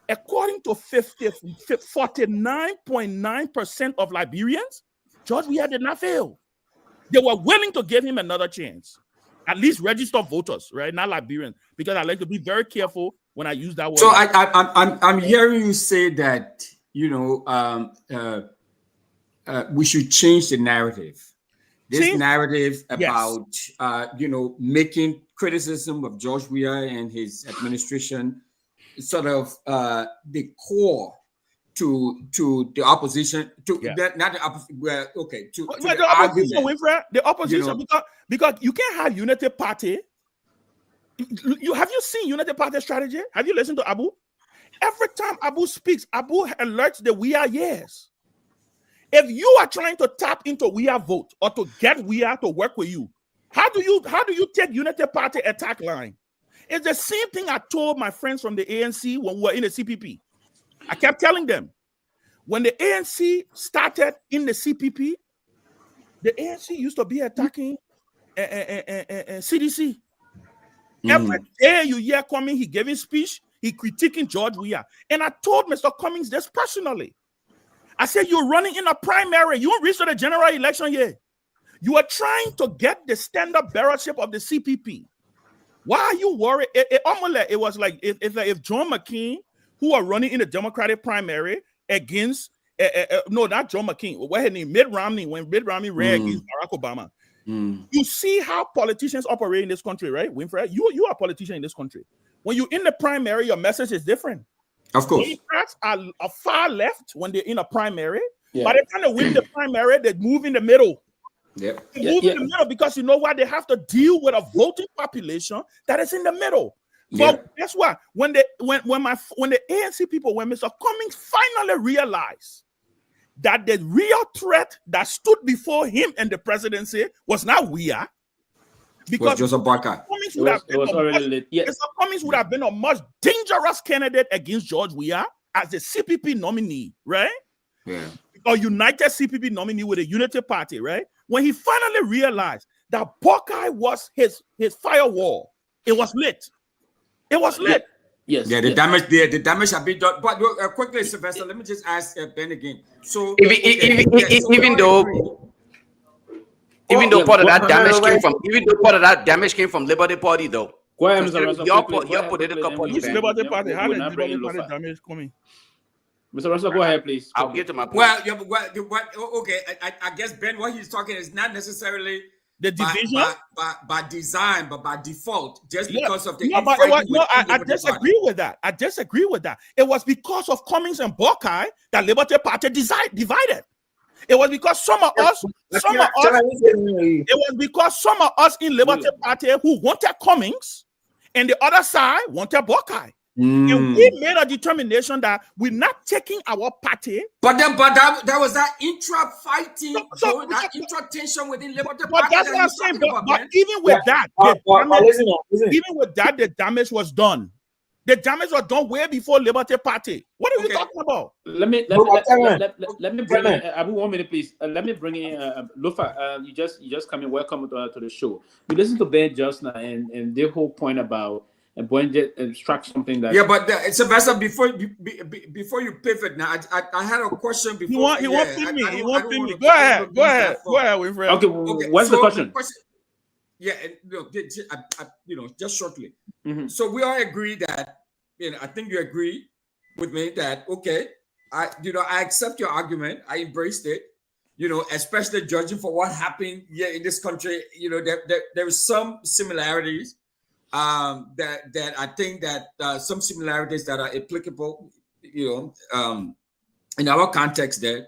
According to 49.9% of Liberians, George Weah did not fail. They were willing to give him another chance. At least registered voters, right? Not Liberians. Because I like to be very careful when I use that word. So I'm hearing you say that, we should change the narrative. This narrative about, making criticism of George Weah and his administration sort of the core to the opposition, not the opposition, the opposition, Winfred, the opposition, because you can't have Unity Party. Have you seen Unity Party strategy? Have you listened to Abu? Every time Abu speaks, Abu alerts the Weah yes. If you are trying to tap into Weah vote or to get Weah to work with you, how do you take Unity Party attack line? It's the same thing I told my friends from the ANC when we were in the CPP. I kept telling them, when the ANC started in the CPP, the ANC used to be attacking CDC. Every day you hear Cummings, he giving speech, he critiquing George Weah. And I told Mr. Cummings this personally. I said, you're running in a primary. You won't reach the general election yet. You are trying to get the standard bearership of the CPP. Why are you worried? It was like if John McCain, who are running in the Democratic primary against, no, not John McCain, what his name, Mitt Romney, when Mitt Romney ran against Barack Obama. You see how politicians operate in this country, right, Winfred? You are a politician in this country. When you're in the primary, your message is different. Of course. Democrats are far left when they're in a primary. By the time they win the primary, they move in the middle. Yep. They move in the middle because you know what? They have to deal with a voting population that is in the middle. But guess what? When the ANC people, when Mr. Cummings finally realized that the real threat that stood before him and the presidency was not Weah, because Joseph Barker. Cummings would have been a much dangerous candidate against George Weah as the CPP nominee, right? Yeah. Or United CPP nominee with a unity party, right? When he finally realized that Buckeye was his firewall, it was lit. It was lit. Yes. Yeah, the damage have been done. But quickly, Sylvester, let me just ask Ben again. So even though part of that damage came from Liberty Party, though. Your political party. Liberty Party? How did Liberty Party damage coming? Mr. Russell, go ahead, please. I'll get to my point. Okay. I guess Ben, what he's talking is not necessarily the division by design, but by default, just because of the. I disagree with that. I disagree with that. It was because of Cummings and Buckeye that Liberty Party divided. It was because some of us in Liberty Party who wanted Cummings, and the other side wanted Buckeye. And we made a determination that we're not taking our party. But that was that intra-fighting, that intra-tension within Liberty Party. But that's what I'm saying. But even with that, the damage was done. The damage was done way before Liberty Party. What are you talking about? Let me bring in Abu 1 minute, please. Let me bring in Lofa. You just come in. Welcome to the show. We listened to Ben just now and their whole point about and when struck something that Sylvester, before you pivot now, I had a question before. He won't pin me. He won't pin me. Go ahead, Winfred. Okay, what's the question? Just shortly. So we all agree that, I think you agree with me that, okay, I accept your argument. I embraced it, especially judging for what happened here in this country. There is some similarities that I think that some similarities that are applicable, in our context there.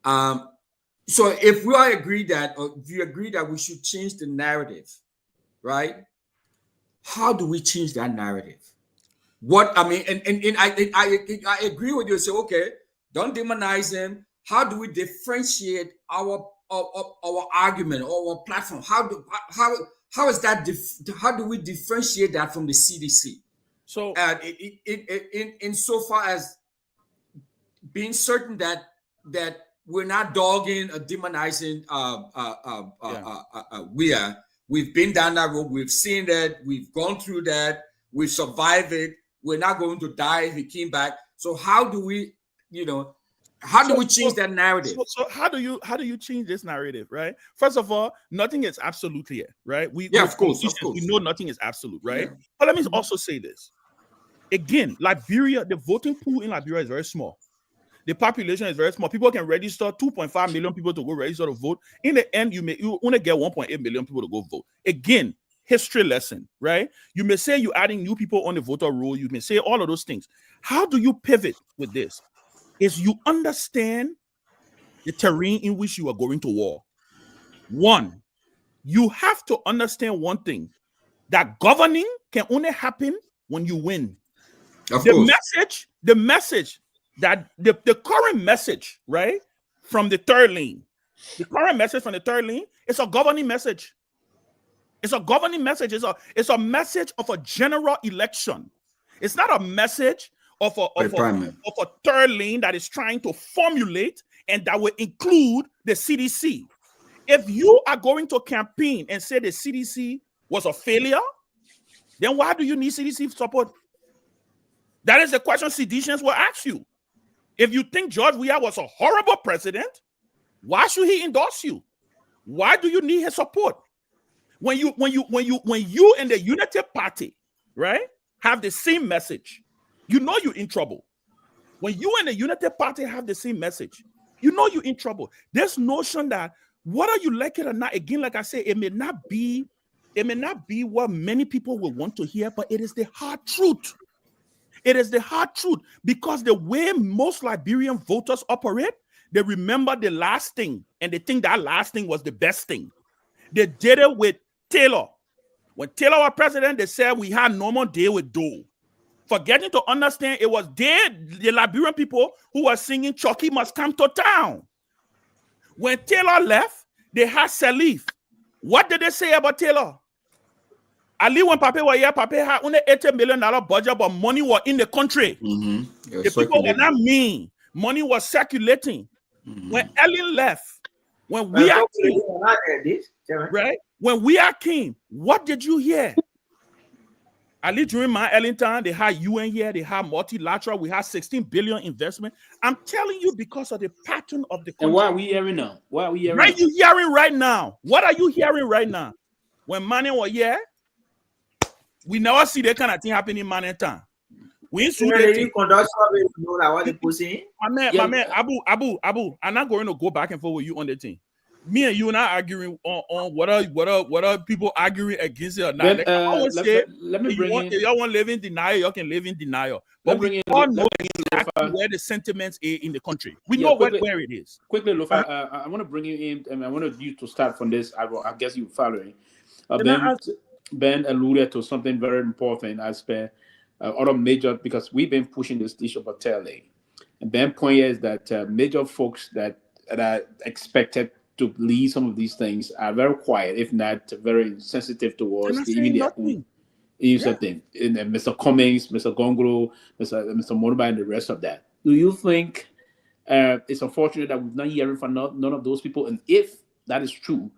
So if we all agree that, or if you agree that we should change the narrative, right? How do we change that narrative? I agree with you. Say, okay, don't demonize him. How do we differentiate our argument or our platform? How is that? How do we differentiate that from the CDC? So, in so far as being certain that we're not dogging or demonizing we've been down that road, we've seen that, we've gone through that, we've survived it, we're not going to die if he came back. So how do we, how do we change that narrative? So how do you change this narrative, right? First of all, nothing is absolute here, right? Of course. We know nothing is absolute, right? Yeah. But let me also say this. Again, Liberia, the voting pool in Liberia is very small. The population is very small. People can register 2.5 million people to go register to vote. In the end, you only get 1.8 million people to go vote. Again, history lesson, right? You may say you're adding new people on the voter roll. You may say all of those things. How do you pivot with this? Is you understand the terrain in which you are going to war. One, you have to understand one thing, that governing can only happen when you win. The message that the current message, right, from the third lane, is a governing message. It's a governing message. It's a message of a general election. It's not a message of a third lane that is trying to formulate and that will include the CDC. If you are going to campaign and say the CDC was a failure, then why do you need CDC support? That is the question Seditians will ask you. If you think George Weah was a horrible president, why should he endorse you? Why do you need his support? When you and the Unity Party, right, have the same message, you know you're in trouble. When you and the Unity Party have the same message, you know you're in trouble. This notion that whether you like it or not, again, like I say, it may not be what many people will want to hear, but it is the hard truth. It is the hard truth, because the way most Liberian voters operate, they remember the last thing, and they think that last thing was the best thing. They did it with Taylor. When Taylor was president, they said we had normal day with Doe. Forgetting to understand it was the Liberian people who were singing Chucky Must Come to Town. When Taylor left, they had Salif. What did they say about Taylor? Ali, when Pape was here, Pape had only $80 million budget, but money was in the country. The people were not mean. Money was circulating. When Ellen left, when we are king, right? When we are king, what did you hear? Ali, during my Ellen time, they had UN here, they had multilateral, we had 16 billion investment. I'm telling you, because of the pattern of the country. And what are we hearing now? What are we hearing? Right, you hearing right now? What are you hearing right now? When Mane was here, we never see that kind of thing happening in Mane time. We ain't see that. My man, Abu, I'm not going to go back and forth with you on the thing. Me and you are not arguing on what are people arguing against it or not. Like, I always say, let me bring if y'all want to live in denial, y'all can live in denial. But we all know exactly where the sentiments are in the country. We know where it is. Quickly, Lofa, I want to bring you in, and I want you to start from this. I guess you're following. Ben alluded to something very important aspect, other major, because we've been pushing this issue about telling. And Ben point is that major folks that are expected to lead some of these things are very quiet, if not very sensitive towards the immediate thing. And Mr. Cummings, Mr. Gongloe, Mr. Moriba, and the rest of that. Do you think it's unfortunate that we're not hearing from none of those people? And if that is true,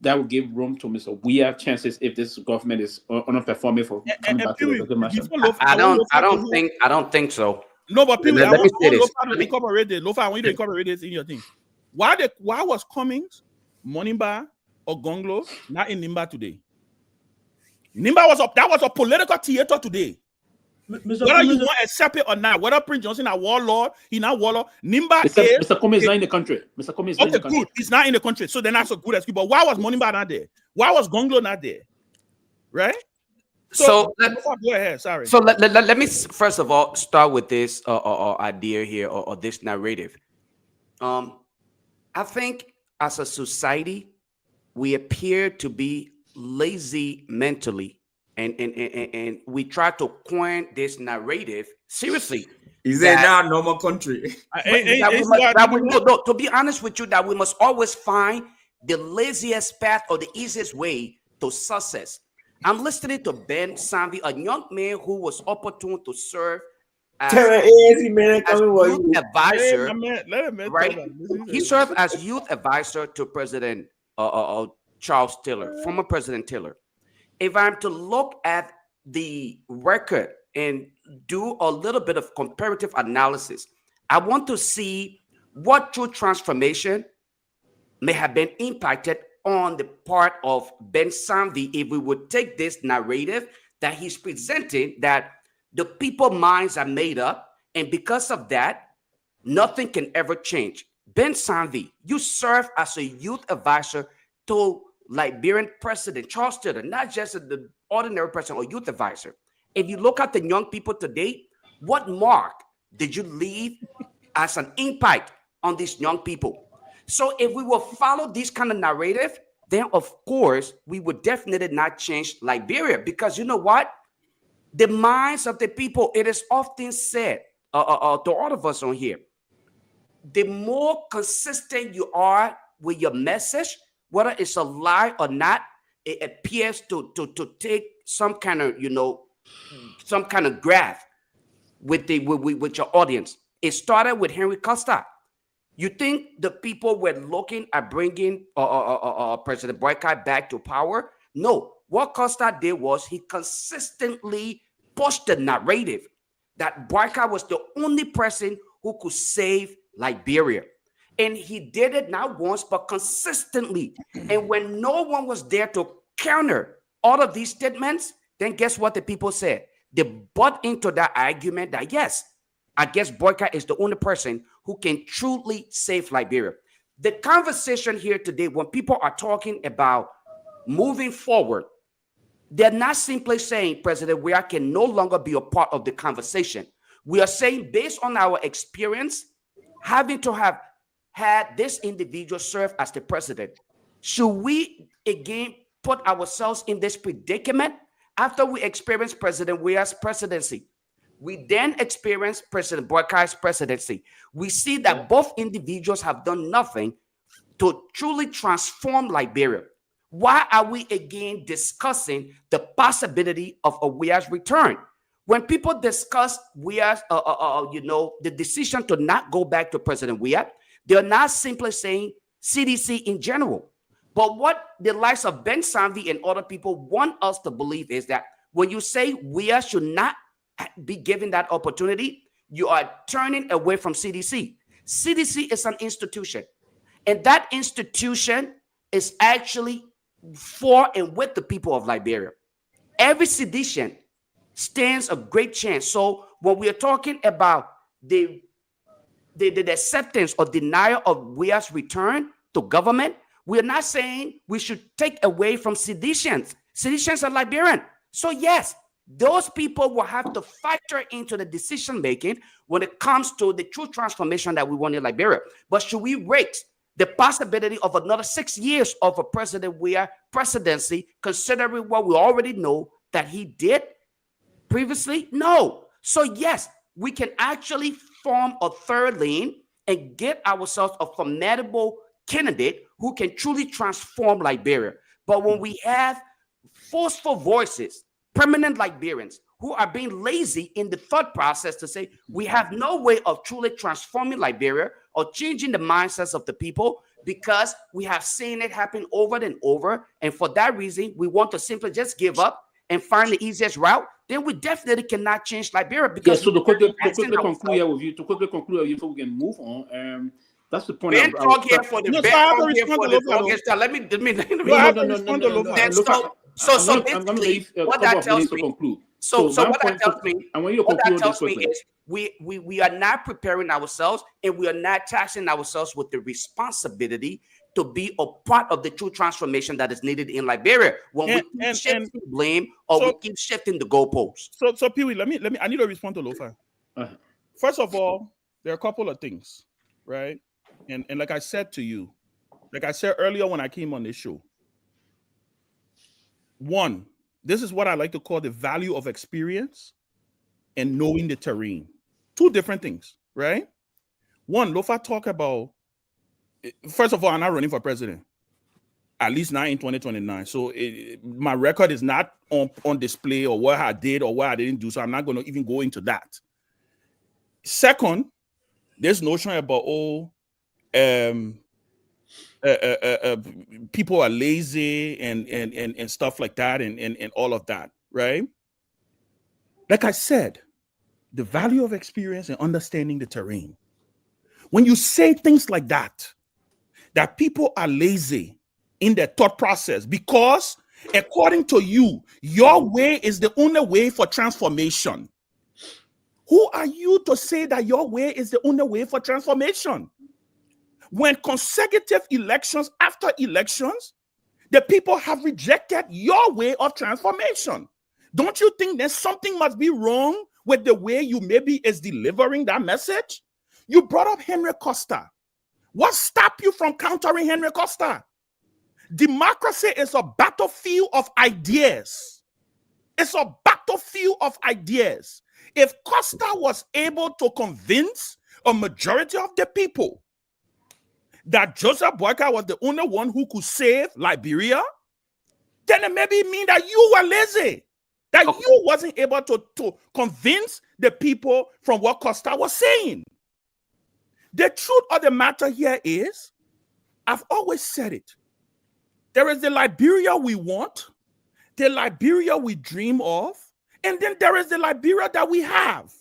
that will give room to Mr. Weah chances if this government is underperforming for coming back to the market. I don't think so. No, but people, let me say this. Lofa, I want you to incorporate this in your thing. Why was Cummings, Moniba, or Gongloe not in Nimba today? Nimba was a political theater today. Whether you want to accept it or not, whether Prince Johnson a warlord, he not warlord. Nimba Mr. Cummings is not in the country. Mr. Cummings is not in the country. Good. He's not in the country, so then that's a good excuse. But why was Monimba not there? Why was Gongloe not there? Right? So go ahead. Sorry. So let me first of all start with this idea here or this narrative. I think as a society, we appear to be lazy mentally. And we try to coin this narrative seriously. Is it now a normal country? To be honest with you, that we must always find the laziest path or the easiest way to success. I'm listening to Ben Sanvee, a young man who was opportune to serve as youth advisor. Right? He served as youth advisor to President Charles Taylor, former President Taylor. If I'm to look at the record and do a little bit of comparative analysis, I want to see what true transformation may have been impacted on the part of Ben Sanvee if we would take this narrative that he's presenting, that the people's minds are made up, and because of that, nothing can ever change. Ben Sanvee, you serve as a youth advisor to Liberian President Charles Taylor, not just the ordinary president or youth advisor. If you look at the young people today, what mark did you leave as an impact on these young people? So if we will follow this kind of narrative, then of course we would definitely not change Liberia, because you know what? The minds of the people, it is often said to all of us on here, the more consistent you are with your message, whether it's a lie or not, it appears to take some kind of, some kind of graph with your audience. It started with Henry Costa. You think the people were looking at bringing President Boycott back to power? No, what Costa did was he consistently pushed the narrative that Boyka was the only person who could save Liberia. And he did it not once, but consistently. And when no one was there to counter all of these statements, then guess what the people said? They bought into that argument that, yes, I guess Boyka is the only person who can truly save Liberia. The conversation here today, when people are talking about moving forward, they're not simply saying President Weah can no longer be a part of the conversation. We are saying, based on our experience, having to have had this individual serve as the president, should we again put ourselves in this predicament after we experience President Weah's presidency? We then experience President Boyka's presidency. We see that both individuals have done nothing to truly transform Liberia. Why are we again discussing the possibility of a Weah's return? When people discuss Weah's, the decision to not go back to President Weah, they're not simply saying CDC in general. But what the likes of Ben Sanvee and other people want us to believe is that when you say Weah should not be given that opportunity, you are turning away from CDC. CDC is an institution, and that institution is actually for and with the people of Liberia. Every sedition stands a great chance. So when we are talking about the acceptance or denial of Weah's return to government, we are not saying we should take away from seditions. Seditions are Liberian. So yes, those people will have to factor into the decision making when it comes to the true transformation that we want in Liberia. But should we rate the possibility of another 6 years of a President Weah presidency, considering what we already know that he did previously? No. So yes, we can actually form a third lane and get ourselves a formidable candidate who can truly transform Liberia. But when we have forceful voices, permanent Liberians who are being lazy in the thought process to say we have no way of truly transforming Liberia or changing the mindsets of the people because we have seen it happen over and over. And for that reason, we want to simply just give up and find the easiest route. Then we definitely cannot change Liberia. Because so to quickly conclude with you, so we can move on. That's the point. Ben talk here for the let me respond to Lofa. So basically, what that tells me. So what that tells me, I want you to conclude this is we are not preparing ourselves and we are not taxing ourselves with the responsibility to be a part of the true transformation that is needed in Liberia when we keep shifting blame or we keep shifting the goalposts. So Pewee, let me I need to respond to Lofa. First of all, there are a couple of things, right? And like I said to you, like I said earlier when I came on this show, one, this is what I like to call the value of experience and knowing the terrain. Two different things, right? One, Lofa talk about, first of all, I'm not running for president, at least not in 2029. So my record is not on display or what I did or what I didn't do. So I'm not going to even go into that. Second, this notion about, people are lazy and stuff like that and all of that, right? Like I said, the value of experience and understanding the terrain. When you say things like that people are lazy in their thought process because according to you, your way is the only way for transformation. Who are you to say that your way is the only way for transformation? When consecutive elections after elections, the people have rejected your way of transformation. Don't you think that something must be wrong with the way you maybe is delivering that message? You brought up Henry Costa. What stopped you from countering Henry Costa? Democracy is a battlefield of ideas. It's a battlefield of ideas. If Costa was able to convince a majority of the people that Joseph Boyka was the only one who could save Liberia, then it maybe mean that you were lazy, that you wasn't able to convince the people from what Costa was saying. The truth of the matter here is, I've always said it, there is the Liberia we want, the Liberia we dream of, and then there is the Liberia that we have.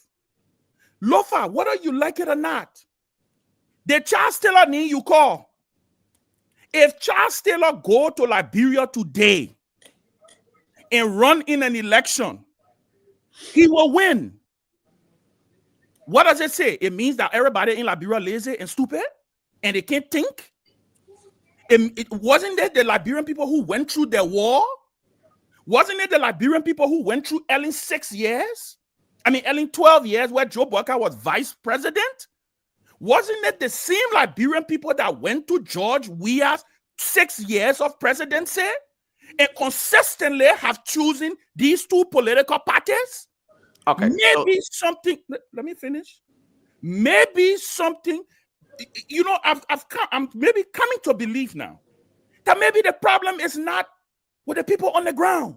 Lofa, whether you like it or not, the Charles Taylor name you call. If Charles Taylor go to Liberia today and run in an election, he will win. What does it say? It means that everybody in Liberia lazy and stupid and they can't think. It wasn't it the Liberian people who went through the war? Wasn't it the Liberian people who went through Ellen 6 years? I mean, Ellen 12 years where Joe Boyka was vice president? Wasn't it the same Liberian people that went to George Weah's 6 years of presidency and consistently have chosen these two political parties? Okay. Maybe something, let me finish. Maybe something, you know, I'm maybe coming to believe now that maybe the problem is not with the people on the ground.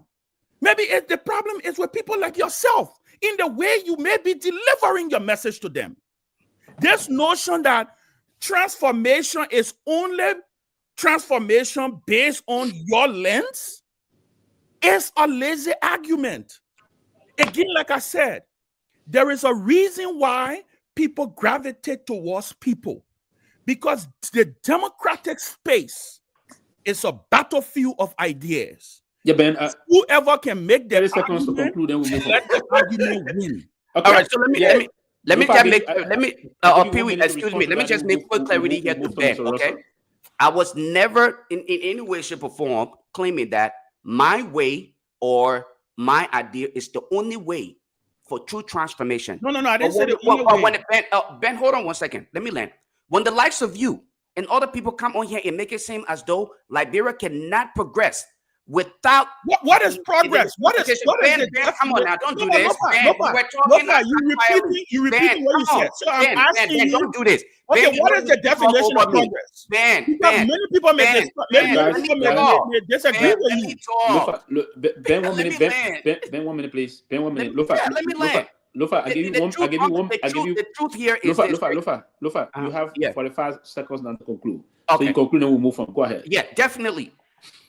Maybe the problem is with people like yourself in the way you may be delivering your message to them. This notion that transformation is only transformation based on your lens is a lazy argument. Again, like I said, there is a reason why people gravitate towards people, because the democratic space is a battlefield of ideas. Yeah, Ben. Whoever can make the 30 seconds to conclude, then we move on. let the argument win. Okay. All right, so let me Pewee, excuse me. Let me just make quick clarity here to Ben. Okay, I was never in any way, shape, or form claiming that my way or my idea is the only way for true transformation. No, I didn't say the only way. Ben, hold on one second. Let me land. When the likes of you and other people come on here and make it seem as though Liberia cannot progress without what is progress? What is Ben, come on now, don't do this. You repeating what you said. So I'm asking you, don't do this. Okay, what is the definition of progress? Ben, many people may disagree with you. Ben, 1 minute. Ben, 1 minute, please. Ben, 1 minute. Lofa, let me land. Lofa, I give you one. The truth here is Lofa, you have 45 seconds now to conclude. Okay. So you conclude and we'll move on. Go ahead. Yeah, definitely.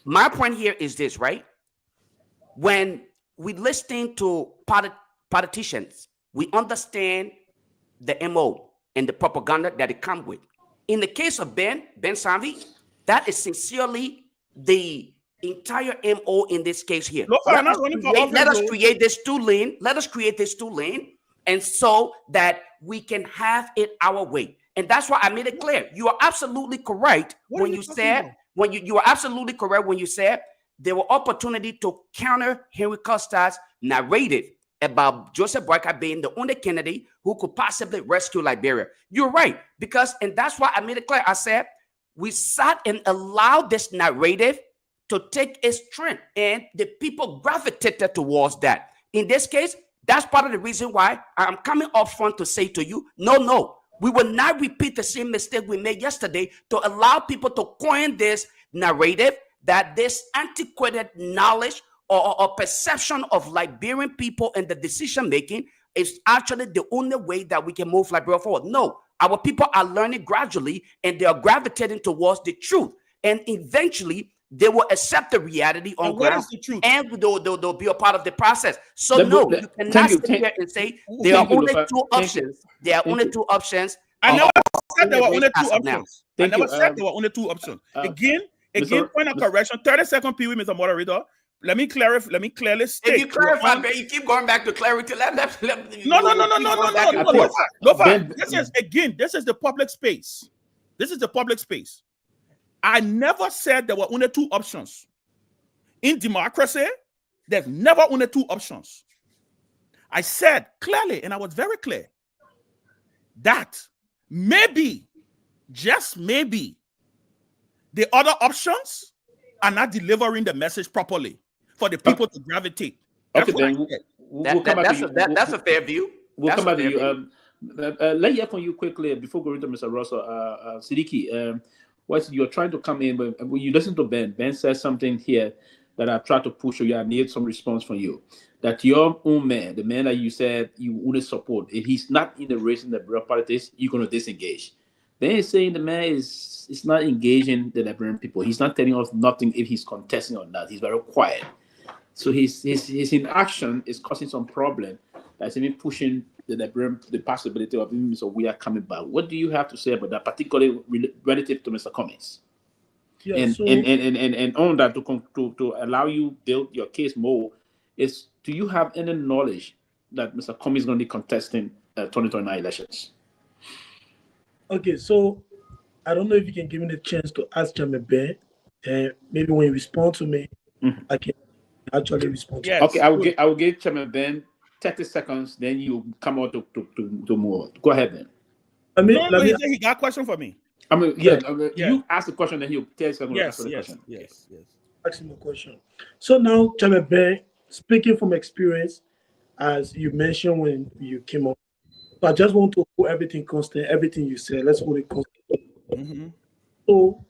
My point here is this, right? When we listen to politicians, we understand the MO and the propaganda that it comes with. In the case of Ben Sanvee, that is sincerely the entire MO in this case here. Let us create this two-lane. Let us create this two-lane, and so that we can have it our way. And that's why I made it clear. You are absolutely correct when you said you are absolutely correct when you said there were opportunity to counter Henry Costa's narrative about Joseph Boyka being the only candidate who could possibly rescue Liberia. You're right, and that's why I made it clear. I said we sat and allowed this narrative to take its trend, and the people gravitated towards that. In this case, that's part of the reason why I'm coming up front to say to you, no, we will not repeat the same mistake we made yesterday to allow people to coin this narrative that this antiquated knowledge or perception of Liberian people and the decision making is actually the only way that we can move Liberia forward. No, our people are learning gradually and they are gravitating towards the truth. And eventually, they will accept the reality on ground, and they'll be a part of the process. So you cannot sit here and say there are only two options. There are only two options. I never said there were only two options. I never said there were only two options. Again, point of correction. 30-second Pewee, Mr. Moderator. Let me clearly state. If you clarify, Ben, you keep going back to clarity. No. This is the public space. This is the public space. I never said there were only two options. In democracy, there's never only two options. I said clearly, and I was very clear, that maybe, just maybe, the other options are not delivering the message properly for the people to gravitate. Okay, then that's a fair view. We'll come back to you. Let me hear from you quickly before going to Mr. Russell. Siddiqui, you're trying to come in, but when you listen to Ben says something here that I tried to push you. I need some response from you. That your own man, the man that you said you want to support, if he's not in the race in the Liberia politics, you're going to disengage. Ben is saying the man is not engaging the Liberian people. He's not telling us nothing if he's contesting or not. He's very quiet. So his inaction is causing some problem. That's even pushing the possibility of even Mr. Weah coming back. What do you have to say about that, particularly relative to Mr. Cummings? Yeah, and on that to allow you build your case more is, do you have any knowledge that Mr. Cummings is going to be contesting 2029 elections? Okay, so I don't know if you can give me the chance to ask Chairman Ben, and maybe when you respond to me, I can actually respond. Yes. Okay, I will give Chairman Ben 30 seconds, then you come out to more. Go ahead, then. I mean, he got a question for me. I mean, you ask the question, then he'll tell you something. Yes. Ask him a question. So now, Chairman Ben, speaking from experience, as you mentioned when you came up, so I just want to put everything constant, everything you said, let's hold it constant. So,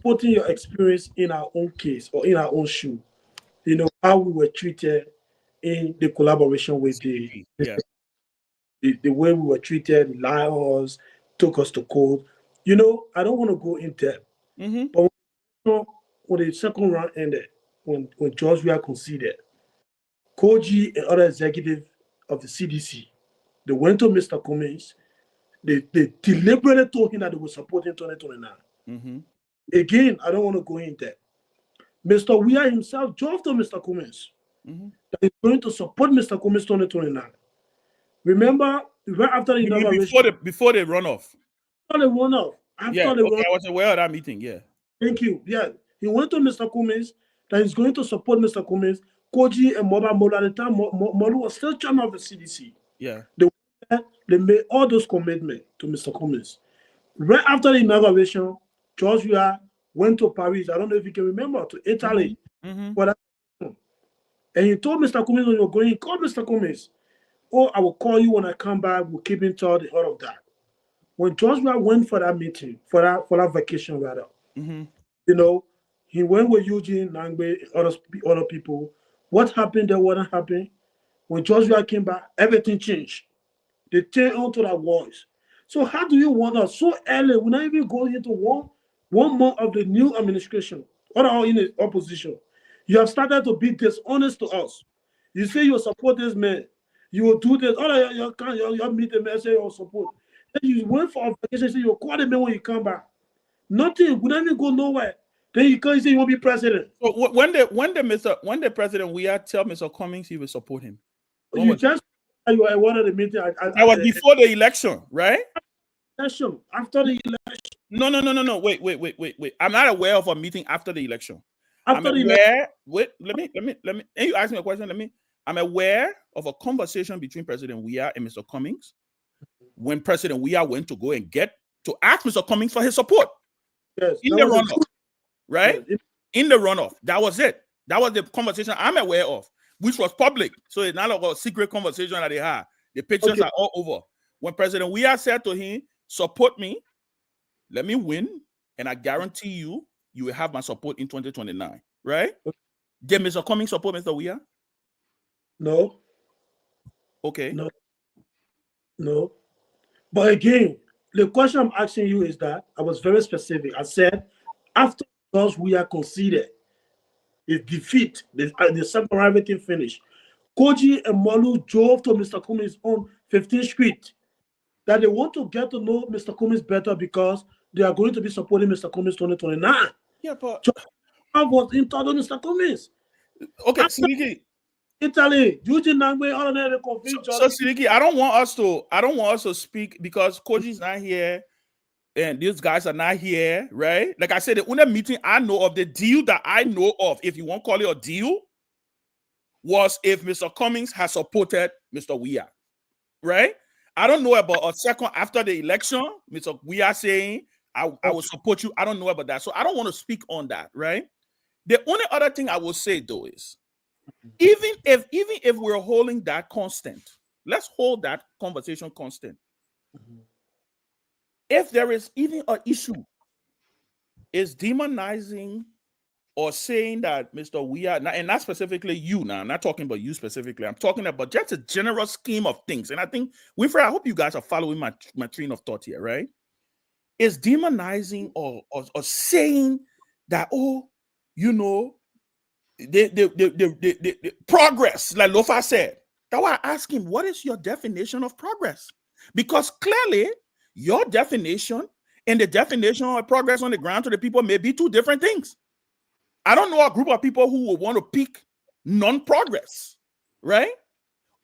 putting your experience in our own case or in our own shoe, you know, how we were treated in the collaboration with the way we were treated, lied on us, took us to court. You know, I don't want to go in depth, but when the second round ended, when George Weah conceded, Koji and other executives of the CDC, they went to Mr. Cummings. They deliberately told him that they were supporting 2029. Again, I don't want to go in depth. Mr. Weah himself drove to Mr. Cummings that he's going to support Mr. Cummings 2029. Remember, right after the inauguration, before they run off. After they run off. I was aware of that meeting. Yeah. Thank you. Yeah, he went to Mr. Cummings that he's going to support Mr. Cummings. Koji and Molu at the time, Molu was still chairman of the CDC. Yeah. They made all those commitments to Mr. Cummings. Right after the inauguration, George Weah went to Paris. I don't know if you can remember, to Italy. And he told Mr. Cummings when you were going, he called Mr. Cummings. Oh, I will call you when I come back. We'll keep in touch, all of that. When George Weah went for that meeting, for that vacation, rather, you know, he went with Eugene, Nangbe, other people. What happened there? What happened? When George Weah came back, everything changed. They turned onto that voice. So how do you want us so early? We're not even going into one month of the new administration or in the opposition. You have started to be dishonest to us. You say you support this man. You will do this. You meet the man, say you support. Then you went for a vacation, say you call the man when you come back. Nothing. We don't even go nowhere. Then you can't say you won't be president. So when the president Weah tell Mr. Cummings he will support him. You just you were one of the meeting. I was before the election, right? Election after the election. No. Wait. I'm not aware of a meeting after the election. After I'm aware. Wait, let me. And you ask me a question. I'm aware of a conversation between President Weah and Mr. Cummings when President Weah went to go and ask Mr. Cummings for his support. Yes, in the runoff, right? In the runoff. That was it. That was the conversation I'm aware of, which was public. So it's not like a secret conversation that they had. The pictures are all over. When President Weah said to him, support me, let me win, and I guarantee you will have my support in 2029, right? Did Mr. Cummings support Mr. Weah? No. Okay. No. But again, the question I'm asking you is that I was very specific. I said, after George Weah conceded his defeat, the second round, everything finished, Koji and Molu drove to Mr. Cummings on 15th Street that they want to get to know Mr. Cummings better because they are going to be supporting Mr. Cummings 2029. Yeah, but I was in touch with Mr. Cummings. Okay, Sidiki. Italy, Eugene Nangbe, all of them confused. So Sidiki, I don't want us to speak because Koji's not here and these guys are not here, right? Like I said, the only meeting I know of, the deal that I know of, if you want to call it a deal, was if Mr. Cummings has supported Mr. Weah, right? I don't know about a second after the election, Mr. Weah saying, I will support you. I don't know about that. So I don't want to speak on that, right? The only other thing I will say, though, is even if we're holding that constant, let's hold that conversation constant. If there is even an issue, is demonizing or saying that Mr. Weah, and not specifically you now, I'm not talking about you specifically, I'm talking about just a general scheme of things. And I think, Winfrey, I hope you guys are following my train of thought here, right? Is demonizing or saying that, oh, you know, the progress, like Lofa said. That's why I asked him, what is your definition of progress? Because clearly, your definition and the definition of progress on the ground to the people may be two different things. I don't know a group of people who will want to pick non-progress, right?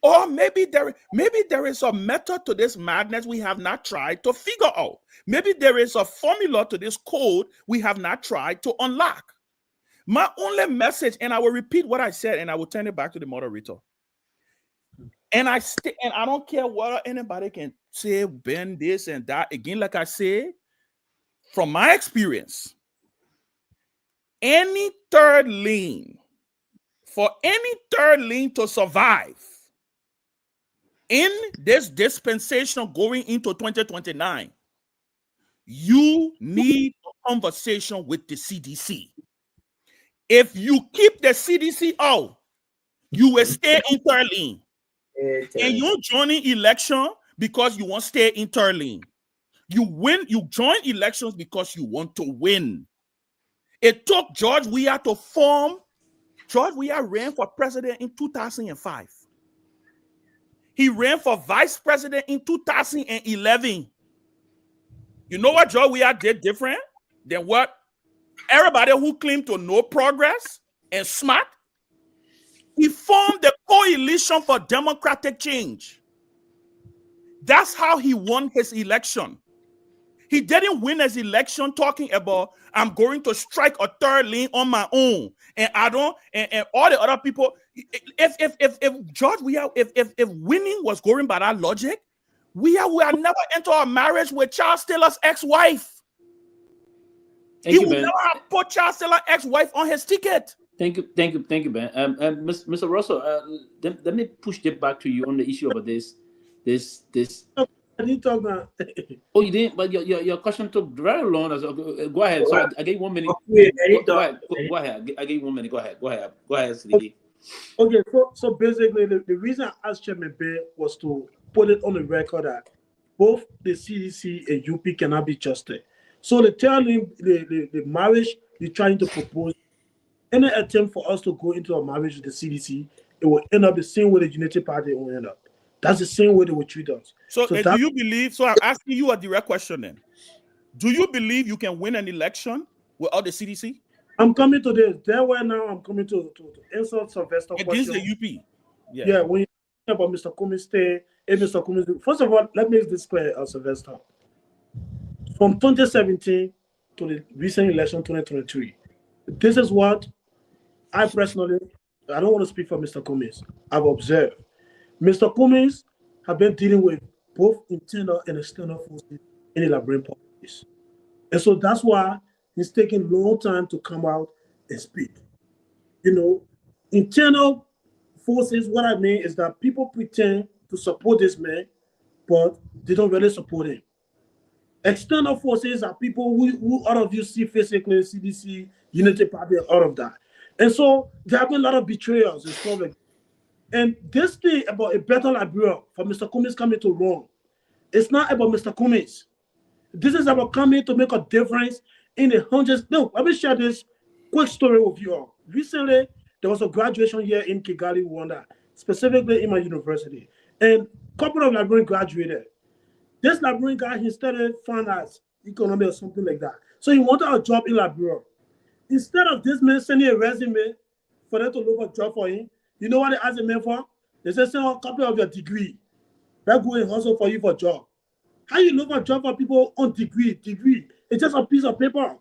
Or maybe there is a method to this madness we have not tried to figure out. Maybe there is a formula to this code we have not tried to unlock. My only message, and I will repeat what I said, and I will turn it back to the moderator. And I don't care what anybody can say, Ben, this and that. Again, like I say, from my experience, any third lane, for any third lane to survive in this dispensation going into 2029, you need a conversation with the CDC. If you keep the CDC out, you will stay in third lane. And you joining election because you want to stay in third lane. You join elections because you want to win. It took George Weah to form. George Weah ran for president in 2005. He ran for vice president in 2011. You know what George Weah did different than what everybody who claimed to know progress and smart? He formed the Coalition for Democratic Change. That's how he won his election. He didn't win his election talking about, I'm going to strike a third lane on my own. And I don't, and all the other people, if George Weah, if winning was going by that logic, Weah would never enter a marriage with Charles Taylor's ex-wife. He would never have put Charles Taylor's ex-wife on his ticket. Thank you, Ben. Mr. Russell, let me push it back to you on the issue of this. I didn't talk about. Oh, you didn't, but your question took very long. Go ahead. So I gave 1 minute. Go ahead. I gave 1 minute. Go ahead, Sidiki. Okay, so basically, the reason I asked Chairman Bear was to put it on the record that both the CDC and UP cannot be trusted. So the marriage they're trying to propose, any attempt for us to go into a marriage with the CDC, it will end up the same way the Unity Party will end up. That's the same way they will treat us. So do you believe, so I'm asking you a direct question then. Do you believe you can win an election without the CDC? I'm coming to this. There where now I'm coming to answer Sylvester against question. the UP. Yeah, when you talk about Mr. Cummings stay, Mr. Cummings, first of all, let me make this clear, Sylvester. From 2017 to the recent election 2023, this is what I personally, I don't want to speak for Mr. Cummings, I've observed. Mr. Cummings have been dealing with both internal and external forces in the Liberian politics. And so that's why he's taking a long time to come out and speak. You know, internal forces, what I mean is that people pretend to support this man, but they don't really support him. External forces are people who all of you see physically, CDC, Unity Party, all of that. And so there have been a lot of betrayals and stuff like that. And this thing about a better Liberia for Mr. Cummings coming to run, it's not about Mr. Cummings. This is about coming to make a difference in the hundreds. No, let me share this quick story with you all. Recently, there was a graduation year in Kigali, Rwanda, specifically in my university. And a couple of Liberians graduated. This Liberian guy, he studied finance, economy, or something like that. So he wanted a job in Liberia. Instead of this man sending a resume for them to look for a job for him, you know what they asked the man for? They said, send a copy of your degree. That go and hustle for you for a job. How you look for a job for people on degree? Degree. It's just a piece of paper.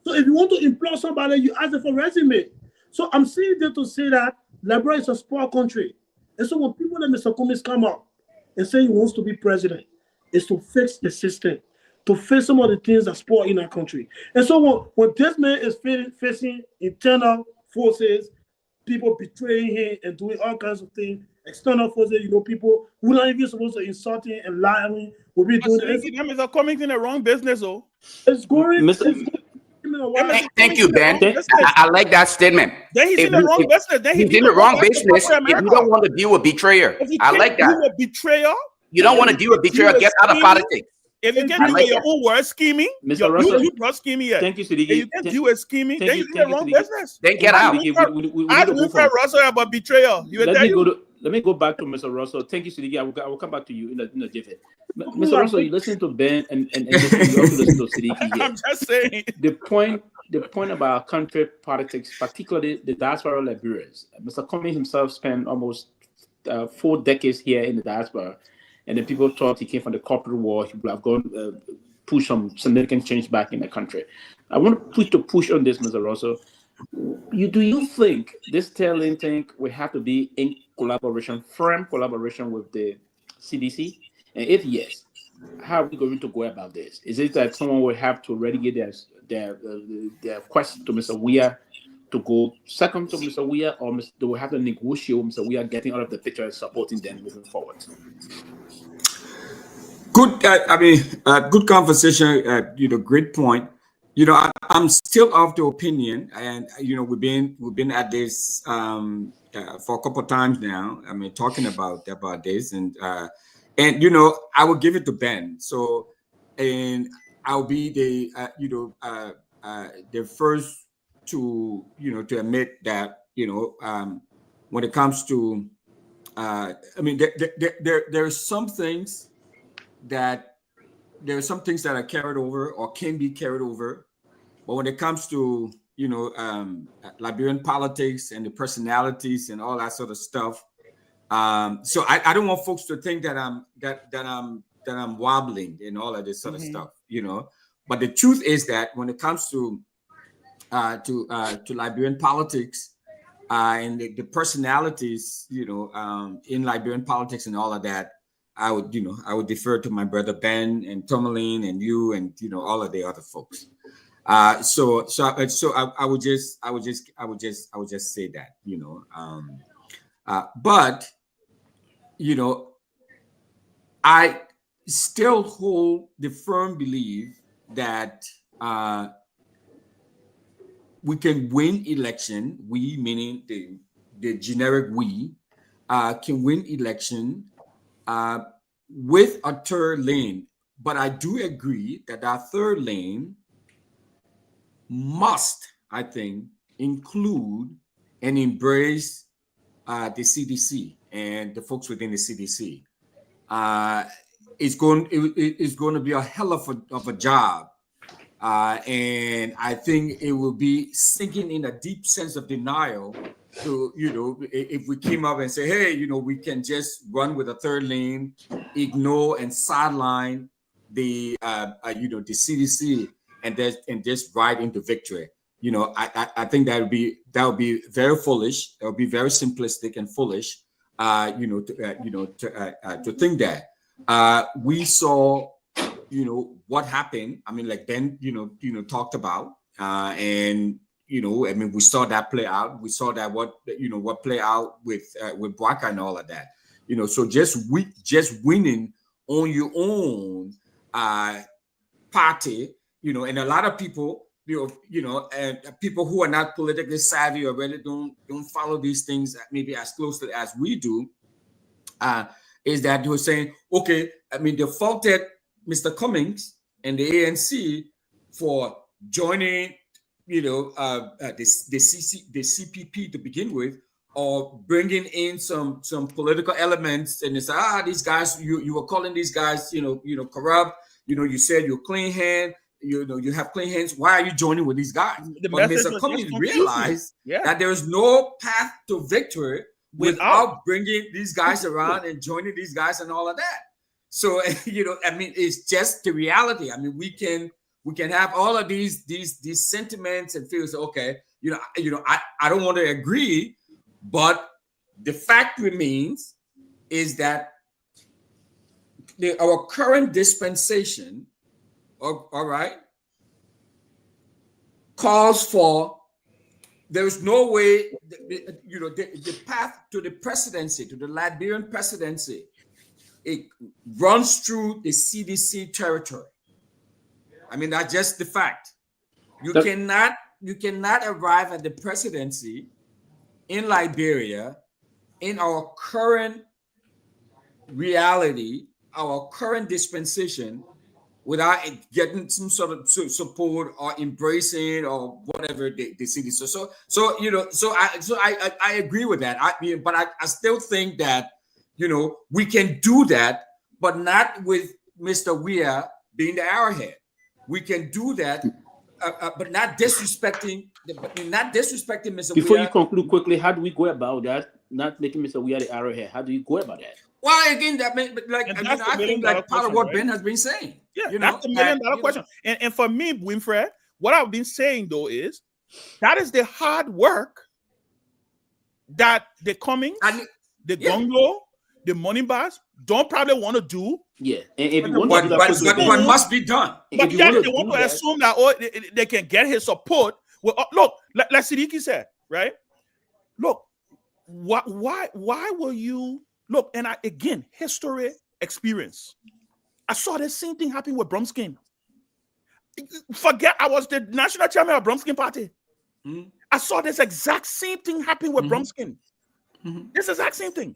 So if you want to employ somebody, you ask them for resume. So I'm saying that to say that Liberia is a small country. And so when people like Mr. Cummings come up and say he wants to be president, it's to fix the system, to fix some of the things that spoil in our country. And so when this man is facing internal forces, people betraying him and doing all kinds of things, external forces, you know, people who are not even supposed to insult him and lie on him will be doing this. Mr. Cummings in the wrong business, oh. It's going. Thank you, Ben. I like that statement. Then he's in the wrong business. Then he's in the wrong business if you don't want to deal with betrayer. I like that. Betrayer. You don't want to deal with betrayer. Get out of politics. If you can't do it your own words scheming, Mr. Russell, you brought scheming yet. Thank you, Siddiqui. If you can't do it scheming, then you're in the wrong business. Then get out. Ask Wilfred Russell about betrayal. Let me go back to Mr. Russell. Thank you, Siddiqui. I will come back to you in a jiffy. Mr. Russell, you listen to Ben and you also listen to Siddiqui here. I'm just saying. The point about our country politics, particularly the diaspora Liberians. Mr. Cummings himself spent almost 4 decades here in the diaspora, and then people thought he came from the corporate war. He would have gone push some significant change back in the country. I want to push on this, Mr. Russell. Do you think this tailing thing will have to be in collaboration, firm collaboration with the CDC? And if yes, how are we going to go about this? Is it that someone will have to relegate their quest to Mr. Weah to go second to Mr. Weah, or they will have to negotiate with Mr. Weah getting out of the picture and supporting them moving forward? Good, good conversation. Great point. I'm still of the opinion, and we've been at this for a couple of times now. I mean, talking about this, and I will give it to Ben. So, and I'll be the first to to admit that when it comes to there are some things that are carried over or can be carried over, but when it comes to Liberian politics and the personalities and all that sort of stuff, so I don't want folks to think that I'm wobbling and all of this sort of stuff, But the truth is that when it comes to Liberian politics and the personalities, in Liberian politics and all of that, I would defer to my brother Ben and Tomalin and you and all of the other folks. So I would just say that, but I still hold the firm belief that we can win election. We, meaning the generic we, can win election with a third lane. But I do agree that our third lane must, I think, include and embrace the CDC and the folks within the CDC. It's going to be a hell of a job. And I think it will be sinking in a deep sense of denial to, if we came up and say, hey, we can just run with a third lane, ignore and sideline the CDC and just ride into victory. I think that would be very foolish. That would be very simplistic and foolish. To think that we saw, what happened. I mean, like Ben, talked about, and we saw that play out. We saw that what play out with Guar and all of that. So just winning on your own party, and a lot of people, and people who are not politically savvy or really don't follow these things maybe as closely as we do, is that they were saying, okay, they faulted Mr. Cummings and the ANC for joining, the CPP to begin with, or bringing in some political elements, and they say, these guys, you were calling these guys, corrupt. You said you're clean hand. You have clean hands. Why are you joining with these guys? But Mr. Cummings realized that there is no path to victory without bringing these guys around and joining these guys and all of that. So it's just the reality. We can have all of these sentiments and feels. Okay, I don't want to agree, but the fact remains is that our current dispensation, all right, calls for. There's no way, the path to the presidency, to the Liberian presidency, it runs through the CDC territory. That's just the fact. You cannot arrive at the presidency in Liberia in our current reality, our current dispensation, without getting some sort of support or embracing or whatever they see this. So you know, so I agree with that. But I still think that, you know, we can do that, but not with Mr. Weah being the arrowhead. We can do that, but not disrespecting Mr. Before Weah. you conclude quickly, how do we go about that? Not making Mr. Weah the arrowhead. How do you go about that? Well, again, I think like part of what right? Ben has been saying. Yeah, you that's know, the $1 million question. And for me, Winfred, what I've been saying though is that is the hard work that the Cummings, the Gongloe, the money bars don't probably want to do. Yeah, and if you want but to do that, but must be done. But yeah, they want to assume that they can get his support. Well, look, like Siddiqui said, right? Look, why will you look? And again, history, experience. I saw the same thing happen with Brumskin. Forget I was the national chairman of Brumskin Party. Mm-hmm. I saw this exact same thing happen with Brumskin. This exact same thing.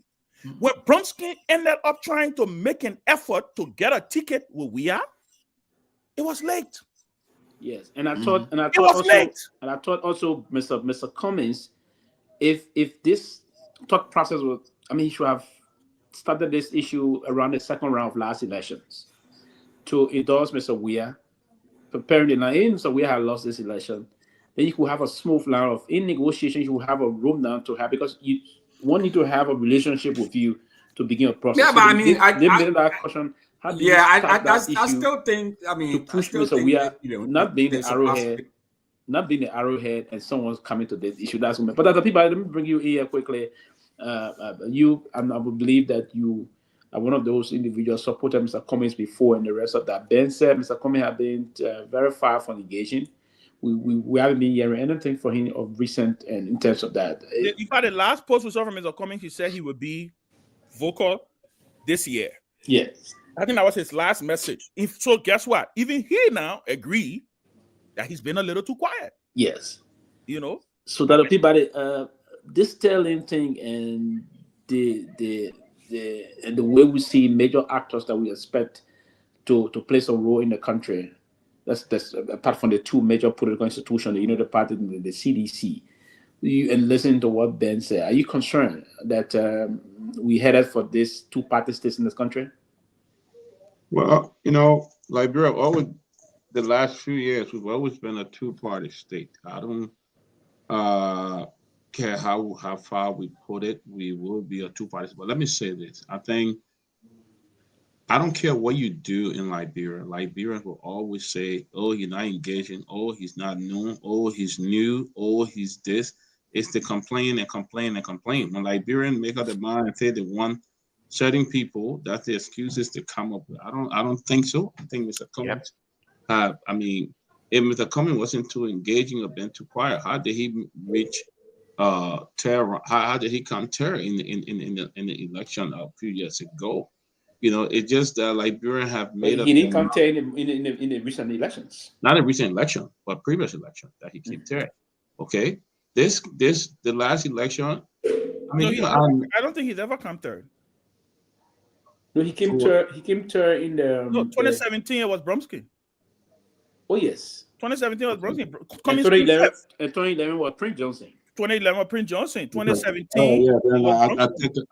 When Brumskin ended up trying to make an effort to get a ticket with Weah, it was late. Yes, and I thought, and I It was thought also, late. and I thought also, Mr. Cummings, if this thought process was, I mean, he should have started this issue around the second round of last elections to endorse Mr. Weah, preparing the line. Mr. Weah had lost this election, then you could have a smooth line of in negotiations. You will have a room down to have, because you want need to have a relationship with you to begin a process. Yeah, so but I mean, they made that question. How do you start that I issue still think. I mean, to push I still Mr. think Weah that, you know, not being the there's a arrowhead, possibility. not being the arrowhead, and someone's coming to this issue. That's but other people. Let me bring you here quickly. I would believe that you are one of those individuals supported Mr. Cummings before, and the rest of that. Ben said Mr. Cummings have been very far from engaging. We haven't been hearing anything from him of recent, and in terms of that. In fact, the last post we saw from Mr. Cummings, he said he would be vocal this year. Yes. I think that was his last message. So guess what? Even he now agreed that he's been a little too quiet. Yes. You know? So that Peabody, this telling thing and the way we see major actors that we expect to play some role in the country. That's apart from the two major political institutions, the party and the CDC. And listening to what Ben said, are you concerned that we headed for these two-party states in this country? Well, Liberia, always the last few years, we've always been a two-party state. I don't care how far we put it, we will be a two-party state. But let me say this. I don't care what you do in Liberia. Liberians will always say, oh, you're not engaging. Oh, he's not known. Oh, he's new. Oh, he's this. It's the complain and complain and complain. When Liberians make up their mind and say they want certain people, that's the excuses to come up with. I don't think so. I think Mr. Cummings, if Mr. Cummings wasn't too engaging or been too quiet, how did he reach terror? How did he come terror in the election a few years ago? It's just that Liberians have made up. He didn't come terror in the recent elections. Not a recent election, but previous election that he came terror. Okay, the last election. I don't think he's ever come third. No, he came third in the. No, 2017 it was Brumskin. Oh yes, 2017 was Brumskin. 2011 was Prince Johnson. 2011 was Prince Johnson. 2017.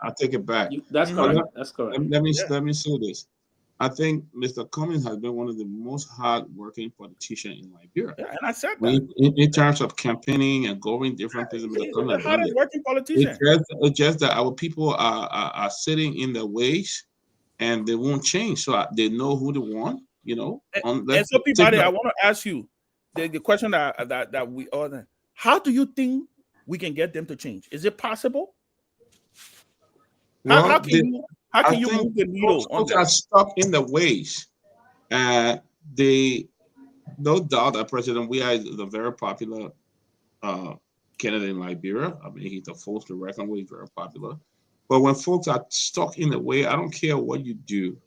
I take it back. That's correct. That's correct. Let me say this. I think Mr. Cummings has been one of the most hard-working politicians in Liberia. Yeah, and I said that. In terms of campaigning and going different places, Mr. Cummings the hardest working politician. It's just that our people are sitting in their ways, and they won't change. So they know who they want. And so, Peabody, I want to ask you the question that we all. How do you think we can get them to change? Is it possible? Well, how can you move the needle on that? Are stuck in the ways. No doubt that President Weah is a very popular candidate in Liberia. I mean, he's a force to reckon with, very popular. But when folks are stuck in the way, I don't care what you do.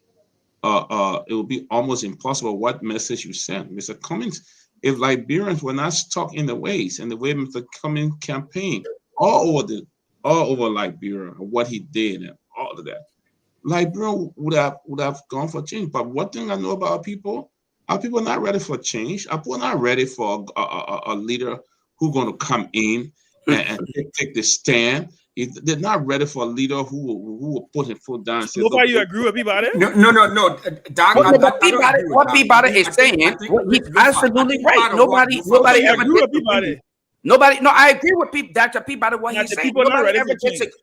It will be almost impossible what message you send. Mr. Cummings, if Liberians were not stuck in the ways and the way Mr. Cummings campaigned all over Liberia, what he did and all of that, Liberia would have gone for change. But one thing I know about people, Our people are not ready for change. Our people are not ready for a leader who's going to come in and take the stand. They're not ready for a leader who will put his foot down and say, Nobody you agree with Peabody? No. Doc, What Peabody is saying, he's absolutely right. Nobody ever agree with Peabody. Nobody. No, I agree with Dr. Peabody what he's saying. Nobody ever gets it.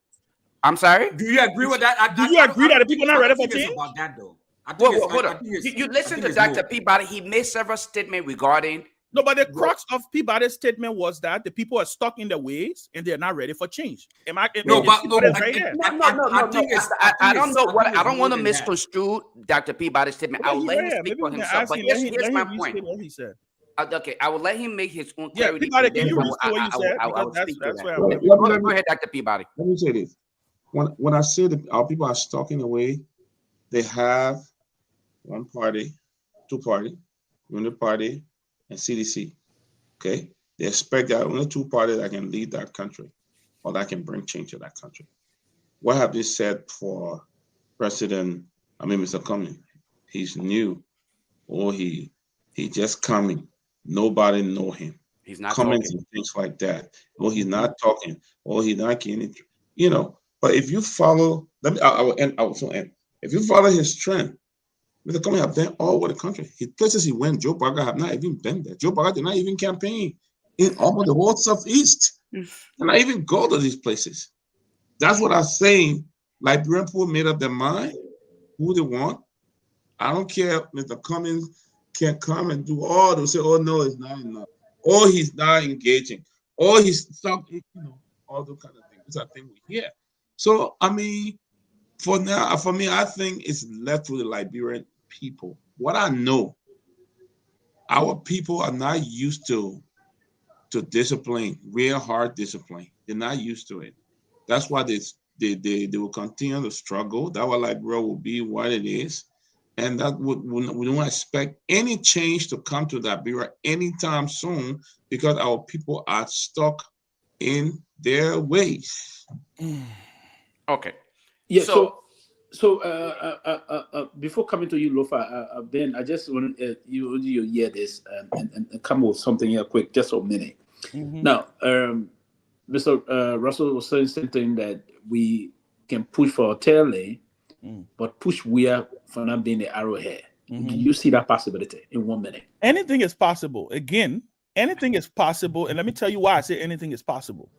I'm sorry. Do you agree with that? Do you agree that the people are not ready for change? About that though. Hold on. You listen to Dr. Peabody. He made several statements regarding. No, but the crux of Peabody's statement was that the people are stuck in their ways and they're not ready for change. I don't know what I don't want to misconstrue Dr. Peabody's statement. I'll let him speak for himself. But here's my point. Okay, I will let him make his own clarity. Peabody, can you repeat what you said? I will speak to that. Go ahead, Dr. Peabody. Let me say this. When I say that our people are stuck in a way, they have one party, two party, unit party, and CDC. Okay, they expect that only two parties that can lead that country or that can bring change to that country. What have they said for Mr. Cummings? He's new, or he just coming. Nobody know him. He's not comments talking. And things like that. Or he's not talking, or he's not getting it, But if you follow, I will end. If you follow his trend, Mr. Cummings have been all over the country. He places he went, Joe Biden have not even been there. Joe Biden did not even campaign in almost the whole Southeast. And not even go to these places. That's what I'm saying. Liberian people made up their mind who they want. I don't care if Mr. Cummings can come and do all those, say, oh no, it's not enough. Or he's not engaging. Or he's stuck, all those kind of things. These are things we hear. So, for me, I think it's left to the Liberian people. What I know, our people are not used to discipline, real hard discipline. They're not used to it. That's why they will continue to struggle. That's why Liberia will be what it is. And that we don't expect any change to come to Liberia anytime soon because our people are stuck in their ways. Okay. Yeah. So before coming to you, Lofa, Ben, I just want you hear this and come with something here quick, just for a minute. Now, Mr. Russell was saying something that we can push for Tele, but push where for not being the arrowhead. Do you see that possibility in 1 minute? Anything is possible. Again, anything is possible. And let me tell you why I say anything is possible.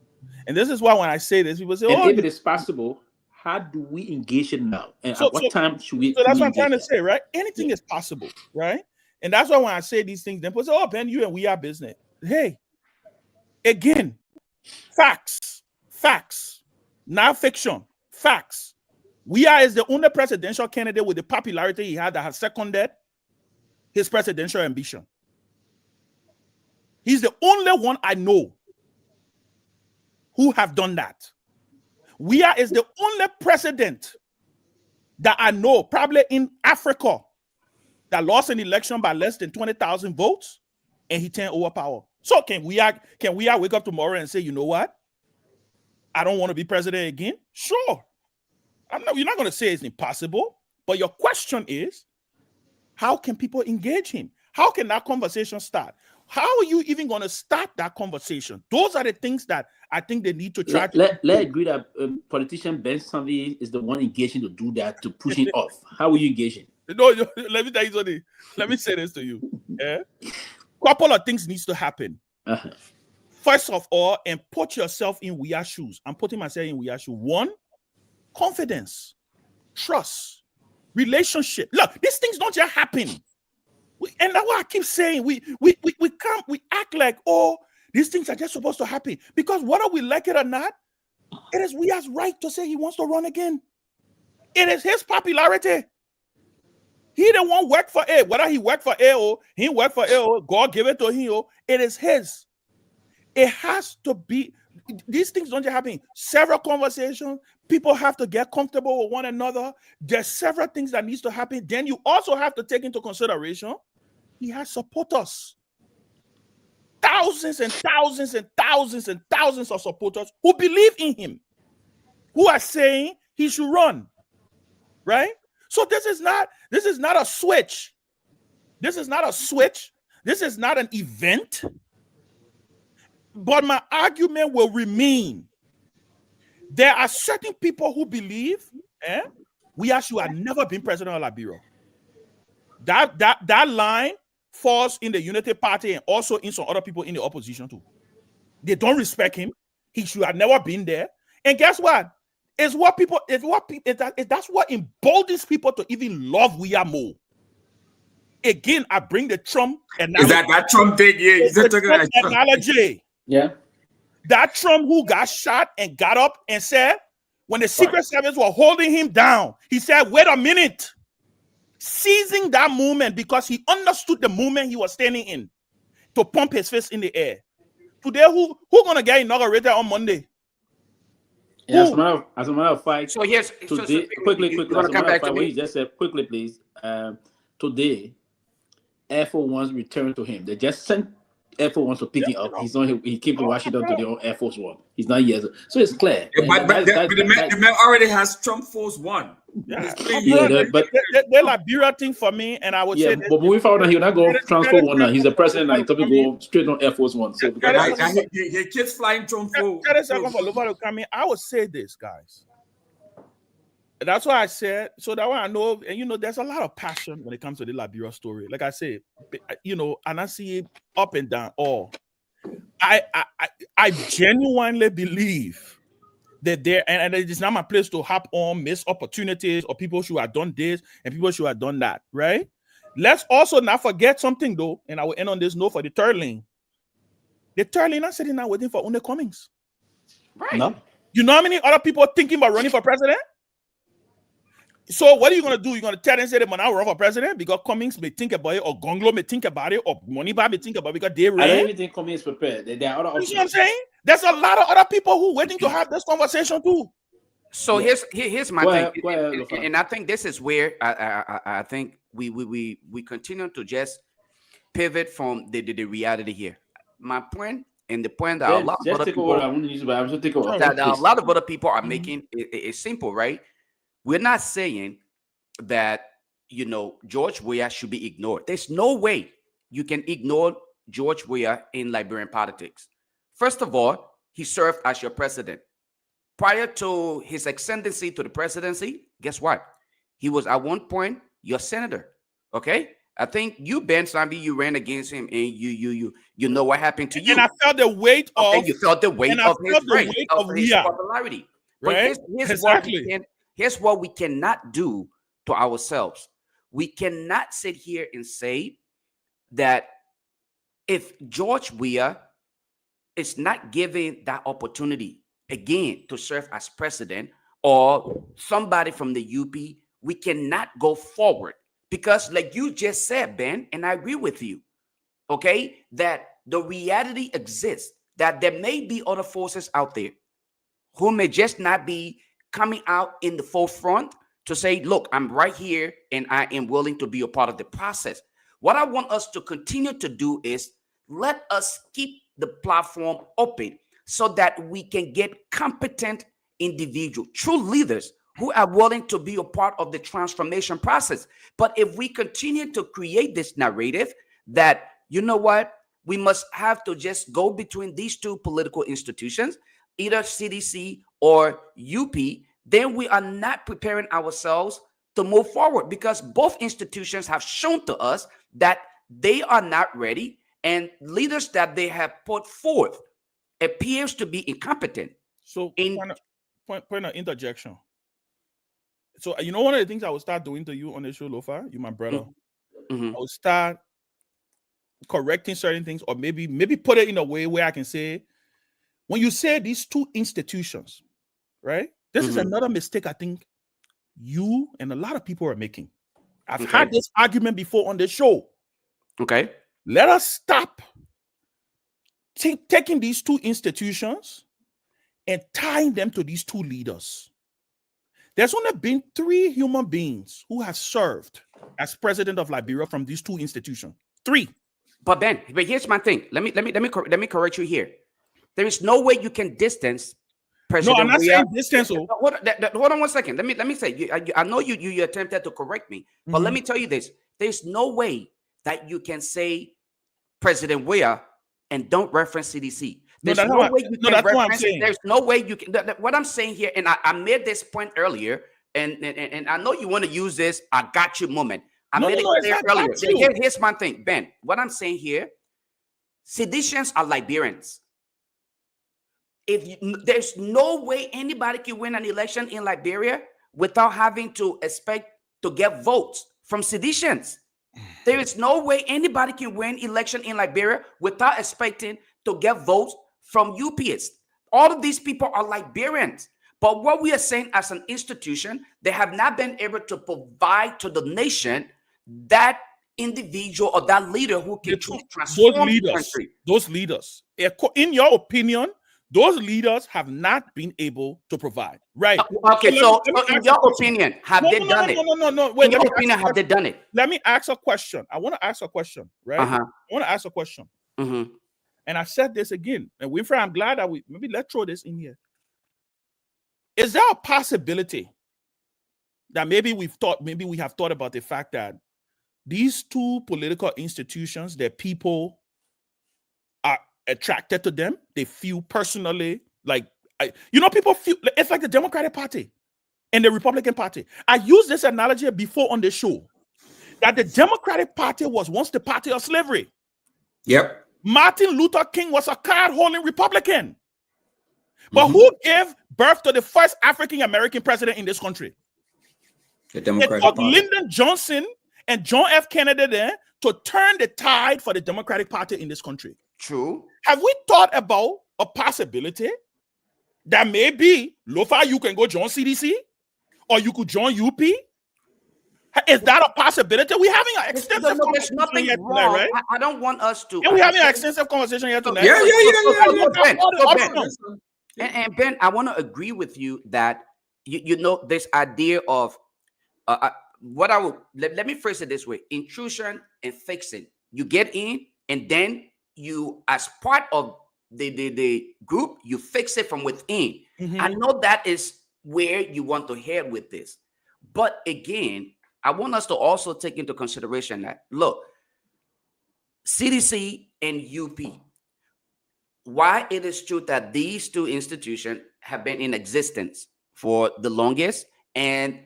And this is why when I say this, people say, if it is possible, how do we engage it now? And at what time should we? So that's what I'm trying to say, right? Anything is possible, right? And that's why when I say these things, then people say, oh, Ben, you and we are business. Hey, again, facts, not fiction, facts. Weah is the only presidential candidate with the popularity he had that has seconded his presidential ambition. He's the only one I know who have done that. Weah is the only president that I know, probably in Africa, that lost an election by less than 20,000 votes, and he turned over power. So can Weah wake up tomorrow and say, you know what? I don't want to be president again? Sure. You're not going to say it's impossible, but your question is, how can people engage him? How can that conversation start? How are you even going to start that conversation? Those are the things that I think they need to try. Let's agree that politician Ben Sanvee is the one engaging to do that, to push it off. How are you engaging? No, let me tell you something. Let me say this to you. Couple of things needs to happen. First of all, and put yourself in Weah's shoes. I'm putting myself in Weah's shoes. One, confidence, trust, relationship. Look, these things don't just happen. And that's what I keep saying. We act like, oh, these things are just supposed to happen. Because whether we like it or not, it is Weah's right to say he wants to run again. It is his popularity. He the one work for it. Whether he work for it or he work for it or God give it to him, it is his. It has to be. These things don't just happen. Several conversations. People have to get comfortable with one another. There's several things that needs to happen. Then you also have to take into consideration he has supporters. Thousands and thousands and thousands and thousands of supporters who believe in him, who are saying he should run. Right? So this is not a switch. This is not a switch. This is not an event. But my argument will remain. There are certain people who believe we actually have never been president of Liberia. That line falls in the Unity Party and also in some other people in the opposition too. They don't respect him. He should have never been there. And guess what? That's what emboldens people to even love we are more. Again, I bring the Trump analogy. Is that Trump thing? Yeah, the Trump analogy. Yeah. That Trump who got shot and got up and said, when the Secret Service were holding him down, he said, wait a minute. Seizing that moment because he understood the moment he was standing in to pump his fist in the air. Today, who gonna get inaugurated on Monday? Yeah, as a matter of fact, so yes, today, quickly, as a matter of fact, what he just said, quickly, please. Today, Air Force One returned to him. They just sent Air Force One to pick him up. He's not. He came to Washington today on Air Force One. He's not here, so it's clear. But the man already has Trump Force One. Yeah, but the Liberia thing for me, and I would say, but moving forward, he'll not go transfer one now. He's the president, and he's going to go straight on Air Force One. So he keeps flying Trump Force. 30 seconds for Lofa to come in. I would say this, guys. That's why I said, so that way I know, and there's a lot of passion when it comes to the Liberia story. Like I said, and I see it up and down. I genuinely believe that there, and it is not my place to hop on missed opportunities or people should have done this and people should have done that, right? Let's also not forget something though, and I will end on this note for the third lane. The third lane are sitting now waiting for One Cummings. Right. No. You know how many other people are thinking about running for president? So what are you going to do? You're going to tell them, say they might not run for president because Cummings may think about it, or Gongloe may think about it, or Moniba may think about it because they ran. I don't even think Cummings prepared. There are other options. You know what I'm saying? There's a lot of other people who waiting to have this conversation too. So here's my thing, and I think this is where I think we continue to just pivot from the reality here. My point and the point that a lot of other people are making is simple, right? We're not saying that George Weah should be ignored. There's no way you can ignore George Weah in Liberian politics. First of all, he served as your president. Prior to his ascendancy to the presidency, guess what? He was at one point your senator. Okay, I think you, Ben Sanvee, you ran against him, and you know what happened to you. And I felt the weight of. You felt the weight of his popularity. Right? But Exactly. Here's what we cannot do to ourselves. We cannot sit here and say that if George Weah is not given that opportunity again to serve as president, or somebody from the UP, we cannot go forward. Because like you just said, Ben, and I agree with you, okay, that the reality exists, that there may be other forces out there who may just not be coming out in the forefront to say, look, I'm right here and I am willing to be a part of the process. What I want us to continue to do is let us keep the platform open so that we can get competent individuals, true leaders who are willing to be a part of the transformation process. But if we continue to create this narrative that, you know what, we must have to just go between these two political institutions, either CDC or UP, then we are not preparing ourselves to move forward, because both institutions have shown to us that they are not ready, and leaders that they have put forth appears to be incompetent. So point of interjection. So one of the things I will start doing to you on the show, Lofa, you my brother, I will start correcting certain things, or maybe put it in a way where I can say, when you say these two institutions, right? This is another mistake I think you and a lot of people are making. I've had this argument before on the show. Okay. Let us stop taking these two institutions and tying them to these two leaders. There's only been 3 human beings who have served as president of Liberia from these two institutions. 3. But Ben, here's my thing. Let me correct you here. There is no way you can distance President. No, I'm not saying distance. Hold on 1 second. Let me say. I know you attempted to correct me, but let me tell you this: there's no way that you can say President Weah and don't reference CDC. There's that's no what way you can what I'm reference it. saying. There's no way you can. What I'm saying here, and I made this point earlier, and I know you want to use this I got you moment. I made it clear earlier. Here's my thing, Ben. What I'm saying here, seditions are Liberians. There's no way anybody can win an election in Liberia without having to expect to get votes from seditions. There is no way anybody can win election in Liberia without expecting to get votes from UPS. All of these people are Liberians. But what we are saying as an institution, they have not been able to provide to the nation that individual or that leader who can transform the country. Those leaders, in your opinion, those leaders have not been able to provide. Right. Okay, so in your opinion, have they done it? No. Wait, in your opinion, have they done it? Let me ask a question. I want to ask a question, right? I want to ask a question. And I said this again. And Winfrey, I'm glad that let's throw this in here. Is there a possibility that maybe we have thought about the fact that these two political institutions, that people are attracted to them? They feel personally like, people feel it's like the Democratic Party and the Republican Party. I used this analogy before on the show that the Democratic Party was once the party of slavery. Yep. Martin Luther King was a card-holding Republican. But who gave birth to the first African-American president in this country? The Democratic Party. Party. Lyndon Johnson and John F. Kennedy there to turn the tide for the Democratic Party in this country. True. Have we thought about a possibility that maybe, Lofa, you can go join CDC or you could join UP? Is that a possibility? We're having an extensive conversation here tonight, right? I don't want us to. And we're having an extensive conversation here tonight. And Ben, I want to agree with you that this idea of what I would let me phrase it this way: intrusion and fixing. You get in, and then you, as part of the group, you fix it from within. I know that is where you want to head with this, but again, I want us to also take into consideration that, look, CDC and UP, why it is true that these two institutions have been in existence for the longest, and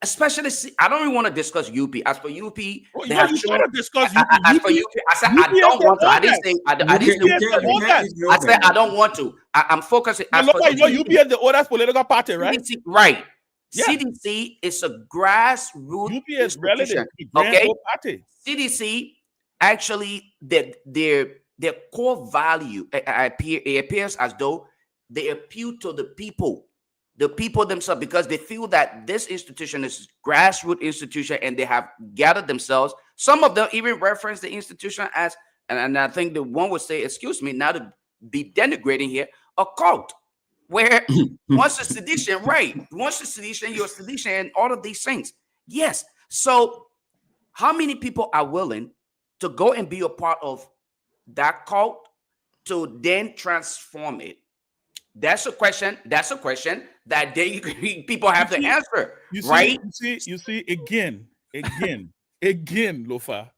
especially, I don't even want to discuss UP. As for UP, they have to discuss UP. As for UP, I said I don't want to. I didn't say I said I don't want to. I'm focusing. UP is the oldest political party, right? Right. Yeah. CDC is a grassroots institution. Okay. CDC actually their core value it appears as though they appeal to the people themselves, because they feel that this institution is a grassroots institution and they have gathered themselves. Some of them even reference the institution as, and I think the one would say, excuse me, not to be denigrating here, a cult. Where once a sedition, right? Once a sedition, you're a sedition, and all of these things. Yes. So, how many people are willing to go and be a part of that cult to then transform it? That's a question. That's a question that people have to answer, right? You see, again, Lofa.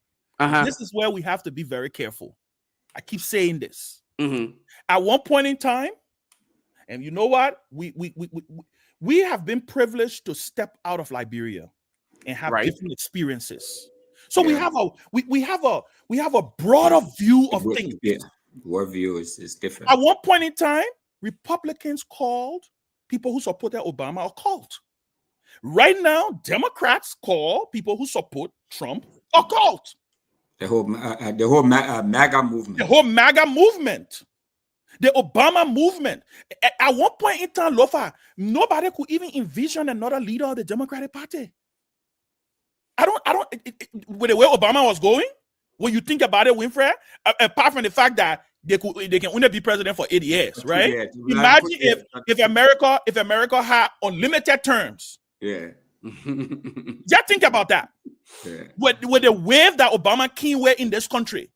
This is where we have to be very careful. I keep saying this. At one point in time. And you know what? We have been privileged to step out of Liberia and have different experiences. So we have a broader view of things. Yeah, our view is different. At one point in time, Republicans called people who supported Obama a cult. Right now, Democrats call people who support Trump a cult. The whole MAGA movement. The whole MAGA movement. The Obama movement. At one point in time, Lofa, nobody could even envision another leader of the Democratic Party. With the way Obama was going, when you think about it, Winfrey, apart from the fact that they can only be president for 8 years, right? Yeah, imagine if America had unlimited terms. Yeah. Just think about that. Yeah. With the wave that Obama came with in this country.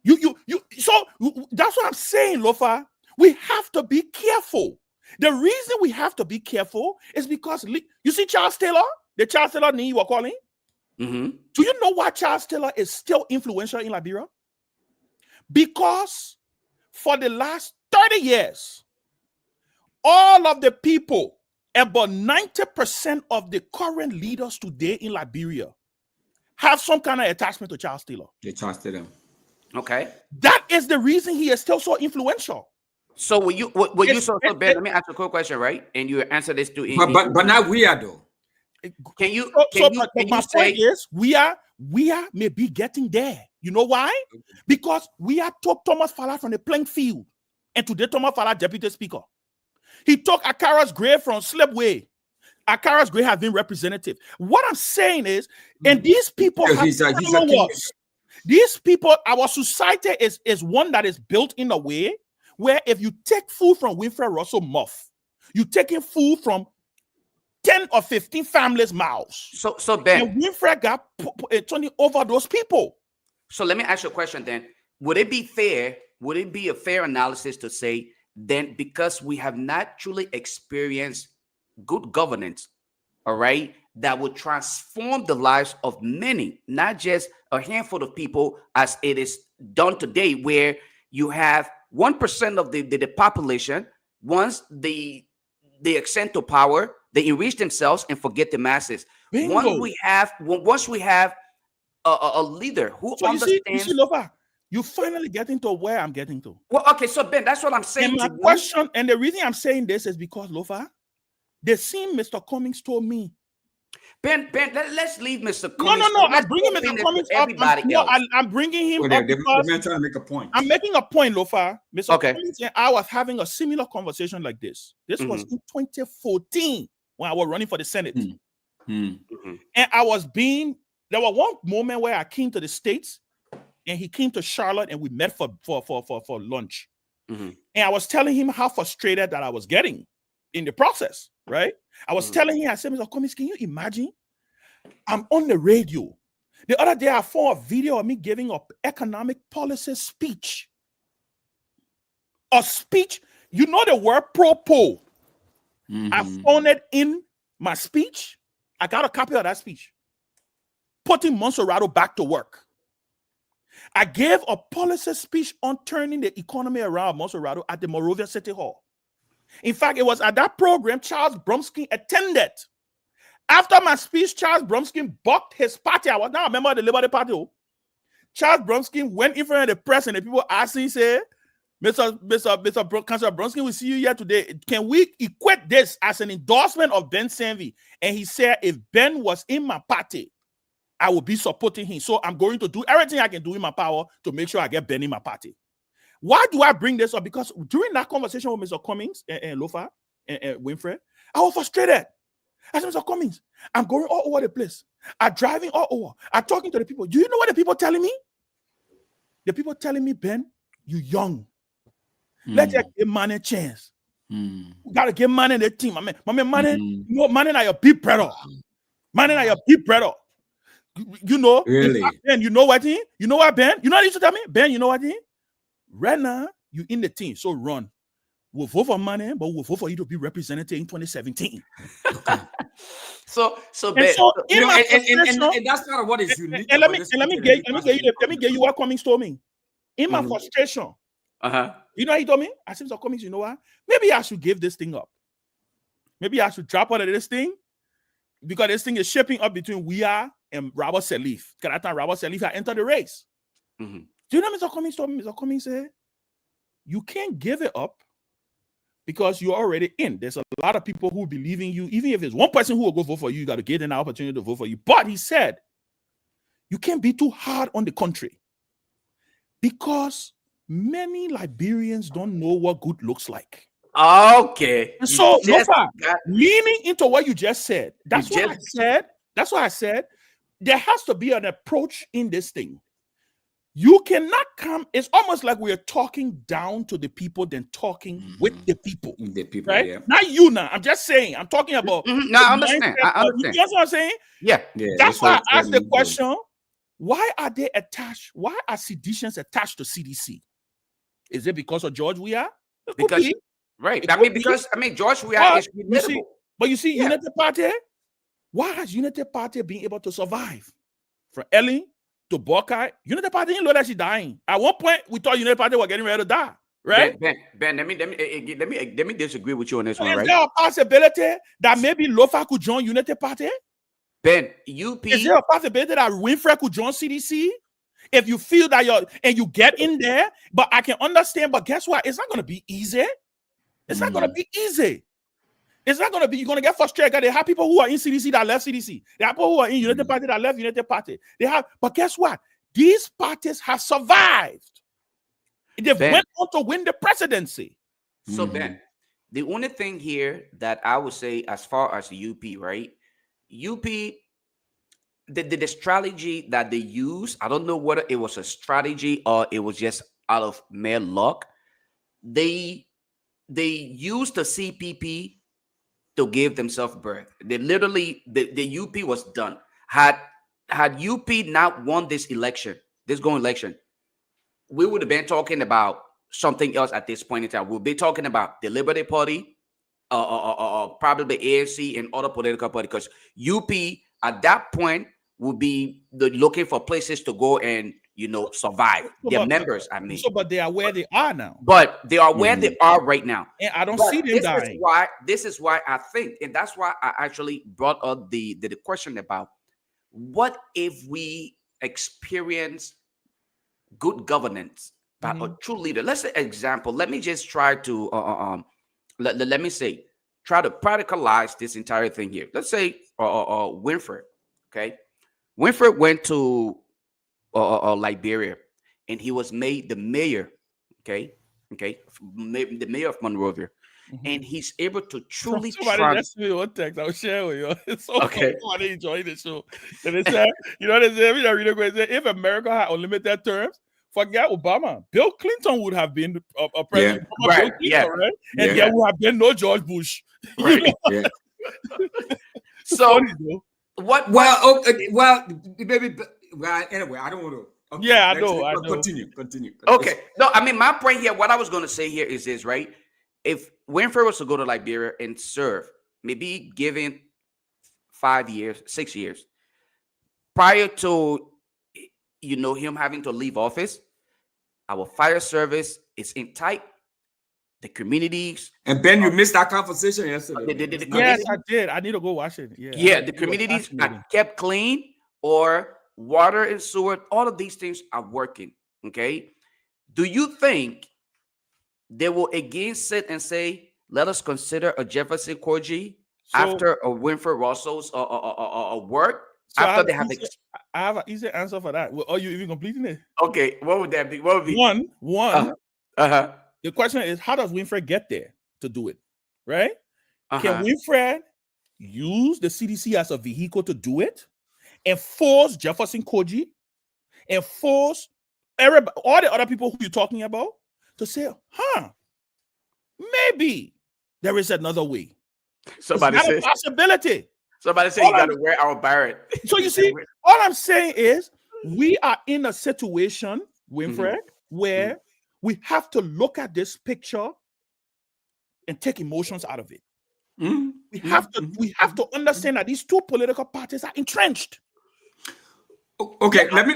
So that's what I'm saying, Lofa. We have to be careful. The reason we have to be careful is because you see Charles Taylor, the Charles Taylor name you were calling. Do you know why Charles Taylor is still influential in Liberia? Because for the last 30 years, all of the people, about 90% of the current leaders today in Liberia have some kind of attachment to Charles Taylor. They trusted him. Okay. That is the reason he is still so influential. So when you Ben, let me ask you a quick question, right? And you answer this too. But not we are though. Can you my say point is we are may be getting there. You know why? Because we are took Thomas Fala from the playing field, and today Thomas Fala deputy speaker. He took Akara's grave from Slipway. Akara's grave has been representative. What I'm saying is, and these people have followers. These people, our society is one that is built in a way where if you take food from Winfred Russell Muff, you're taking food from 10 or 15 families' mouths. So Ben, and Winfred got turning over those people. So let me ask you a question then. Would it be fair? Would it be a fair analysis to say then because we have not truly experienced good governance, all right, that would transform the lives of many, not just a handful of people as it is done today, where you have 1% of the population, once they ascend to power, they enrich themselves and forget the masses. Bingo. Once we have a leader who understands. You see, Lofa, you finally getting to where I'm getting to. Well, okay, so Ben, that's what I'm saying. And my question, and the reason I'm saying this is because Lofa, the same Mr. Cummings told me. Ben, let's leave Mr. Cummings. No, I'm bringing Mr. Cummings up. I'm bringing him up because they're trying to make a point. I'm making a point, Lofa. Mr. Cummings and I was having a similar conversation like this. This was in 2014 when I was running for the Senate. And there was one moment where I came to the States and he came to Charlotte and we met for lunch. And I was telling him how frustrated that I was getting in the process, right? I was telling him, I said, Mr. Cummings, can you imagine? I'm on the radio. The other day, I saw a video of me giving an economic policy speech. A speech, you know the word propos. I found it in my speech. I got a copy of that speech. Putting Monserrato back to work. I gave a policy speech on turning the economy around Monserrato at the Monrovia City Hall. In fact, it was at that program Charles Bromsky attended. After my speech, Charles Bromsky bucked his party. I was now a member of the Liberty Party. Charles Bromsky went in front of the press and the people asked him, say, Mr. Councilor Bromsky, we see you here today. Can we equate this as an endorsement of Ben Sanvee? And he said, if Ben was in my party, I would be supporting him. So I'm going to do everything I can do in my power to make sure I get Ben in my party. Why do I bring this up? Because during that conversation with Mr. Cummings and Lofa and Winfred, I was frustrated. I said, Mr. Cummings, I'm going all over the place. I'm driving all over. I'm talking to the people. Do you know what the people telling me? The people telling me, Ben, you young. Let's give man a chance. You gotta give man in the team. My man, you know, man are your big brother. Man are your big brother. You know, really? Ben, you know what? You know what, Ben? You know what you used to tell me? Ben, you know what? Right now, you in the team, so run. We'll vote for money, but we'll vote for you to be represented in 2017. So Ben, and that's not what is unique. And let me get you what Cummings told me. In my frustration, you know what he told me? I said, Mr. Cummings, you know what? Maybe I should give this thing up. Maybe I should drop out of this thing because this thing is shaping up between Guar and Robert Salif. Because that time Robert Salif had entered the race. Do you know Mr. Cummings told me? Mr. Cummings said, you can't give it up because you're already in. There's a lot of people who believe in you. Even if there's one person who will go vote for you, you got to get an opportunity to vote for you. But he said, you can't be too hard on the country because many Liberians don't know what good looks like. Okay. And so, leaning into what you just said, that's what I said. There has to be an approach in this thing. You cannot come. It's almost like we are talking down to the people than talking with the people. The people, right? Yeah. Not you now. I'm just saying. I'm talking about. No, I understand. You know what I'm saying? Yeah. That's why I asked the question: why are they attached? Why are seditions attached to CDC? Is it because of George Weah? Because right. George Weah is relatable. But you see, Unity Party. Why has Unity Party been able to survive? from Ellen to Buckeye, Unity Party didn't know that she's dying. At one point, we thought Unity Party were getting ready to die, right? Ben, let me disagree with you on this one, Is right? there a possibility that maybe Lofa could join Unity Party? Ben, UP. Is there a possibility that Winfrey could join CDC? If you feel that you get in there, but I can understand, but guess what? It's not going to be easy. It's not going to be easy. It's not going to be, you're going to get frustrated. They have people who are in CDC that left CDC. They have people who are in United Party that left United Party. But guess what? These parties have survived. They've went on to win the presidency. So Ben, the only thing here that I would say as far as the UP, right? UP, the strategy that they used, I don't know whether it was a strategy or it was just out of mere luck. They used the CPP to give themselves birth. They literally, the UP was done. Had UP not won this going election, we would have been talking about something else at this point in time. We'll be talking about the Liberty Party, probably the ANC and other political parties, because UP at that point will be looking for places to go and survive. Their members, I mean. But they are where they are now. But they are where they are right now. And I don't see them dying. This is why I think, and that's why I actually brought up the question about what if we experience good governance by a true leader. Let's say example. Let me just try to let me say, try to practicalize this entire thing here. Let's say Winfrey, okay? Winfrey went to Liberia, and he was made the mayor, the mayor of Monrovia, and he's able to truly. Somebody just me one text I'll share with you. It's so okay. Cool. I enjoy the show. And they said, they say, if America had unlimited terms, forget Obama. Bill Clinton would have been a president. Yeah. Clinton, right? And there would have been no George Bush. Right. So what? Well, maybe. Well, anyway, I don't want to. Okay, yeah, I know. Continue. Okay. No, I mean, my point here, what I was going to say here is this, right? If Winfrey was to go to Liberia and serve, maybe given 5 years, 6 years, prior to, him having to leave office, our fire service is in tight. The communities. And Ben, you missed that conversation yesterday. Yes, I did. I need to go watch it. Yeah, the communities are kept clean, or water and sewer, all of these things are working, okay? Do you think they will again sit and say, let us consider a Jefferson Korji after a Winfrey Russell's work? So after they I have an easy answer for that. Are you even completing it? Okay, what would that be? What would be? One. The question is, how does Winfrey get there to do it? Right? Can Winfrey use the CDC as a vehicle to do it? And force Jefferson Korji and force all the other people who you're talking about to say, maybe there is another way. Somebody says a possibility. Somebody said you got to wear our Barrett. So you see, all I'm saying is we are in a situation, Winfrey, where we have to look at this picture and take emotions out of it. We have to understand that these two political parties are entrenched. Okay, let me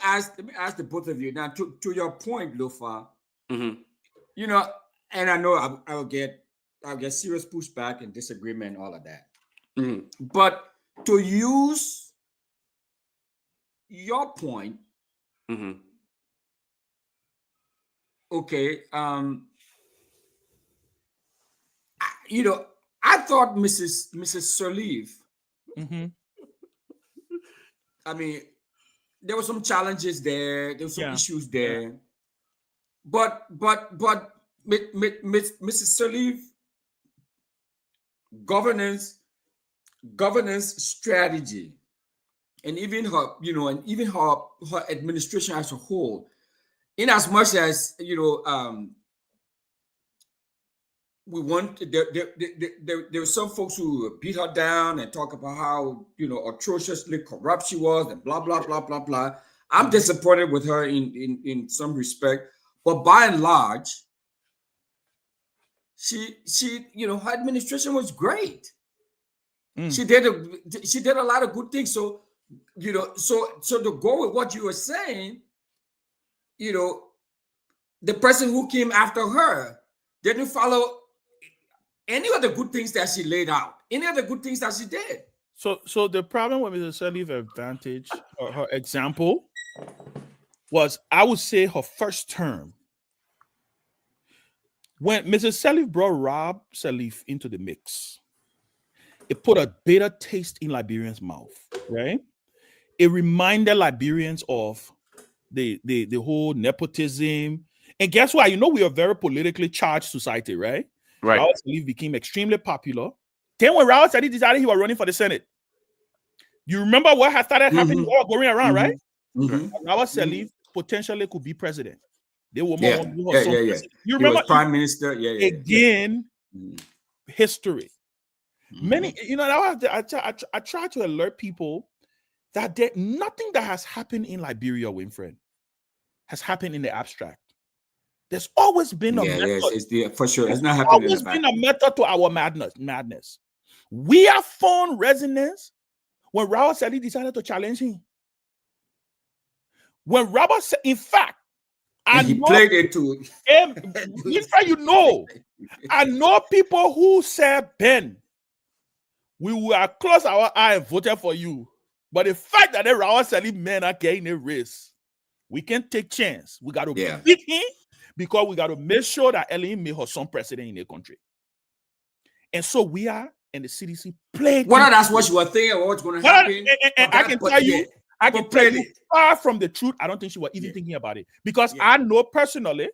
ask the both of you now to your point, Lofa. And I know I'll get serious pushback and disagreement, all of that. But to use your point, okay, I thought Mrs. Sirleaf. I mean, there were some challenges there. There were some issues there. But Mrs. Sirleaf, governance strategy, and even her, her administration as a whole, in as much as we want there were some folks who beat her down and talk about how atrociously corrupt she was and blah blah blah blah blah. I'm disappointed with her in some respect, but by and large, she her administration was great. She did a lot of good things. So you know, so to go with what you were saying, you know, the person who came after her didn't follow any of the good things that she laid out, any of the good things that she did. So the problem with Mrs. Sirleaf's advantage, or her example, was, I would say, her first term. When Mrs. Sirleaf brought Rob Sirleaf into the mix, it put a bitter taste in Liberians' mouth, right? It reminded Liberians of the whole nepotism. And guess what? You know, we are a very politically charged society, right? Right. Robert Sirleaf became extremely popular. Then when Robert Sirleaf decided he was running for the Senate, you remember what had started happening, all going around, right? Robert Sirleaf potentially could be president. They were more You remember, prime minister, again, history. Many, you know, I try to alert people that nothing that has happened in Liberia, Winfred, has happened in the abstract. There's always been a method. For sure. It's not happening. There's always been a method to our madness. We have found resonance when Robert Sirleaf decided to challenge him. When Robert said, in fact, he played it too. In fact, you know, I know people who said, Ben, we will close our eye and voted for you. But the fact that the Robert Sirleaf men are getting a race, we can take chance. We got to beat him because we got to make sure that Ellen made her son president in the country. And so we are, and the CDC played. Well, that's what you were thinking. What's going to happen? And I can tell you, far from the truth. I don't think she was even thinking about it, because I know personally,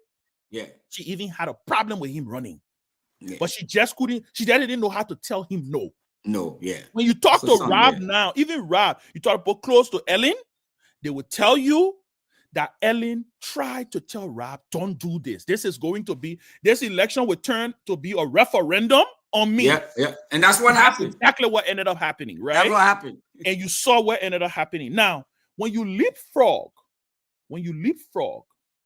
she even had a problem with him running, but she just couldn't. She didn't know how to tell him no. When you talk to Rob now, even Rob, you talk about close to Ellen, they will tell you that Ellen tried to tell Rob, don't do this. This election will turn to be a referendum on me. And that's what happened. Exactly what ended up happening, right? That's what happened. And you saw what ended up happening. Now, when you leapfrog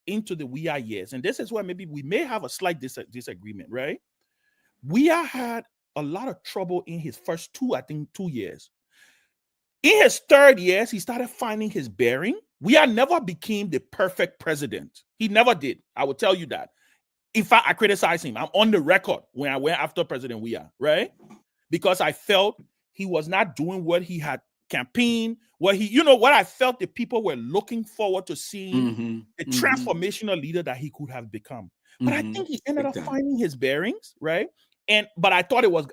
into the We Are years, and this is where maybe we may have a slight disagreement, right? We had a lot of trouble in his first 2 years. In his third years, he started finding his bearing. We never became the perfect president. He never did. I will tell you that. In fact, I criticized him. I'm on the record when I went after President Weah, right? Because I felt he was not doing what he had campaigned, what I felt the people were looking forward to seeing, the transformational leader that he could have become. But I think he ended up finding his bearings, right? But I thought it was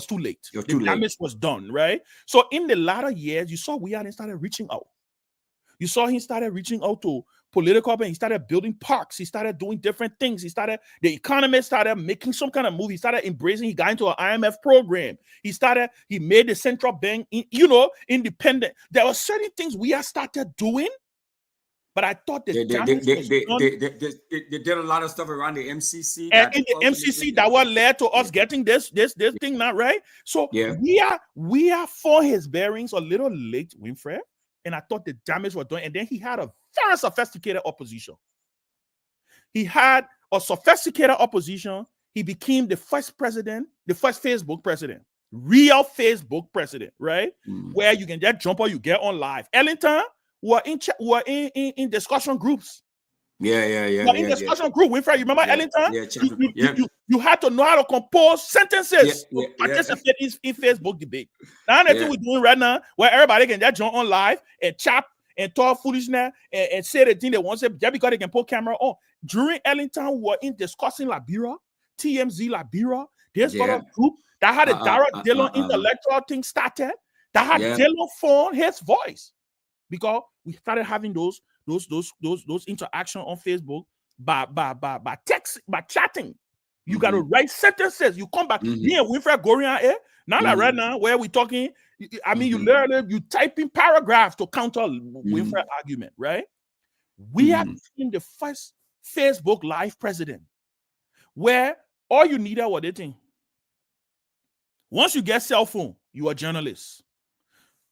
too late. The damage was done, right? So in the latter years, you saw Weah started reaching out. You saw him started reaching out to political, and he started building parks. He started doing different things. The economy started making some kind of move. He started embracing. He got into an IMF program. He made the central bank, independent. There were certain things Weah started doing, but I thought they did a lot of stuff around the MCC. And in the MCC, that what led to us getting this thing now, right? So Weah for his bearings a little late, Winfred. And I thought the damage was done. And then he had a very sophisticated opposition. He became the first president, the first Facebook president, real Facebook president, right? Where you can just jump or you get on live. Ellington were in discussion groups. In discussion group, Winfrey, you remember Ellington? You had to know how to compose sentences to participate in Facebook debate. Now that's what we're doing right now, where everybody can just jump on live and chop and talk foolishness and say the thing they want to say just because they can put camera on. During Ellington, we were in discussing Liberia, TMZ Liberia. There's a group that had a Dara Dillon intellectual thing started that had Dillon phone his voice, because we started having those interaction on Facebook by text, by chatting. You got to write sentences. You come back. Me and Winfred Gorian here. Now that right now where we talking, I mean, you literally you type in paragraphs to counter Winfred argument, right? We have seen the first Facebook Live president, where all you needed was the thing. Once you get cell phone, you are a journalist.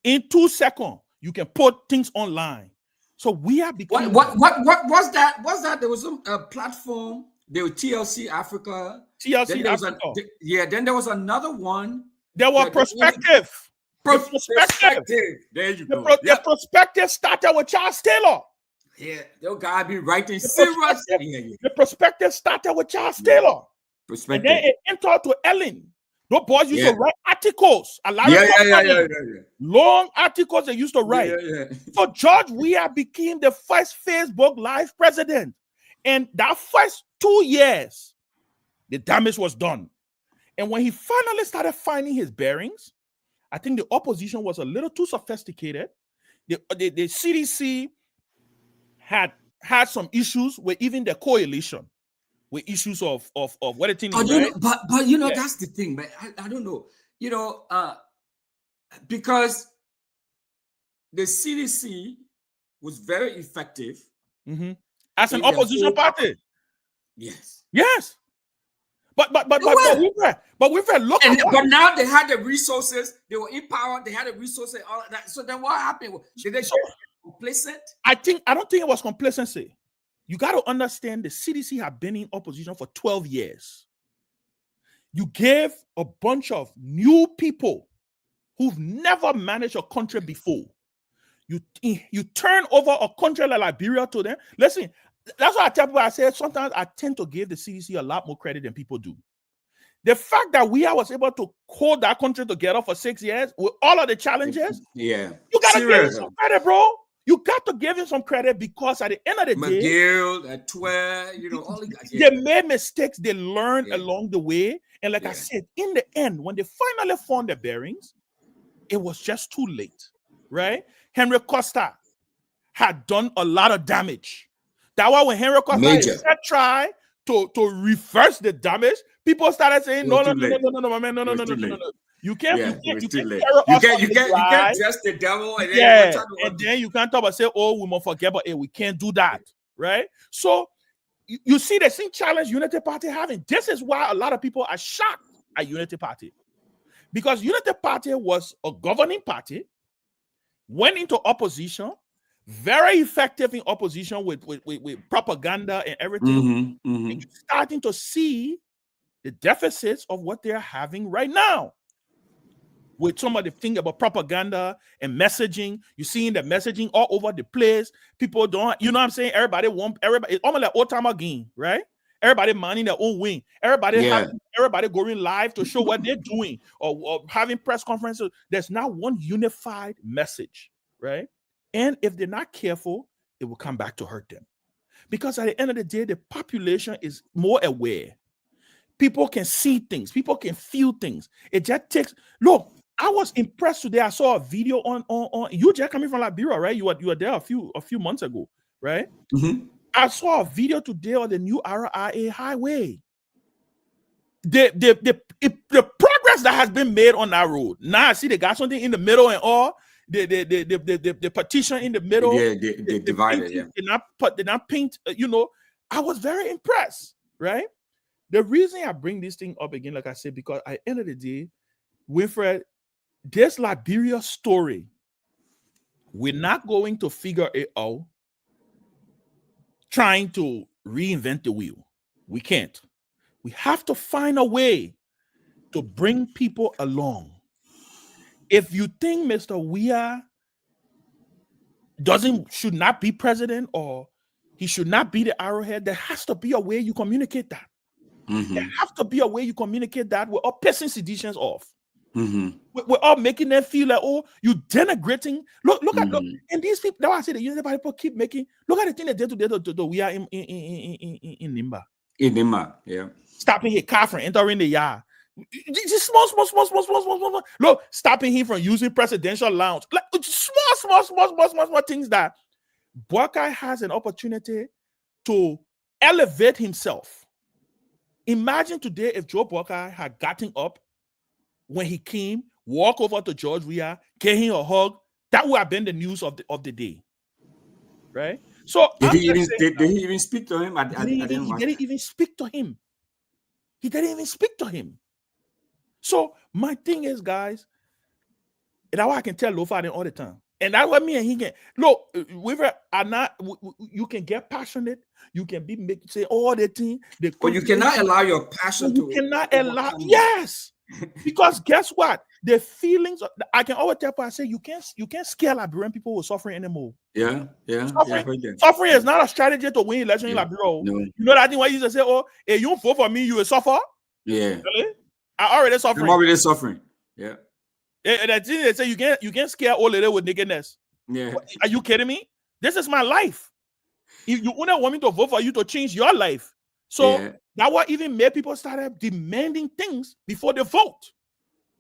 In 2 seconds, you can put things online. So we are becoming. What was that? Was that there was some platform? There was TLC Africa. TLC Africa. Then there was another one. There was Perspective. Perspective. There you go. The perspective started with Charles Taylor. Yeah, they'll gotta be writing serious. The perspective started with Charles Taylor. And then it entered to Ellen. Those boys used to write articles. Long articles they used to write. So George Weah became the first Facebook Live president. And that first 2 years, the damage was done. And when he finally started finding his bearings, I think the opposition was a little too sophisticated. The CDC had some issues with even the coalition, with issues of what it is. But you know, that's the thing, man. I don't know. You know, because the CDC was very effective as an opposition party. Yes. Yes. But we were looking. But now they had the resources. They were empowered. They had the resources. All of that. So then what happened? Did they get complacent? I don't think it was complacency. You got to understand the CDC have been in opposition for 12 years. You gave a bunch of new people who've never managed a country before. You turn over a country like Liberia to them. Listen, that's why I tell people, I say sometimes I tend to give the CDC a lot more credit than people do. The fact that we was able to hold that country together for 6 years with all of the challenges, you got to give him some credit, bro. You got to give him some credit because at the end of the day, you know, all the guys. They made mistakes. They learned along the way. And like I said, in the end, when they finally found their bearings, it was just too late, right? Henry Costa had done a lot of damage. That's why when Henry Costa tried to reverse the damage, people started saying, no. You can't just the devil and then you can't talk about say, oh, we must forget, but we can't do that, right? So you see the same challenge Unity Party having. This is why a lot of people are shocked at Unity Party, because Unity Party was a governing party, went into opposition, very effective in opposition with propaganda and everything. And you're starting to see the deficits of what they're having right now. With some of the thing about propaganda and messaging, you're seeing the messaging all over the place. People don't, you know what I'm saying? Everybody, it's almost like old time game, right? Everybody minding their own wing. Everybody going live to show what they're doing or having press conferences. There's not one unified message, right? And if they're not careful, it will come back to hurt them. Because at the end of the day, the population is more aware. People can see things. People can feel things. It just takes, look, I was impressed today. I saw a video on you just coming from Liberia, right? You were there a few months ago, right? I saw a video today on the new RIA highway. The progress that has been made on that road. Now I see they got something in the middle and all. The partition in the middle. They divided. They not paint. You know, I was very impressed, right? The reason I bring this thing up again, like I said, because at the end of the day, Winfred, this Liberia story, we're not going to figure it out trying to reinvent the wheel. We can't. We have to find a way to bring people along. If you think Mr. Weah should not be president or he should not be the arrowhead, there has to be a way you communicate that. There has to be a way you communicate that without pissing seditions off. We're all making them feel like, oh, you denigrating. Look at and these people. That's why I say the Unity people keep making. Look at the thing they did to we are in Nimba. In Nimba, yeah. Stopping his car from entering the yard. Just small. Look, stopping him from using presidential lounge. Like small things that Buakai has an opportunity to elevate himself. Imagine today if Joe Buakai had gotten up when he came, walk over to George Weah, gave him a hug. That would have been the news of the day, right? So did he even speak to him? He didn't even speak to him. He didn't even speak to him. So my thing is, guys, that's why I can tell Lofa all the time. And that's what me and he can look. We are not. You can get passionate. You can be say all the thing. But you cannot allow your passion to. You cannot allow. Yes, Because guess what? The feelings I can always tell people, I say you can't scare Liberian people who are suffering anymore. Suffering is not a strategy to win election in Liberia. No. You know that thing where you just say, oh, hey, you vote for me, you will suffer. Yeah. Really? I already suffering. I'm already suffering. Yeah. And that thing they say you can't scare old lady with nakedness. Yeah. Are you kidding me? This is my life. If you wouldn't want me to vote for you to change your life. So that what even made people started demanding things before they vote.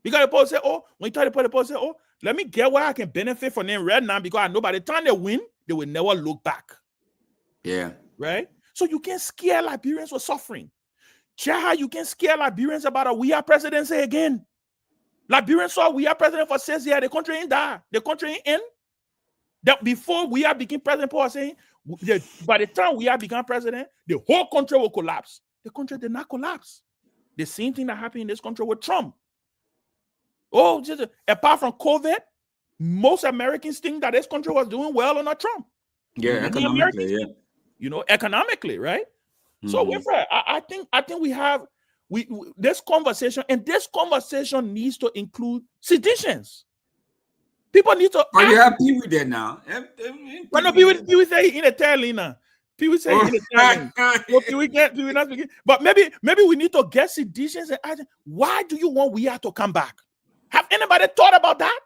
Because the people say, oh, when you tell the people say, oh, let me get where I can benefit from them right now, because I know by the time they win, they will never look back. Yeah. Right? So you can't scare Liberians with suffering. Check how you can scare Liberians about a we are presidency again. Liberians saw we are president for 6 years. The country ain't die. The country ain't in. That before we are became president, Paul was saying, by the time we are become president, the whole country will collapse. The country did not collapse. The same thing that happened in this country with Trump. Oh, just apart from COVID, most Americans think that this country was doing well under Trump. Yeah, economically, yeah. You know, economically, right? So, Winfred, I think we have this conversation, and this conversation needs to include seditions. People need to. Are you happy with that now? Well, no, Pewee say in Italian. Pewee say in Italian. Pewee not speaking. But maybe we need to get seditions and ask, why do you want we are to come back? Have anybody thought about that?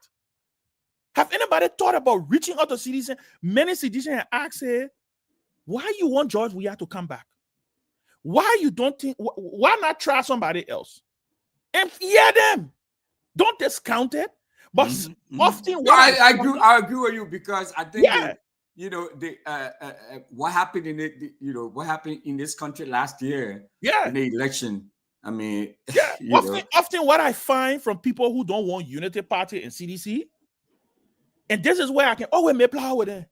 Have anybody thought about reaching out to citizens? Many citizens ask, why you want George Weah to come back? Why you don't think? Why not try somebody else? And hear them. Don't discount it. But often, I agree with you, because I think what happened in it, what happened in this country last year, in the election. I mean, often what I find from people who don't want Unity Party and CDC, and this is where I can always make power with them.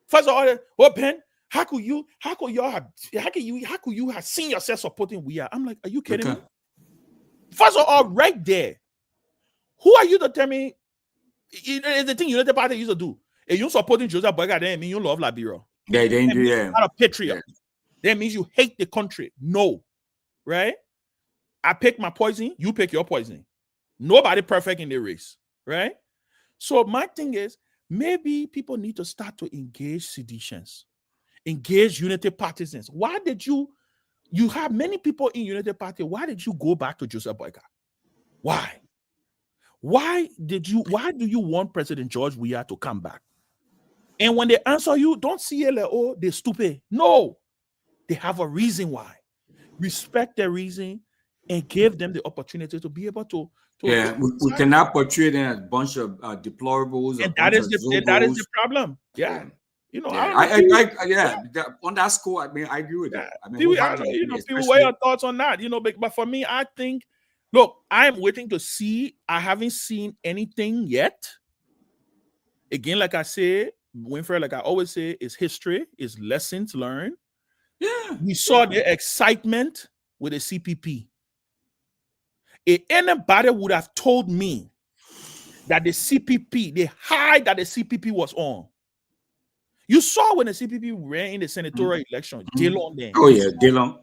First of all, Ben, how could you have seen yourself supporting Weah? I'm like, are you kidding me? First of all, right there, who are you to tell me? It's the thing Unity Party used to do. If you're supporting Joseph Boyka, then mean you love Liberia. They didn't do that. Not a patriot. That means you hate the country. No, right? I pick my poison, you pick your poison. Nobody perfect in the race, right? So my thing is, maybe people need to start to engage seditions, engage Unity partisans. Why did you have many people in Unity Party? Why did you go back to Joseph Boyka? Why? Why do you want President George Weah to come back? And when they answer you, don't see it like, oh, they're stupid. No, they have a reason why. Respect their reason and give them the opportunity to be able to we cannot portray them as a bunch of deplorables. And that is the problem. Yeah. You know, on that score, I mean, I agree with that. I mean, people, what are your thoughts on that? You know, but for me, I think, look, I'm waiting to see. I haven't seen anything yet. Again, like I said, Winfred, like I always say, is history, is lessons learned. Yeah. We saw the excitement with the CPP. If anybody would have told me that the CPP, the high that the CPP was on, you saw when the CPP ran in the senatorial election, Dillon then. Oh yeah, Dillon.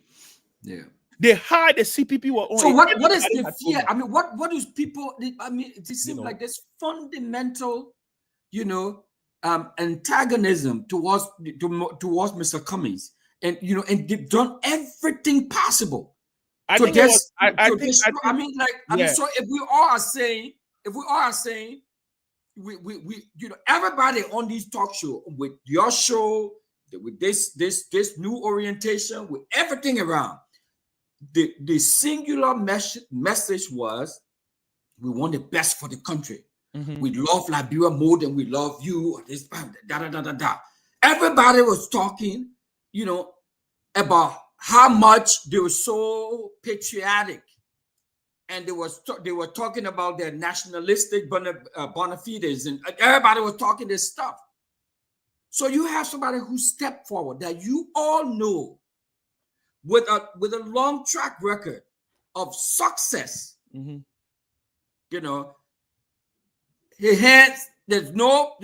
Yeah. The high the CPP was on. So what is the fear? I mean, what is people? I mean, it seems like this fundamental, antagonism towards Mr. Cummings, and and they've done everything possible. So if we all are saying, we everybody on these talk show, with your show, with this new orientation, with everything around, the singular message was, we want the best for the country. We love Liberia more than we love you. Everybody was talking, about how much they were so patriotic, and they were talking about their nationalistic bona fides, and everybody was talking this stuff. So you have somebody who stepped forward that you all know with a long track record of success. His hands, there's no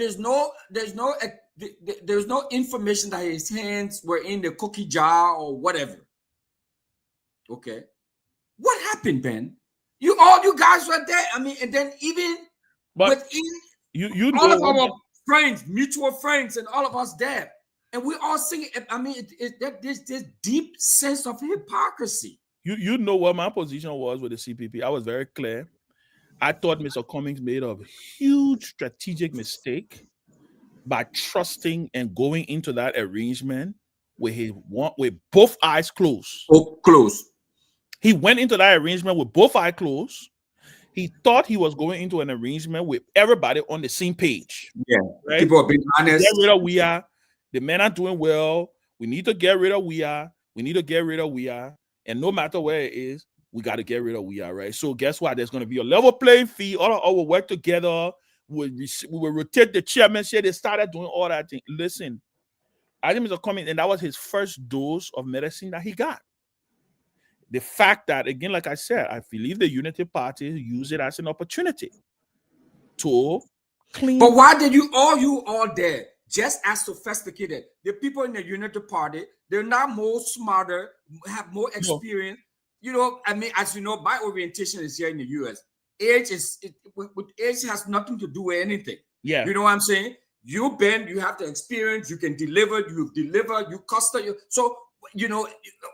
information that his hands were in the cookie jar or whatever. Okay. What happened, Ben? All you guys were there. I mean, and then even within you all know of our friends, mutual friends, and all of us there, and we all singing. I mean, there's this deep sense of hypocrisy. You know what my position was with the CPP. I was very clear. I thought Mr. Cummings made a huge strategic mistake by trusting and going into that arrangement with both eyes closed. He went into that arrangement with both eyes closed. He thought he was going into an arrangement with everybody on the same page. Yeah, right? People are being honest. Get rid of we are. The men are doing well. We need to get rid of we are. We need to get rid of we are. And no matter where it is, we got to get rid of we are, right? So guess what? There's going to be a level playing field. All will work together. We will rotate the chairmanship. They started doing all that thing. Listen, I think Mr. Cummings, and that was his first dose of medicine that he got. The fact that, again, like I said, I believe the Unity Party use it as an opportunity to clean. But why did you all there, just as sophisticated? The people in the Unity Party, they're not more smarter, have more experience. No. You know, I mean, as you know, my orientation is here in the U.S. Age age has nothing to do with anything. Yeah. You know what I'm saying? You have the experience, you can deliver, you custom. So, you know,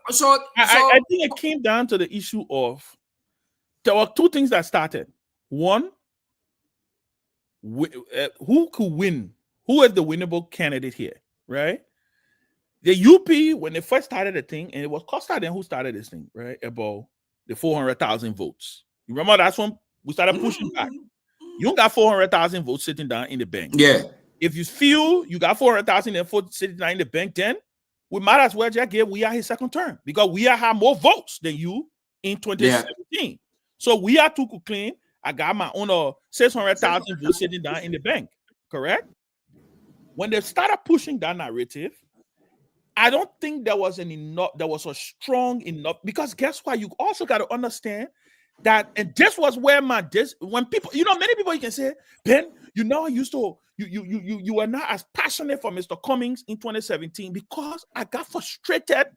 I think it came down to the issue of there were two things that started. One, who could win? Who is the winnable candidate here, right? The UP, when they first started the thing, and it was Costa then who started this thing, right? About the 400,000 votes. You remember that's when we started pushing back. You got 400,000 votes sitting down in the bank. Yeah. If you feel you got 400,000 votes sitting down in the bank, then we might as well just give Weah his second term because Weah had more votes than you in 2017. Yeah. So Weah took a claim. I got my own 600,000 votes sitting down in the bank. Correct? When they started pushing that narrative, I don't think there was a strong enough, because guess what? You also got to understand that, and this was where when people, many people you can say, Ben, I used to, you were not as passionate for Mr. Cummings in 2017 because I got frustrated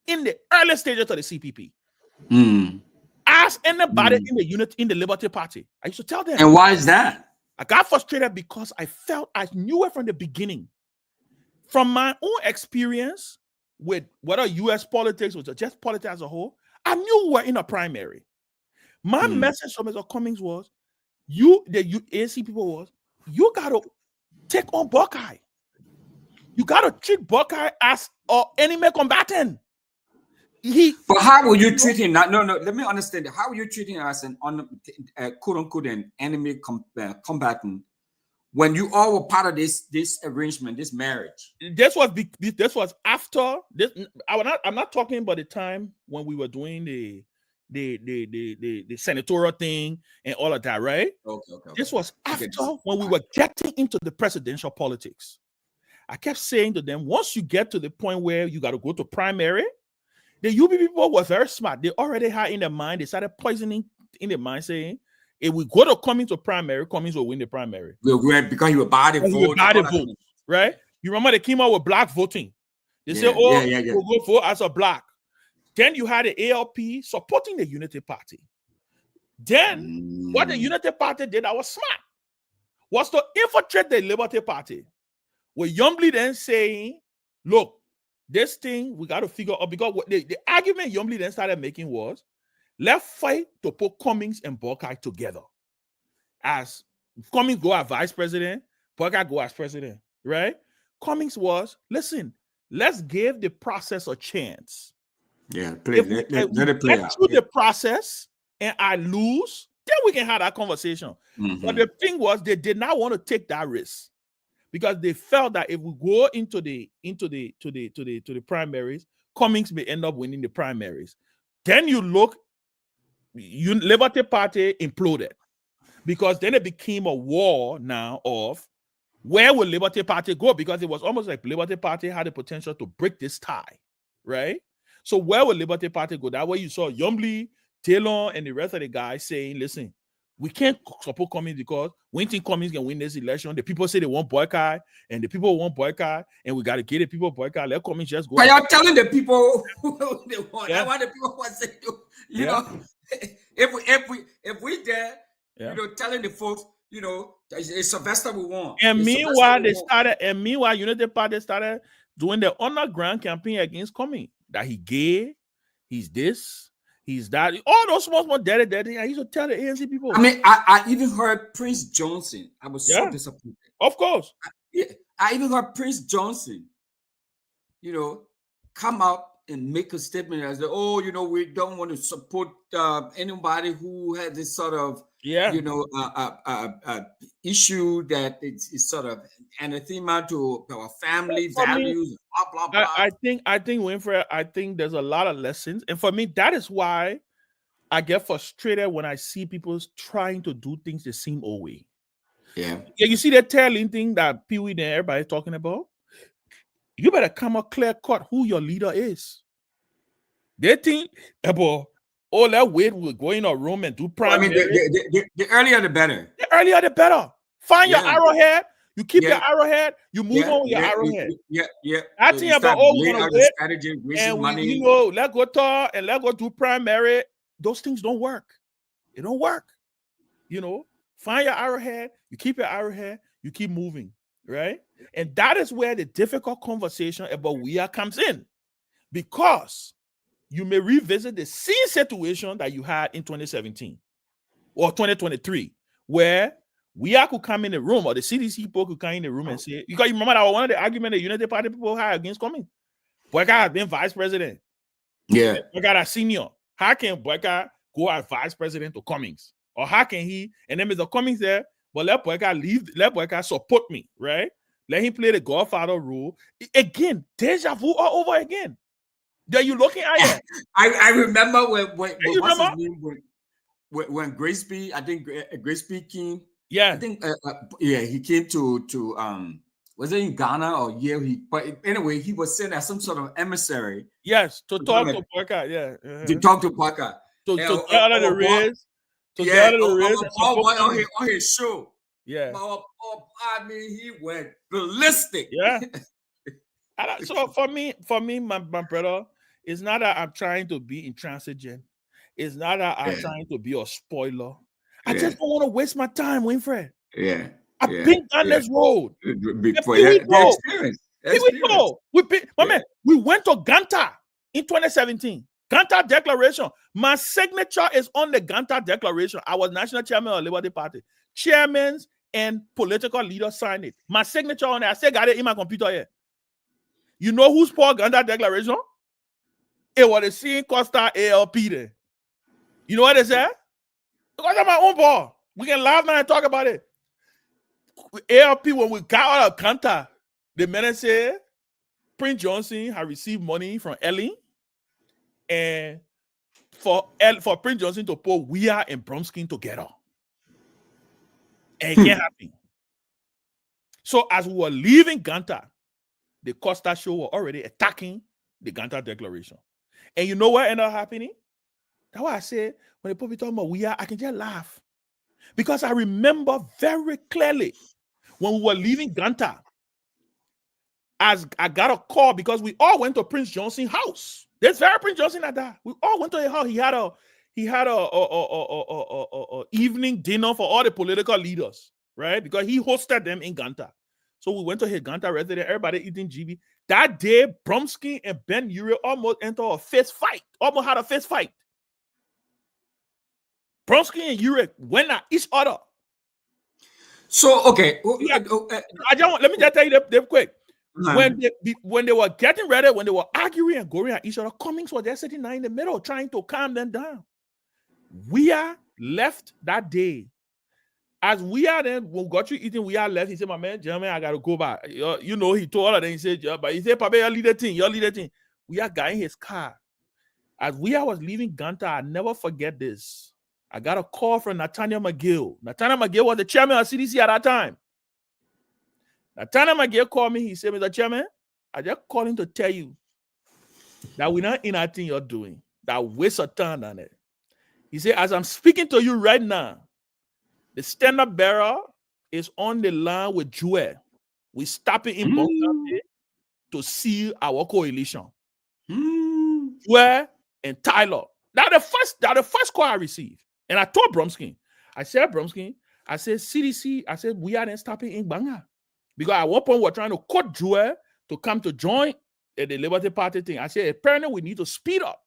in the early stages of the CPP. Ask anybody in the Liberty Party. I used to tell them. And why is that? I got frustrated because I felt I knew it from the beginning. From my own experience with whether U.S. politics or just politics as a whole, I knew we were in a primary. My message from Mr. Cummings was, the ANC people was, you got to take on Buckeye. You got to treat Buckeye as an enemy combatant. But how were you treating that? No, let me understand. How were you treating us an quote-unquote an enemy combatant when you all were part of this arrangement, this marriage? This was after this. I'm not talking about the time when we were doing the senatorial thing and all of that, right? Okay. This was after when we were getting into the presidential politics. I kept saying to them, once you get to the point where you got to go to primary, the UB people were very smart. They already had in their mind, they started poisoning in their mind, saying, if we go to Cummings to primary, Cummings will win the primary. Because you were body vote. Right? You remember they came out with black voting. They said, we'll go vote as a black. Then you had the ALP supporting the Unity Party. Then what the Unity Party did that was smart was to infiltrate the Liberty Party. With Yombly then saying, look, this thing we got to figure out, because what the argument Yombly then started making was, let's fight to put Cummings and Buckeye together. As Cummings go as vice president, Buckeye go as president, right? Cummings was, listen, let's give the process a chance. Yeah, let it play out. Through the process and I lose, then we can have that conversation. But the thing was, they did not want to take that risk because they felt that if we go into the primaries, Cummings may end up winning the primaries. Then you look, Liberty Party imploded because then it became a war now of where will Liberty Party go, because it was almost like Liberty Party had the potential to break this tie, right? So where will Liberty Party go? That way you saw Yombly, Taylor, and the rest of the guys saying, listen, we can't support Cummings because we think Cummings can win this election. The people say they want boycott, and the people want boycott, and we got to get the people boycott. Let Cummings just go. But you're telling the people who they want. Yeah. That's why the people want to say, you know. If we there, Yeah. you know, telling the folks, you know, it's Sylvester we want. And It's meanwhile, Sylvester we want. Unity Party started doing the underground campaign against Cummings. That he gay, he's this, he's that. All those small daddy. I used to tell the ANC people. I mean, I even heard Prince Johnson. I was so disappointed. Of course. I even heard Prince Johnson, you know, come out and make a statement as, oh, you know, we don't want to support anybody who had this sort of, you know, issue that it's sort of anathema to our family values, blah, blah, blah. I think Winfrey, I think there's a lot of lessons. And for me, that is why I get frustrated when I see people trying to do things the same old way. Yeah. You see that telling thing that Pewee and everybody's talking about? You better come up clear cut who your leader is. They think about all that weight will go in a room and do primary. I mean, the earlier the better. The earlier the better. Find your arrowhead. You keep your arrowhead. You move on with your arrowhead. I think about we're gonna wait strategy, and money. you know, let's go talk and let's go do primary. Those things don't work. It don't work. You know, find your arrowhead. You keep your arrowhead. You keep moving, right? And that is where the difficult conversation about WIA comes in, because you may revisit the same situation that you had in 2017 or 2023, where WIA could come in the room, or the CDC people could come in the room and say, you remember that one of the arguments the Unity Party people had against Cummings? Boyka has been vice president. Yeah. Boyka is senior. How can Boyka go as vice president to Cummings? Or how can he, and then Mr. Cummings there, but let Boyka leave, let Boyka support me, right? Let him play the Godfather role. Again, deja vu all over again. Are you looking at it? I remember when Grace B, I think Grace B came. Yeah, I think he came to was it in Ghana or Yale? But anyway, he was sent as some sort of emissary. Yes, to talk to Boyka. Yeah, to talk to Boyka. To get out of the race. To get out of the race. On his show. Yeah. I mean, he went ballistic. Yeah. So for me, my brother, it's not that I'm trying to be intransigent. It's not that I'm trying to be a spoiler. I just don't want to waste my time, Winfrey. Yeah. I've been down this road. Before the experience. We went to Ganta in 2017. Ganta Declaration. My signature is on the Ganta Declaration. I was national chairman of the Liberty Party. Chairmen and political leaders signed it. My signature on it. I still got it in my computer here. You know who's Paul Ganta Declaration? It was the C. Costa ALP there. You know what they said? Because I'm my own ball. We can laugh now and talk about it. ALP, when we got out of Ganta, the men said Prince Johnson had received money from Ellie, and for Prince Johnson to put WIA and Bromskin together. And it can't happen. So as we were leaving Ganta, the Costa show were already attacking the Ganta Declaration. And you know what ended up happening? That's why I said, when the people talking about WIA, I can just laugh. Because I remember very clearly when we were leaving Ganta, as I got a call because we all went to Prince Johnson's house. There's very Prince Johnson at that. We all went to his house. He had a evening dinner for all the political leaders, right? Because he hosted them in Ganta. So we went to his Ganta residence, everybody eating GB. That day, Bromsky and Ben Ure almost entered a fist fight. Almost had a fist fight. Bromsky and Ure went at each other. So, okay. Let me just tell you them quick. When they were getting ready, when they were arguing and going at each other, Cummings was there sitting there in the middle trying to calm them down. WIA left that day. As WIA then, when we got you eating, WIA left. He said, my man, gentlemen, I got to go back. You know, he told all of them, he said, but he said, Papa, you lead the team. WIA got in his car. As WIA was leaving Ganta, I never forget this. I got a call from Nathaniel McGill. Nathaniel McGill was the chairman of CDC at that time. Nathaniel McGill called me. He said, Mr. Chairman, I just called him to tell you that we're not in that thing you're doing. That waste of time on it. He said, as I'm speaking to you right now, the standard bearer is on the line with Joel. We're stopping in Bongkante to seal our coalition. Joel and Tyler. That's the first call I received. And I told Bromsky, I said, CDC, I said, we are then stopping in Banga. Because at one point, we're trying to cut Joel to come to join the Liberty Party thing. I said, apparently, we need to speed up.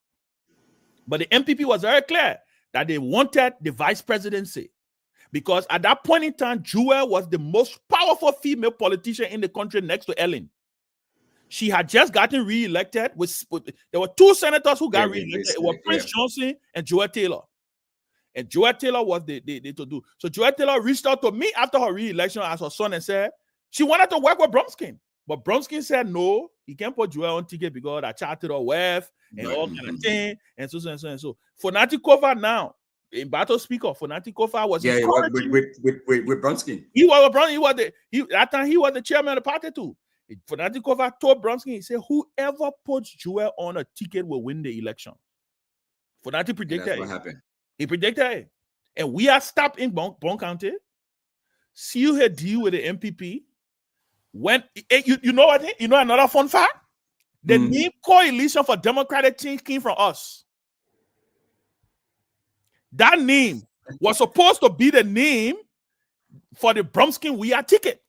But the MPP was very clear that they wanted the vice presidency. Because at that point in time, Joel was the most powerful female politician in the country next to Ellen. She had just gotten re-elected. There were 2 senators who got re-elected. It was Prince Johnson and Joel Taylor. And Joel Taylor was the to do. So Joel Taylor reached out to me after her re-election as her son and said she wanted to work with Bromsky. But Bromsky said no, he can't put Joel on ticket because I charted her wealth and all kind of thing. And so. Fonatikova now, in battle speaker, Fonatikova was with Bromsky. That time he was the chairman of the party too. Fonatikova told Bromsky, he said, whoever puts Joel on a ticket will win the election. Fonatikova predicted that's what happened. He predicted it. And we are stopped in Bon County. See you here deal with the MPP. When you know what? You know another fun fact? The name Coalition for Democratic Change came from us. That name was supposed to be the name for the Bromsky We Are ticket.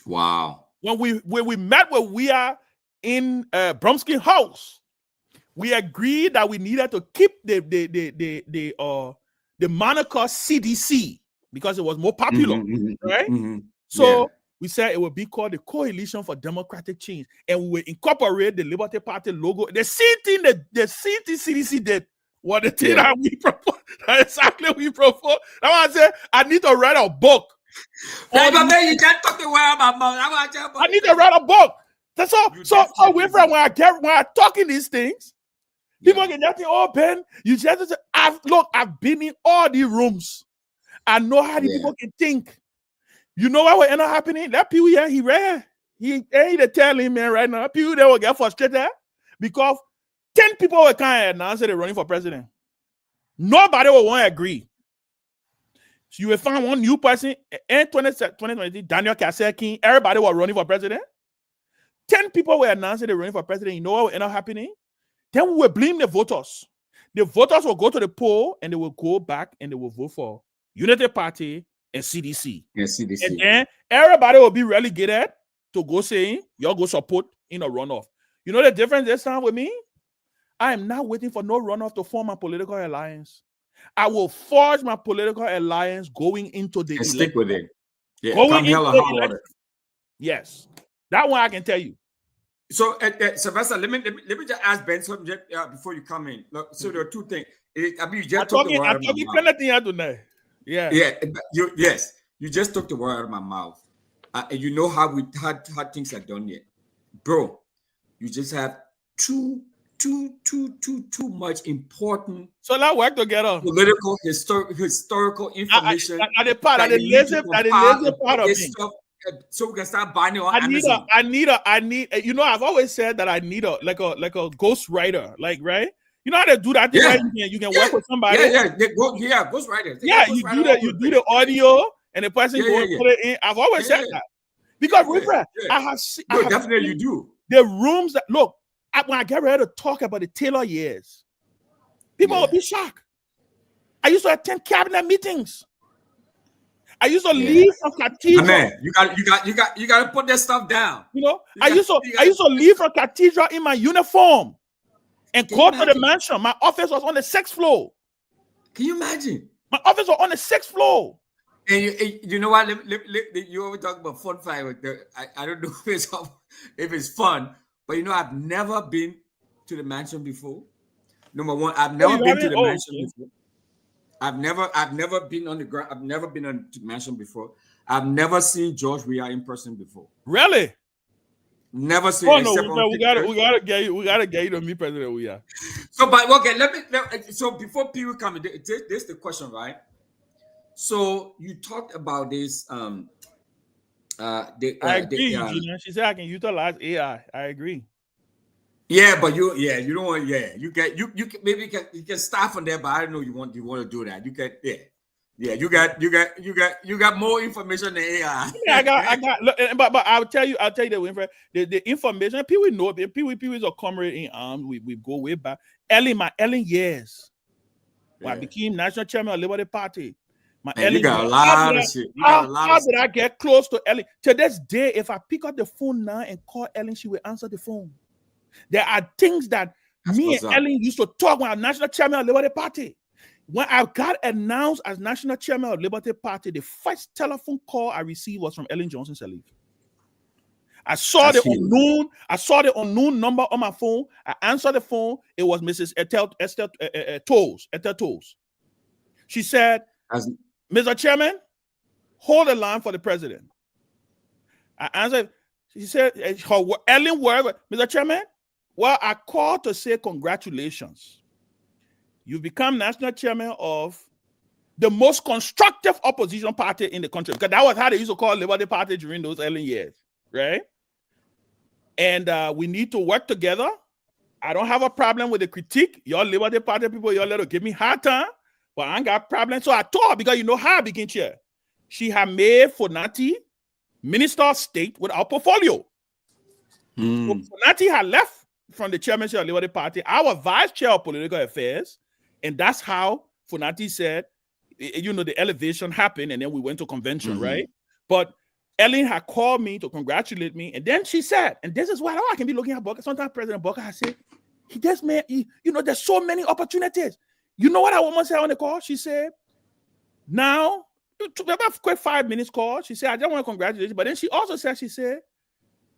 Wow. When we met with We Are in Bromsky house, we agreed that we needed to keep the moniker CDC because it was more popular, right? So we said it would be called the Coalition for Democratic Change, and we would incorporate the Liberty Party logo. The same thing that the CDC did. What the thing that we proposed, exactly we proposed. That's why I said I need to write a book. You can't talk the word about mouth. I need to write a book. That's all. So Winfred, when I talking these things, people get that thing. Oh, Ben, you just say, I've been in all the rooms. I know how the people can think. You know what will end up happening? That Pewee, he read. He ain't the telling man right now. Pewee, they will get frustrated because 10 people will come and announce they're running for president. Nobody will want to agree. So you will find one new person in 2020, Daniel Kasserkin, everybody was running for president. 10 people were announcing they're running for president. You know what will end up happening? Then we will blame the voters. The voters will go to the poll and they will go back and they will vote for Unity Party and CDC. And then everybody will be relegated to go saying, y'all go support in a runoff. You know the difference this time with me? I am not waiting for no runoff to form a political alliance. I will forge my political alliance going into the election. Stick with it. Yeah, going into the election. Yes. That one I can tell you. So, Sylvester, let me just ask Ben something before you come in. Look, so there are 2 things. I mean, you just took the word out of my mouth. You just took the word out of my mouth. And you know how things are done yet. Bro, you just have too much important. So let's work together. Political, historical information. The lazy part of me. So we can start buying on Amazon. I need. You know, I've always said that I need a ghost writer, right? You know how to do that thing, right? You can work with somebody. Ghost writer. You do the audio and the person goes put it in. I've always said that because I have definitely you do the rooms that look. When I get ready to talk about the Taylor years, people will be shocked. I used to attend cabinet meetings. I used to leave from Cathedral. Man, you got to put that stuff down. You know, I used to leave from Cathedral in my uniform and go to the mansion. My office was on the 6th floor. Can you imagine? My office was on the 6th floor. And you know what? You always talk about fun fight with I don't know if it's fun, but you know I've never been to the mansion before. Number one, I've never been to the mansion before. I've never been on the ground. I've never been on the mansion before. I've never seen George Weah in person before. Really? Never seen. Oh no, we gotta get you to meet President Weah. So, but okay, so before Pewee come, this is the question, right? So you talked about this. I agree, Eugenia. She said I can utilize AI. I agree. Yeah, but you don't want. Yeah, you can start from there, but I don't know you want to do that. You can. Yeah. You got more information than AI. Yeah, I got. Look, but I'll tell you that, Winfred, the information. Pewee know. Pewee is a comrade in arms. We go way back. My Ellen years. When I became national chairman of Liberty Party, my Man, you got a lot of shit. You got a lot how of did I get close to Ellen? To this day, if I pick up the phone now and call Ellen, she will answer the phone. There are things that me and Ellen used to talk when I'm national chairman of Liberty Party. When I got announced as national chairman of Liberty Party, the first telephone call I received was from Ellen Johnson Sirleaf. I saw the unknown number on my phone. I answered the phone. It was Mrs. Esther Toles. She said, Mr. Chairman, hold the line for the president. I answered. She said, Ellen, wherever, Mr. Chairman, well, I called to say congratulations. You become national chairman of the most constructive opposition party in the country, because that was how they used to call Liberty Party during those early years, right? And we need to work together. I don't have a problem with the critique. Y'all Liberty Party people, y'all let her give me hard time, but I ain't got a problem. So I told her, because you know how I begin chair. She had made Fonati Minister of State with our portfolio. So Fonati had left from the chairmanship of Liberty Party. I was vice chair of political affairs. And that's how Fonati said, you know, the elevation happened, and then we went to convention, right? But Ellen had called me to congratulate me, and then she said, and this is why I can be looking at Booker. Sometimes President Booker has said, you know, there's so many opportunities. You know what I woman said on the call? She said, now, about a quick 5 minutes call, she said, I just want to congratulate you. But then she also said, she said,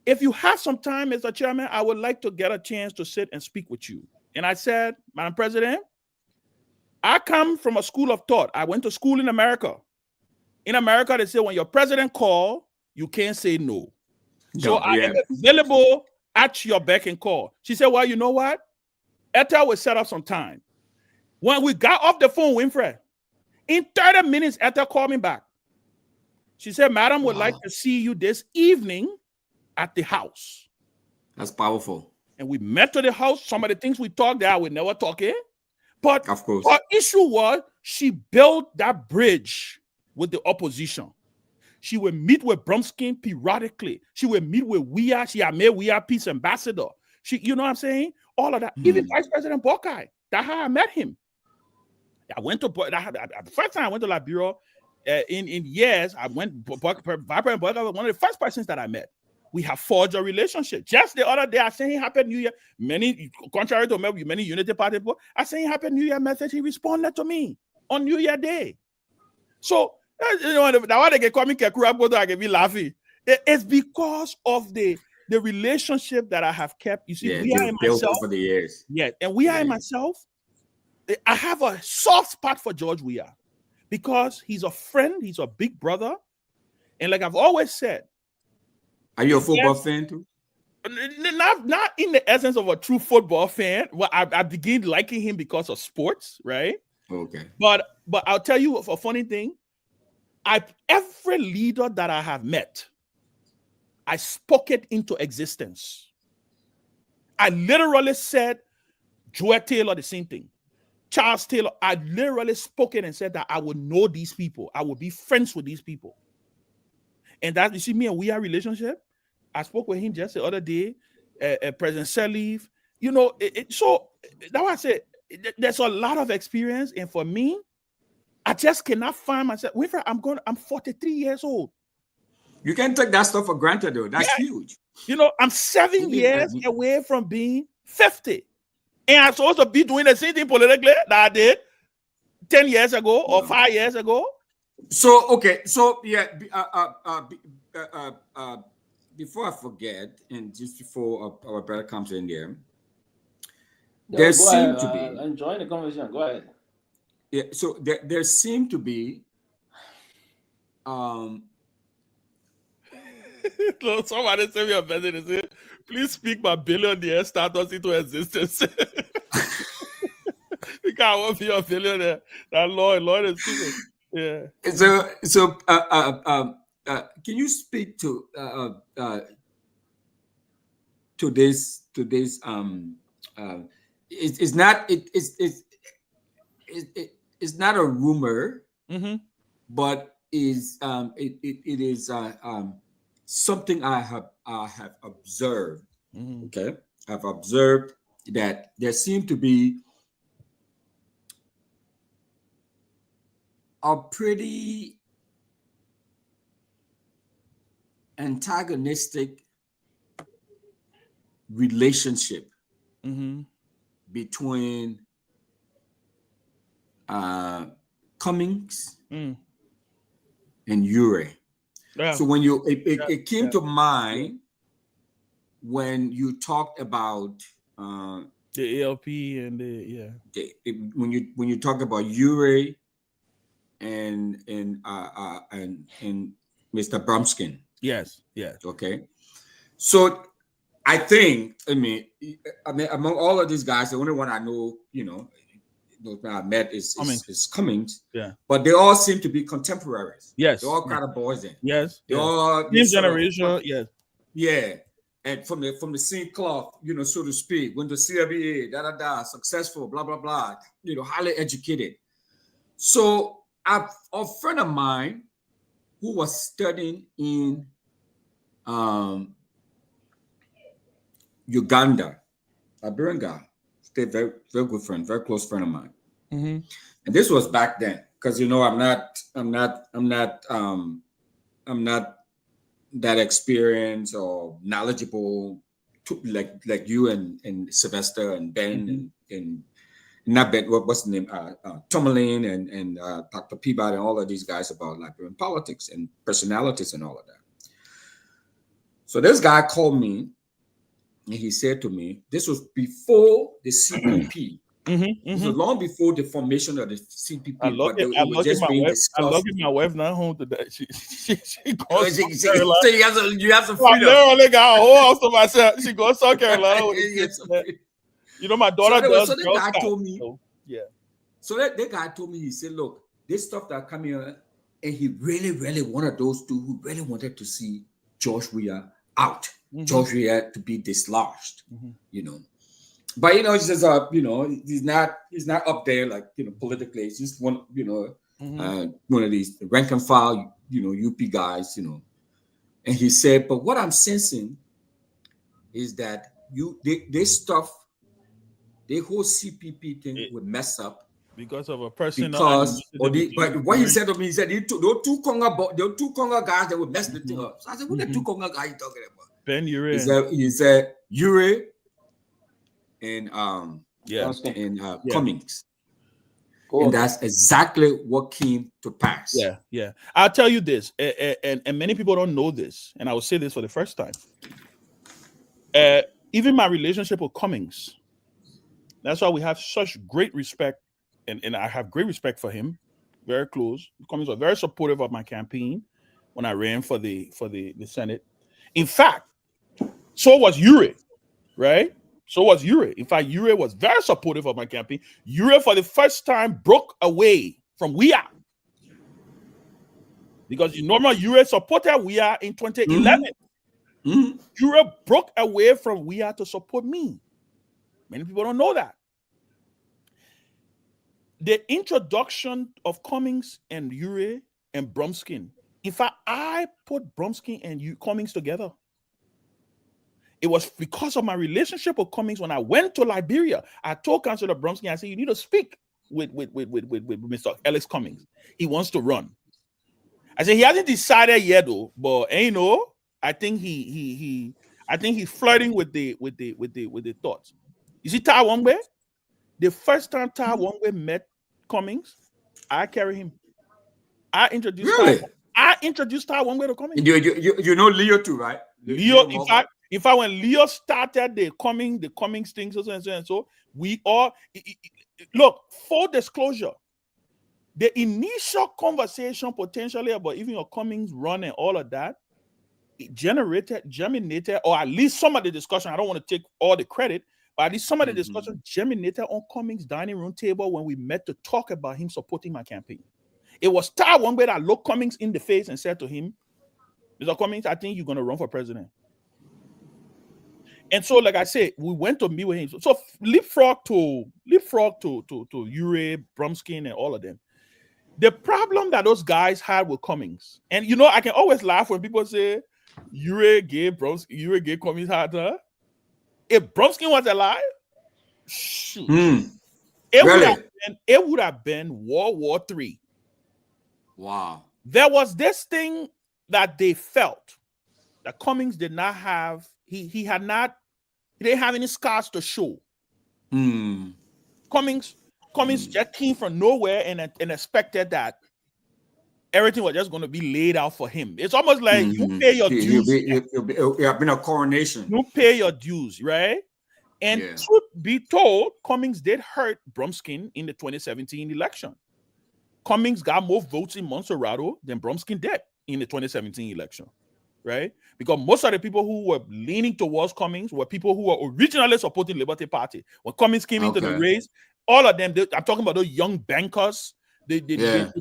if you have some time, Mr. Chairman, I would like to get a chance to sit and speak with you. And I said, Madam President, I come from a school of thought. I went to school in America. In America, they say when your president calls, you can't say no. So I am available at your beck and call. She said, well, you know what? Etta will set up some time. When we got off the phone, Winfrey, in 30 minutes, Etta called me back. She said, Madam would like to see you this evening at the house. That's powerful. And we met to the house. Some of the things we talked there, I would never talk in. But of course, her issue was she built that bridge with the opposition. She would meet with Brumskin periodically. She would meet with Weah. She had made Weah peace ambassador. She, you know what I'm saying? All of that. Even Vice President Buckeye. That's how I met him. I went to the first time I went to Liberia in years. I went. Vice President Buckeye was one of the first persons that I met. We have forged a relationship. Just the other day, I sent him Happy New Year. Many, contrary to many Unity Party people, I sent him Happy New Year message. He responded to me on New Year Day. So, you know, that's why they call me Kekura, I can be laughing. It's because of the relationship that I have kept. You see, we are in myself over the years. Yeah, and we are in myself. I have a soft spot for George Weah because he's a friend, he's a big brother, and like I've always said. Are you a football fan too? Not in the essence of a true football fan. Well, I began liking him because of sports, right? Okay. But I'll tell you a funny thing. Every leader that I have met, I spoke it into existence. I literally said, Joel Taylor, the same thing. Charles Taylor, I literally spoke it and said that I would know these people. I would be friends with these people. And that, you see, me and Weah relationship, I spoke with him just the other day, President Sirleaf. You know, so that's why I said there's a lot of experience. And for me, I just cannot find myself. Winfrey, I'm 43 years old. You can't take that stuff for granted, though. That's huge. You know, I'm 7 years away from being 50. And I'm supposed to be doing the same thing politically that I did 10 years ago or 5 years ago. So, okay. So, yeah, before I forget, and just before our brother comes in there, there seemed to be... enjoying the conversation. Go ahead. Yeah, so there seemed to be... So somebody sent me a message and said, please speak my billionaire status into existence. We can't want to be a billionaire. That Lord is stupid. Yeah. So can you speak to this? It's not a rumor, but it is something I have observed. Okay, I've observed that there seem to be a pretty antagonistic relationship between Cummings and Ure. Yeah. So when it came to mind when you talked about the ALP and when you talk about Ure and Mr. Brumskin. Yes. Okay. So I mean, among all of these guys, the only one I know, I met is Cummings. Yeah. But they all seem to be contemporaries. Yes. They're all kind of boys in. Yes. They're all same generation. Yes. Yeah. And from the same cloth, so to speak, went to CWA, successful, blah, blah, blah, highly educated. So a friend of mine who was studying in Uganda, a Liberian guy, very, very good friend, very close friend of mine. And this was back then, because I'm not that experienced or knowledgeable like you and Sylvester and Ben and not Ben, what's the name? Tomalin and Dr. Peabody and all of these guys about Liberian politics and personalities and all of that. So this guy called me and he said to me, this was before the CPP. This was long before the formation of the CPP. I love it my wife not home today. She goes to South Carolina. So you have some freedom. I literally got a whole house to myself. She goes to South Carolina. My daughter does. So that guy told me. Yeah. So that guy told me, he said, look, this stuff that come here, and he really, really wanted those two who really wanted to see George Weah out. George Weah to be dislodged, But he says, he's not up there like politically. He's just one of these rank and file UP guys, And he said, but what I'm sensing is that this stuff, the whole CPP thing would mess up because of a person. But what he said to me, he said, there were two Conga guys that would mess the thing up. So I said, what the two Conga guys you talking about? Ben Ure. He said Ure and Cummings. And that's exactly what came to pass. Yeah. I'll tell you this, and many people don't know this, and I will say this for the first time. Even my relationship with Cummings, that's why we have such great respect, and I have great respect for him, very close. Cummings was very supportive of my campaign when I ran for the Senate. In fact, so was Ure, right? So was Ure. In fact, Ure was very supportive of my campaign. Ure, for the first time, broke away from Weah. Because normally Ure supported Weah in 2011. Ure broke away from Weah to support me. Many people don't know that. The introduction of Cummings and Ure and Brumskin, in fact, I put Brumskin and Cummings together. It was because of my relationship with Cummings. When I went to Liberia, I told Councillor Brumskin, I said, you need to speak with Mr. Alex Cummings. He wants to run. I said, he hasn't decided yet though, but I think he's flirting with the thoughts. You see Tai Wongbe? The first time Tai Wongbe met Cummings, I carry him. I introduced Tai Wongbe to Cummings. You know Leo too, right? Leo, in fact, when Leo started the Cummings things, and so we all look, full disclosure. The initial conversation potentially about even your Cummings run and all of that, it germinated, or at least some of the discussion. I don't want to take all the credit, but at least some of the discussion germinated on Cummings' dining room table when we met to talk about him supporting my campaign. It was Tai Wongbe that looked Cummings in the face and said to him, Mr. Cummings, I think you're going to run for president. And so, like I said, we went to meet with him. So leapfrog to Ure, Brumskin, and all of them. The problem that those guys had with Cummings, and I can always laugh when people say Ure gave Cummings heart. If Brumskin was alive, shoot, it would have been World War III. Wow. There was this thing that they felt that Cummings did not have. He didn't have any scars to show. Cummings just came from nowhere and expected that everything was just going to be laid out for him. It's almost like you pay your dues. It'll have been a coronation. You pay your dues, right? And truth be told, Cummings did hurt Brumskin in the 2017 election. Cummings got more votes in Montserrat than Brumskin did in the 2017 election, right? Because most of the people who were leaning towards Cummings were people who were originally supporting Liberty Party. When Cummings came into the race, all of them, I'm talking about those young bankers, the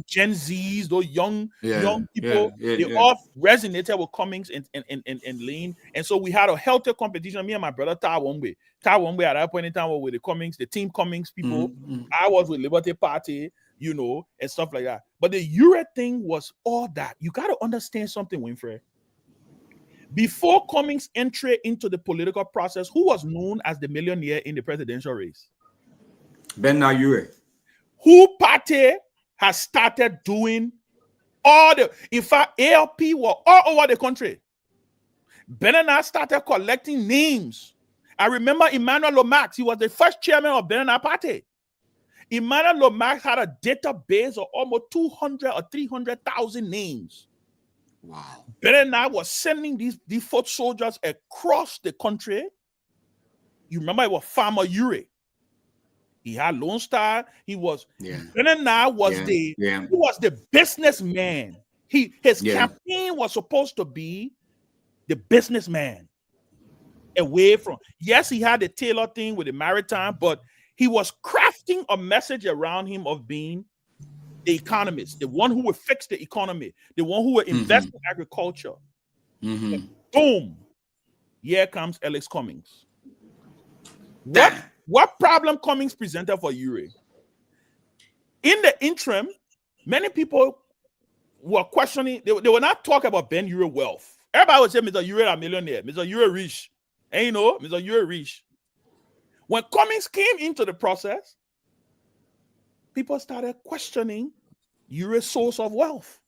Gen Zs, those young people, they all resonated with Cummings and lean. And so we had a healthy competition. Me and my brother Ty Wongbe at that point in time were with the Cummings, the Team Cummings people. I was with Liberty Party, you know, and stuff like that. But the Ure thing was all that. You got to understand something, Winfrey. Before Cummings' entry into the political process, who was known as the millionaire in the presidential race? Ben Ure. Who party has started doing all the, in fact, ALP were all over the country. Ben started collecting names. I remember Emmanuel Lomax, he was the first chairman of Ben Party. Emmanuel Lomax had a database of almost 200 or 300,000 names. Wow. Ben was sending these foot soldiers across the country. You remember it was Farmer Ure. He had Lone Star. He was Ben was he was the businessman. His campaign was supposed to be the businessman. Away from, yes, he had the Taylor thing with the maritime, but he was crafting a message around him of being the economist, the one who would fix the economy, the one who would invest in agriculture. Boom. Here comes Alex Cummings. What problem Cummings presented for Ure? In the interim, many people were questioning, they were not talking about Ben Ure wealth. Everybody would say, Mr. Ure a millionaire, Mr. Ure rich. And you know, Mr. Ure rich. When Cummings came into the process, people started questioning Ure's source of wealth.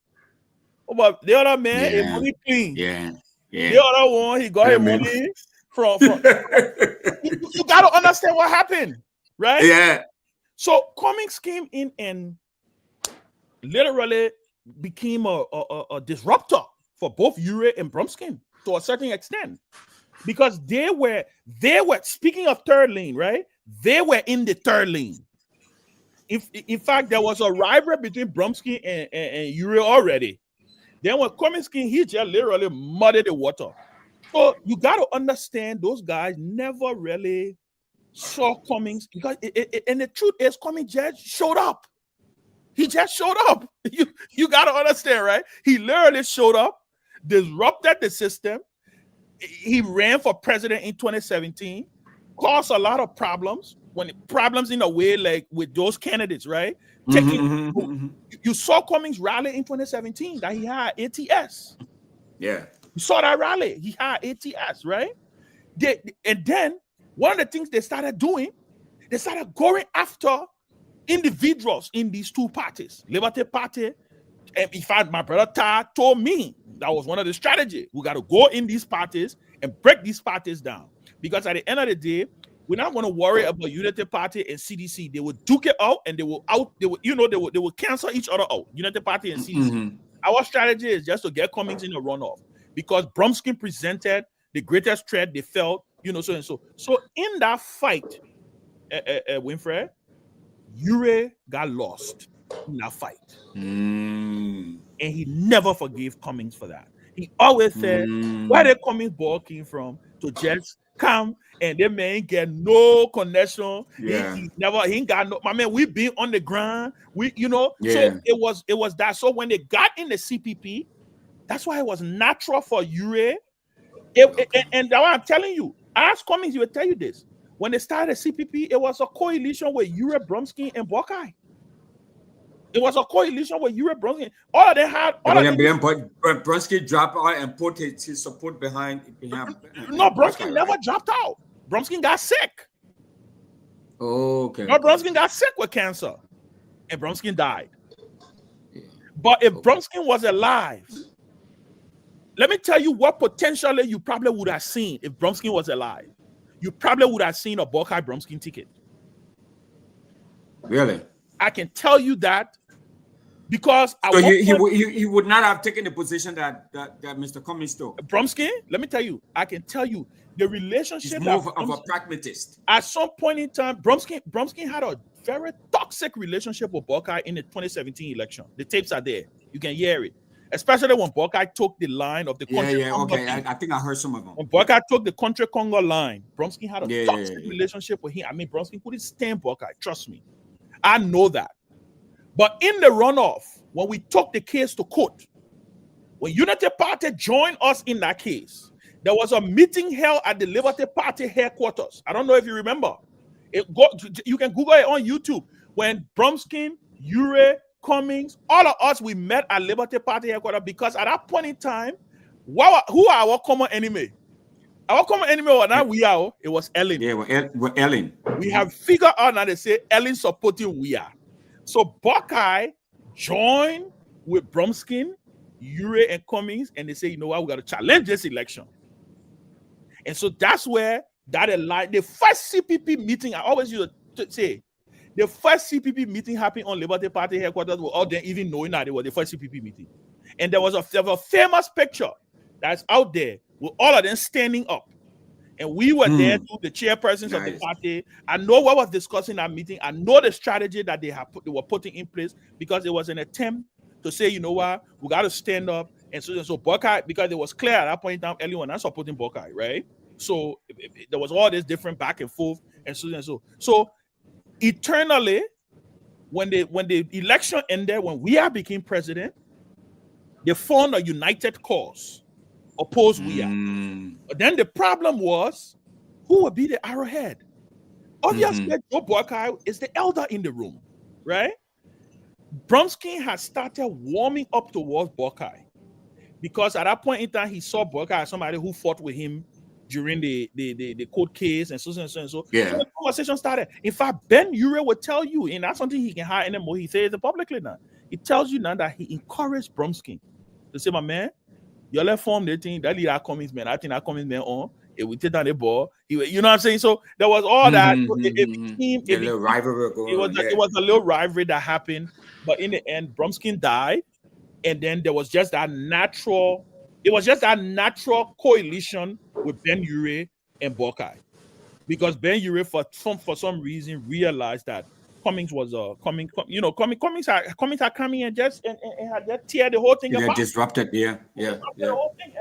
Oh, but the other man is money clean. The other one, he got his money from you got to understand what happened, right? Yeah. So Cummings came in and literally became a disruptor for both Ure and Brumskin to a certain extent. Because they were speaking of third lane, right? They were in the third lane. In fact, there was a rivalry between Brumskin and Ure already. Then when Cummings came, he just literally muddied the water. So you got to understand, those guys never really saw Cummings, because and the truth is, Cummings just showed up. He just showed up. You got to understand, right? He literally showed up, disrupted the system. He ran for president in 2017, caused a lot of problems. Problems in a way, like with those candidates, right? You saw Cummings rally in 2017 that he had ATS. Yeah. You saw that rally. He had ATS, right? And then one of the things they started doing, they started going after individuals in these two parties, Liberty Party. And in fact, my brother Ty told me that was one of the strategies. We got to go in these parties and break these parties down. Because at the end of the day, we're not going to worry about Unity Party and CDC. They will duke it out, and they will cancel each other out. Unity Party and CDC. Our strategy is just to get Cummings in the runoff, because Brumskin presented the greatest threat they felt, so and so. So in that fight, Winfrey, Ure got lost in that fight. And he never forgave Cummings for that. He always said, where the Cummings ball came from to just come and the man get no connection. He ain't got no, my man, we been on the ground. So it was that. So when they got in the CPP, that's why it was natural for Ure. And that's why I'm telling you, ask Cummings, he will tell you this. When they started the CPP, it was a coalition with Ure, Brumskin, and Buckeye. It was a coalition with Ure, Brumskin. All of them had. Brumskin dropped out and put his support behind. No, Brumskin never dropped out. Brumskin got sick. Okay. No, Brumskin got sick with cancer, and Brumskin died. But if Bromskin was alive, let me tell you what potentially you probably would have seen if Bromskin was alive. You probably would have seen a Buckeye Bromskin ticket. Really? I can tell you that because so he would not have taken the position that Mr. Cummings took. Bromskin, let me tell you, I can tell you the relationship. He's more of a pragmatist. At some point in time, Bromskin had a very toxic relationship with Buckeye in the 2017 election. The tapes are there. You can hear it. Especially when Buckeye took the line of the country. Okay. I think I heard some of them. When Buckeye took the country Congo line, Bromskin had a toxic relationship with him. I mean, Bromskin couldn't stand Buckeye. Trust me. I know that. But in the runoff, when we took the case to court, when Unity Party joined us in that case, there was a meeting held at the Liberty Party headquarters. I don't know if you remember. You can Google it on YouTube. When Bromskin, Ure, Cummings, all of us, we met at Liberty Party headquarters because at that point in time, who are our common enemy? Our common enemy was not we are. It was Ellen. Yeah, well, Ellen. We have figured out now they say Ellen supporting we are. So Buckeye joined with Bromskin, Ure, and Cummings, and they say, you know what, we got to challenge this election. And so that's where that aligned. The first CPP meeting, I always used to say, the first CPP meeting happened on Liberty Party headquarters without them even knowing that it was the first CPP meeting. And there was a famous picture that's out there with all of them standing up. And we were there to the chairpersons of the party. I know what was discussed in that meeting. I know the strategy that they were putting in place because it was an attempt to say, you know what, we got to stand up. And so Buckeye, because it was clear at that point in time, everyone not supporting Buckeye, right? So there was all this different back and forth and so and so. So eternally, when the election ended, when we became president, they formed a united cause, opposed we are. But then the problem was, who would be the arrowhead? Obviously, Joe Buckeye is the elder in the room, right? Bromskin had started warming up towards Buckeye because at that point in time, he saw Buckeye as somebody who fought with him during the court case and so and so and so. Yeah. So the conversation started. In fact, Ben Ure would tell you, and that's something he can hide anymore. He says it publicly now. He tells you now that he encouraged Bromskin to say, my man, you let form the thing that lead our Cummings man. I think our Cummings man on. It would take down the ball. You know what I'm saying? So there was all that. It was a little rivalry that happened, but in the end, Bromskin died, and then there was just that natural. It was just that natural coalition with Ben Ure and Buckeye, because Ben Ure for some reason realized that Cummings was Cummings had coming and just and had just tear the whole thing apart. Disrupted, yeah. The whole thing.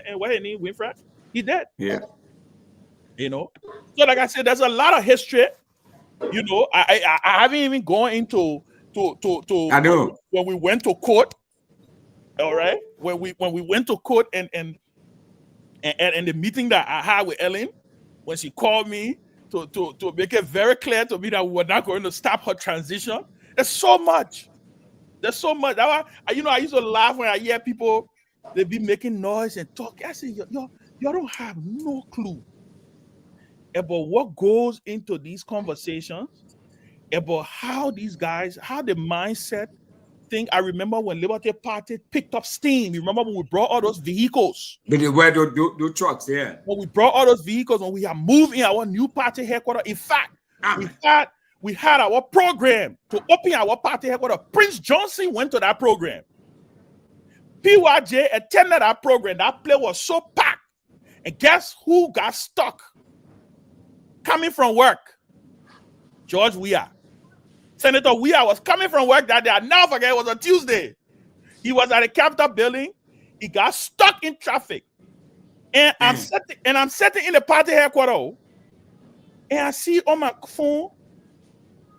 And what did he Winfred? He did. Yeah. You know, so like I said, there's a lot of history. You know, I haven't even gone into I know when we went to court. All right, when we went to court and the meeting that I had with Ellen, when she called me to make it very clear to me that we were not going to stop her transition. There's so much. I used to laugh when I hear people, they be making noise and talk. I say, you don't have no clue about what goes into these conversations, about how these guys, how the mindset thing. I remember when Liberty Party picked up steam. You remember when we brought all those vehicles? But they were those trucks, yeah. When we brought all those vehicles, when we are moving our new party headquarters. In fact, we had our program to open our party headquarters. Prince Johnson went to that program. PYJ attended that program. That place was so packed. And guess who got stuck coming from work? George Weah. Senator Weah was coming from work that day. I'll never forget, it was a Tuesday. He was at the Capitol building. He got stuck in traffic. And I'm sitting in the party headquarters. And I see on my phone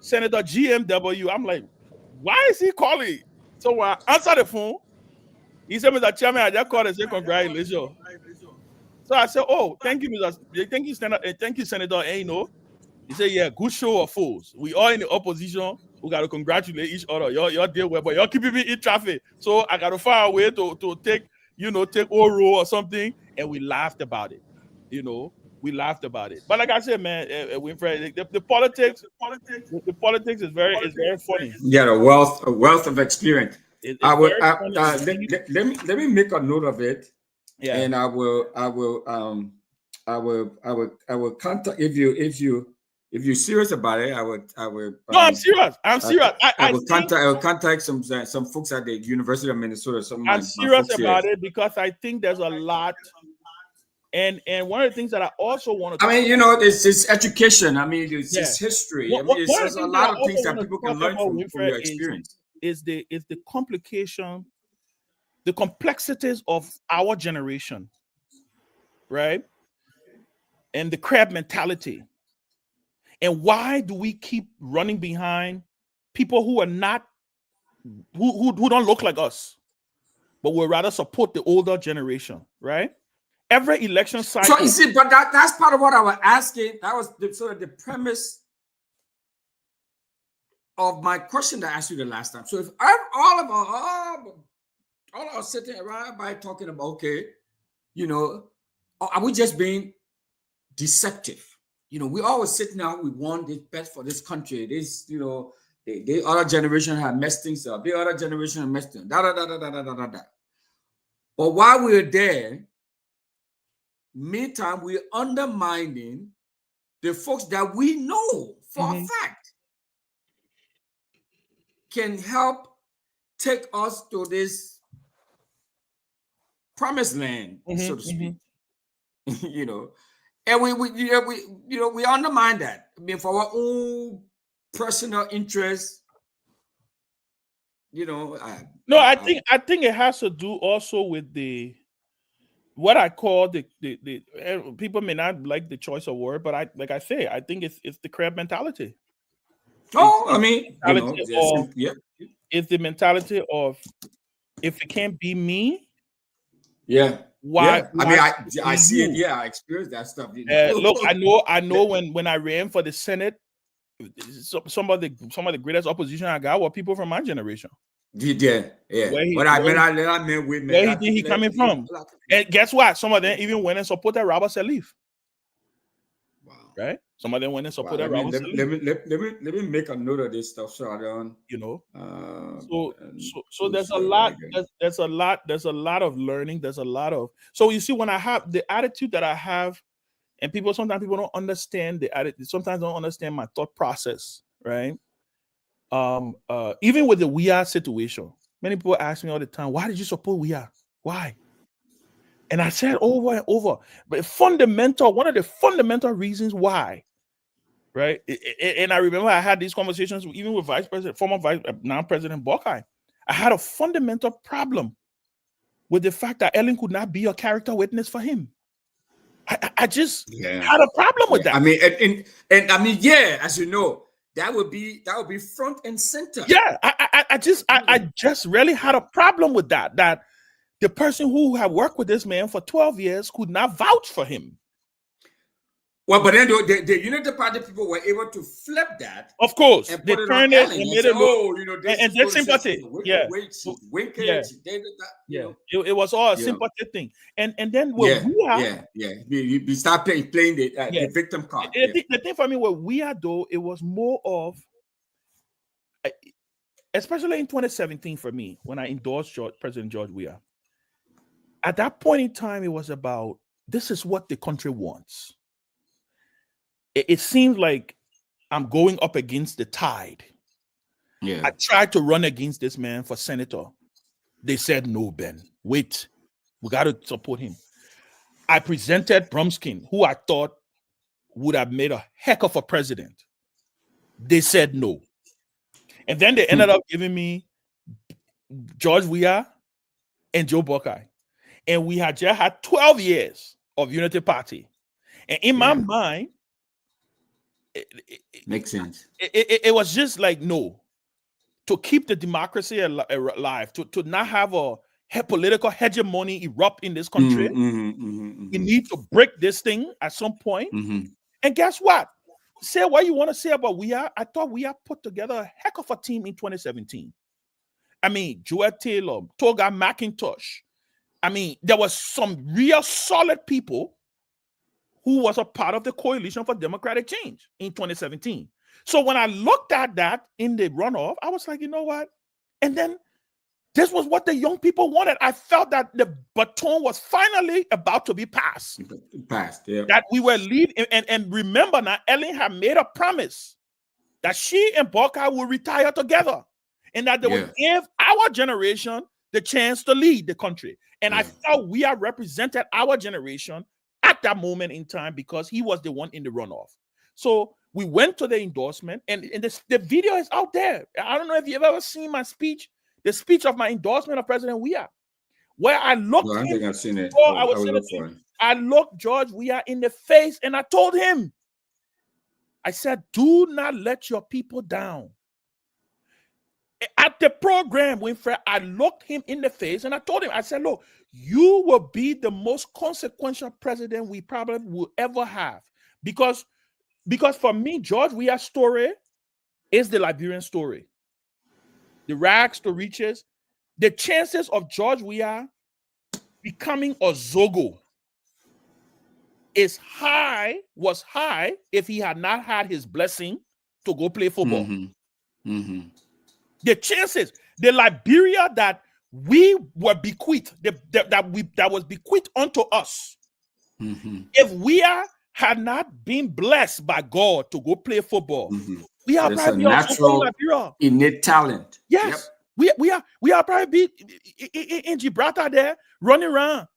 Senator GMW. I'm like, why is he calling? So when I answer the phone, he said, Mr. Chairman, I just called and said congratulations. So I said, oh, thank you, Senator. And you know, he said, yeah, good show of fools. We all in the opposition. We got to congratulate each other. Y'all deal well, but y'all keeping me in traffic. So I got to find a way to take Oro or something. And we laughed about it. You know, we laughed about it. But like I said, man, Winfred, the politics is very funny. Yeah, a wealth of experience. I will. Let me make a note of it. Yeah. And I will contact if you're serious about it. I will. No, I'm serious. I'm serious. I will contact some folks at the University of Minnesota. I'm serious about it because I think there's a lot. And one of the things that I also want to. I mean, it's education. I mean, it's history. I mean, there's a lot of things that people can learn from your experience. Is the complication, the complexities of our generation, right? And the crab mentality. And why do we keep running behind people who are not, who don't look like us, but would rather support the older generation, right? Every election cycle. So you see, but that's part of what I was asking. That was sort of the premise of my question that I asked you the last time. So if all of us sitting around by talking about, okay, are we just being deceptive? We always sitting out, we want the best for this country. This, the other generation have messed things up. The other generation have messed things up. But while we're there, meantime, we're undermining the folks that we know for a fact can help take us to this promised land, so to speak. And we undermine that. I mean, for our own personal interests, No, I think it has to do also with what I call the people may not like the choice of word, but I think it's the crab mentality. It's the mentality of if it can't be me, why? Yeah. I mean, I see it. Yeah, I experienced that stuff. Look, I know when I ran for the Senate, some of the greatest opposition I got were people from my generation. Yeah. Where he coming from? And guess what? Some of them even went and supported Robert Sirleaf. Wow. Right? Some of them went and supported Robert Sirleaf. Let me make a note of this stuff so I don't. So there's a lot. There's a lot of learning. There's a lot of. So you see, when I have the attitude that I have, and sometimes people don't understand the attitude. Sometimes don't understand my thought process. Right? Even with the Myean situation, many people ask me all the time, why did you support Myean? Why? And I said over and over, but one of the fundamental reasons why, right? And I remember I had these conversations even with now President Buckeye. I had a fundamental problem with the fact that Ellen could not be a character witness for him. I just had a problem with that. I mean, and I mean, as you know, that would be front and center. Yeah, I just really had a problem with that. That the person who had worked with this man for 12 years could not vouch for him. Well, but then the Unity Party people were able to flip that. Of course, and they turned it and made it look. And their sympathy. It was all a sympathy thing. And then we start playing the victim card. The thing for me with Myean though, it was more of, especially in 2017 for me when I endorsed President George Weah. At that point in time, it was about this is what the country wants. It seems like I'm going up against the tide. Yeah. I tried to run against this man for senator. They said, no, Ben, wait. We got to support him. I presented Brumskin, who I thought would have made a heck of a president. They said no. And then they ended up giving me George Weah and Joe Buckeye. And we had just had 12 years of Unity Party. And in my mind, makes sense. It was just like, no, to keep the democracy alive, to not have a political hegemony erupt in this country, we need to break this thing at some point. And guess what? Say what you want to say about Weah. I thought Weah put together a heck of a team in 2017. I mean, Joel Taylor, Toga McIntosh. I mean, there was some real solid people who was a part of the Coalition for Democratic Change in 2017. So when I looked at that in the runoff, I was like, you know what? And then This was what the young people wanted. I felt that the baton was finally about to be passed. Yeah. That we were leaving. And remember now, Ellen had made a promise that she and Boca will retire together and that they would give our generation the chance to lead the country. And I felt we are represented our generation at that moment in time because he was the one in the runoff. So we went to the endorsement, and the video is out there. I don't know if you've ever seen my speech, the speech of my endorsement of President Weah, where I looked. No, I think I've seen it. I looked George Weah in the face, and I told him, I said, do not let your people down. At the program, Winfrey, I looked him in the face and I told him, I said, look, you will be the most consequential president we probably will ever have. Because for me, George Weah's story is the Liberian story. The rags to riches. The chances of George Weah becoming a Zogo was high if he had not had his blessing to go play football. The chances, the Liberia that we were bequeathed, that was bequeathed unto us, if we had not been blessed by God to go play football, we are There's probably a natural innate talent. Yes, we are probably in Gibraltar there running around.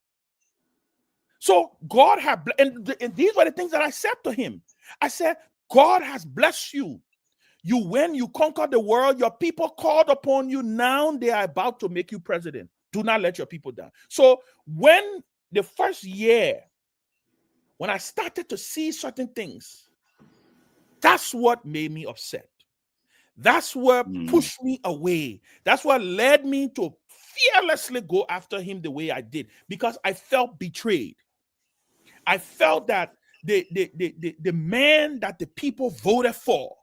So God had, and these were the things that I said to him. I said, God has blessed you. You win, you conquer the world. Your people called upon you. Now they are about to make you president. Do not let your people down. So when the first year, when I started to see certain things, that's what made me upset. That's what pushed me away. That's what led me to fearlessly go after him the way I did, because I felt betrayed. I felt that the man that the people voted for,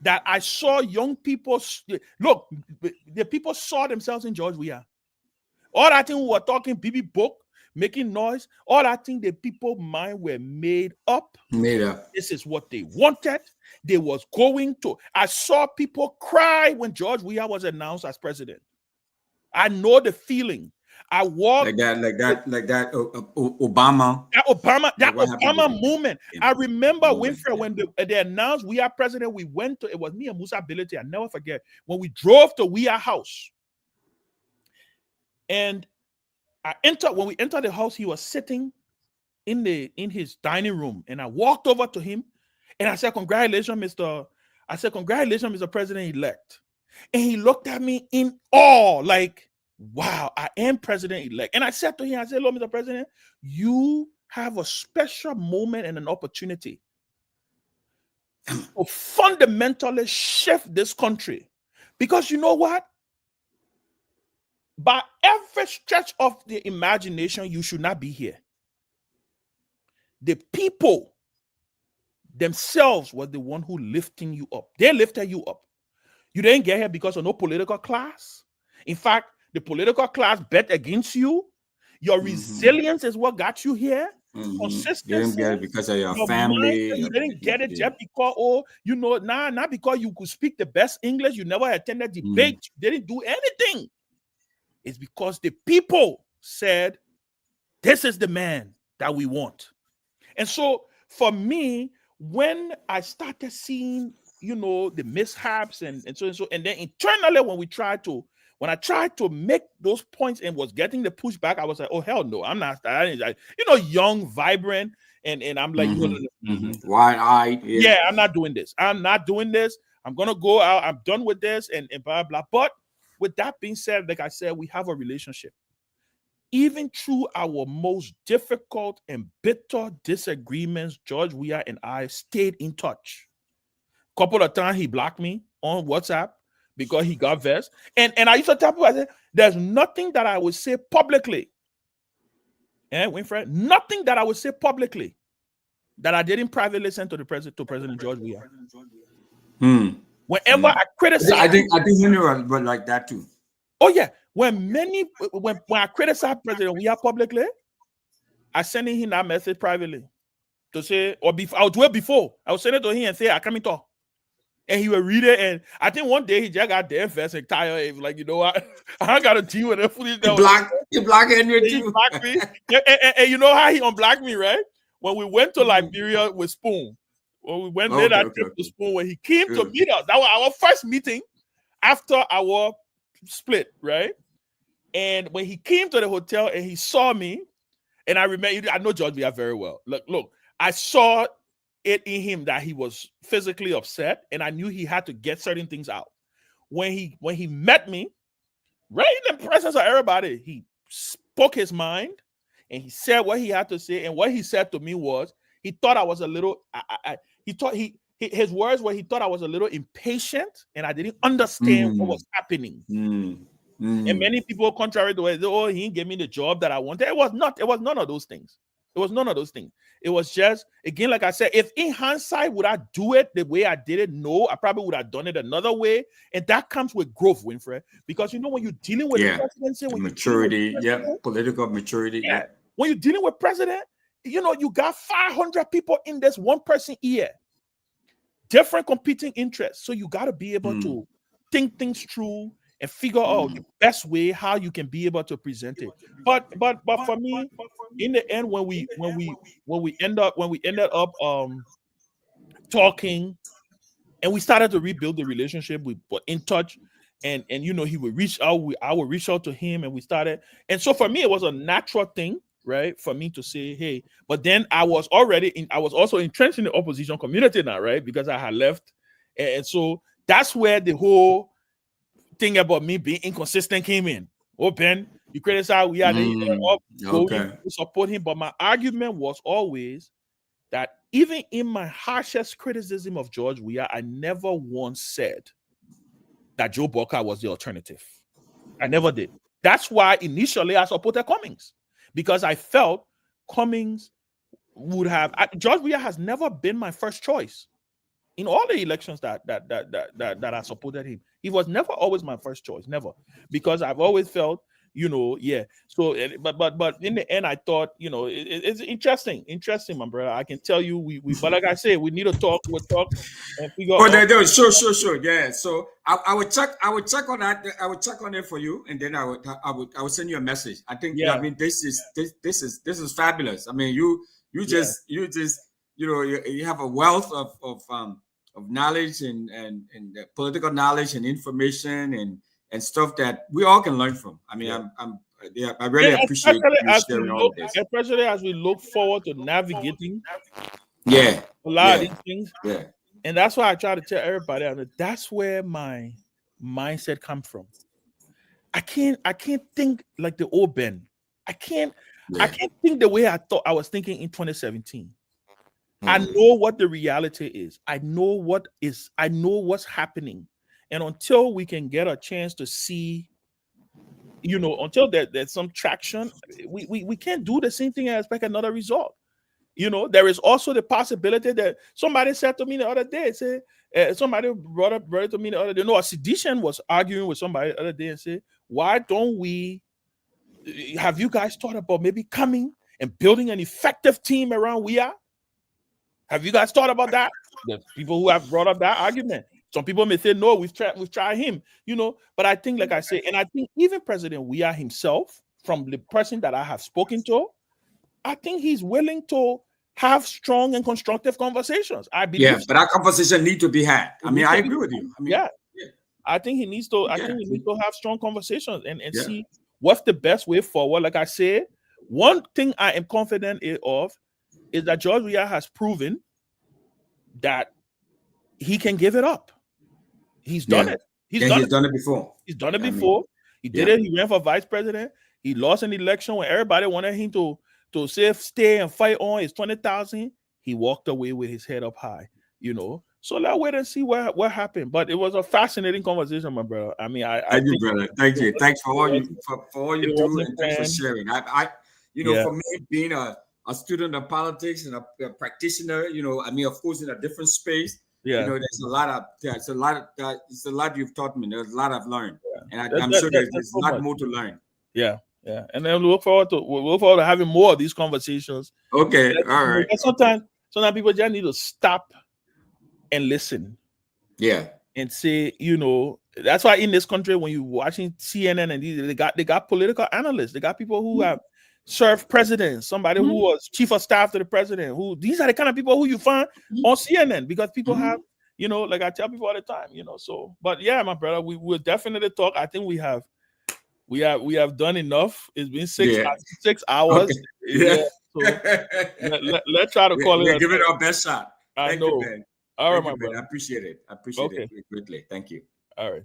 that I saw young people, look, the people saw themselves in George Weah. All that thing we were talking, BB book, making noise, all that thing, the people mind were made up. This is what they wanted. They was going to. I saw people cry when George Weah was announced as president. I know the feeling. I walked like that Obama. That Obama movement. I remember Winfrey when they announced we are president. We went to, it was me and Musa Ability. I never forget when we drove to Weah house. And when we entered the house, he was sitting in his dining room, and I walked over to him and I said, congratulations, Mr. President-elect. And he looked at me in awe, like, wow, I am president-elect. And I said to him, I said, hello, Mr. President, you have a special moment and an opportunity to fundamentally shift this country. Because you know what? By every stretch of the imagination, you should not be here. The people themselves were the one who lifting you up. They lifted you up. You didn't get here because of no political class. In fact, the political class bet against you. Your resilience is what got you here. Consistency. You didn't get it because of your family. You didn't get it just because, not because you could speak the best English. You never attended debate. You didn't do anything. It's because the people said, this is the man that we want. And so for me, when I started seeing, the mishaps and so, and then internally when I tried to make those points and was getting the pushback, I was like, oh, hell no, I'm not. Young, vibrant, and I'm like, wide-eyed. Yeah, I'm not doing this. I'm going to go out. I'm done with this and blah, blah. But with that being said, like I said, we have a relationship. Even through our most difficult and bitter disagreements, George Weah and I stayed in touch. A couple of times he blocked me on WhatsApp because he got vexed. And I used to tell people, I said, there's nothing that I would say publicly. Winfrey, nothing that I would say publicly that I didn't privately send to President George Weah. Whenever I criticize, I think you were like that too. Oh yeah, when I criticize President Weah publicly, I send him that message privately to say, I'll do it before. I will send it to him and say, I come and talk. and he would read it. And I think one day he just got damn fast and tired. He was like, you know what? I got to deal with that foolishness. He blocked Henry too. He blocked me. And you know how he unblocked me, right? When we went to Liberia with Spoon. When we went made that trip to Spoon, when he came to meet us, that was our first meeting after our split, right? And when he came to the hotel and he saw me, and I remember, I know George Weah very well. Look, I saw it in him that he was physically upset, and I knew he had to get certain things out. When he met me, right in the presence of everybody, he spoke his mind, and he said what he had to say. And what he said to me was, he thought I was a little. His words were, he thought I was a little impatient, and I didn't understand what was happening. And many people, contrary to it, he didn't give me the job that I wanted. It was none of those things. It was none of those things. It was just, again, like I said, if in hindsight, would I do it the way I did it? No, I probably would have done it another way. And that comes with growth, Winfred. Because when you're dealing with the presidency, when maturity, political maturity. When you're dealing with president, you got 500 people in this one person ear. Different competing interests. So you got to be able to think things through and figure out the best way how you can be able to present it. But for me, in the end, when we ended up talking, and we started to rebuild the relationship, we were in touch, and he would reach out, I would reach out to him, and we started. And so for me, it was a natural thing, right, for me to say, hey. But then I was also entrenched in the opposition community now, right, because I had left, and so that's where the whole thing about me being inconsistent came in. Oh, Ben, you criticize, we had to support him. But my argument was always that even in my harshest criticism of George Weah, I never once said that Joe Boycott was the alternative. I never did. That's why initially I supported Cummings, because I felt Cummings would have. George Weah has never been my first choice in all the elections that I supported him. He was never always my first choice, never, because I've always felt, So, but in the end, I thought, it's interesting, my brother. I can tell you, but like I said, we need to talk. We'll talk and figure out. Sure, yeah. So I would check on that. I would check on it for you, and then I would send you a message. I think, I mean, this is fabulous. I mean, you have a wealth of knowledge and political knowledge and information and stuff that we all can learn from. I mean, I really appreciate you sharing all of this. Especially as we look forward to navigating a lot of these things. Yeah. And that's why I try to tell everybody, that's where my mindset comes from. I can't think like the old Ben. I can't think the way I thought I was thinking in 2017. I know what the reality is. I know what's happening. And until we can get a chance to see, until there's some traction, we can't do the same thing and expect another result. There is also the possibility that somebody said to me the other day, somebody brought it to me the other day. No, a seditian was arguing with somebody the other day and said, why don't have you guys thought about maybe coming and building an effective team around Weah? Have you guys thought about that? The people who have brought up that argument. Some people may say, no, we've tried him, But I think, like I say, and I think even President Weah himself, from the person that I have spoken to, I think he's willing to have strong and constructive conversations. I believe. But that conversation needs to be had. I mean, I agree with you. I think he needs to. I think he needs to have strong conversations and see what's the best way forward. Like I said, one thing I am confident of is that George Weah has proven that he can give it up. He's done it. He's done it before. He's done it before. He did it. He ran for vice president. He lost an election when everybody wanted him to stay and fight on his 20,000. He walked away with his head up high, So let's wait and see what happened. But it was a fascinating conversation, my brother. I mean, thank you, brother. Thank you. Thanks for all you do, and thanks for sharing. For me, being a student of politics and a practitioner, I mean, of course, in a different space. There's a lot you've taught me. There's a lot I've learned, and I'm sure there's a lot more to learn. Yeah. And then we look forward to having more of these conversations. Okay, all right. Sometimes people just need to stop and listen. Yeah. And say, you know, that's why in this country, when you're watching CNN and they got political analysts, they got people who have served presidents, somebody who was chief of staff to the president, who these are the kind of people who you find on CNN, because people have, you know, like I tell people all the time, you know. So, but yeah, my brother, we will definitely talk. I think we have done enough. It's been 6 hours. Okay. Yeah. So let's try to call it. We're giving it our best shot. I Thank know. you, Ben. All right, Thank my you, Ben. brother. I appreciate it. I appreciate it greatly. Thank you. All right.